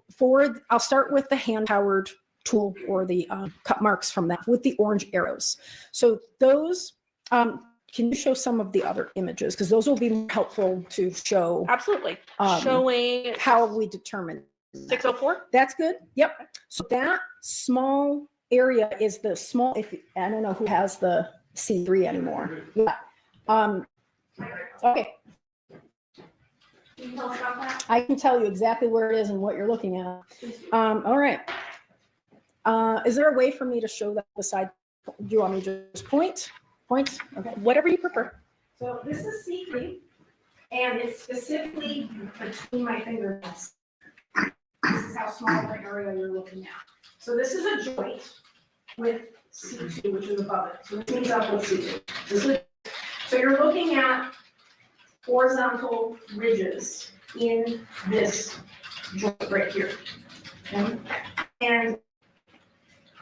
I'll start with the hand-powered tool, or the cut marks from that with the orange arrows. So those, can you show some of the other images? Because those will be helpful to show. Absolutely. Showing how we determine 604. That's good. Yep. So that small area is the small, I don't know who has the C3 anymore. Yeah. Okay. Can you tell us about that? I can tell you exactly where it is and what you're looking at. All right. Is there a way for me to show that beside? Do you want me to just point? Okay. Whatever you prefer. So this is C3, and it's specifically between my fingernails. This is how small the area you're looking at. So this is a joint with C2, which is above it. So this means up with C2. So you're looking at horizontal ridges in this joint right here. Okay? And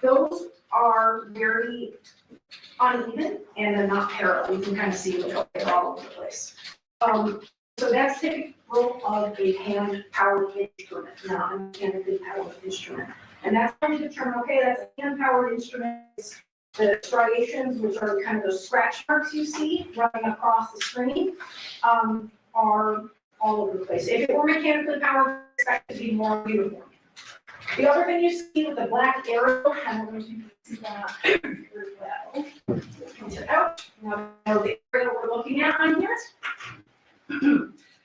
those are very uneven and they're not parallel. You can kind of see them, they're all over the place. So that's typical of a hand-powered instrument, not a mechanically powered instrument. And that's how you determine, okay, that's a hand-powered instrument. The striations, which are kind of those scratch marks you see running across the screen, are all over the place. If it were mechanically powered, it's expected to be more uniform. The other thing you see with the black arrow, I don't know if you can see that very well. Point it out. Now the area we're looking at on here.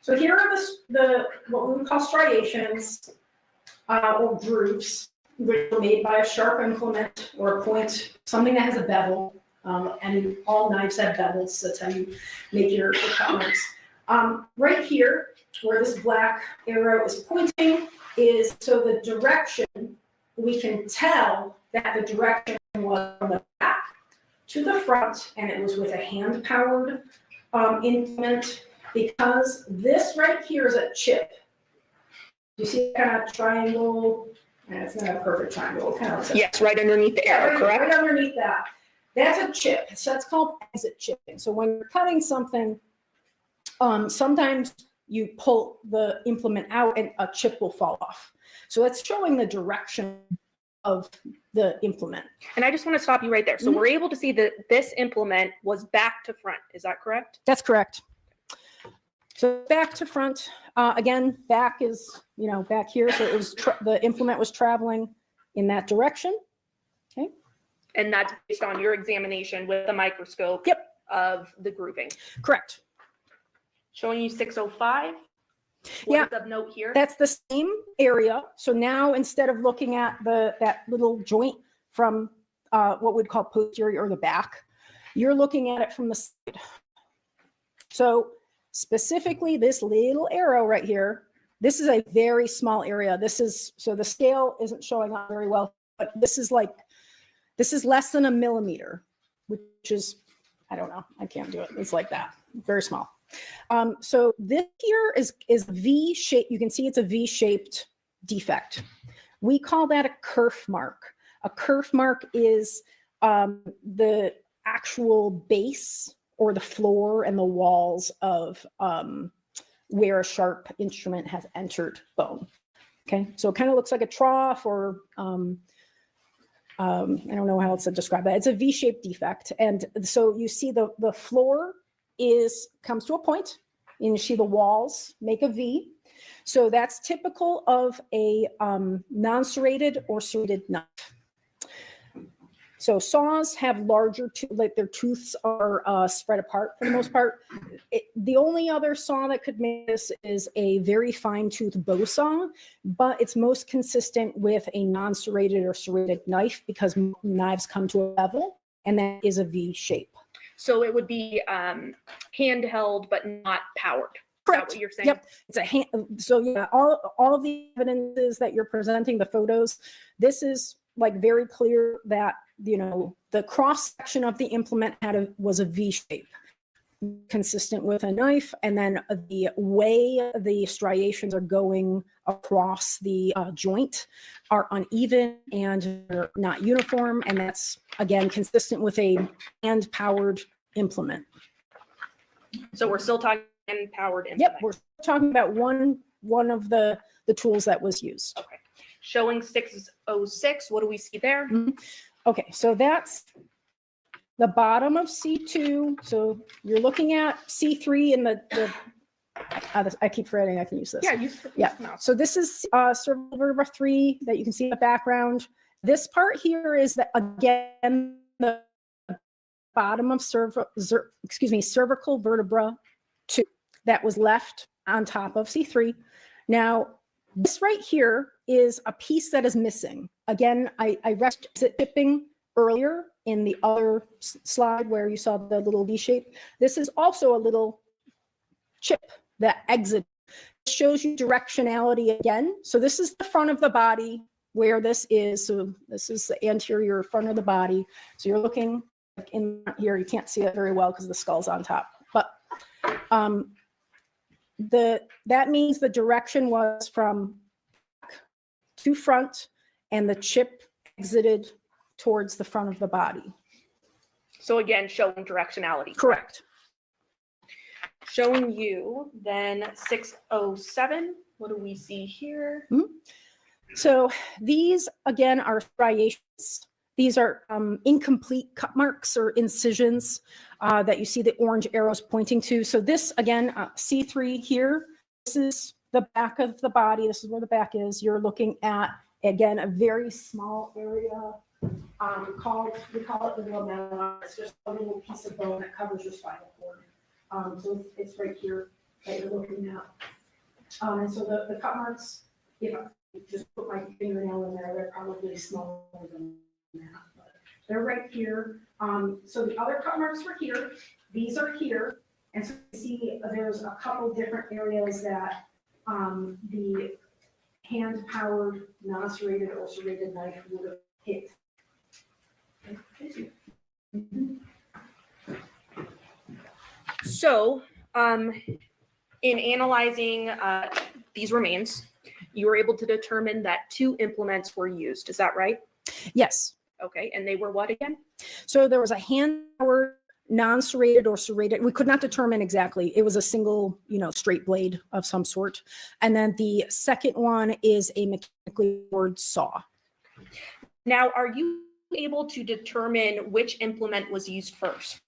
So here are the what we would call striations or grooves, which are made by a sharp implement or a point, something that has a bevel. And all knives have bevels. So that's how you make your cut marks. Right here, where this black arrow is pointing, is so the direction, we can tell that the direction was from the back to the front, and it was with a hand-powered implement, because this right here is a chip. You see that kind of triangle? And it's not a perfect triangle. Kind of yes, right underneath the arrow, correct? Right underneath that. That's a chip. So that's called exit chipping. So when you're cutting something, sometimes you pull the implement out and a chip will fall off. So that's showing the direction of the implement. And I just want to stop you right there. So we're able to see that this implement was back to front. Is that correct? That's correct. So back to front, again, back is, back here. So it was the implement was traveling in that direction. Okay. And that's based on your examination with the microscope of the grooving. Correct. Showing you 605. What is of note here? That's the same area. So now instead of looking at that little joint from what we'd call posterior or the back, you're looking at it from the side. So specifically this little arrow right here, this is a very small area. So the scale isn't showing up very well, but this is less than 1 millimeter, which is, I don't know, I can't do it. It's like that, very small. So this here is V shape. You can see it's a V-shaped defect. We call that a kerf mark. A kerf mark is the actual base or the floor and the walls of where a sharp instrument has entered bone. Okay, so it kind of looks like a trough, or I don't know how else to describe that. It's a V-shaped defect. And so you see the floor comes to a point, and you see the walls make a V. So that's typical of a non-serrated or serrated knife. So saws have larger, like their tooths are spread apart for the most part. The only other saw that could make this is a very fine tooth bow saw, but it's most consistent with a non-serrated or serrated knife because knives come to a level, and that is a V shape. So it would be handheld, but not powered. Correct. Is that what you're saying? Yep. It's a hand. So yeah, all of the evidences that you're presenting, the photos, this is like very clear that, you know, the cross section of the implement was a V shape, consistent with a knife, and then the way the striations are going across the joint are uneven and are not uniform, and that's again consistent with a hand-powered implement. So we're still talking hand-powered implement. Yep, we're talking about one of the tools that was used. Okay. Showing 606, what do we see there? Okay, so that's the bottom of C2. So you're looking at C3 in I keep forgetting I can use this. Yeah, So this is cervical vertebra 3 that you can see in the background. This part here is again the bottom of cervical vertebra 2 that was left on top of C3. Now, this right here is a piece that is missing. Again, I referenced it tipping earlier in the other slide where you saw the little V shape. This is also a little chip that exits. It shows you directionality again. So this is the front of the body where this is. So this is the anterior front of the body. So you're looking in here. You can't see it very well because the skull's on top. But that means the direction was from back to front, and the chip exited towards the front of the body. So again, showing directionality. Correct. Showing you then 607. What do we see here? So these again are striations. These are incomplete cut marks or incisions that you see the orange arrows pointing to. So this again, C3 here, this is the back of the body. This is where the back is. You're looking at, again, a very small area we call it the lamella. It's just a little piece of bone that covers your spinal cord. So it's right here that you're looking at. And so the cut marks, if I just put my fingernail in there, they're probably smaller than that, but they're right here. So the other cut marks were here. These are here. And so you see there's a couple different areas that the hand-powered, non-serrated or serrated knife would have hit. So in analyzing these remains, you were able to determine that 2 implements were used. Is that right? Yes. Okay, and they were what again? So there was a hand-powered, non-serrated or serrated. We could not determine exactly. It was a single, straight blade of some sort. And then the second one is a mechanically powered saw. Now, are you able to determine which implement was used first?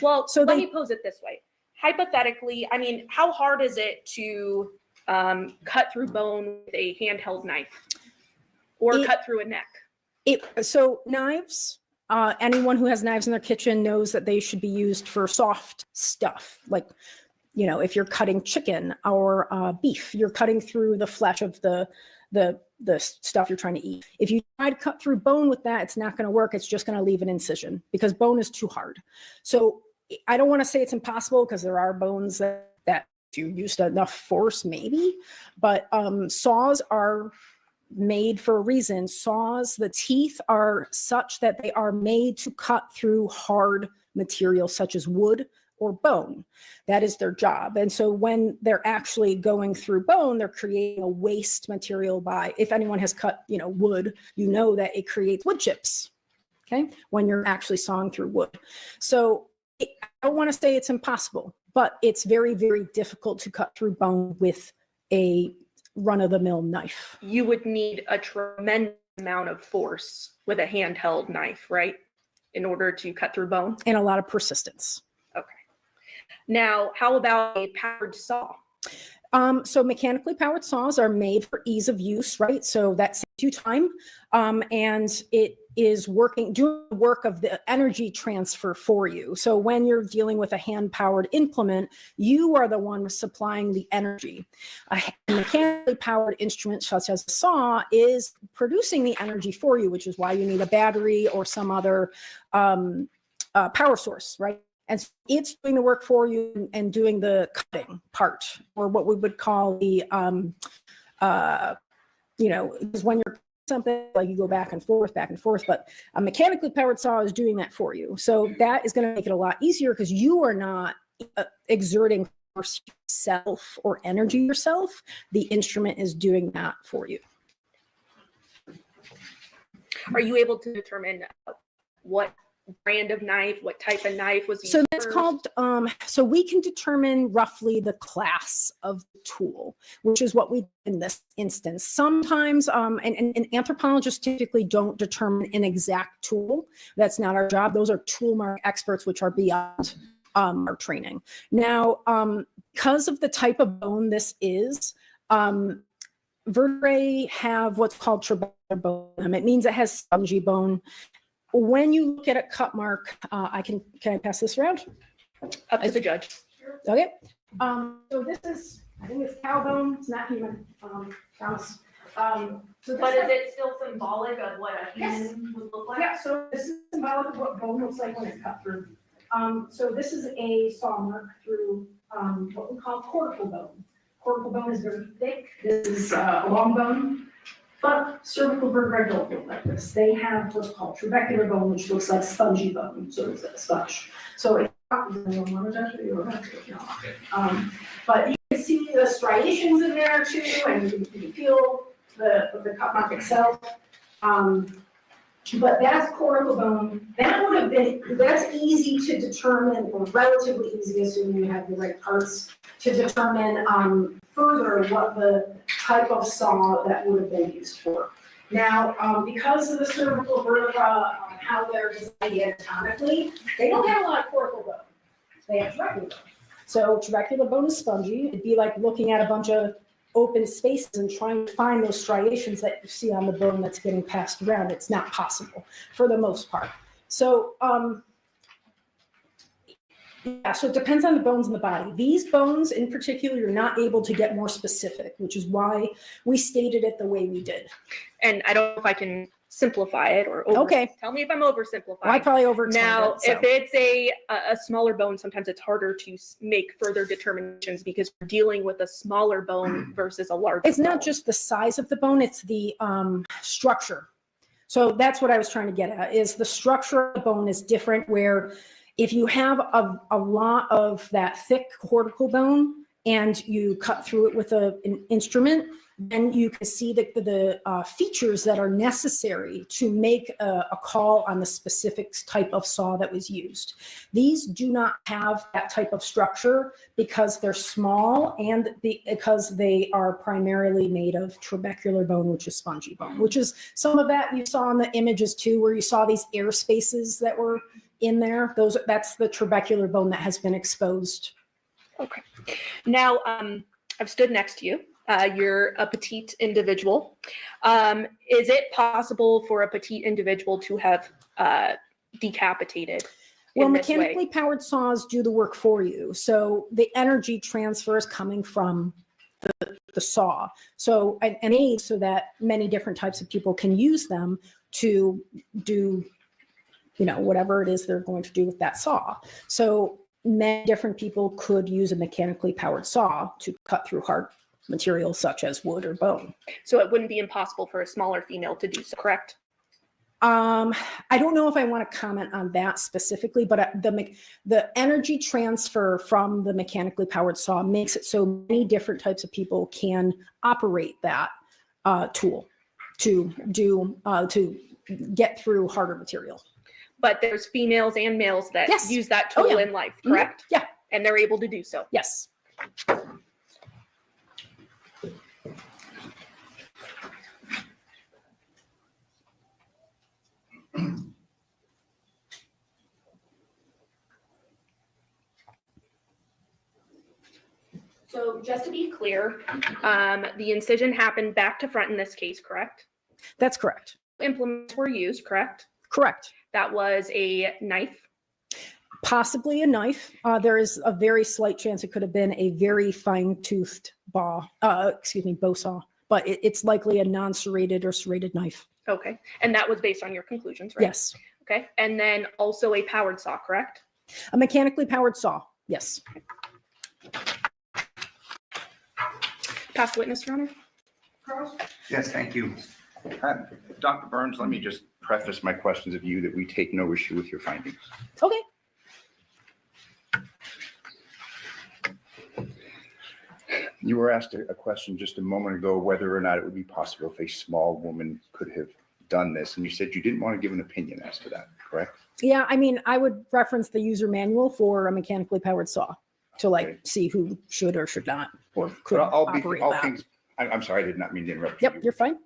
Well, so let me pose it this way. Hypothetically, I mean, how hard is it to cut through bone with a handheld knife or cut through a neck? So knives, anyone who has knives in their kitchen knows that they should be used for soft stuff. Like, if you're cutting chicken or beef, you're cutting through the flesh of the stuff you're trying to eat. If you try to cut through bone with that, it's not going to work. It's just going to leave an incision because bone is too hard. So I don't want to say it's impossible because there are bones that if you used enough force, maybe, but saws are made for a reason. Saws, the teeth are such that they are made to cut through hard material such as wood or bone. That is their job. And so when they're actually going through bone, they're creating a waste material if anyone has cut, wood, that it creates wood chips, okay, when you're actually sawing through wood. So I don't want to say it's impossible, but it's very, very difficult to cut through bone with a run-of-the-mill knife. You would need a tremendous amount of force with a handheld knife, right? In order to cut through bone? And a lot of persistence. Okay. Now, how about a powered saw? So mechanically powered saws are made for ease of use, right? So that saves you time, and it is doing the work of the energy transfer for you. So when you're dealing with a hand-powered implement, you are the one supplying the energy. A mechanically powered instrument such as a saw is producing the energy for you, which is why you need a battery or some other power source, right? And so it's doing the work for you and doing the cutting part, or what we would call the, because when you're something like you go back and forth, but a mechanically powered saw is doing that for you. So that is going to make it a lot easier because you are not exerting force yourself or energy yourself. The instrument is doing that for you. Are you able to determine what brand of knife, what type of knife was used? So that's called, so we can determine roughly the class of the tool, which is what we did in this instance. Sometimes, and anthropologists typically don't determine an exact tool. That's not our job. Those are tool mark experts, which are beyond our training. Now, because of the type of bone this is, vertebrae have what's called trabecular bone. It means it has spongy bone. When you look at a cut mark, can I pass this around? Up to the judge. Okay. So this is, I think it's cow bone. It's not human. Promise. So But is it still symbolic of what a human would look like? Yeah. So this is symbolic of what bone looks like when it's cut through. So this is a saw mark through what we call cortical bone. Cortical bone is very thick. This is a long bone. But cervical vertebrae don't look like this. They have what's called trabecular bone, which looks like spongy bone, so it's a sponge. So it's but you can see the striations in there too, and you can feel the cut mark itself. But that's cortical bone. That would have been, that's easy to determine, or relatively easy, assuming you have the right parts, to determine further what the type of saw that would have been used for. Now, because of the cervical vertebra, how they're designed anatomically, they don't have a lot of cortical bone. They have trabecular bone. So trabecular bone is spongy. It'd be like looking at a bunch of open spaces and trying to find those striations that you see on the bone that's getting passed around. It's not possible for the most part. So, yeah, so it depends on the bones in the body. These bones in particular, you're not able to get more specific, which is why we stated it the way we did. And I don't know if I can simplify it or okay. Tell me if I'm oversimplifying. I probably overexplained Now, it, so. if it's a smaller bone, sometimes it's harder to make further determinations because you're dealing with a smaller bone versus a larger It's not just the size of the bone, it's the structure. So that's what I was trying to get at, is the structure of the bone is different, where if you have a lot of that thick cortical bone and you cut through it with an instrument, then you can see the features that are necessary to make a call on the specific type of saw that was used. These do not have that type of structure because they're small and because they are primarily made of trabecular bone, which is spongy bone, which is some of that you saw in the images too, where you saw these air spaces that were in there. That's the trabecular bone that has been exposed. Okay. Now, I've stood next to you. You're a petite individual. Is it possible for a petite individual to have decapitated? Well, mechanically powered saws do the work for you. So the energy transfer is coming from the saw. So an aid so that many different types of people can use them to do, whatever it is they're going to do with that saw. So many different people could use a mechanically powered saw to cut through hard materials such as wood or bone. So it wouldn't be impossible for a smaller female to do so, correct? I don't know if I want to comment on that specifically, but the energy transfer from the mechanically powered saw makes it so many different types of people can operate that tool to get through harder material. But there's females and males that use that tool in life, correct? Yeah. And they're able to do so. Yes. So just to be clear, the incision happened back to front in this case, correct? That's correct. Implements were used, correct? Correct. That was a knife. Possibly a knife. There is a very slight chance it could have been a very fine-toothed bow saw, but it's likely a non-serrated or serrated knife. Okay. And that was based on your conclusions, right? Yes. Okay. And then also a powered saw, correct? A mechanically powered saw. Yes. Past witness, Your Honor. Yes, thank you. Dr. Burns, let me just preface my questions of you that we take no issue with your findings. Okay. You were asked a question just a moment ago whether or not it would be possible if a small woman could have done this, and you said you didn't want to give an opinion as to that, correct? Yeah, I mean, I would reference the user manual for a mechanically powered saw to see who should or should not or could operate that. I'm sorry, I did not mean to interrupt Yep, you. you're fine.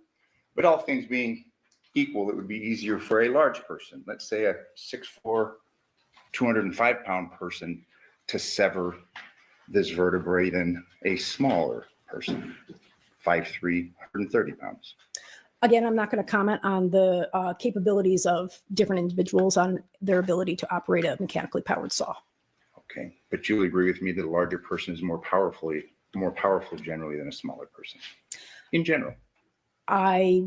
But all things being equal, it would be easier for a large person, let's say a 6'4", 205-pound person, to sever this vertebrae than a smaller person, 5'3", 130 pounds. Again, I'm not going to comment on the capabilities of different individuals on their ability to operate a mechanically powered saw. Okay, but you'll agree with me that a larger person is more powerful generally than a smaller person, in general. I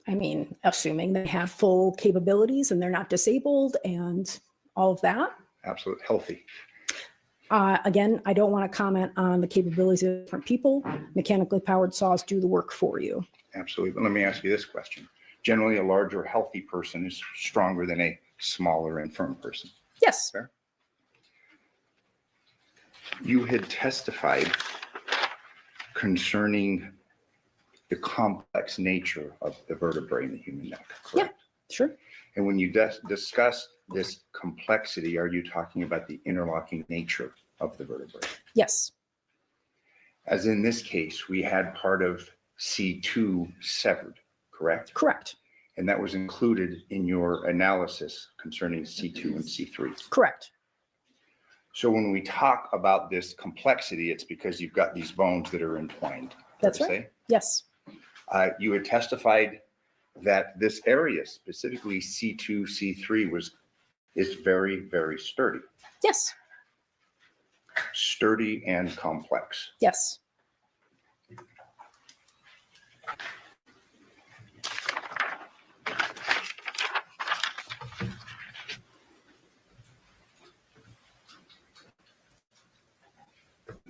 mean, assuming they have full capabilities and they're not disabled and all of that. Absolutely healthy. Again, I don't want to comment on the capabilities of different people. Mechanically powered saws do the work for you. Absolutely. But let me ask you this question. Generally, a larger, healthy person is stronger than a smaller, infirm person. Yes. Fair? You had testified concerning the complex nature of the vertebrae in the human neck, correct? Yeah, sure. And when you discuss this complexity, are you talking about the interlocking nature of the vertebrae? Yes. As in this case, we had part of C2 severed, correct? Correct. And that was included in your analysis concerning C2 and C3. Correct. So when we talk about this complexity, it's because you've got these bones that are entwined. That's right. Say? Yes. You had testified that this area, specifically C2, C3, is very, very sturdy. Yes. Sturdy and complex. Yes.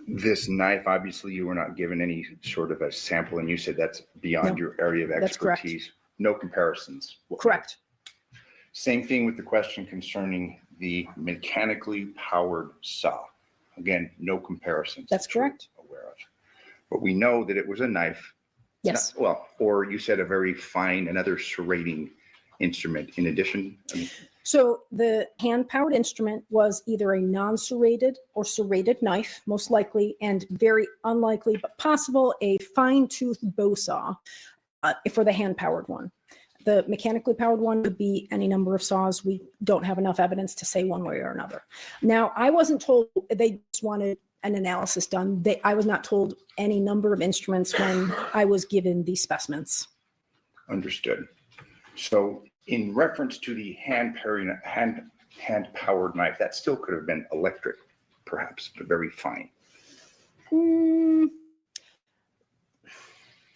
This knife, obviously, you were not given any sort of a sample, and you said that's beyond your area of That's correct. expertise. No comparisons. Correct. Same thing with the question concerning the mechanically powered saw. Again, no comparisons. That's correct. Aware of. But we know that it was a knife. Yes. Or you said a very fine, another serrating instrument in addition. So the hand-powered instrument was either a non-serrated or serrated knife, most likely, and very unlikely, but possible, a fine-toothed bow saw for the hand-powered one. The mechanically powered one would be any number of saws. We don't have enough evidence to say one way or another. Now, I wasn't told they just wanted an analysis done. I was not told any number of instruments when I was given these specimens. Understood. So in reference to the hand-powered knife, that still could have been electric, perhaps, but very fine.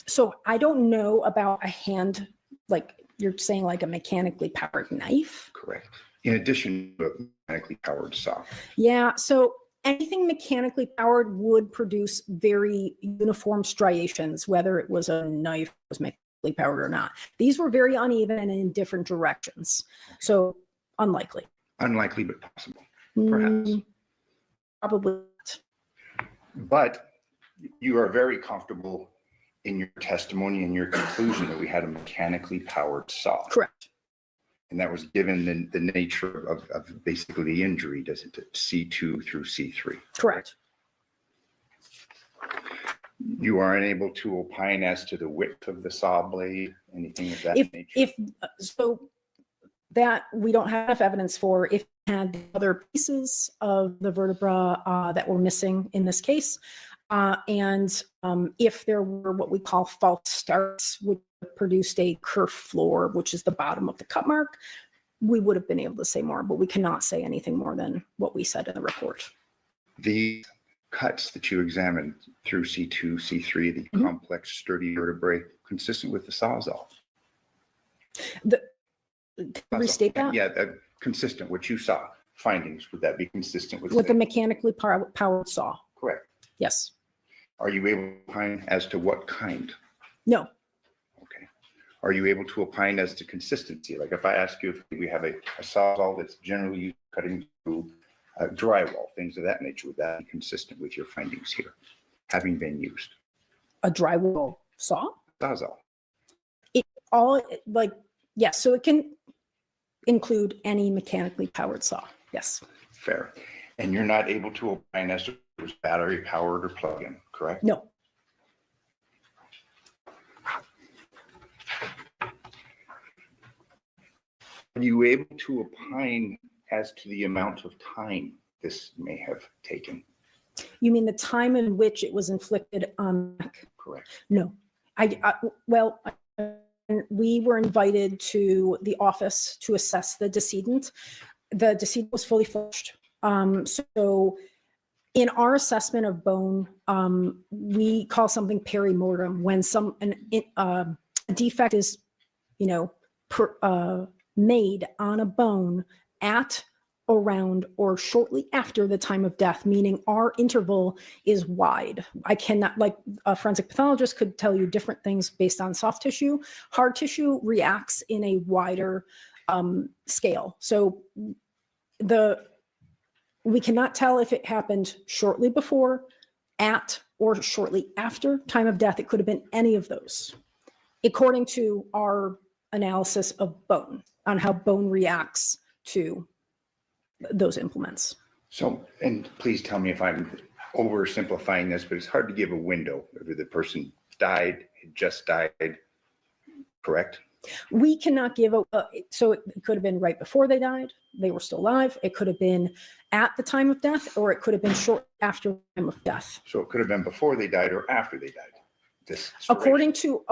So I don't know about a hand, like you're saying, like a mechanically powered knife? Correct. In addition to a mechanically powered saw. Yeah, so anything mechanically powered would produce very uniform striations, whether it was a knife was mechanically powered or not. These were very uneven and in different directions. So unlikely. Unlikely, but possible, perhaps. Probably not. But you are very comfortable in your testimony and your conclusion that we had a mechanically powered saw. Correct. And that was given the nature of basically the injury, does it, C2 through C3? Correct. You are unable to opine as to the width of the saw blade, anything of that nature? So that we don't have enough evidence for. If we had the other pieces of the vertebra that were missing in this case, and if there were what we call false starts, which produced a kerf floor, which is the bottom of the cut mark, we would have been able to say more, but we cannot say anything more than what we said in the report. The cuts that you examined through C2, C3, the complex sturdy vertebrae, consistent with the Sawzall? Can you restate that? Yeah, consistent, what you saw, findings, would that be consistent with the mechanically powered saw? Correct. Yes. Are you able to opine as to what kind? No. Okay. Are you able to opine as to consistency? Like if I ask you if we have a Sawzall that's generally used cutting through drywall, things of that nature, would that be consistent with your findings here, having been used? A drywall saw? Sawzall. Yes, so it can include any mechanically powered saw. Yes. Fair. And you're not able to opine as to if it was battery powered or plug-in, correct? No. Are you able to opine as to the amount of time this may have taken? You mean the time in which it was inflicted on the neck? Correct. No. We were invited to the office to assess the decedent. The decedent was fully flushed. So in our assessment of bone, we call something perimortem when a defect is, made on a bone at, around, or shortly after the time of death, meaning our interval is wide. I cannot, like a forensic pathologist could tell you different things based on soft tissue. Hard tissue reacts in a wider scale. So we cannot tell if it happened shortly before, at, or shortly after time of death. It could have been any of those, according to our analysis of bone, on how bone reacts to those implements. So, and please tell me if I'm oversimplifying this, but it's hard to give a window whether the person died, had just died, correct? We cannot give so it could have been right before they died, they were still alive. It could have been at the time of death, or it could have been short after the time of death. So it could have been before they died or after they died. According to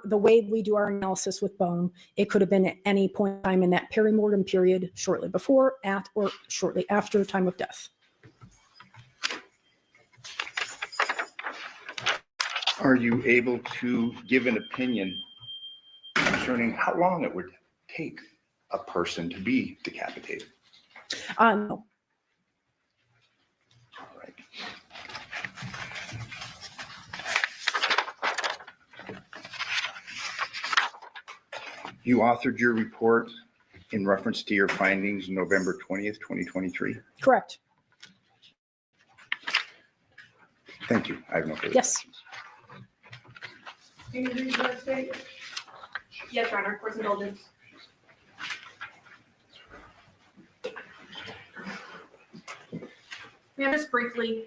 the way we do our analysis with bone, it could have been at any point in time in that perimortem period, shortly before, at, or shortly after time of death. Are you able to give an opinion concerning how long it would take a person to be decapitated? No. You authored your report in reference to your findings November 20th, 2023? Correct. Thank you. I have no further Yes. Can you read that statement? Yes, Your Honor, course indulgence. Yeah, just briefly.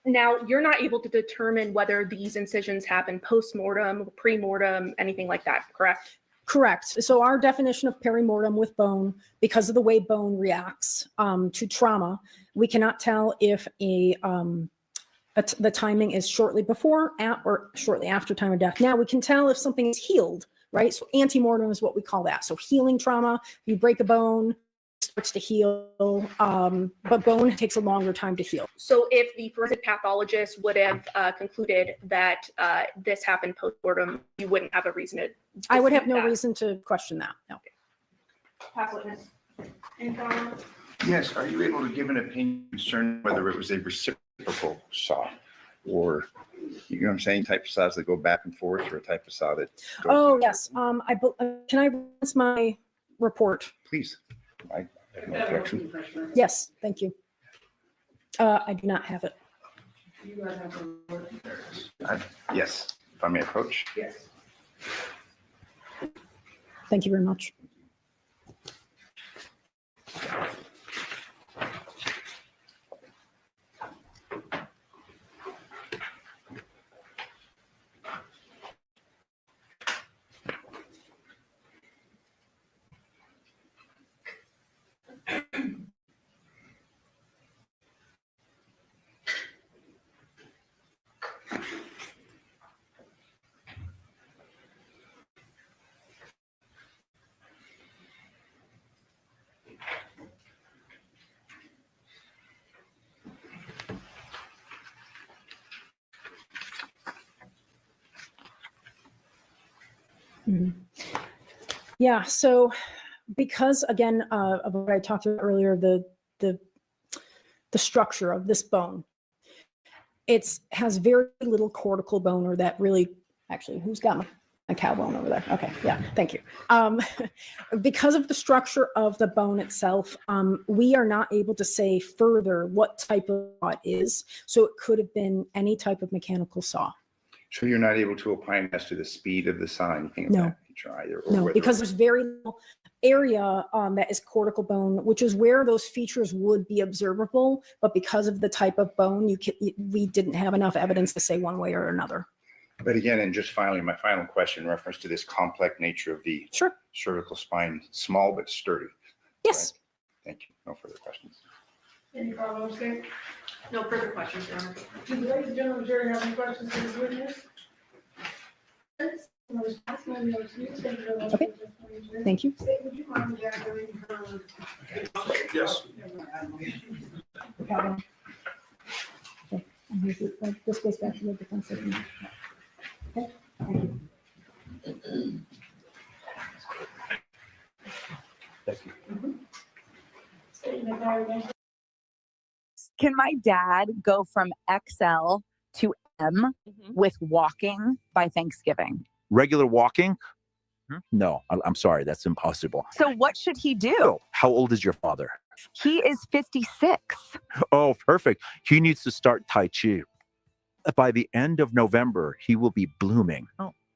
Now, you're not able to determine whether these incisions happen post-mortem, pre-mortem, anything like that, correct? Correct. So our definition of perimortem with bone, because of the way bone reacts to trauma, we cannot tell if the timing is shortly before, at, or shortly after time of death. Now we can tell if something is healed, right? So antemortem is what we call that. So healing trauma, you break a bone, starts to heal, but bone takes a longer time to heal. So if the forensic pathologist would have concluded that this happened post-mortem, you wouldn't have a reason to I would have dispute no that. reason to question that. No. Pass witness. Yes, are you able to give an opinion concerning whether it was a reciprocal saw or, you know what I'm saying, type of saws that go back and forth, or a type of saw that goes? Oh, yes. Can I reference my report? Please. I have no objection. Yes, thank you. I do not have it. Yes, if I may approach. Yes. Thank you very much. Mhm. Yeah, so because again, of what I talked about earlier, the structure of this bone, it has very little cortical bone, or that really, actually, who's got my cow bone over there? Okay, yeah, thank you. Because of the structure of the bone itself, we are not able to say further what type of saw it is. So it could have been any type of mechanical saw. So you're not able to opine as to the speed of the saw, anything of No. that nature either? Or No, whether because there's very little area that is cortical bone, which is where those features would be observable. But because of the type of bone, we didn't have enough evidence to say one way or another. But again, and just finally, my final question in reference to this complex nature of the cervical spine, small but sturdy. Yes. Right? Thank you. No further questions. Any problems, Kate? No further questions, Your Honor. Do the ladies and gentlemen of the jury have any questions for this witness? Okay. Thank you. Would you mind gathering her? Yes. Okay. This goes back to the defense. Okay. Thank you. Thank you. Statement by Can my dad go from XL to M with walking by Thanksgiving? Regular walking? No, I'm sorry, that's impossible. So what should he do? How old is your father? He is 56. Oh, perfect. He needs to start Tai Chi. By the end of November, he will be blooming.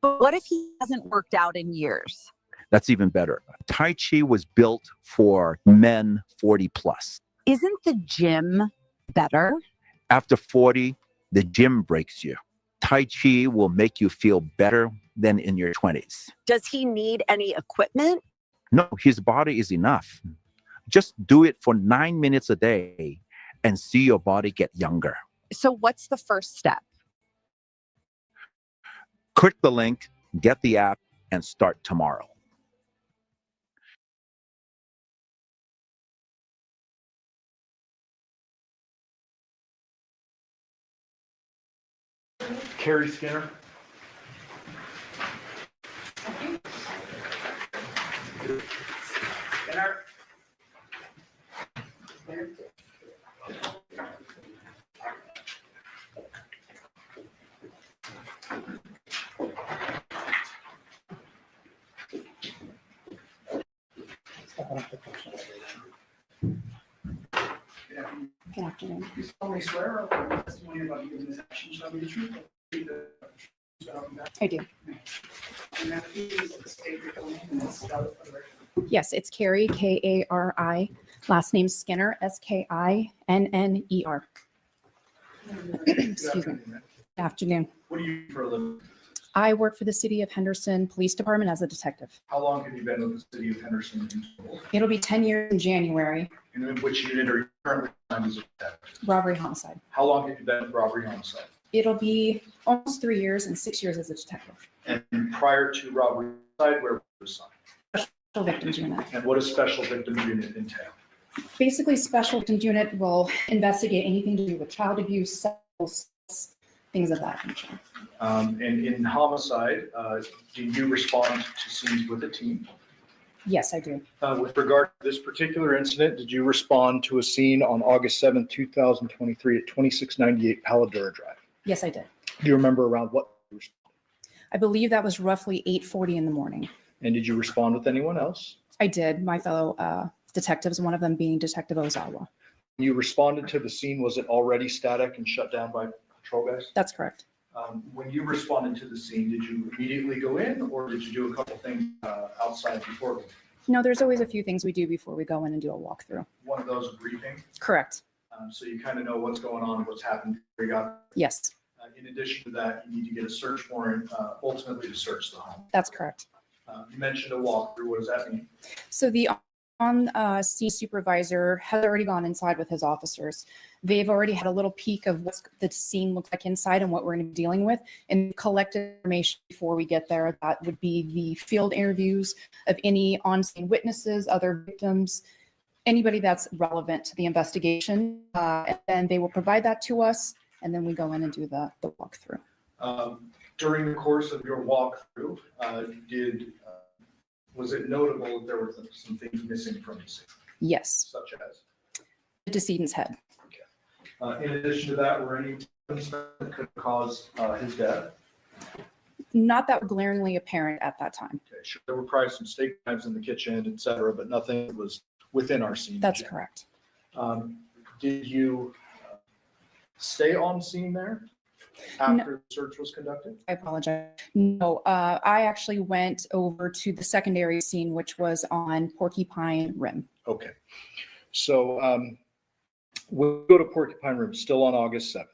But what if he hasn't worked out in years? That's even better. Tai Chi was built for men 40 plus. Isn't the gym better? After 40, the gym breaks you. Tai Chi will make you feel better than in your 20s. Does he need any equipment? No, his body is enough. Just do it for 9 minutes a day and see your body get younger. So what's the first step? Click the link, get the app, and start tomorrow. Carrie Skinner. Good afternoon. You solemnly swear or affirm testimony about giving this action shall be the truth. I do. And that is state your full name and spell it for the record. Yes, it's Carrie, Kari. Last name Skinner, Skinner. Excuse me. Good afternoon. What do you do for a living? I work for the City of Henderson Police Department as a detective. How long have you been with the city of Henderson? It'll be 10 years in January. And in which unit are you currently assigned as a detective? Robbery homicide. How long have you been with robbery homicide? It'll be almost 3 years and 6 years as a detective. And prior to robbery homicide, where were you assigned? Special Victims Unit. And what does special victims unit entail? Basically, Special Victims Unit will investigate anything to do with child abuse, things of that nature. And in homicide, do you respond to scenes with a team? Yes, I do. With regard to this particular incident, did you respond to a scene on August 7th, 2023 at 2698 Paladura Drive? Yes, I did. Do you remember around what? I believe that was roughly 8:40 in the morning. And did you respond with anyone else? I did. My fellow detectives, one of them being Detective Ozawa. When you responded to the scene, was it already static and shut down by patrol guys? That's correct. When you responded to the scene, did you immediately go in or did you do a couple things outside before? No, there's always a few things we do before we go in and do a walkthrough. One of those a briefing, Correct. so you kind of know what's going on, what's happened. You got, Yes, in addition to that, you need to get a search warrant, ultimately to search the home. that's correct. You mentioned a walkthrough. What does that mean? So the on-scene supervisor has already gone inside with his officers. They've already had a little peek of what the scene looks like inside and what we're going to be dealing with, and collected information before we get there. That would be the field interviews of any on-scene witnesses, other victims, anybody that's relevant to the investigation. And then they will provide that to us, and then we go in and do the walkthrough. During the course of your walkthrough, was it notable that there were some things missing from the scene? Yes. Such as? The decedent's head. In addition to that, were any things that could cause his death? Not that glaringly apparent at that time. Okay, sure. There were probably some steak knives in the kitchen, et cetera, but nothing was within our scene. That's correct. Did you stay on scene there after the search was conducted? I apologize. No, I actually went over to the secondary scene, which was on Porcupine Rim. Okay. So we'll go to Porcupine Rim, still on August 7th.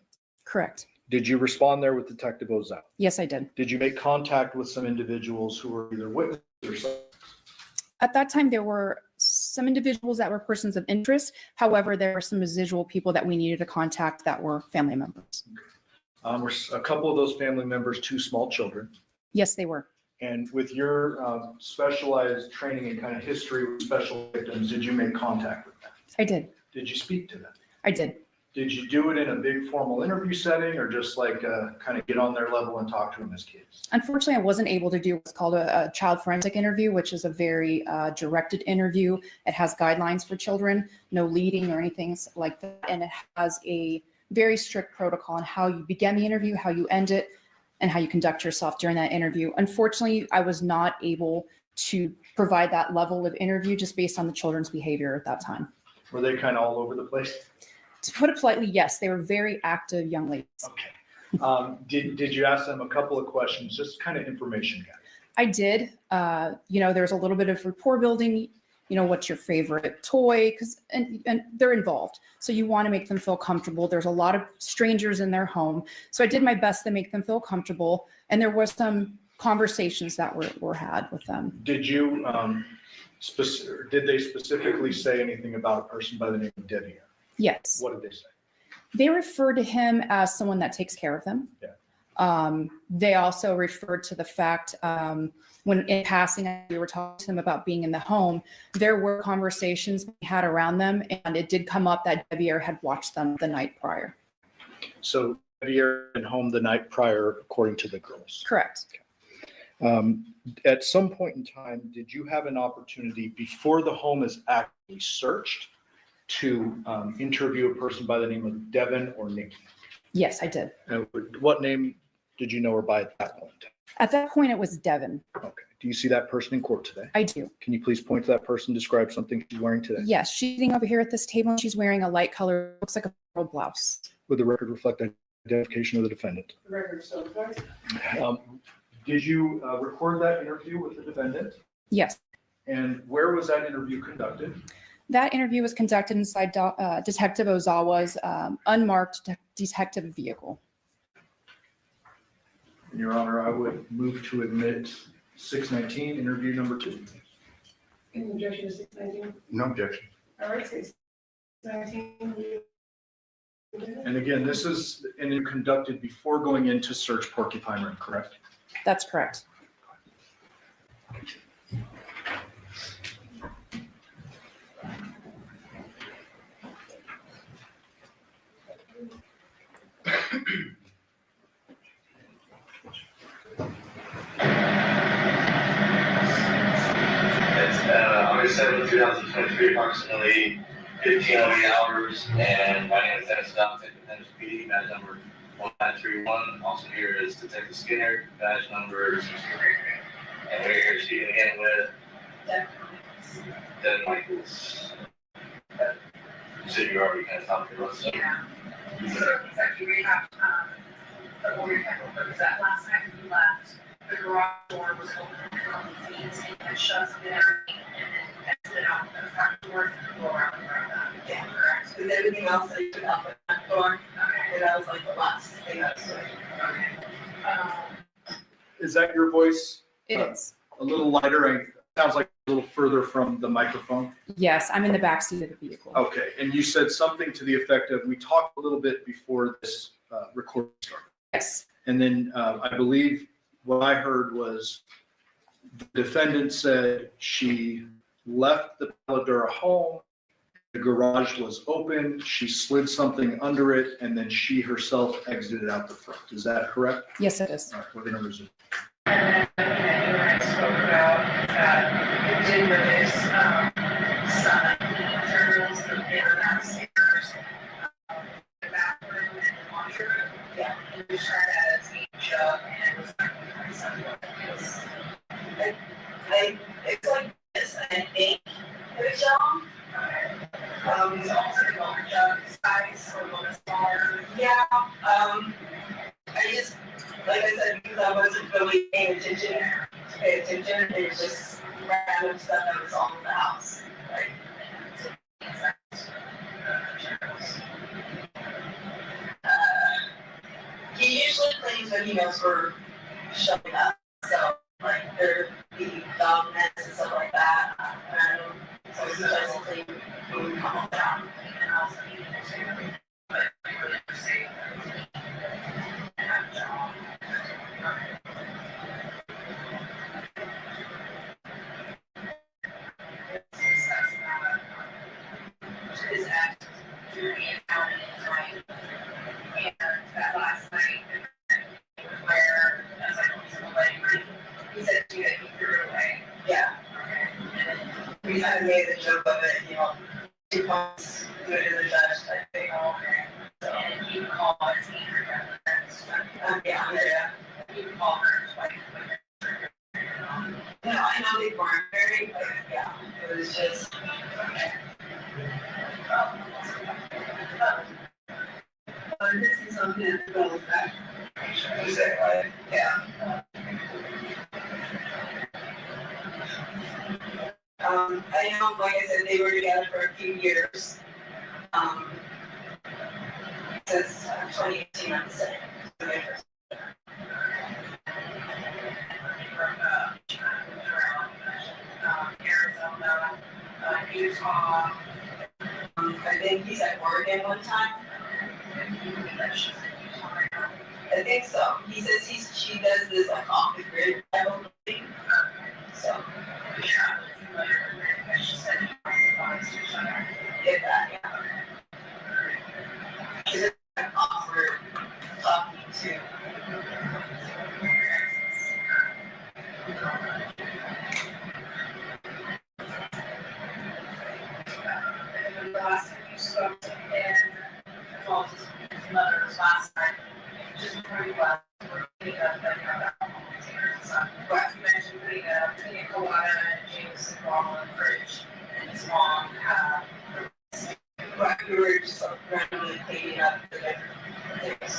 Correct. Did you respond there with Detective Ozawa? Yes, I did. Did you make contact with some individuals who were either witnesses or suspects? At that time, there were some individuals that were persons of interest. However, there were some residual people that we needed to contact that were family members. Were a couple of those family members two small children? Yes, they were. And with your specialized training and kind of history with special victims, did you make contact with them? I did. Did you speak to them? I did. Did you do it in a big formal interview setting or just like kind of get on their level and talk to them as kids? Unfortunately, I wasn't able to do what's called a child forensic interview, which is a very directed interview. It has guidelines for children, no leading or anything like that. And it has a very strict protocol on how you begin the interview, how you end it, and how you conduct yourself during that interview. Unfortunately, I was not able to provide that level of interview just based on the children's behavior at that time. Were they kind of all over the place? To put it politely, yes, they were very active young ladies. Okay. Did you ask them a couple of questions, just kind of information gathering? I did. There's a little bit of rapport building. What's your favorite toy? And they're involved. So you want to make them feel comfortable. There's a lot of strangers in their home. So I did my best to make them feel comfortable. And there was some conversations that were had with them. Did you, did they specifically say anything about a person by the name of Devyn? Yes. What did they say? They refer to him as someone that takes care of them. Yeah. They also referred to the fact when in passing, we were talking to them about being in the home, there were conversations we had around them, and it did come up that Devyn had watched them the night prior. So Devyn had home the night prior, according to the girls? Correct. Okay. At some point in time, did you have an opportunity before the home is actually searched to interview a person by the name of Devyn or Nikki? Yes, I did. What name did you know her by at that point? At that point, it was Devyn. Okay. Do you see that person in court today? I do. Can you please point to that person, describe something she's wearing today? Yes, she's sitting over here at this table and she's wearing a light color, looks like a pearl blouse. Would the record reflect identification of the defendant? The record so far. Did you record that interview with the defendant? Yes. And where was that interview conducted? That interview was conducted inside Detective Ozawa's unmarked detective vehicle. Your Honor, I would move to admit 619, interview number 2. Any objection to 619? No objection. All right, 619. And again, this is an interview conducted before going into search Porcupine Rim, correct? That's correct. August 7th, 2023, approximately 15:08 hours, and my name is Dennis Down, Detective PD, badge number 1931. Also here is Detective Skinner, badge number 63. And we're here speaking again with Devyn Michaels. So you already kind of talked to us. Yeah. So it's actually we have the one was that last night when you left, the garage door was open from the feet and shut and everything, and then exited out the front door and go around the front. Yeah, correct. Because everything else that you put out the front door, and that was like the last thing I was doing. Is that your voice? It is. A little lighter and sounds like a little further from the microphone. Yes, I'm in the back seat of the vehicle. Okay, and you said something to the effect of, we talked a little bit before this recording started. Yes. And then I believe what I heard was the defendant said she left the Paladura home, the garage was open, she slid something under it, and then she herself exited out the front. Is that correct? Yes, it is. All right, we're going to resume. And then I spoke about that it did release some journals from the downstairs, the bathroom and the laundry room. Yeah, and we tried that as a joke, and it was like it's like this, I think, it's y'all. He's also going to jug size, or a little smaller. Yeah, I just, like I said, because I wasn't really paying attention to pay attention, it was just random stuff that was all in the house. Like, he usually claims that he knows we're showing up, so like there be dog nets and stuff like that. So he tries to claim when we come down and also he too. But we would never say that. His act drew me out in his right. And that last night, where, as I told somebody, he said to me that he threw it away. Yeah. Okay. We kind of made the joke of it, you know, 2 points, do it to the judge type thing. Okay. So, and he called his neighbor. Yeah. He called her twice. No, I know they weren't married, but yeah, it was just. This is something that goes back. Is that right? Yeah. I know, like I said, they were together for a few years. Since 2018, I'm saying. Arizona, Utah. I think he's at Oregon one time. I think so. He says she does this like off the grid type of thing. So yeah. She said get that, yeah. She just offered talking to the last time you spoke to him, well, his mother's last night, just before you left, we got that but you mentioned putting a pina colada and Jameson bottle in the fridge, and his mom but we were just like randomly cleaning up the different things.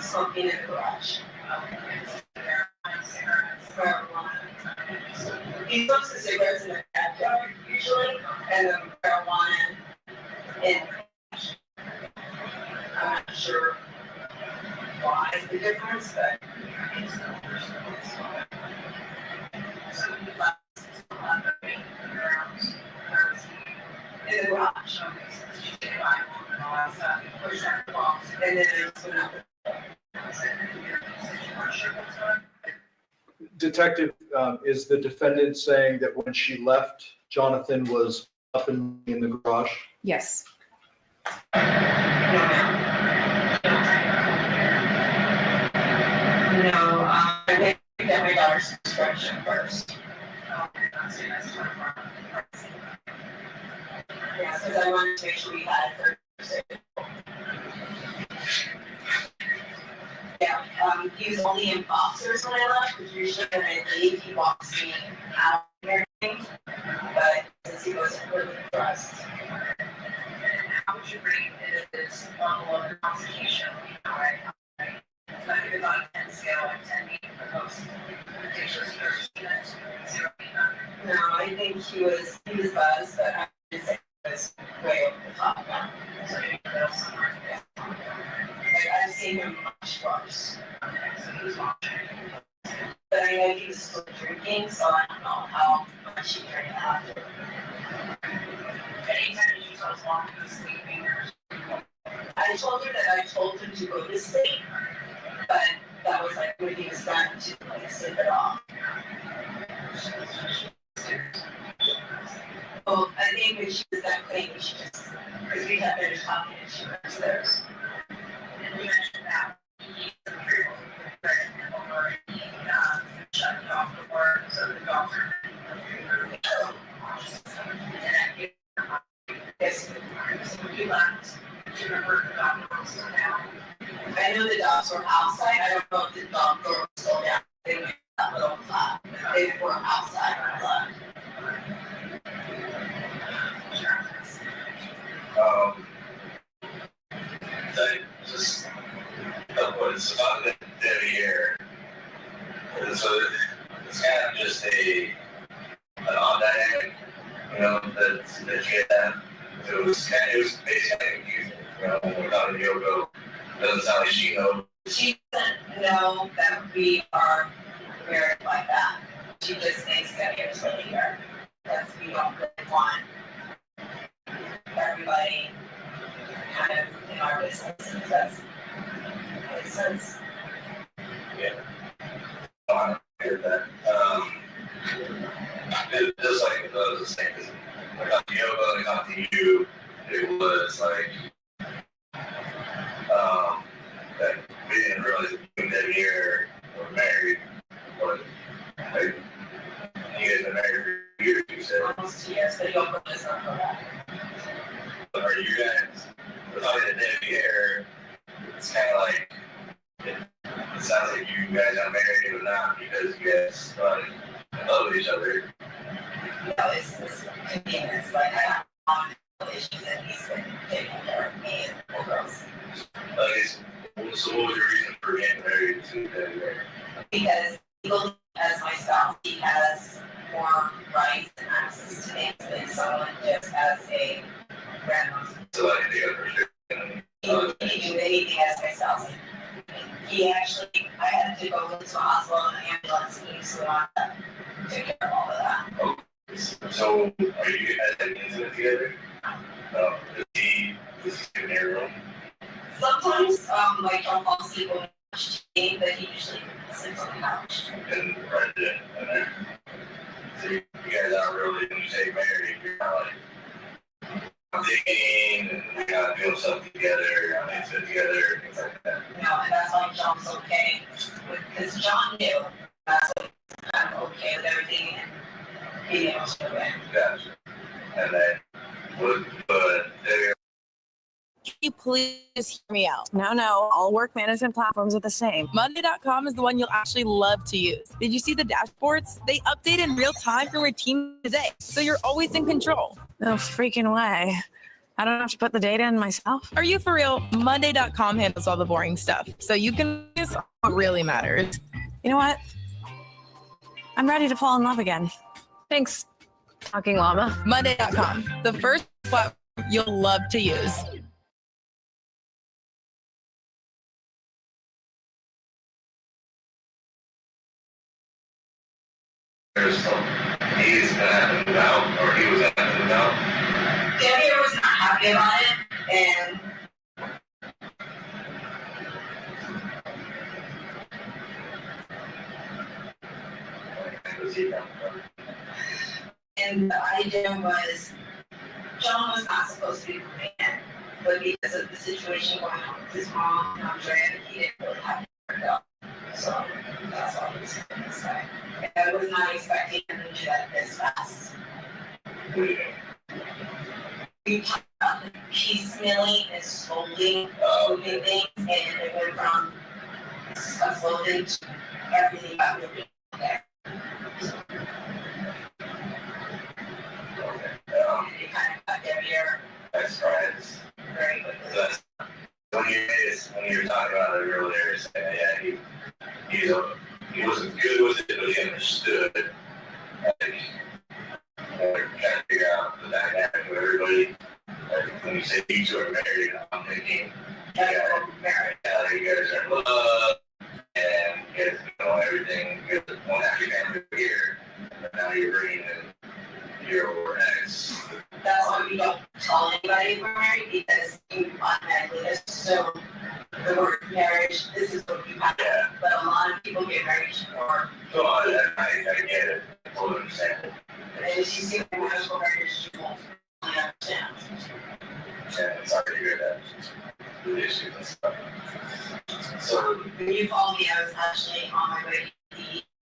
Something in the garage. He smokes the cigarettes in the backyard usually, and then marijuana in. I'm not sure why the difference, but in the garage. And then I just went out. Detective, is the defendant saying that when she left, Jonathon was up in the garage? Yes. No, I think that my daughter's instruction first. Yeah, because I wanted to make sure we had her. Yeah, he was only in boxers when I left, because usually when I leave, he walks me out and everything. But since he wasn't really dressed. How would you rate this level of intoxication? I think it's on a 10 scale, like 10 being the most ridiculous person. No, I he was buzzed, but I would say he was way over the top now. So maybe a little somewhere. Like I've seen him much worse. So he was watching. But I know he was still drinking, so I don't know how much he drank after. Anytime he was walking to sleeping, I told her that I told him to go to sleep, but that was like when he was starting to like sleep it off. Well, I think when she was that clean, she just, because we had been talking and she went upstairs. And we mentioned that he shut it off the work, so the doctor. Yes, so we left. She remember the dog was still down. I know the dogs were outside. I don't know if the dog door was still down. They were that little flat. They were outside when I left. I just it's about the dead year. And so it's kind of just an odd dynamic, you know, that you had. It was basically confusing, you know, when we're talking to Yoko. It doesn't sound like she knows. She doesn't know that we are married like that. She just thinks that we're still here. That's we don't really want everybody kind of in our business. That's makes sense. Yeah. I hear that. Just like it was the same as I got to Yoko, I got to you. It was like that we didn't realize that we didn't hear or married or like you guys been married for years, you said. Almost 2 years, but Yoko does not know that. But are you guys without the dead year, it's kinda like it sounds like you guys are married or not because you guys love each other. You know, it's convenience. Like I have issues and he's been taking care of me and the girls. So what was your reason for getting married to that year? Because he believes as myself, he has more rights and access to things than someone just as a grandma. So like the other He can do anything as myself. He actually, I had to go into the hospital in an ambulance and he used to want to take care of all of that. Okay. So are you guys having incident together? Does he in your room? Sometimes, like I'll fall asleep when I watch TV, but he usually sleeps on the couch. And right there, and then. So you guys aren't really, when you say married, you're not like dating and we gotta build something together, intimate together, things like that. No, and that's why John's okay, because John knew that's what kind of okay with everything and being able to do it. Gotcha. And then, but there. Can you please hear me out? No, all work management platforms are the same. Monday.com is the one you'll actually love to use. Did you see the dashboards? They update in real time from your team today, so you're always in control. No freaking way. I don't have to put the data in myself. Are you for real? Monday.com handles all the boring stuff, so you can focus on what really matters. You know what? I'm ready to fall in love again. Thanks, Talking Llama. Monday.com, the first platform you'll love to use. He's gonna have to move out, or he was gonna have to move out. Debbie was not happy about it, and and the idea was John was not supposed to be moving in, but because of the situation going on with his mom and Andrea, he didn't really have to go. So that's why he's doing this guy. I was not expecting him to do that this fast. We talked about the piecemealing and slowly moving things, and it went from slowly to everything got moving there. It kind of got heavier. That's right. Very quickly. When you were talking about it earlier, saying, he wasn't good with it, but he understood. Like, when you say you two are married, I'm thinking, yeah, you guys are in love, and you guys know everything, you guys want to have your family here, but now you're bringing in your ex. That's why we don't tell anybody we're married, because you automatically assume the word marriage, this is what you have. Yeah. But a lot of people get married for. So I get it, I totally understand. And if you see the magical marriage, you won't really understand. Yeah, it's hard to hear that. The issue and stuff. So, When you called me, I was actually on my way to the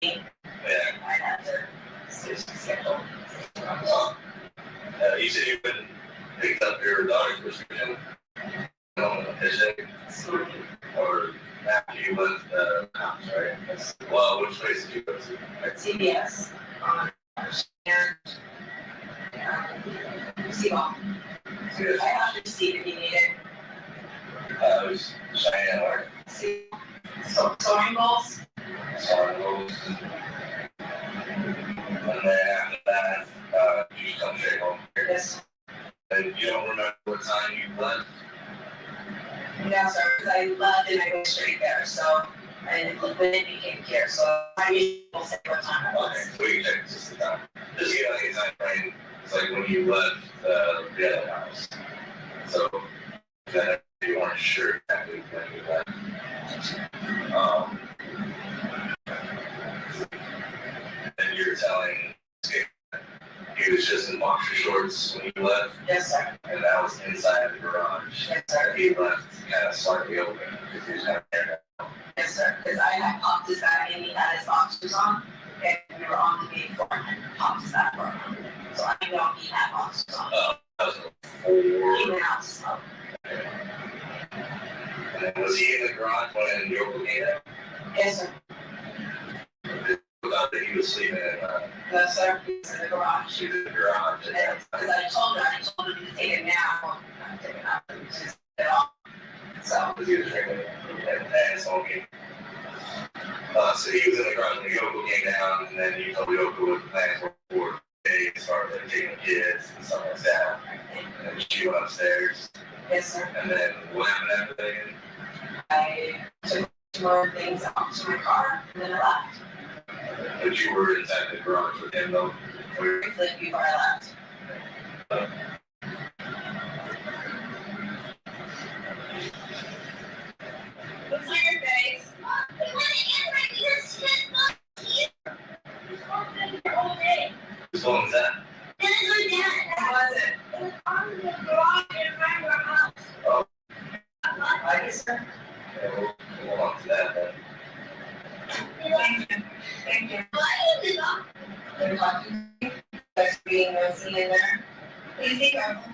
meeting. yeah. I had to switch the schedule. You said you couldn't pick up your daughter's prescription on the vision, or after you left the house, right? Well, which place did you go to? At CBS, and see all. I have to see if you need it. It was Cheyenne, or See, sewing balls. Sorry, Rose. And then after that, you just come straight home. Yes. And you don't remember what time you left? No, sir, because I left and I went straight there, so I didn't look when it became here, so I usually will say what time it was. Okay, so you check just the time. Just get like a time frame. It's like when you left the other house. So then you weren't sure exactly when you left. And you're telling Skip he was just in boxer shorts when you left? Yes, sir. And that was inside the garage? Yes, sir. He left kind of slightly open because he was kind of there. Yes, sir, because I had popped his bag and he had his boxers on, and we were on the gate for him and popped his bag for him. So I know he had boxers on. That was before. He went out to smoke. And then was he in the garage when you opened it? Yes, sir. Without that he was sleeping in No, sir, he was in the garage. She was in the garage. Because I told him to take it now. I'm taking it out. Just get it off. So. Because he was drinking and smoking. So he was in the garage when Yoko came down, and then you told Yoko what the plans were for the day, as far as like taking the kids and stuff like that. And then she went upstairs. Yes, sir. And then what happened after that again? I took more things out to my car, and then I left. But you were inside the garage with him though? Briefly before I left. What's on your face? Whose phone was that? Oh. I guess, sir. Yeah, we'll on to that then. Thank you. Thank you. They're talking to me. There's being nosy in there. Please be careful.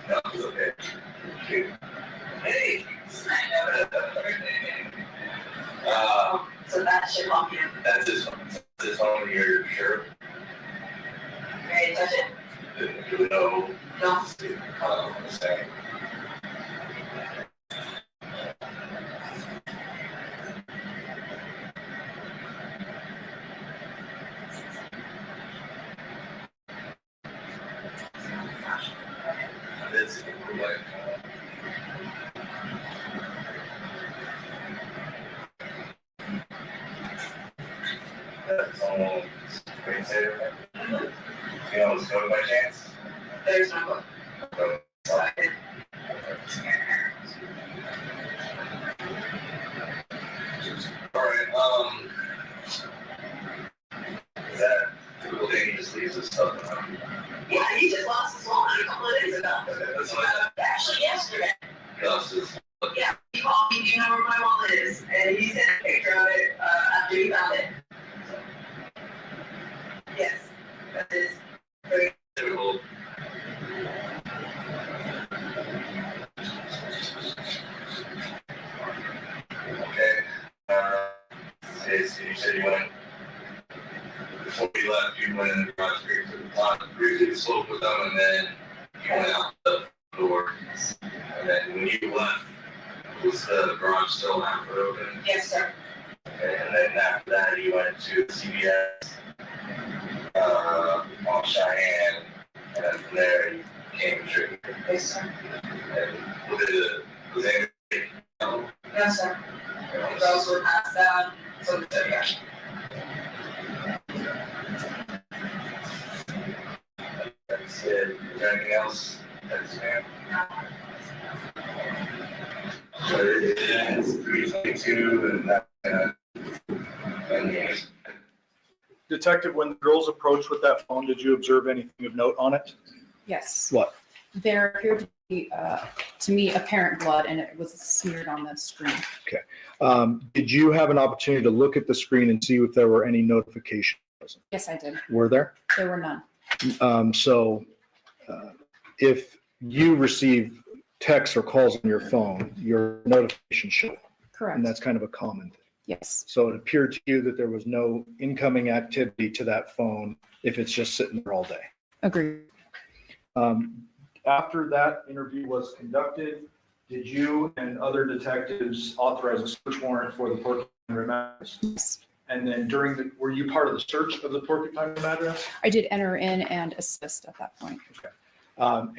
No, it's okay. Hey. So that should lock in. That's his phone. That's his phone. You're sure? Ready to touch it? No. No. Sorry. That's like, that's almost crazy. You know what's going by chance? There's no book. No. So I did. All right. Is that typical thing? He just leaves his stuff around? Yeah, he just lost his wallet a couple of days ago. Okay, that's what I Actually, yesterday. lost his. Yeah, he called me, do you know where my wallet is? And he sent a picture of it after he found it. Yes, that is very Typical. Okay. You said you went before you left. You went in the garage, briefly spoke with them, and then you went out the door. And then when you left, was the garage still half open? Yes, sir. Okay, and then after that, you went to CBS. my hand, and then from there he came straight. Yes, sir. And was it no? Yes, sir. Those were passed down. So yeah. That's it. Is there anything else? That's it. So it's 322 and that. Detective, when the girls approached with that phone, did you observe anything of note on it? Yes. What? There appeared to me, apparent blood, and it was smeared on the screen. Okay. Did you have an opportunity to look at the screen and see if there were any notifications? Yes, I did. Were there? There were none. If you receive texts or calls on your phone, your notification should. Correct. And that's kind of a common thing. Yes. So it appeared to you that there was no incoming activity to that phone if it's just sitting there all day. Agreed. After that interview was conducted, did you and other detectives authorize a search warrant for the Porcupine Rim address? Yes. And then were you part of the search of the Porcupine Rim address? I did enter in and assist at that point. Okay.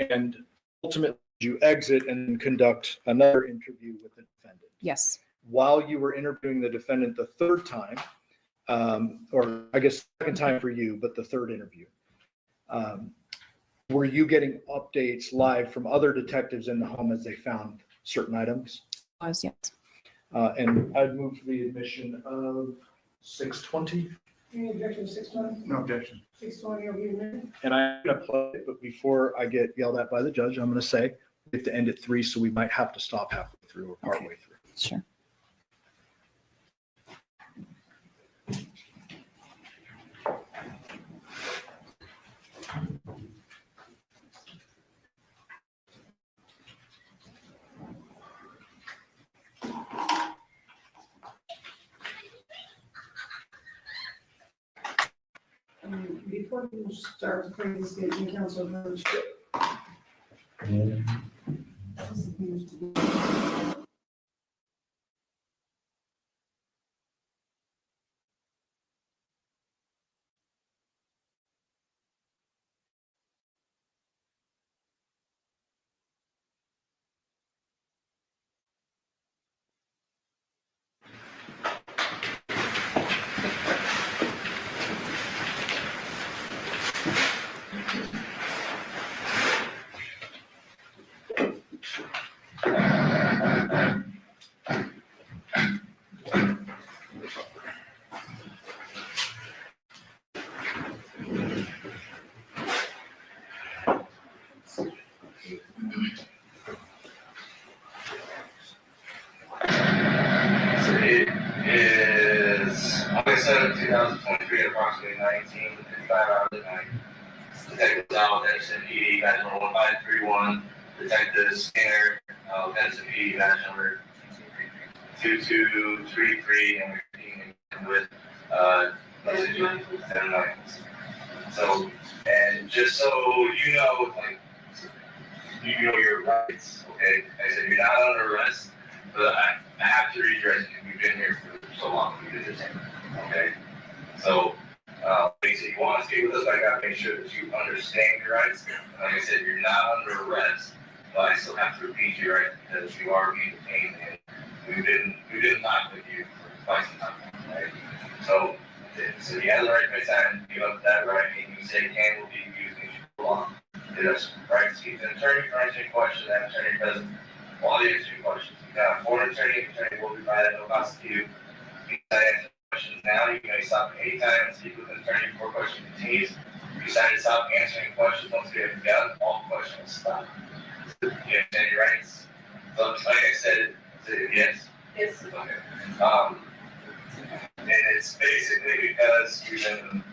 And ultimately, did you exit and conduct another interview with the defendant? Yes. While you were interviewing the defendant the third time, or I guess second time for you, but the third interview, were you getting updates live from other detectives in the home as they found certain items? Yes. And I'd move for the admission of 620. Any objection to 620? No objection. 620 will be admitted. And I'm going to play it, but before I get yelled at by the judge, I'm going to say we have to end at 3, so we might have to stop halfway through or partway through. Sure. Before you start the plea statement, counsel knows. So it is August 7th, 2023, at approximately 19:55 hours at night. Detective Al Henderson, PD, badge number 1531. Detective Skinner, Henderson, PD, badge number 2233, and we're speaking with Devyn Michaels. So, and just so you know, like, you know your rights, okay? I said you're not under arrest, but I have to read your rights. We've been here for so long. We did this, okay? So, basically, you want to speak with us, I gotta make sure that you understand your rights. Like I said, you're not under arrest, but I still have to repeat your rights because you are being detained, and we've been talking with you for quite some time, right? So you have the right to my time, give up that right, and you say can will be used and you should go on. It has right to speak to an attorney for answering questions, and attorney present while they answer your questions. You can have a foreign attorney, the attorney will be provided no cost to you. You can answer questions now, you may stop anytime and speak with an attorney before question continues. If you decide to stop answering questions once we have begun, all questions will stop. You understand your rights? So, like I said, yes? Yes. Okay. And it's basically because we've been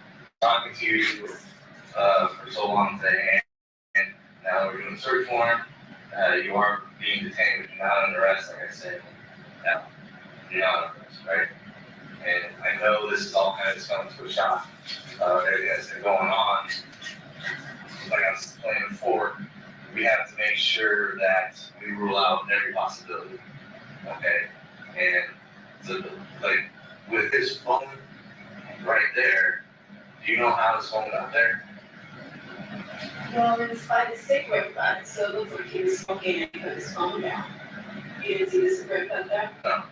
talking to you for so long today, and now we're doing a search warrant. You are being detained, but you're not under arrest, like I said. Now, you're not under arrest, right? And I know this is all kind of just coming to a shock. Everything that's been going on, like I was playing before, we have to make sure that we rule out every possibility. Okay? And so, like, with this phone right there, do you know how this phone got there? Well, it's by the cigarette butt, so it looks like he was smoking and he put his phone down. You didn't see the cigarette butt there? No.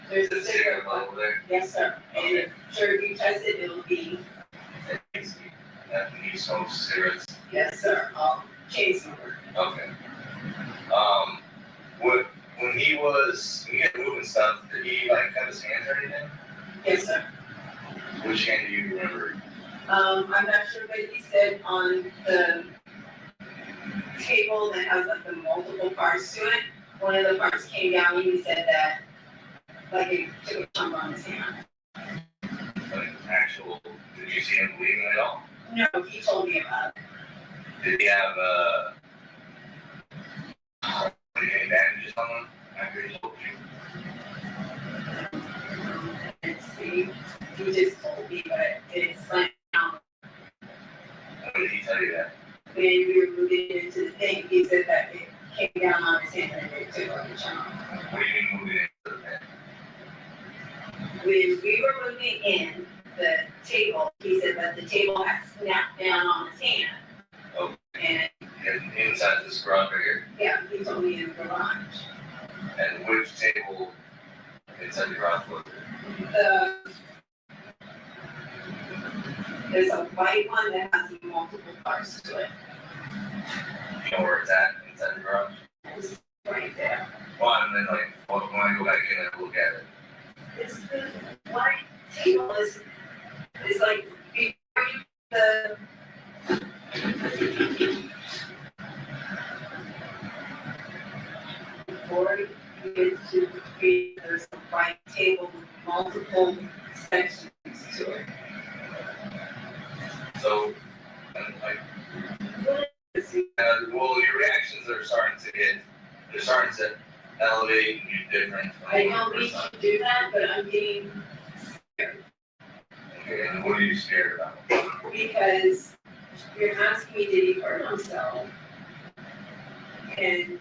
There's The a cigarette cigarette butt over there? Yes, sir. And Okay. sure, if you touch it, it'll be, After he smokes cigarettes? yes, sir, chain smoker. Okay. When he had moving stuff, did he like cut his hands or anything? Yes, sir. Which hand do you remember? I'm not sure, but he said on the table that has like the multiple parts to it, one of the parts came down and he said that like it took a chunk on his hand. Like actual, did you see him bleeding at all? No, he told me about it. Did he have any bandages on him after he told you? Let's see, he just told me, but it's like, When did he tell you that? when we were moving into the thing, he said that it came down on his hand and it took like a chunk. What do you mean moving into the pen? When we were moving in the table, he said that the table had snapped down on his hand. Oh. And And inside this garage right here? yeah, he told me in the garage. And which table inside the garage was it? There's a white one that has multiple parts to it. You know where it's at inside the garage? It's right there. Well, and then like, when I go back in and look at it, It's the white table is like before you the before you get to the street, there's a white table with multiple sections to it. so, and like, well, your reactions are they're starting to elevate and be different. I know we should do that, but I'm getting Okay, and what are you scared about? because you're asking me, did he hurt himself? And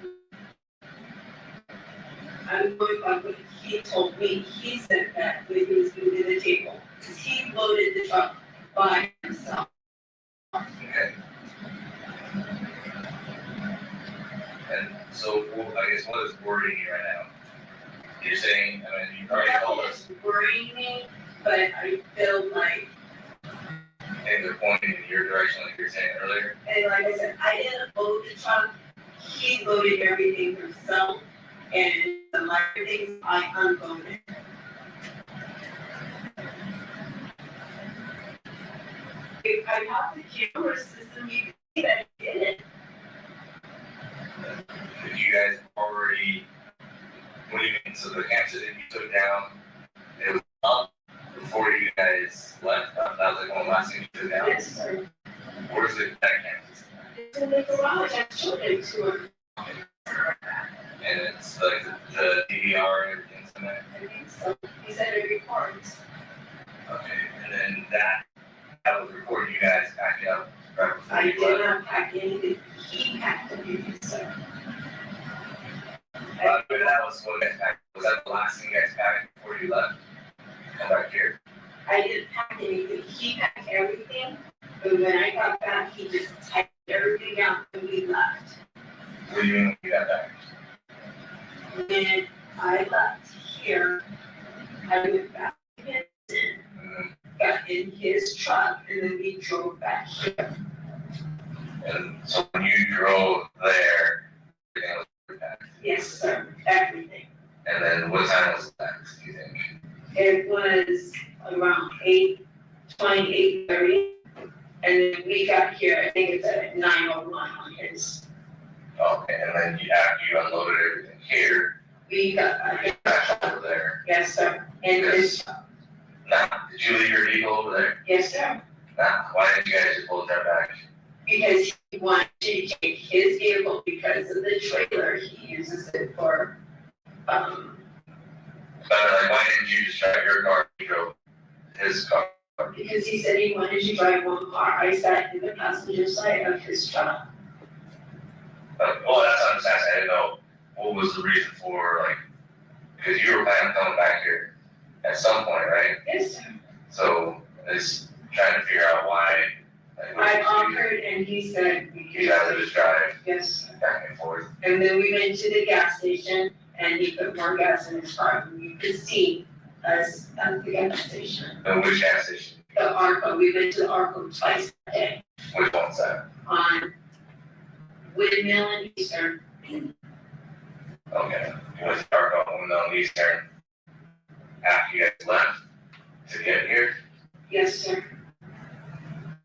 I'm going by what he told me. He said that when he was moving the table, because he loaded the truck by himself. Okay. And so, well, I guess what is worrying you right now? You're saying, I mean, you already told us, It's worrying me, but I feel like, and they're pointing in your direction like you were saying earlier. and like I said, I didn't load the truck. He loaded everything himself, and the lighter things I unloaded. If I have the camera system, you can see that I did it. Did you guys already, what do you mean, so the cancer that you took down, it was up before you guys left? That was like one of the last things you took down? Yes, sir. Where's that cancer? It's in the garage. I showed it to him. And it's like the DVR and everything's in there? I think so. He said it records. Okay, and then that was recording you guys packed up right before I you did left. not pack anything. He packed everything, sir. But that was what you guys packed. Was that the last thing you guys packed before you left? Come back here. I didn't pack anything. He packed everything. But when I got back, he just typed everything out and we left. What do you mean when you got back? When I left here, I went back again, got in his truck, and then we drove back here. And so when you drove there, everything was packed. Yes, sir, everything. And then what time was that, do you think? It was around 8:20, 8:30. And then we got here, I think it's at 9:01 on his. Okay, and then after you unloaded everything here, We got, back over there. yes, sir, and his, Nah, did you leave your vehicle over there? yes, sir. Nah, why didn't you guys just pull that back? Because he wanted to take his vehicle because of the trailer, he uses it for, Like, why didn't you just drive your car, you drove his car? because he said he wanted to drive one car. I sat in the passenger side of his truck. Well, that's what I'm just asking, I didn't know what was the reason for, like, because you were planning on coming back here at some point, right? Yes, sir. So, it's trying to figure out why. Like, what I did you do? offered And he said we You guys would just drive yes. back and forth. And then we went to the gas station and he put more gas in his car. You could see us at the gas station. And which gas station? The Arco, we went to the Arco twice a day. Which one's that? On Windmill and Eastern. Okay. You went to Arco, Windmill and Eastern after you guys left to get here? Yes, sir.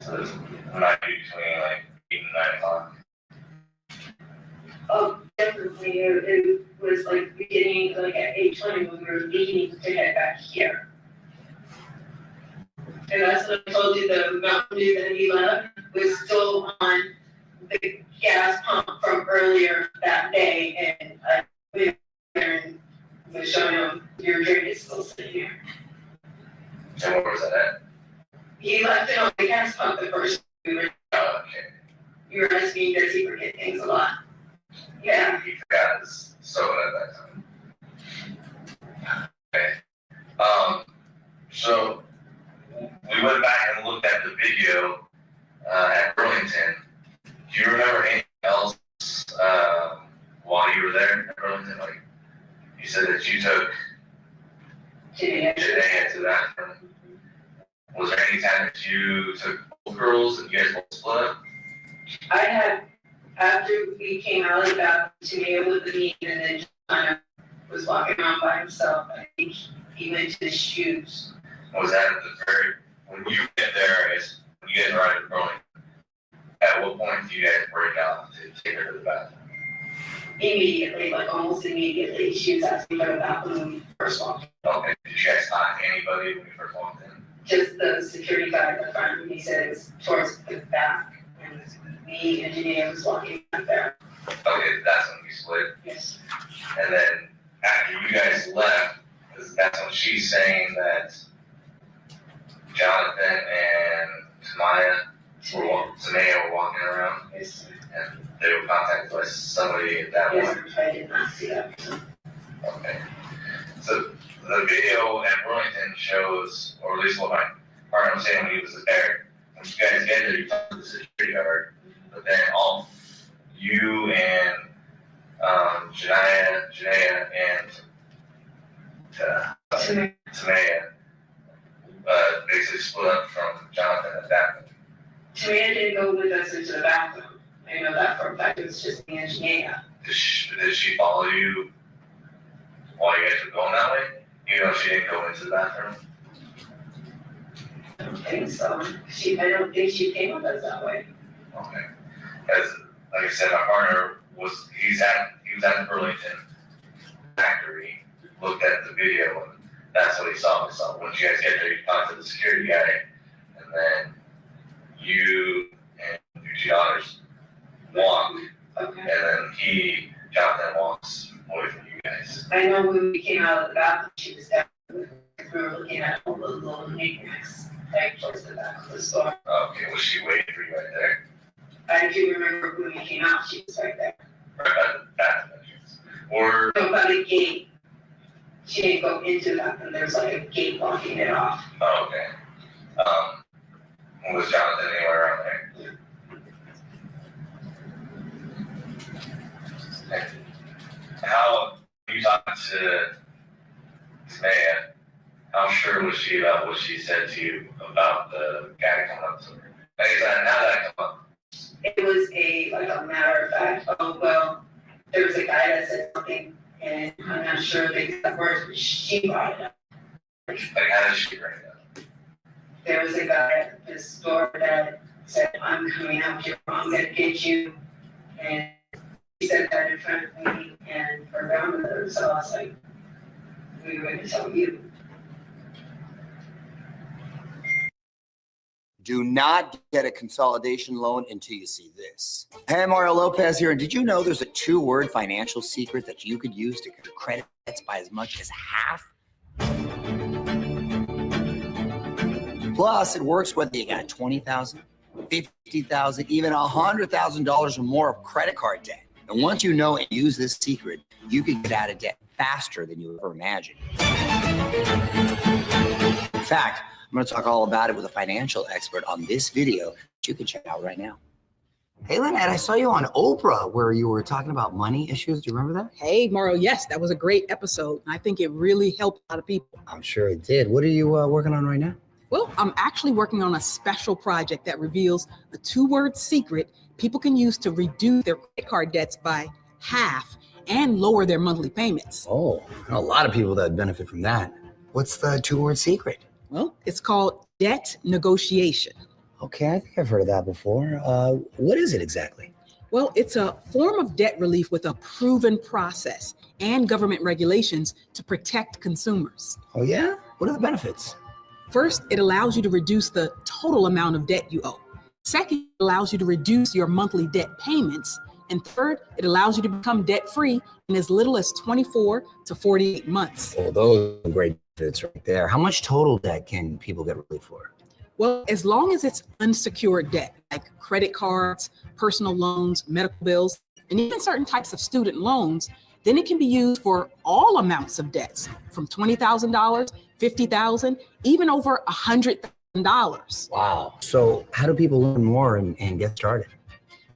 So this might be between like 8 and 9 o'clock. Oh, definitely. It was like beginning, like at 8:20 when we were leaving to head back here. And that's when I told you the Mountain Dew that he left was still on the gas pump from earlier that day. And I went there and was showing him your drink is still sitting here. And where was that at? He left it on the gas pump the first we were. Oh, okay. You were asking, does he forget things a lot? Yeah. He forgot his soda at that time. Okay. So we went back and looked at the video at Burlington. Do you remember anything else while you were there at Burlington? Like you said that you took Janae to the bathroom. Was there any time that you took both girls and you guys both split up? I had, after we came out of that, Janae with me and then kind of was walking around by himself. I think he went to the shoes. Was that at the very, when you get there, when you guys arrived at Burlington, at what point do you guys break out to take her to the bathroom? Immediately, like almost immediately, she was asking for the bathroom when we first walked in. Okay, did you guys talk to anybody when you first walked in? Just the security guy at the front, and he said it was towards the back, and me and Janae was walking back there. Okay, that's when you split. Yes. And then after you guys left, that's when she's saying that Jonathan and Tamaya were walking around. Yes. And they were contacted by somebody at that Yes, point. I did not see that. Okay. So the video at Burlington shows, or at least what my partner was saying when he was there, when you guys get there, you talk to the security guard, but then all you and Janaea and Tamaya basically split up from Jonathan at that point. Tamaya didn't go with us into the bathroom. I know that for a fact. It was just me and Janaea. Did she follow you while you guys were going that way? Even though she didn't go into the bathroom? I don't think so. I don't think she came with us that way. Okay. As like I said, my partner he was at the Burlington factory, looked at the video, and that's what he saw. So when you guys get there, you talk to the security guy, and then you and your two daughters walk, Okay. and then Jonathan walks away from you guys. I know when we came out of the bathroom, she was down. We were looking at all the little knickknacks right towards the back of the store. Okay, was she waiting for you right there? I do remember when we came out, she was right there. Right by the bathroom entrance? Or No, by the gate. She didn't go into that, and there's like a gate blocking it off. oh, okay. Was Jonathan anywhere around there? Okay. How you talked to Tamaya, how sure was she about what she said to you about the guy coming up to her? Like, now that I come up, It was like a matter of fact, oh, well, there was a guy that said something, and I'm not sure the exact words, but she brought it up. like how did she bring it up? There was a guy at the store that said, I'm coming out here, I'm gonna get you. And he said that in front of me and her grandmother, so I was like, we were gonna tell you. Do not get a consolidation loan until you see this. Hey, Mario Lopez here, and did you know there's a 2-word financial secret that you could use to cut your credits by as much as half? Plus, it works whether you got $20,000, $50,000, even $100,000 or more of credit card debt. And once you know and use this secret, you can get out of debt faster than you ever imagined. In fact, I'm going to talk all about it with a financial expert on this video that you can check out right now. Hey, Lynette, I saw you on Oprah where you were talking about money issues. Do you remember that? Hey, Mario, yes, that was a great episode. I think it really helped a lot of people. I'm sure it did. What are you working on right now? Well, I'm actually working on a special project that reveals a 2-word secret people can use to reduce their credit card debts by half and lower their monthly payments. Oh, I know a lot of people that benefit from that. What's the 2-word secret? Well, it's called debt negotiation. Okay, I think I've heard of that before. What is it exactly? Well, it's a form of debt relief with a proven process and government regulations to protect consumers. Oh, yeah? What are the benefits? First, it allows you to reduce the total amount of debt you owe. Second, it allows you to reduce your monthly debt payments. And third, it allows you to become debt-free in as little as 24 to 48 months. Oh, those are great benefits right there. How much total debt can people get relief for? Well, as long as it's unsecured debt, like credit cards, personal loans, medical bills, and even certain types of student loans, then it can be used for all amounts of debts, from $20,000, $50,000, even over $100,000. Wow. So how do people learn more and get started?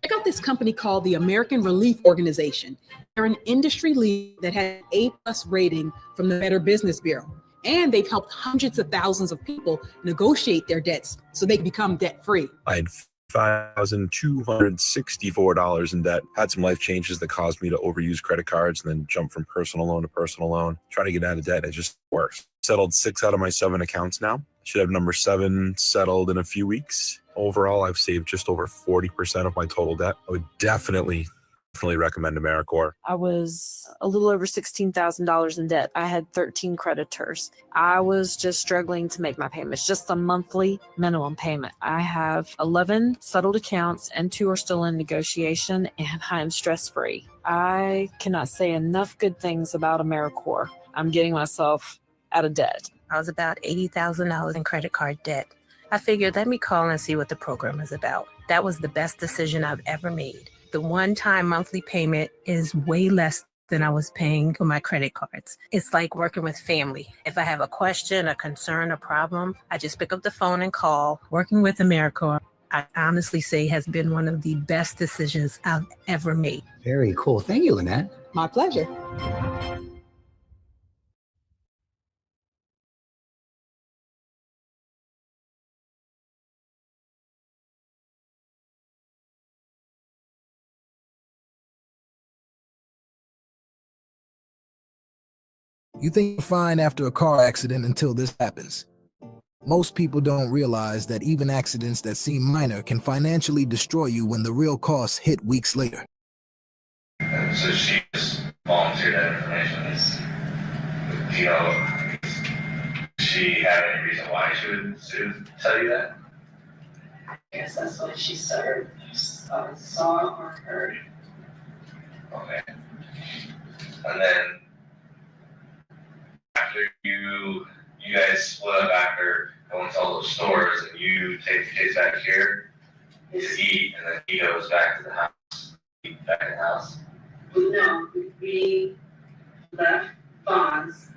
Check out this company called the American Relief Organization. They're an industry leader that has an A+ rating from the Better Business Bureau. And they've helped hundreds of thousands of people negotiate their debts so they can become debt-free. I had $5,264 in debt. Had some life changes that caused me to overuse credit cards and then jump from personal loan to personal loan. Trying to get out of debt, it just works. Settled 6 out of my 7 accounts now. Should have number 7 settled in a few weeks. Overall, I've saved just over 40% of my total debt. I would definitely recommend AmeriCorps. I was a little over $16,000 in debt. I had 13 creditors. I was just struggling to make my payments, just a monthly minimum payment. I have 11 settled accounts and 2 are still in negotiation, and I'm stress-free. I cannot say enough good things about AmeriCorps. I'm getting myself out of debt. I was about $80,000 in credit card debt. I figured, let me call and see what the program is about. That was the best decision I've ever made. The one-time monthly payment is way less than I was paying for my credit cards. It's like working with family. If I have a question, a concern, a problem, I just pick up the phone and call. Working with AmeriCorps, I honestly say has been one of the best decisions I've ever made. Very cool. Thank you, Lynette. My pleasure. You think you're fine after a car accident until this happens. Most people don't realize that even accidents that seem minor can financially destroy you when the real costs hit weeks later. So she just volunteered that information. You know, she had any reason why she would tell you that? I guess that's what she saw or heard. Okay. And then after you guys split up after going to all those stores and you take the kids back here to eat, and then he goes back to the house, back in the house. No, we left Bonds.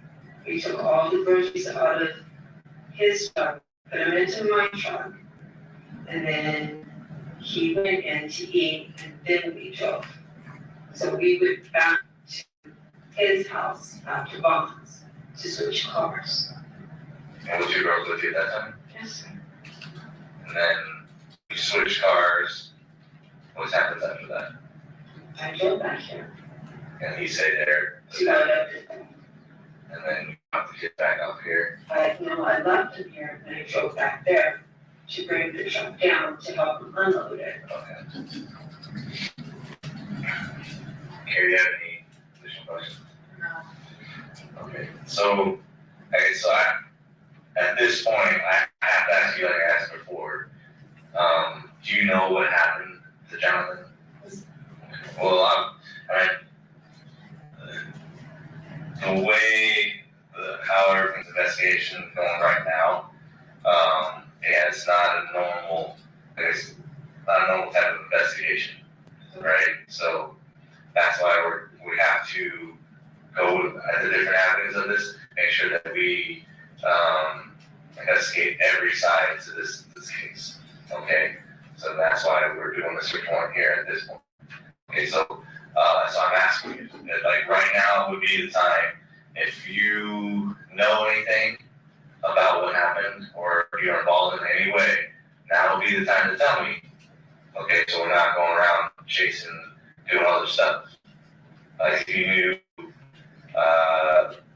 We took all the groceries out of his truck, put them into my truck, and then he went in to eat, and then we drove. So we went back to his house after Bonds to switch cars. And was your girls with you at that time? Yes, sir. And then you switched cars. What happens after that? I drove back here. And he stayed there. To go up to them. And then you got the kids back up here. I left him here and I drove back there to bring the truck down to help him unload it. Okay. Carrie, do you have any additional questions? No. Okay. So at this point, I have to ask you, like I asked before, do you know what happened to Jonathon? Well, the way how everyone's investigation is going right now, yeah, it's not a normal type of investigation, right? So that's why we have to go at the different avenues of this, make sure that we investigate every side to this case. Okay, So that's why we're doing this report here at this point. Okay, so I'm asking you, that, like right now would be the time, if you know anything about what happened or if you're involved in any way, now would be the time to tell me. Okay, so we're not going around chasing, doing other stuff. Like if you knew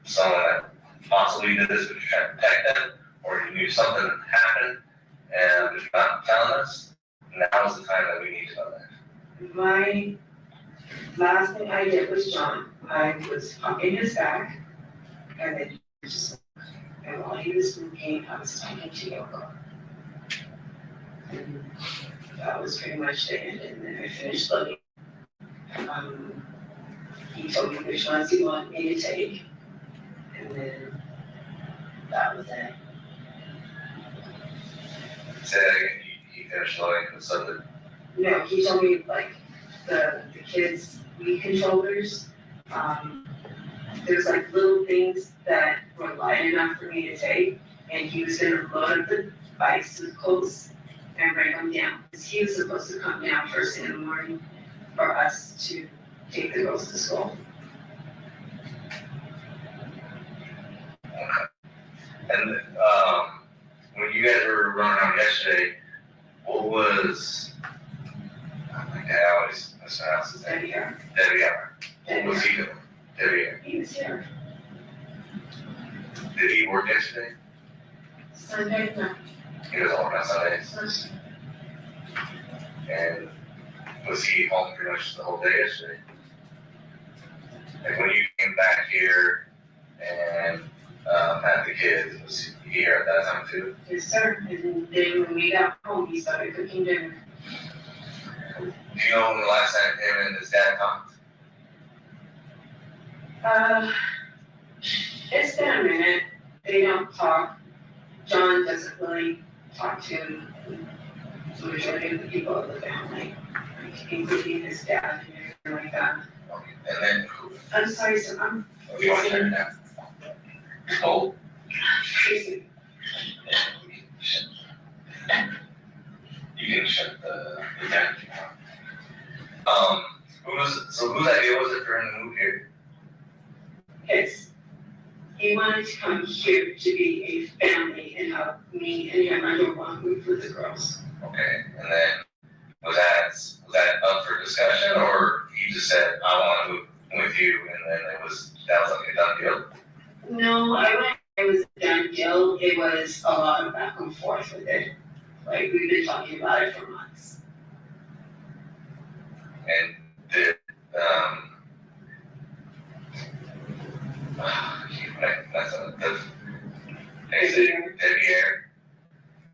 someone that possibly did this, but you're trying to protect them, or you knew something happened and you're not telling us, now's the time that we need to know that. My last thing I did was John. I was humping his back, and then he just, and while he was smoking, I was talking to Yoko. And that was pretty much the end, and then I finished looking. He told me which ones he wanted me to take, and then that was it. Say that again, he finished looking at something. No, he told me like the kids' weed controllers. There's like little things that were light enough for me to take, and he was gonna load the bicycles and bring them down. Because he was supposed to come down first thing in the morning for us to take the girls to school. And when you guys were running around yesterday, what was, oh my God, I always mispronounce his name. What was he doing? He was here. Did he work yesterday? Sunday, no. He doesn't work on Sundays? And was he home pretty much the whole day yesterday? Like when you came back here and had the kids, was he here at that time too? Yes, sir. And then when we got home, he started cooking dinner. Do you know when the last time him and his dad talked? It's been a minute. They don't talk. John doesn't really talk to the majority of the people of the family, including his dad and everything like that. And then I'm sorry, sir. I'm. you want to turn it down? Oh. Crazy. You can shut the down if you want. Whose idea was it for him to move here? His. He wanted to come here to be a family and help me and him under one roof with the girls. Okay, and then was that up for discussion, or he just said, I want to move with you, and then that was like a done deal? No, I went. It was a done deal. It was a lot of back and forth with it. Like we've been talking about it for months. And did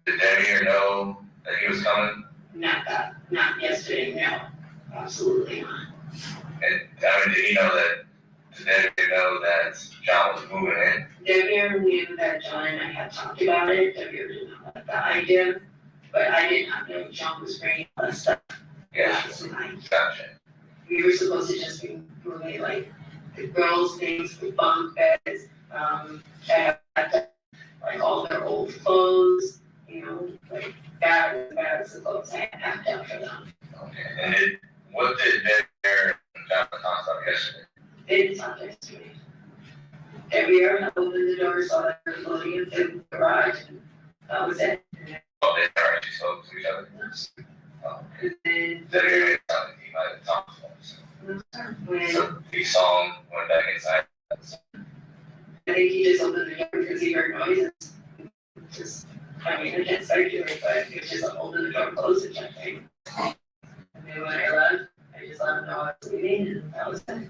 did Devyn know that he was coming? Not yesterday, no, absolutely not. And I mean, did Devyn know that John was moving in? Devyn knew that John and I had talked about it. Devyn didn't know about the idea, but I did not know John was bringing all that stuff. Last night. Gotcha. We were supposed to just be moving like the girls' things, the bunk beds, like all their old clothes, you know, like bags of clothes I had packed out for them. Okay. And what did Devyn and Jonathon talk about yesterday? They didn't talk yesterday. Every year I opened the door, saw that they were loading into the garage, and that was it. Oh, they already spoke to each other? And then Devyn sounded like he might have talked to them. So he saw him, went back inside. I think he just opened the door because he heard noises. I mean, I can't say to it, but he just opened the door, closed it, type thing. And then when I left, I just let him know I was leaving, and that was it.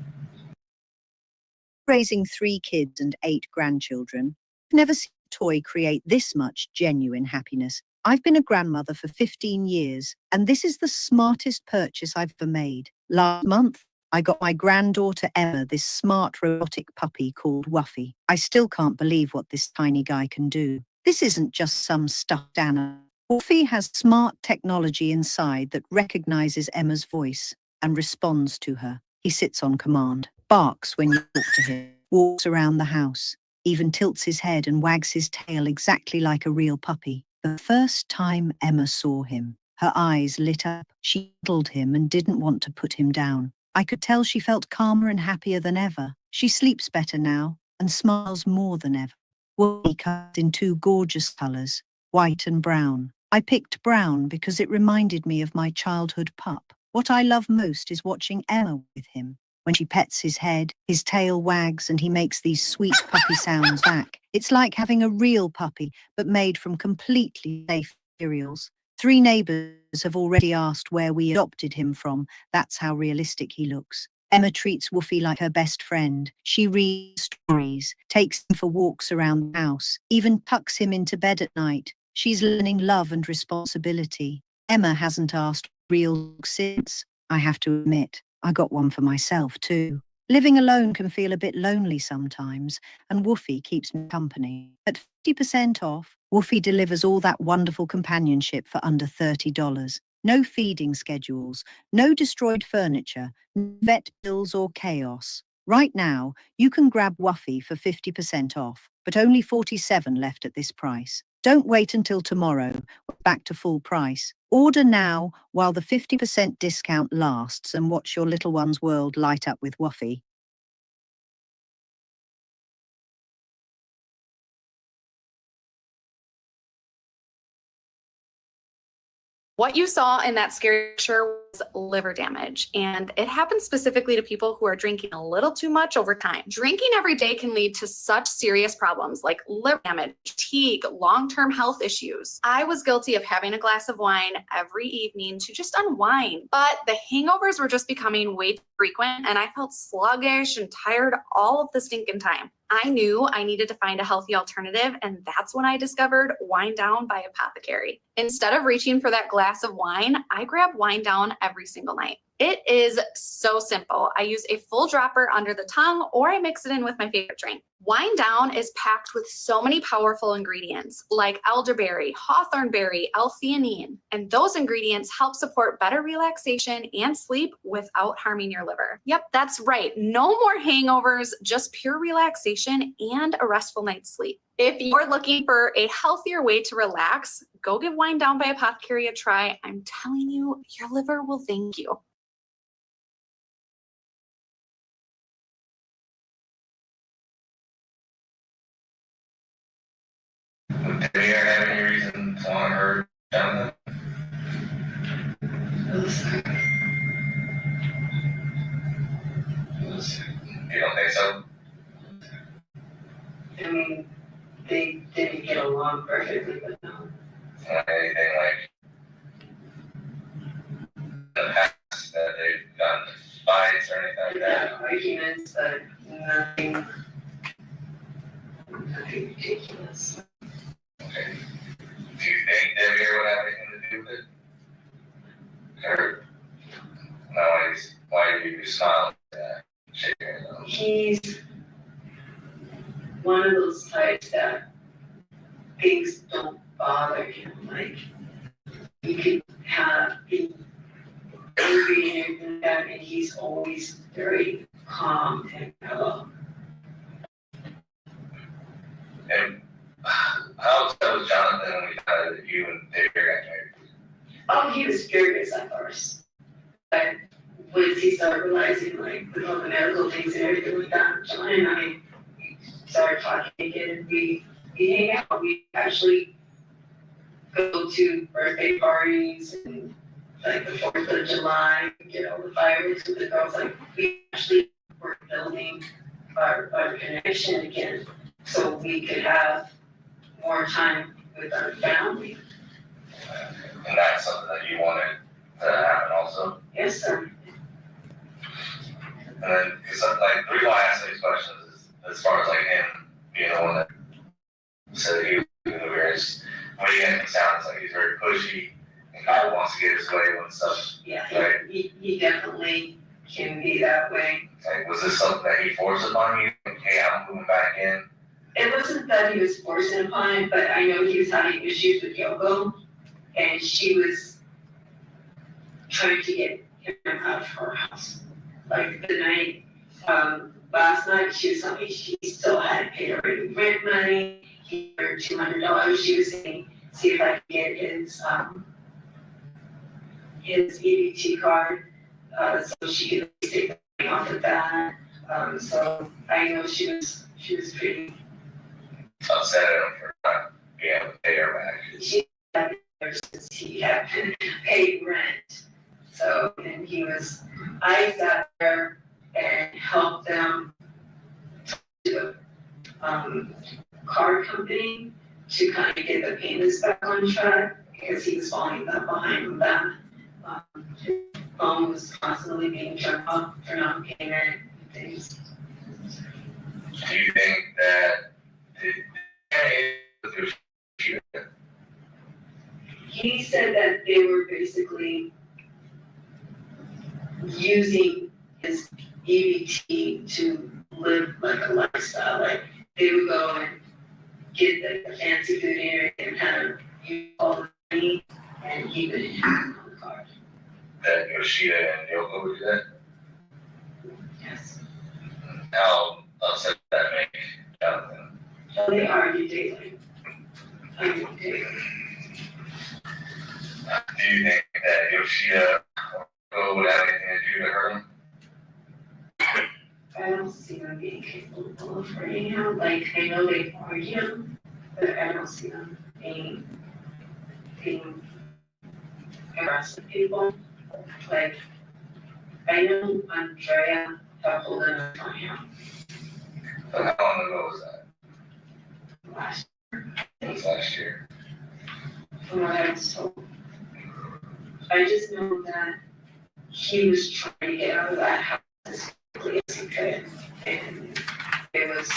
Raising 3 kids and 8 grandchildren, I've never seen a toy create this much genuine happiness. I've been a grandmother for 15 years, and this is the smartest purchase I've ever made. Last month, I got my granddaughter Emma this smart robotic puppy called Wuffy. I still can't believe what this tiny guy can do. This isn't just some stuffed animal. Wuffy has smart technology inside that recognizes Emma's voice and responds to her. He sits on command, barks when you talk to him, walks around the house, even tilts his head and wags his tail exactly like a real puppy. The first time Emma saw him, Her eyes lit up. She cuddled him and didn't want to put him down. I could tell she felt calmer and happier than ever. She sleeps better now and smiles more than ever. Woofy comes in two gorgeous colors, white and brown. I picked brown because it reminded me of my childhood pup. What I love most is watching Emma with him. When she pets his head, his tail wags and he makes these sweet puppy sounds back. It's like having a real puppy, but made from completely safe materials. 3 neighbors have already asked where we adopted him from. That's how realistic he looks. Emma treats Woofy like her best friend. She reads stories, takes him for walks around the house, even tucks him into bed at night. She's learning love and responsibility. Emma hasn't asked real dogs since. I have to admit, I got one for myself too. Living alone can feel a bit lonely sometimes, and Woofy keeps me company. At 50% off, Woofy delivers all that wonderful companionship for under $30. No feeding schedules, no destroyed furniture, no vet bills or chaos. Right now, you can grab Woofy for 50% off, but only 47 left at this price. Don't wait until tomorrow, back to full price. Order now while the 50% discount lasts and watch your little one's world light up with Woofy. What you saw in that scary picture was liver damage, and it happens specifically to people who are drinking a little too much over time. Drinking every day can lead to such serious problems like liver damage, fatigue, long-term health issues. I was guilty of having a glass of wine every evening to just unwind, but the hangovers were just becoming way too frequent, and I felt sluggish and tired all of the stinking time. I knew I needed to find a healthy alternative, and that's when I discovered Wine Down by Apothecary. Instead of reaching for that glass of wine, I grab Wine Down every single night. It is so simple. I use a full dropper under the tongue, or I mix it in with my favorite drink. Wine Down is packed with so many powerful ingredients like elderberry, hawthornberry, L-theanine, and those ingredients help support better relaxation and sleep without harming your liver. Yep, that's right. No more hangovers, just pure relaxation and a restful night's sleep. If you're looking for a healthier way to relax, go give Wine Down by Apothecary a try. I'm telling you, your liver will thank you. Did you have any reason to want her down You don't think so? I mean, they didn't get along perfectly, but no. Anything like the past that they've gotten fights or anything like that? Arguments, but nothing ridiculous. Okay. Do you think Debbie would have anything to do with it? Or no, why do you smile like that? He's one of those types that things don't bother him. Like, you could be angry and everything like that, and he's always very calm and mellow. And how upset was Jonathon when we found that you and Debbie got married? Oh, he was furious at first. But once he started realizing, like, with all the medical things and everything like that, John and I started talking again, and we hang out. We actually go to birthday parties and like the 4th of July, get all the fireworks with the girls. Like, we actually were building our connection again so we could have more time with our family. And that's something that you wanted to happen also? Yes, sir. And then, because like, the reason why I ask these questions is, as far as like him being the one that said he was the weirdest, when he sounds like he's very pushy and kind of wants to get his way with stuff. Yeah, right? he definitely can be that way. Like, was this something that he forced upon you? Like, hey, I'm moving back in. It wasn't that he was forcing upon it, but I know he was having issues with Yoko, and she was trying to get him out of her house. Like the night, last night, she was telling me she still hadn't paid her rent money. He gave her $200. She was saying, see if I can get his his EBT card, so she could take the money off of that. So I know she was pretty upset at him for not being able to pay her back. She had been there since he had paid rent. So, and I sat there and helped them to the car company to kind of get the payments back on track because he was falling behind with that. His phone was constantly being turned off for non-payment and things. Do you think that He said that they were basically using his EBT to live like a lifestyle. Like they would go and get the fancy food area and kind of use all the money and keep it on the card. That Yoshida and Yoko would do that? Yes. How upset did that make Jonathan? So they argue daily. Do you think that Yoshida would have anything to do to hurt him? I don't see them being capable of hurting him. Like, I know they argue, but I don't see them being aggressive people. Like, I know Andrea buckled in on him. How long ago was that? Last It was last year. from what I was told. I just know that he was trying to get out of that house as quickly as he could. And it was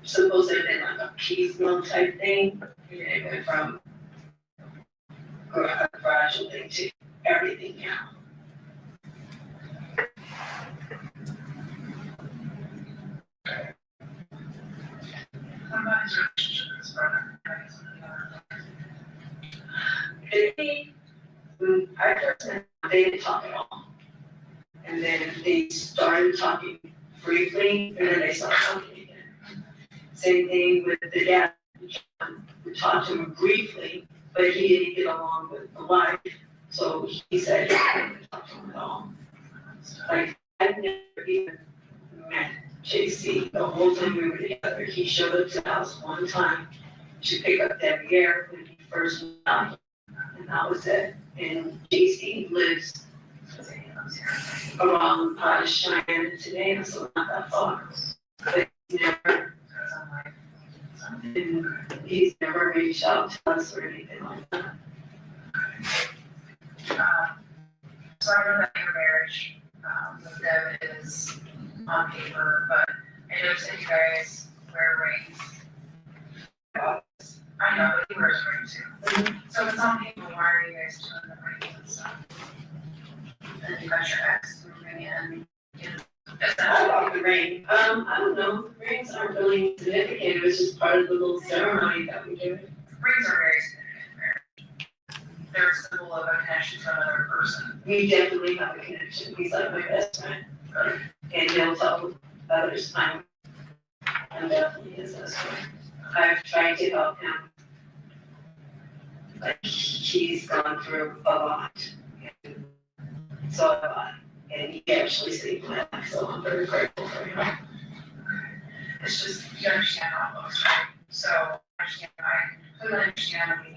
supposed to have been like a piecemeal type thing. And it went from a gradual thing to everything now. I first met them, they didn't talk at all. And then they started talking briefly, and then they stopped talking again. Same thing with the dad. We talked to him briefly, but he didn't get along with the wife, so he said he couldn't talk to him at all. Like, I've never even met JC the whole time we were together. He showed up to the house one time to pick up that beer when he first went out, and that was it. And JC lives around Cheyenne today, so not that far. But he's never reached out to us or anything like that. So I know that your marriage with them is on paper, but I noticed that you guys wear rings. I know, but he wears rings too. So it's on paper, why are you guys doing the rings and stuff? And you got your ex moving in. I like the ring. I don't know. Rings aren't really significant. It was just part of the little ceremony that we do. Rings are very significant. They're a symbol of a connection to another person. We definitely have a connection. He's like my best friend. And he'll tell others I'm definitely his best friend. I've tried to help him. Like, he's gone through a lot. And so have I. And he actually saved my life, so I'm very grateful for him. It's just, you understand how it looks, right? So, I completely understand the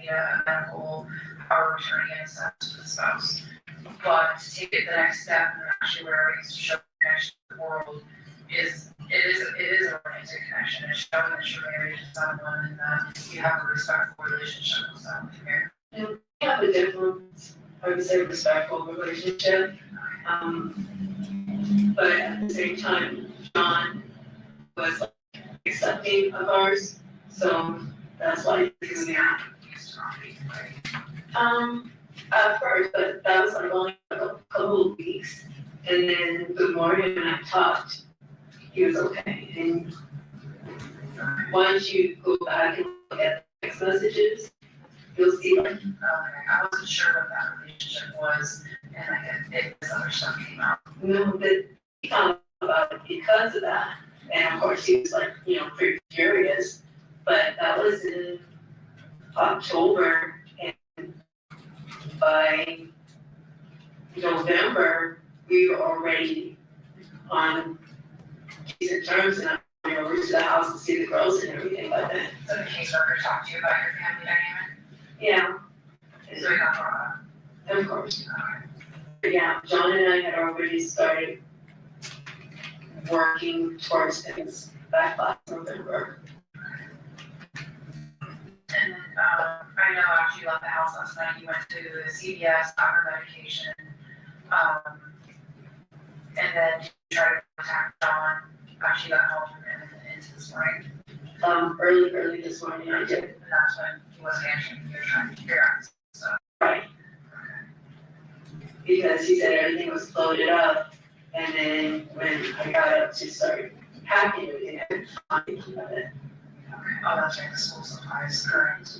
medical power of attorney and stuff to the spouse. But to take it the next step and actually wear rings to show connection to the world it is a romantic connection. It's showing that you're married to someone and that you have a respectful relationship with someone you're married. And we have a different, I would say, respectful relationship. But at the same time, John was like, accepting of ours, so that's why he's doing that. At first, but that was like only a couple of weeks, and then the more him and I talked, he was okay. And once you go back and look at the text messages, you'll see like, I wasn't sure what that relationship was, and if this other stuff came out. No, but he found out about it because of that. And of course, he was like, pretty furious. But that was in October, and by November, we were already on decent terms, and I went over to the house to see the girls and everything like that. So the caseworker talked to you about your family dynamic? Yeah. So we got brought up. Of course. Yeah, John and I had already started working towards things back last November. And then, I know after you left the house last night, you went to CVS, got her medication, and then you tried to contact John after you got home and into this morning. Early this morning I did. And that's when he wasn't answering, you were trying to figure out stuff. Right. Because he said everything was loaded up, and then when I got up to start packing everything, I didn't find anything of it. Okay, oh, that's right, the school supplies, correct.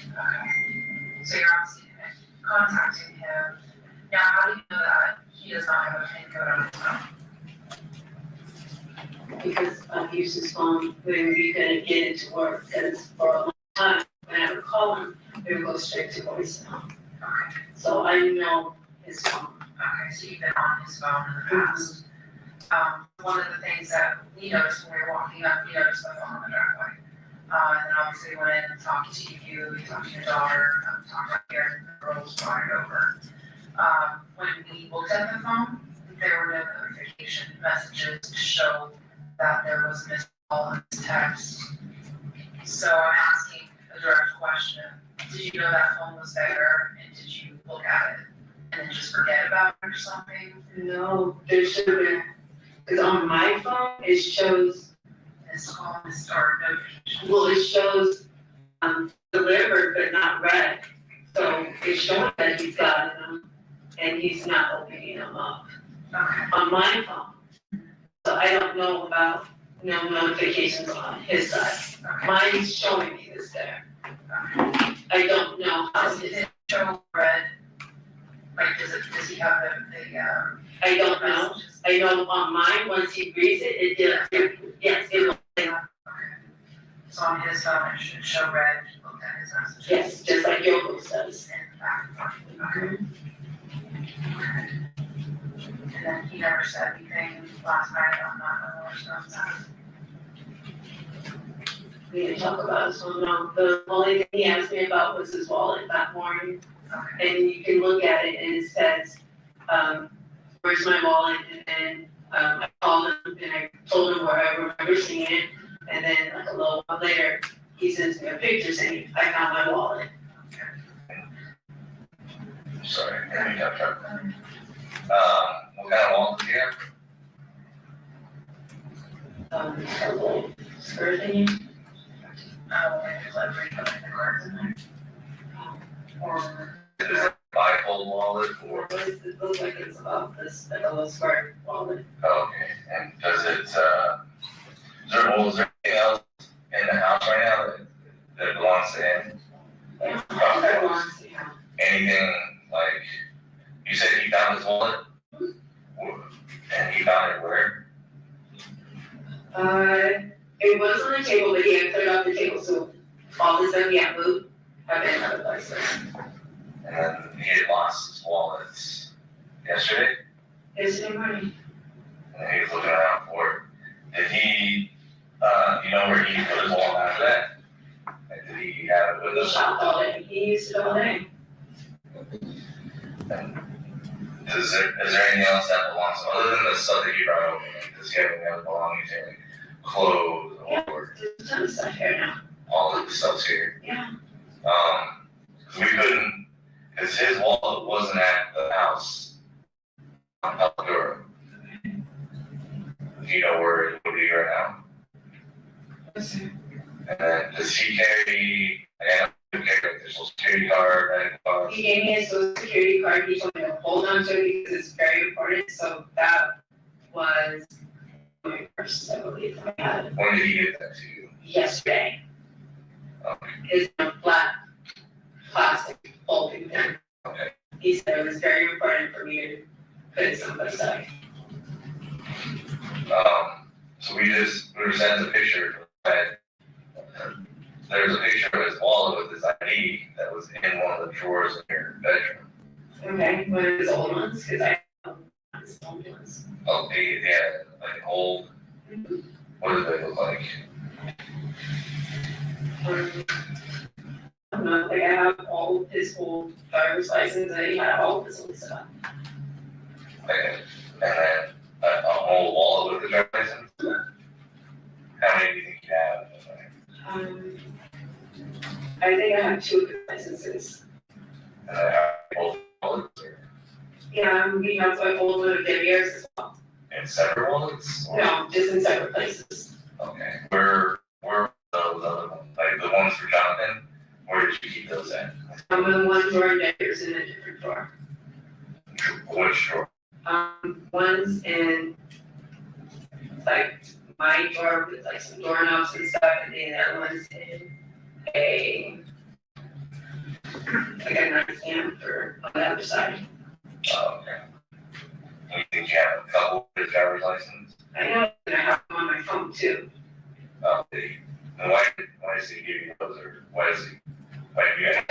Okay, so you're obviously contacting him. Now, how do you know that he does not have a PIN code on his phone? Because I've used his phone when we couldn't get into work, because for a long time, when I would call him, it would go straight to voicemail. Okay. So I know his phone. Okay, so you've been on his phone in the past. One of the things that we noticed when we were walking up, we noticed the phone on the driveway. And then obviously went in and talked to you, we talked to your daughter, talked about your girls brought it over. When we looked at the phone, there were no notification messages to show that there was a missed call and text. So I'm asking a direct question. Did you know that phone was there, and did you look at it and then just forget about it or something? No, there should have been, because on my phone, it shows, Missed call, missed or notification. well, it shows delivered but not read. So it's showing that he's gotten them and he's not opening them up Okay. on my phone. So I don't know about no notifications on his side. Mine's showing me this there. I don't know how Does it it show red? Like, does he have the I don't know. I know on mine, once he reads it, it did, yes, it will. So on his phone, it should show red, if you looked at his messages. Yes, just like your book says. And back and forth. Okay. And then he never said anything last night on that or stuff. We didn't talk about it, so no. The only thing he asked me about was his wallet that morning. Okay. And you can look at it and it says, where's my wallet? And then, I called him and I told him where I remember seeing it. And then like a little while later, he sends me a picture saying, I found my wallet. Sorry, can we touch up? What kind of wallet do you have? A little skirt thingy. Like the cards in there. Or, Is it a bifold wallet or? it looks like it's about this, like a little skirt wallet. Okay, and does it, is there anything else in the house right now that belongs to him? Yeah, that belongs to him. Anything, like, you said he found his wallet? And he found it where? It was on the table, but he had cleared off the table, so all the stuff he had moved, have been in other places. And then he had lost his wallet yesterday, Yesterday morning. and he was looking around for it. Did he, you know where he put his wallet after that? And did he have it with He us? shopped all day, he used it all day. And is there anything else that belongs, other than the stuff that you brought over? Like, does he have any other belongings here, like clothes or There's a ton of stuff here now. all of the stuff's here? Yeah. 'Cause we couldn't, because his wallet wasn't at the house on Eldora. Do you know where it would be right now? And then does he carry, like, a social security card, credit card? He gave me his social security card, he told me to hold on to it because it's very important, so that was my first, I believe, I had it When did he get that to you? yesterday. Okay. It's a black plastic folding thing. Okay. He said it was very important for me to put it someplace else. So we were sent a picture, there's a picture of his wallet with his ID that was in one of the drawers in your bedroom. Okay, what are his old ones? Cause I have his old ones. Okay, yeah, like old, what do they look like? I don't know, like I have all of his old driver's license, and he had all of his old stuff. Okay, and then a whole wallet with the driver's license? How many do you think you have? I think I have 2 of his licenses. And then have both wallets or Yeah, we have like old little videos as well. in separate wallets? Or- No, just in separate places. Okay, where are those other ones? Like the ones for Jonathan, where did you keep those at? In one drawer and there's in a different drawer. Which drawer? One's in like my drawer with like some doorknobs and stuff, and the other one's in like a nightstand for on the other side. Oh, okay. You think you have a couple of driver's license? I know that I have them on my phone too. Okay. And why does he give you those, or why do you have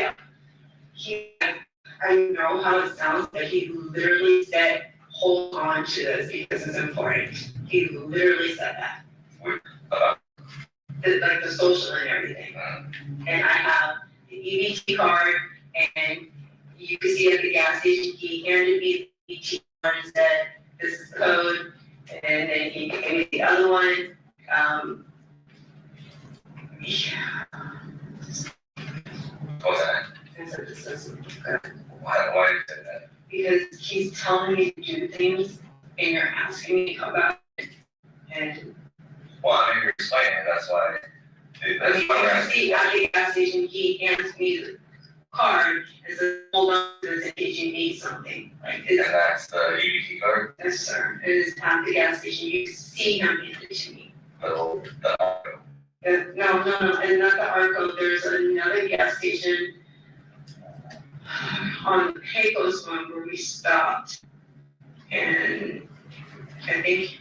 one? I know how it sounds, but he literally said, hold on to this because it's important. He literally said that. Like the social and everything. And I have the EBT card, and you can see at the gas station, he handed me the EBT card and said, this is the code. And then he gave me the other one. Yeah. What's that? Why did you say that? Because he's telling me to do things and you're asking me about it. And Well, I mean, you're explaining it, that's why. That's why we're asking. see, at the gas station, he hands me the card and says, hold on to this in case you need something. Like, And that's the EBT card? yes, sir. It is at the gas station. You see him hand it to me. No, No, and not the Arco. There's another gas station on the Pecos one where we stopped. And I think,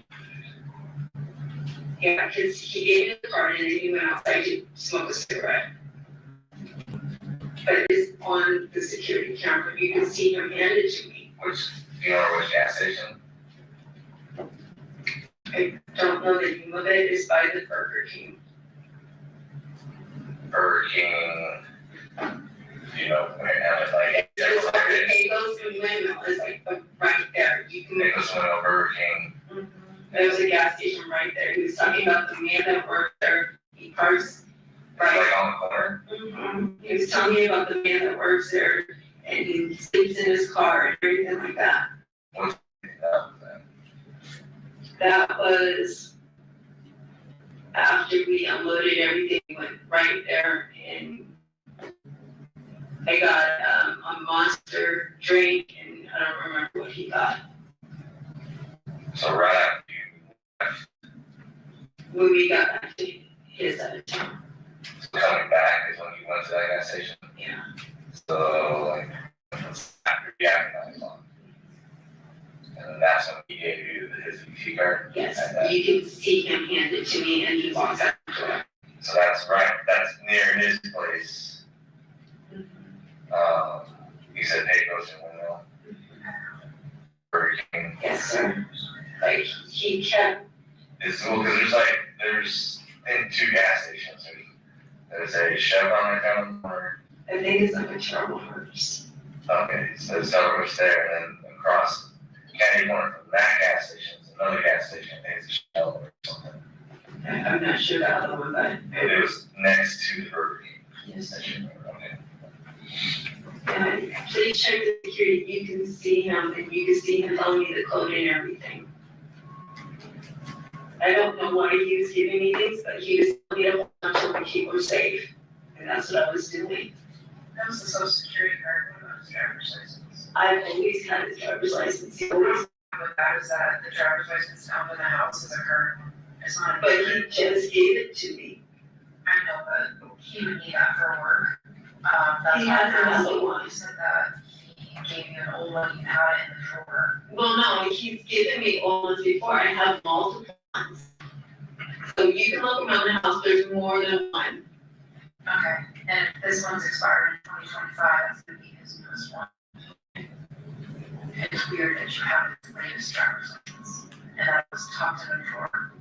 yeah, because he gave me the card and then he went outside to smoke a cigarette. But it's on the security camera. You can see him hand it to me. do you know which gas station? I don't know the name of it. It's by the Burger King. Burger King, you know, and like, It's like the Pecos and Windmill is like right there. You can. Nicholas Winnow, Burger King. There's a gas station right there. He was talking about the man that worked there. He parks right. Like on the corner? He was telling me about the man that works there and he sleeps in his car and everything like that. That was after we unloaded everything, we went right there and I got a Monster drink and I don't remember what he got. So right after you When we got back to his side of town. coming back is when you went to that gas station? Yeah. So like, after you got on. And then that's when he gave you his EBT card? Yes, And then- you can see him hand it to me and he walks out the door. So that's right, that's near his place. You said Pecos and Windmill. Burger King. Yes, sir. Like, he kept. It's cool, cause there's in 2 gas stations, there's a Chevron right down the corner. I think it's like a terrible hearse. Okay, so there's Starbucks there, and then across County Corner from that gas station, is another gas station, I think it's a Shell or something. I'm not sure the other one, but. It was next to the Burger King. Yes. I should remember, okay. And please check the security, you can see him and you can see him telling me the code and everything. I don't know why he was giving me things, but he was telling me to hold on to my keep them safe. And that's what I was doing. That was the social security card, when I was driver's license. I've always had his driver's license, he always, What that is that the driver's license found in the house is a current. It's not. but he just gave it to me. I know, but he would need that for work. That's He why I has asked another you, one. you said that he gave you an old one, you had it in the drawer. Well, no, he's given me old ones before, I have multiple ones. So you can look around the house, there's more than one. Okay, and this one's expired in 2025, that's gonna be his newest one. weird that you have this latest driver's license. And I was talked to before.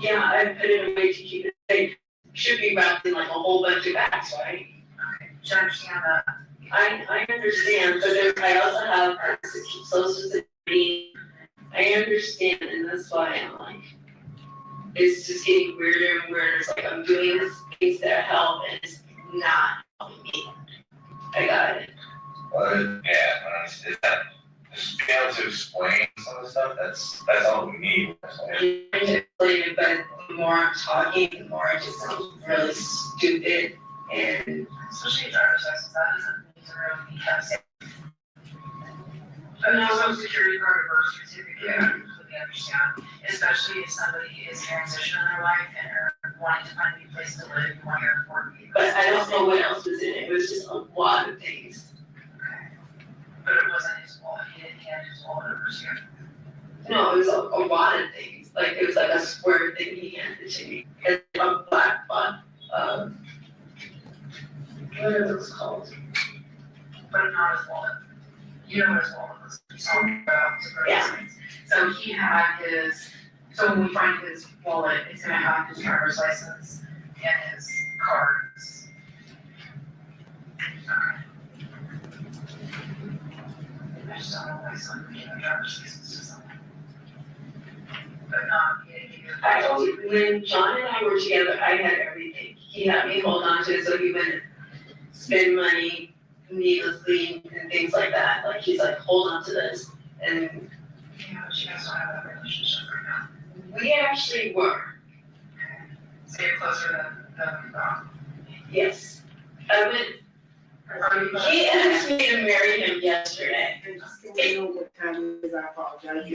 Yeah, I put it away to keep it safe. Should be wrapped in like a whole bunch of bags, right? Okay, do you understand that? I understand, but there, I also have social security. I understand, and that's why I'm like, it's just getting weirder and weirder. It's like I'm doing this things that help, and it's not helping me. I got it. Well, yeah, but it's that, just being able to explain some of the stuff, that's all we need. I'm trying to explain it, but the more I'm talking, the more it just sounds really stupid. And especially a driver's license, that doesn't need to really be kept safe. I mean, social security card or birth certificate, I completely understand, especially if somebody is transitioning in their life and are wanting to find a new place to live, you want your important people. but I don't know what else was in it. It was just a lot of things. But it wasn't his wallet, he didn't hand his wallet over to you. No, it was a lot of things. Like it was like a square thing he handed to me, and a black what are those called? But not his wallet. You know what his wallet was, you saw him about the license. So he had his, so when we find his wallet, it's gonna have his driver's license and his cards. Okay. I just don't know why someone gave a driver's license to someone. But not, he didn't give you a driver's license. When John and I were together, I had everything. He had me hold on to it so he wouldn't spend money needlessly and things like that. Like he's like, hold on to this. And Yeah, but you guys don't have that relationship right now. we actually were. So you're closer than we thought. Yes. I went. He asked me to marry him yesterday. I know what time it is, I apologize, I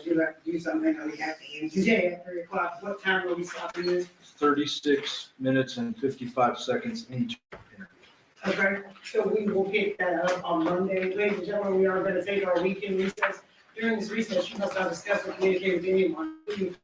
do have to do something on behalf of you. Today at 3 o'clock, what time will we stop in? 36 minutes and 55 seconds each. Okay, so we will pick that up on Monday. Ladies and gentlemen, we are going to take our weekend recess. During this recess, you must not discuss or communicate with anyone, including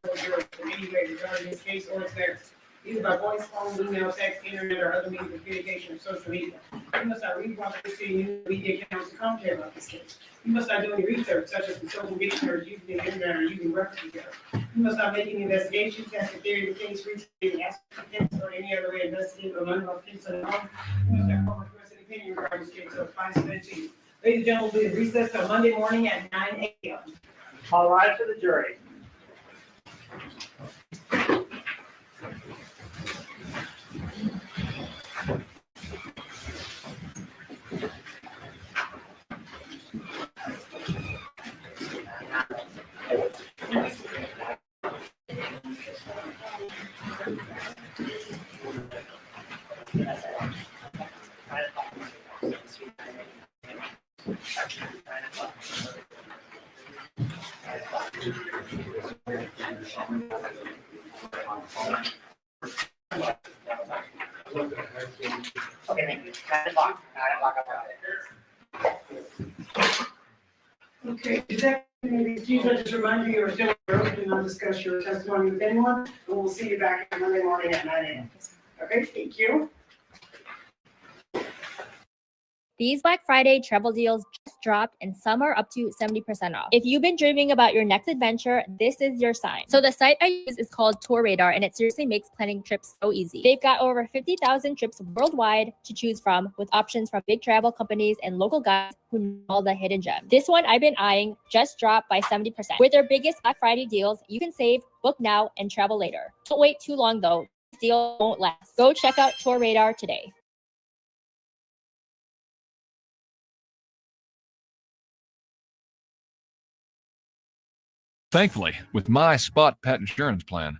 in any way regarding this case or its merits, either by voice, phone, email, text, internet, or other means of communication or social media. You must not read about this city media accounts or commentary about this case. You must not do any research, such as consulting dictionaries, using the internet, or using reference together. You must not make any investigations, test the theory of the case, research, aspects, or any other way investigate or learn about the case on your own. You must have formal curiosity opinion regarding this case, so find it to you. Ladies and gentlemen, we'll be in recess till Monday morning at 9 a.m. All rise for the jury. Okay, thank you. 9 o'clock. 9 o'clock. Okay, excuse me, just remind you, you're still open and I'll discuss your testimony with anyone, and we'll see you back Monday morning at 9 a.m. Okay, thank you. These Black Friday travel deals just dropped and some are up to 70% off. If you've been dreaming about your next adventure, this is your sign. So the site I use is called Tour Radar and it seriously makes planning trips so easy. They've got over 50,000 trips worldwide to choose from with options from big travel companies and local guides who know all the hidden gems. This one I've been eyeing just dropped by 70%. With their biggest Black Friday deals, you can save, book now, and travel later. Don't wait too long though. This deal won't last. Go check out Tour Radar today. Thankfully, with my Spot Pet Insurance plan,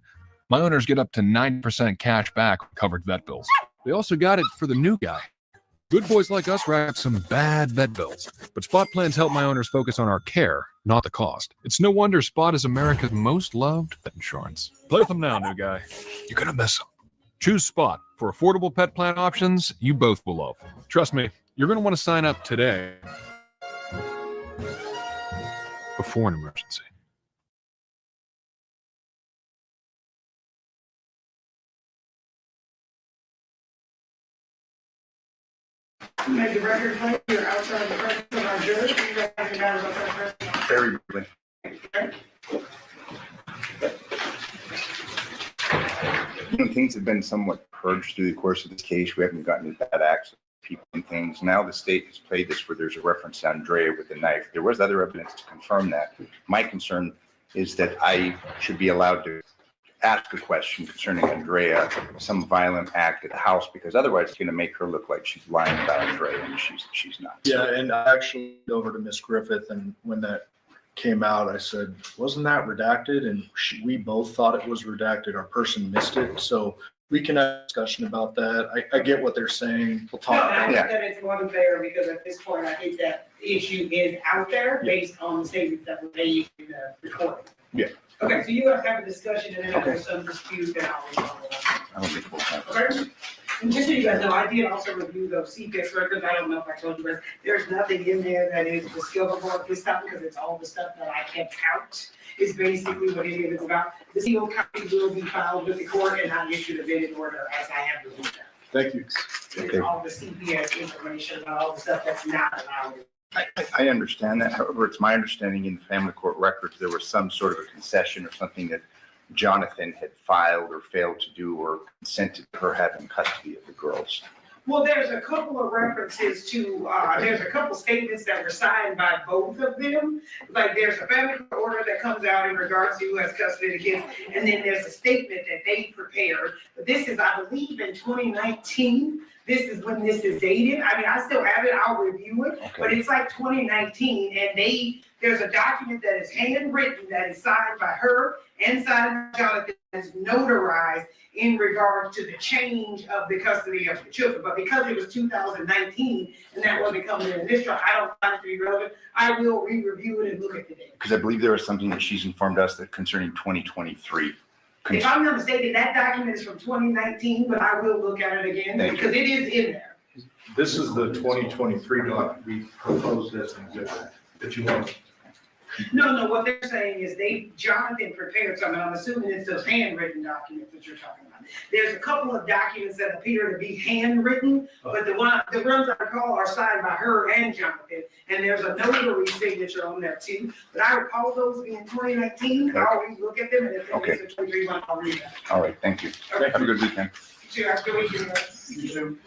my owners get up to 90% cash back on covered vet bills. They also got it for the new guy. Good boys like us rack up some bad vet bills, but Spot plans help my owners focus on our care, not the cost. It's no wonder Spot is America's most loved pet insurance. Play with them now, new guy. You're gonna miss them. Choose Spot for affordable pet plan options you both will love. Trust me, you're gonna want to sign up today before an emergency. Make the record clear, you're outside the presence of our jury. You guys have matters outside the presence Very briefly. Things have been somewhat purged through the course of this case. We haven't gotten to bad acts of people and things. Now the state has played this where there's a reference to Andrea with a knife. There was other evidence to confirm that. My concern is that I should be allowed to ask a question concerning Andrea, some violent act at the house, because otherwise it's going to make her look like she's lying about Andrea, and she's not. Yeah, and I actually went over to Miss Griffith, and when that came out, I said, wasn't that redacted? And we both thought it was redacted. Our person missed it. So we can have a discussion about that. I get what they're saying. We'll talk I about think it. that it's more than fair, because at this point, I think that the issue is out there based on the statements that were made in the recording. Yeah. Okay, so you guys have a discussion, and then if there's some dispute, then I'll resolve it. I don't think we'll have. Okay? And just so you guys know, I did also review those CPIX records. I don't know if I told you, but there's nothing in there that is discoverable at this time, because it's all the stuff that I kept out is basically what it is about. The seal copy will be filed with the court, and I issued a bid order as I have reviewed that. Thank you. It's all the CPS information about all the stuff that's not allowed. I understand that. However, it's my understanding in the family court records, there was some sort of a concession or something that Jonathon had filed or failed to do, or consented to her having custody of the girls. Well, there's a couple of references to, there's a couple statements that were signed by both of them. Like there's a family court order that comes out in regards to who has custody of the kids, and then there's a statement that they prepared. But this is, I believe, in 2019. This is when this is dated. I mean, I still have it, I'll review it, but it's like 2019, and there's a document that is handwritten, that is signed by her and signed by Jonathan, that is notarized in regard to the change of the custody of the children. But because it was 2019, and that wasn't coming in this trial, I don't find it to be relevant. I will re-review it and look at the date. Because I believe there was something that she's informed us that concerning 2023. If I'm not mistaken, that document is from 2019, but I will look at it again, because it is in there. This is the 2023 document. We proposed this and exhibit that you want. No, what they're saying is Jonathan prepared something. I'm assuming it's those handwritten documents that you're talking about. There's a couple of documents that appear to be handwritten, but the ones I recall are signed by her and Jonathan, and there's a notary signature on there too. But I recall those being 2019. I'll always look at them, and if it's a 23 one, I'll read that. All right, thank you. Okay. Have a good weekend. You too. Have a good weekend. You too.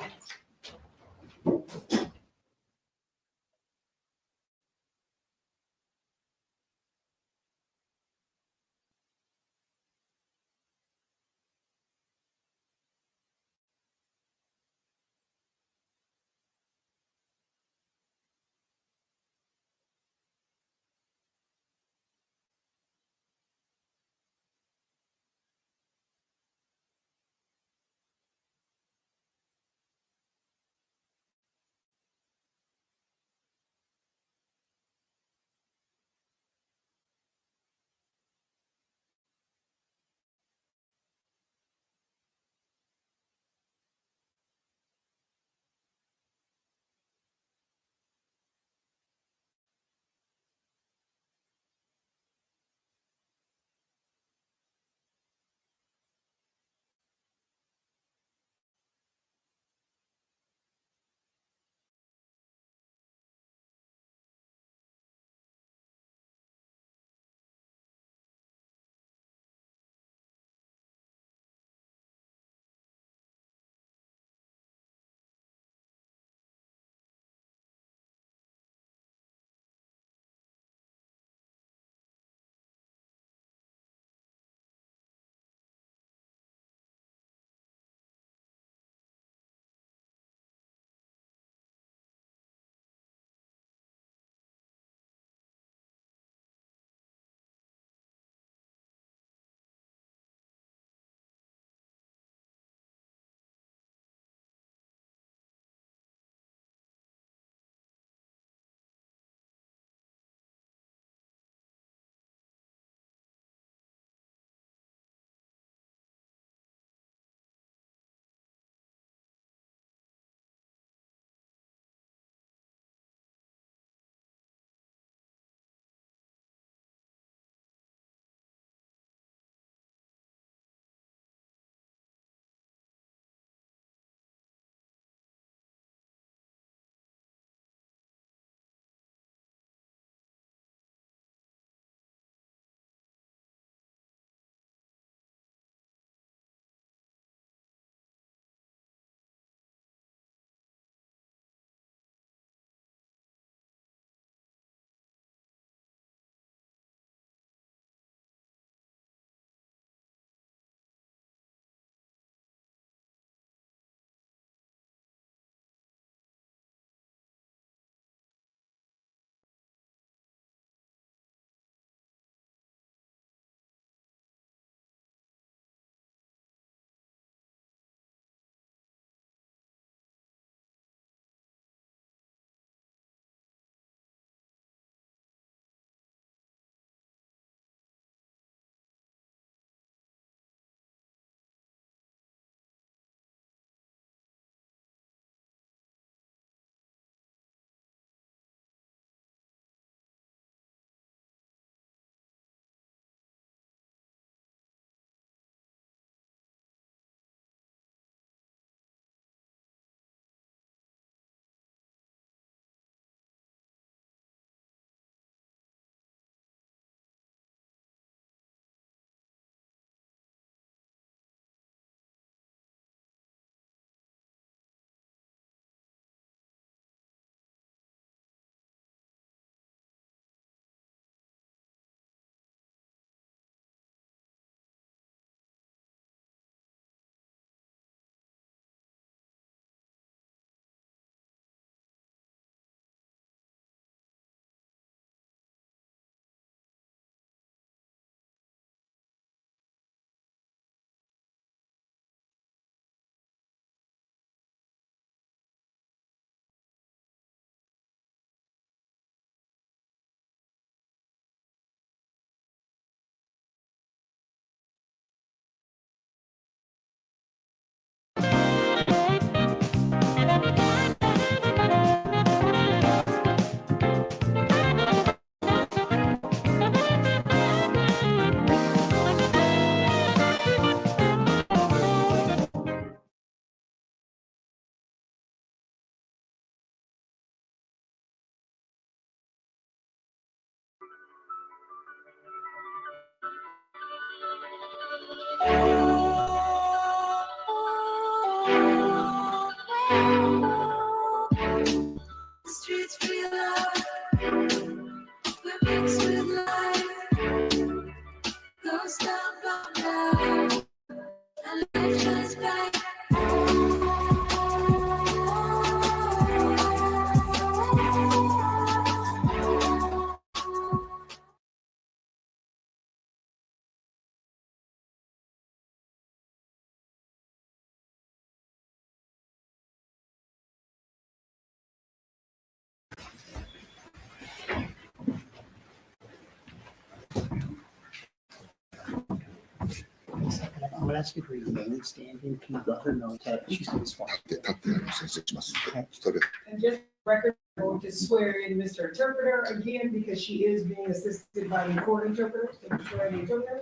with life. Goes down, down, and life shines bright. I'm gonna ask you to remain standing. Can you let her know that she's gonna swear? And just record, I'm going to swear in Mr. Interpreter again because she is being assisted by the court interpreter. So we swear in the interpreter.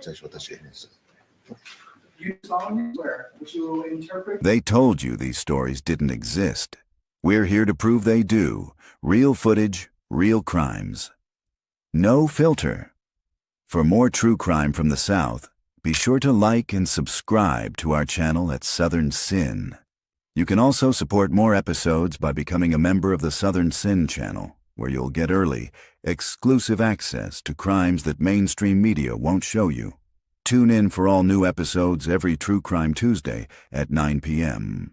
You solemnly swear that you will interpret. They told you these stories didn't exist. We're here to prove they do. Real footage, real crimes. No filter. For more true crime from the South, be sure to like and subscribe to our channel at Southern Sin. You can also support more episodes by becoming a member of the Southern Sin channel, where you'll get early, exclusive access to crimes that mainstream media won't show you. Tune in for all new episodes every True Crime Tuesday at 9 p.m.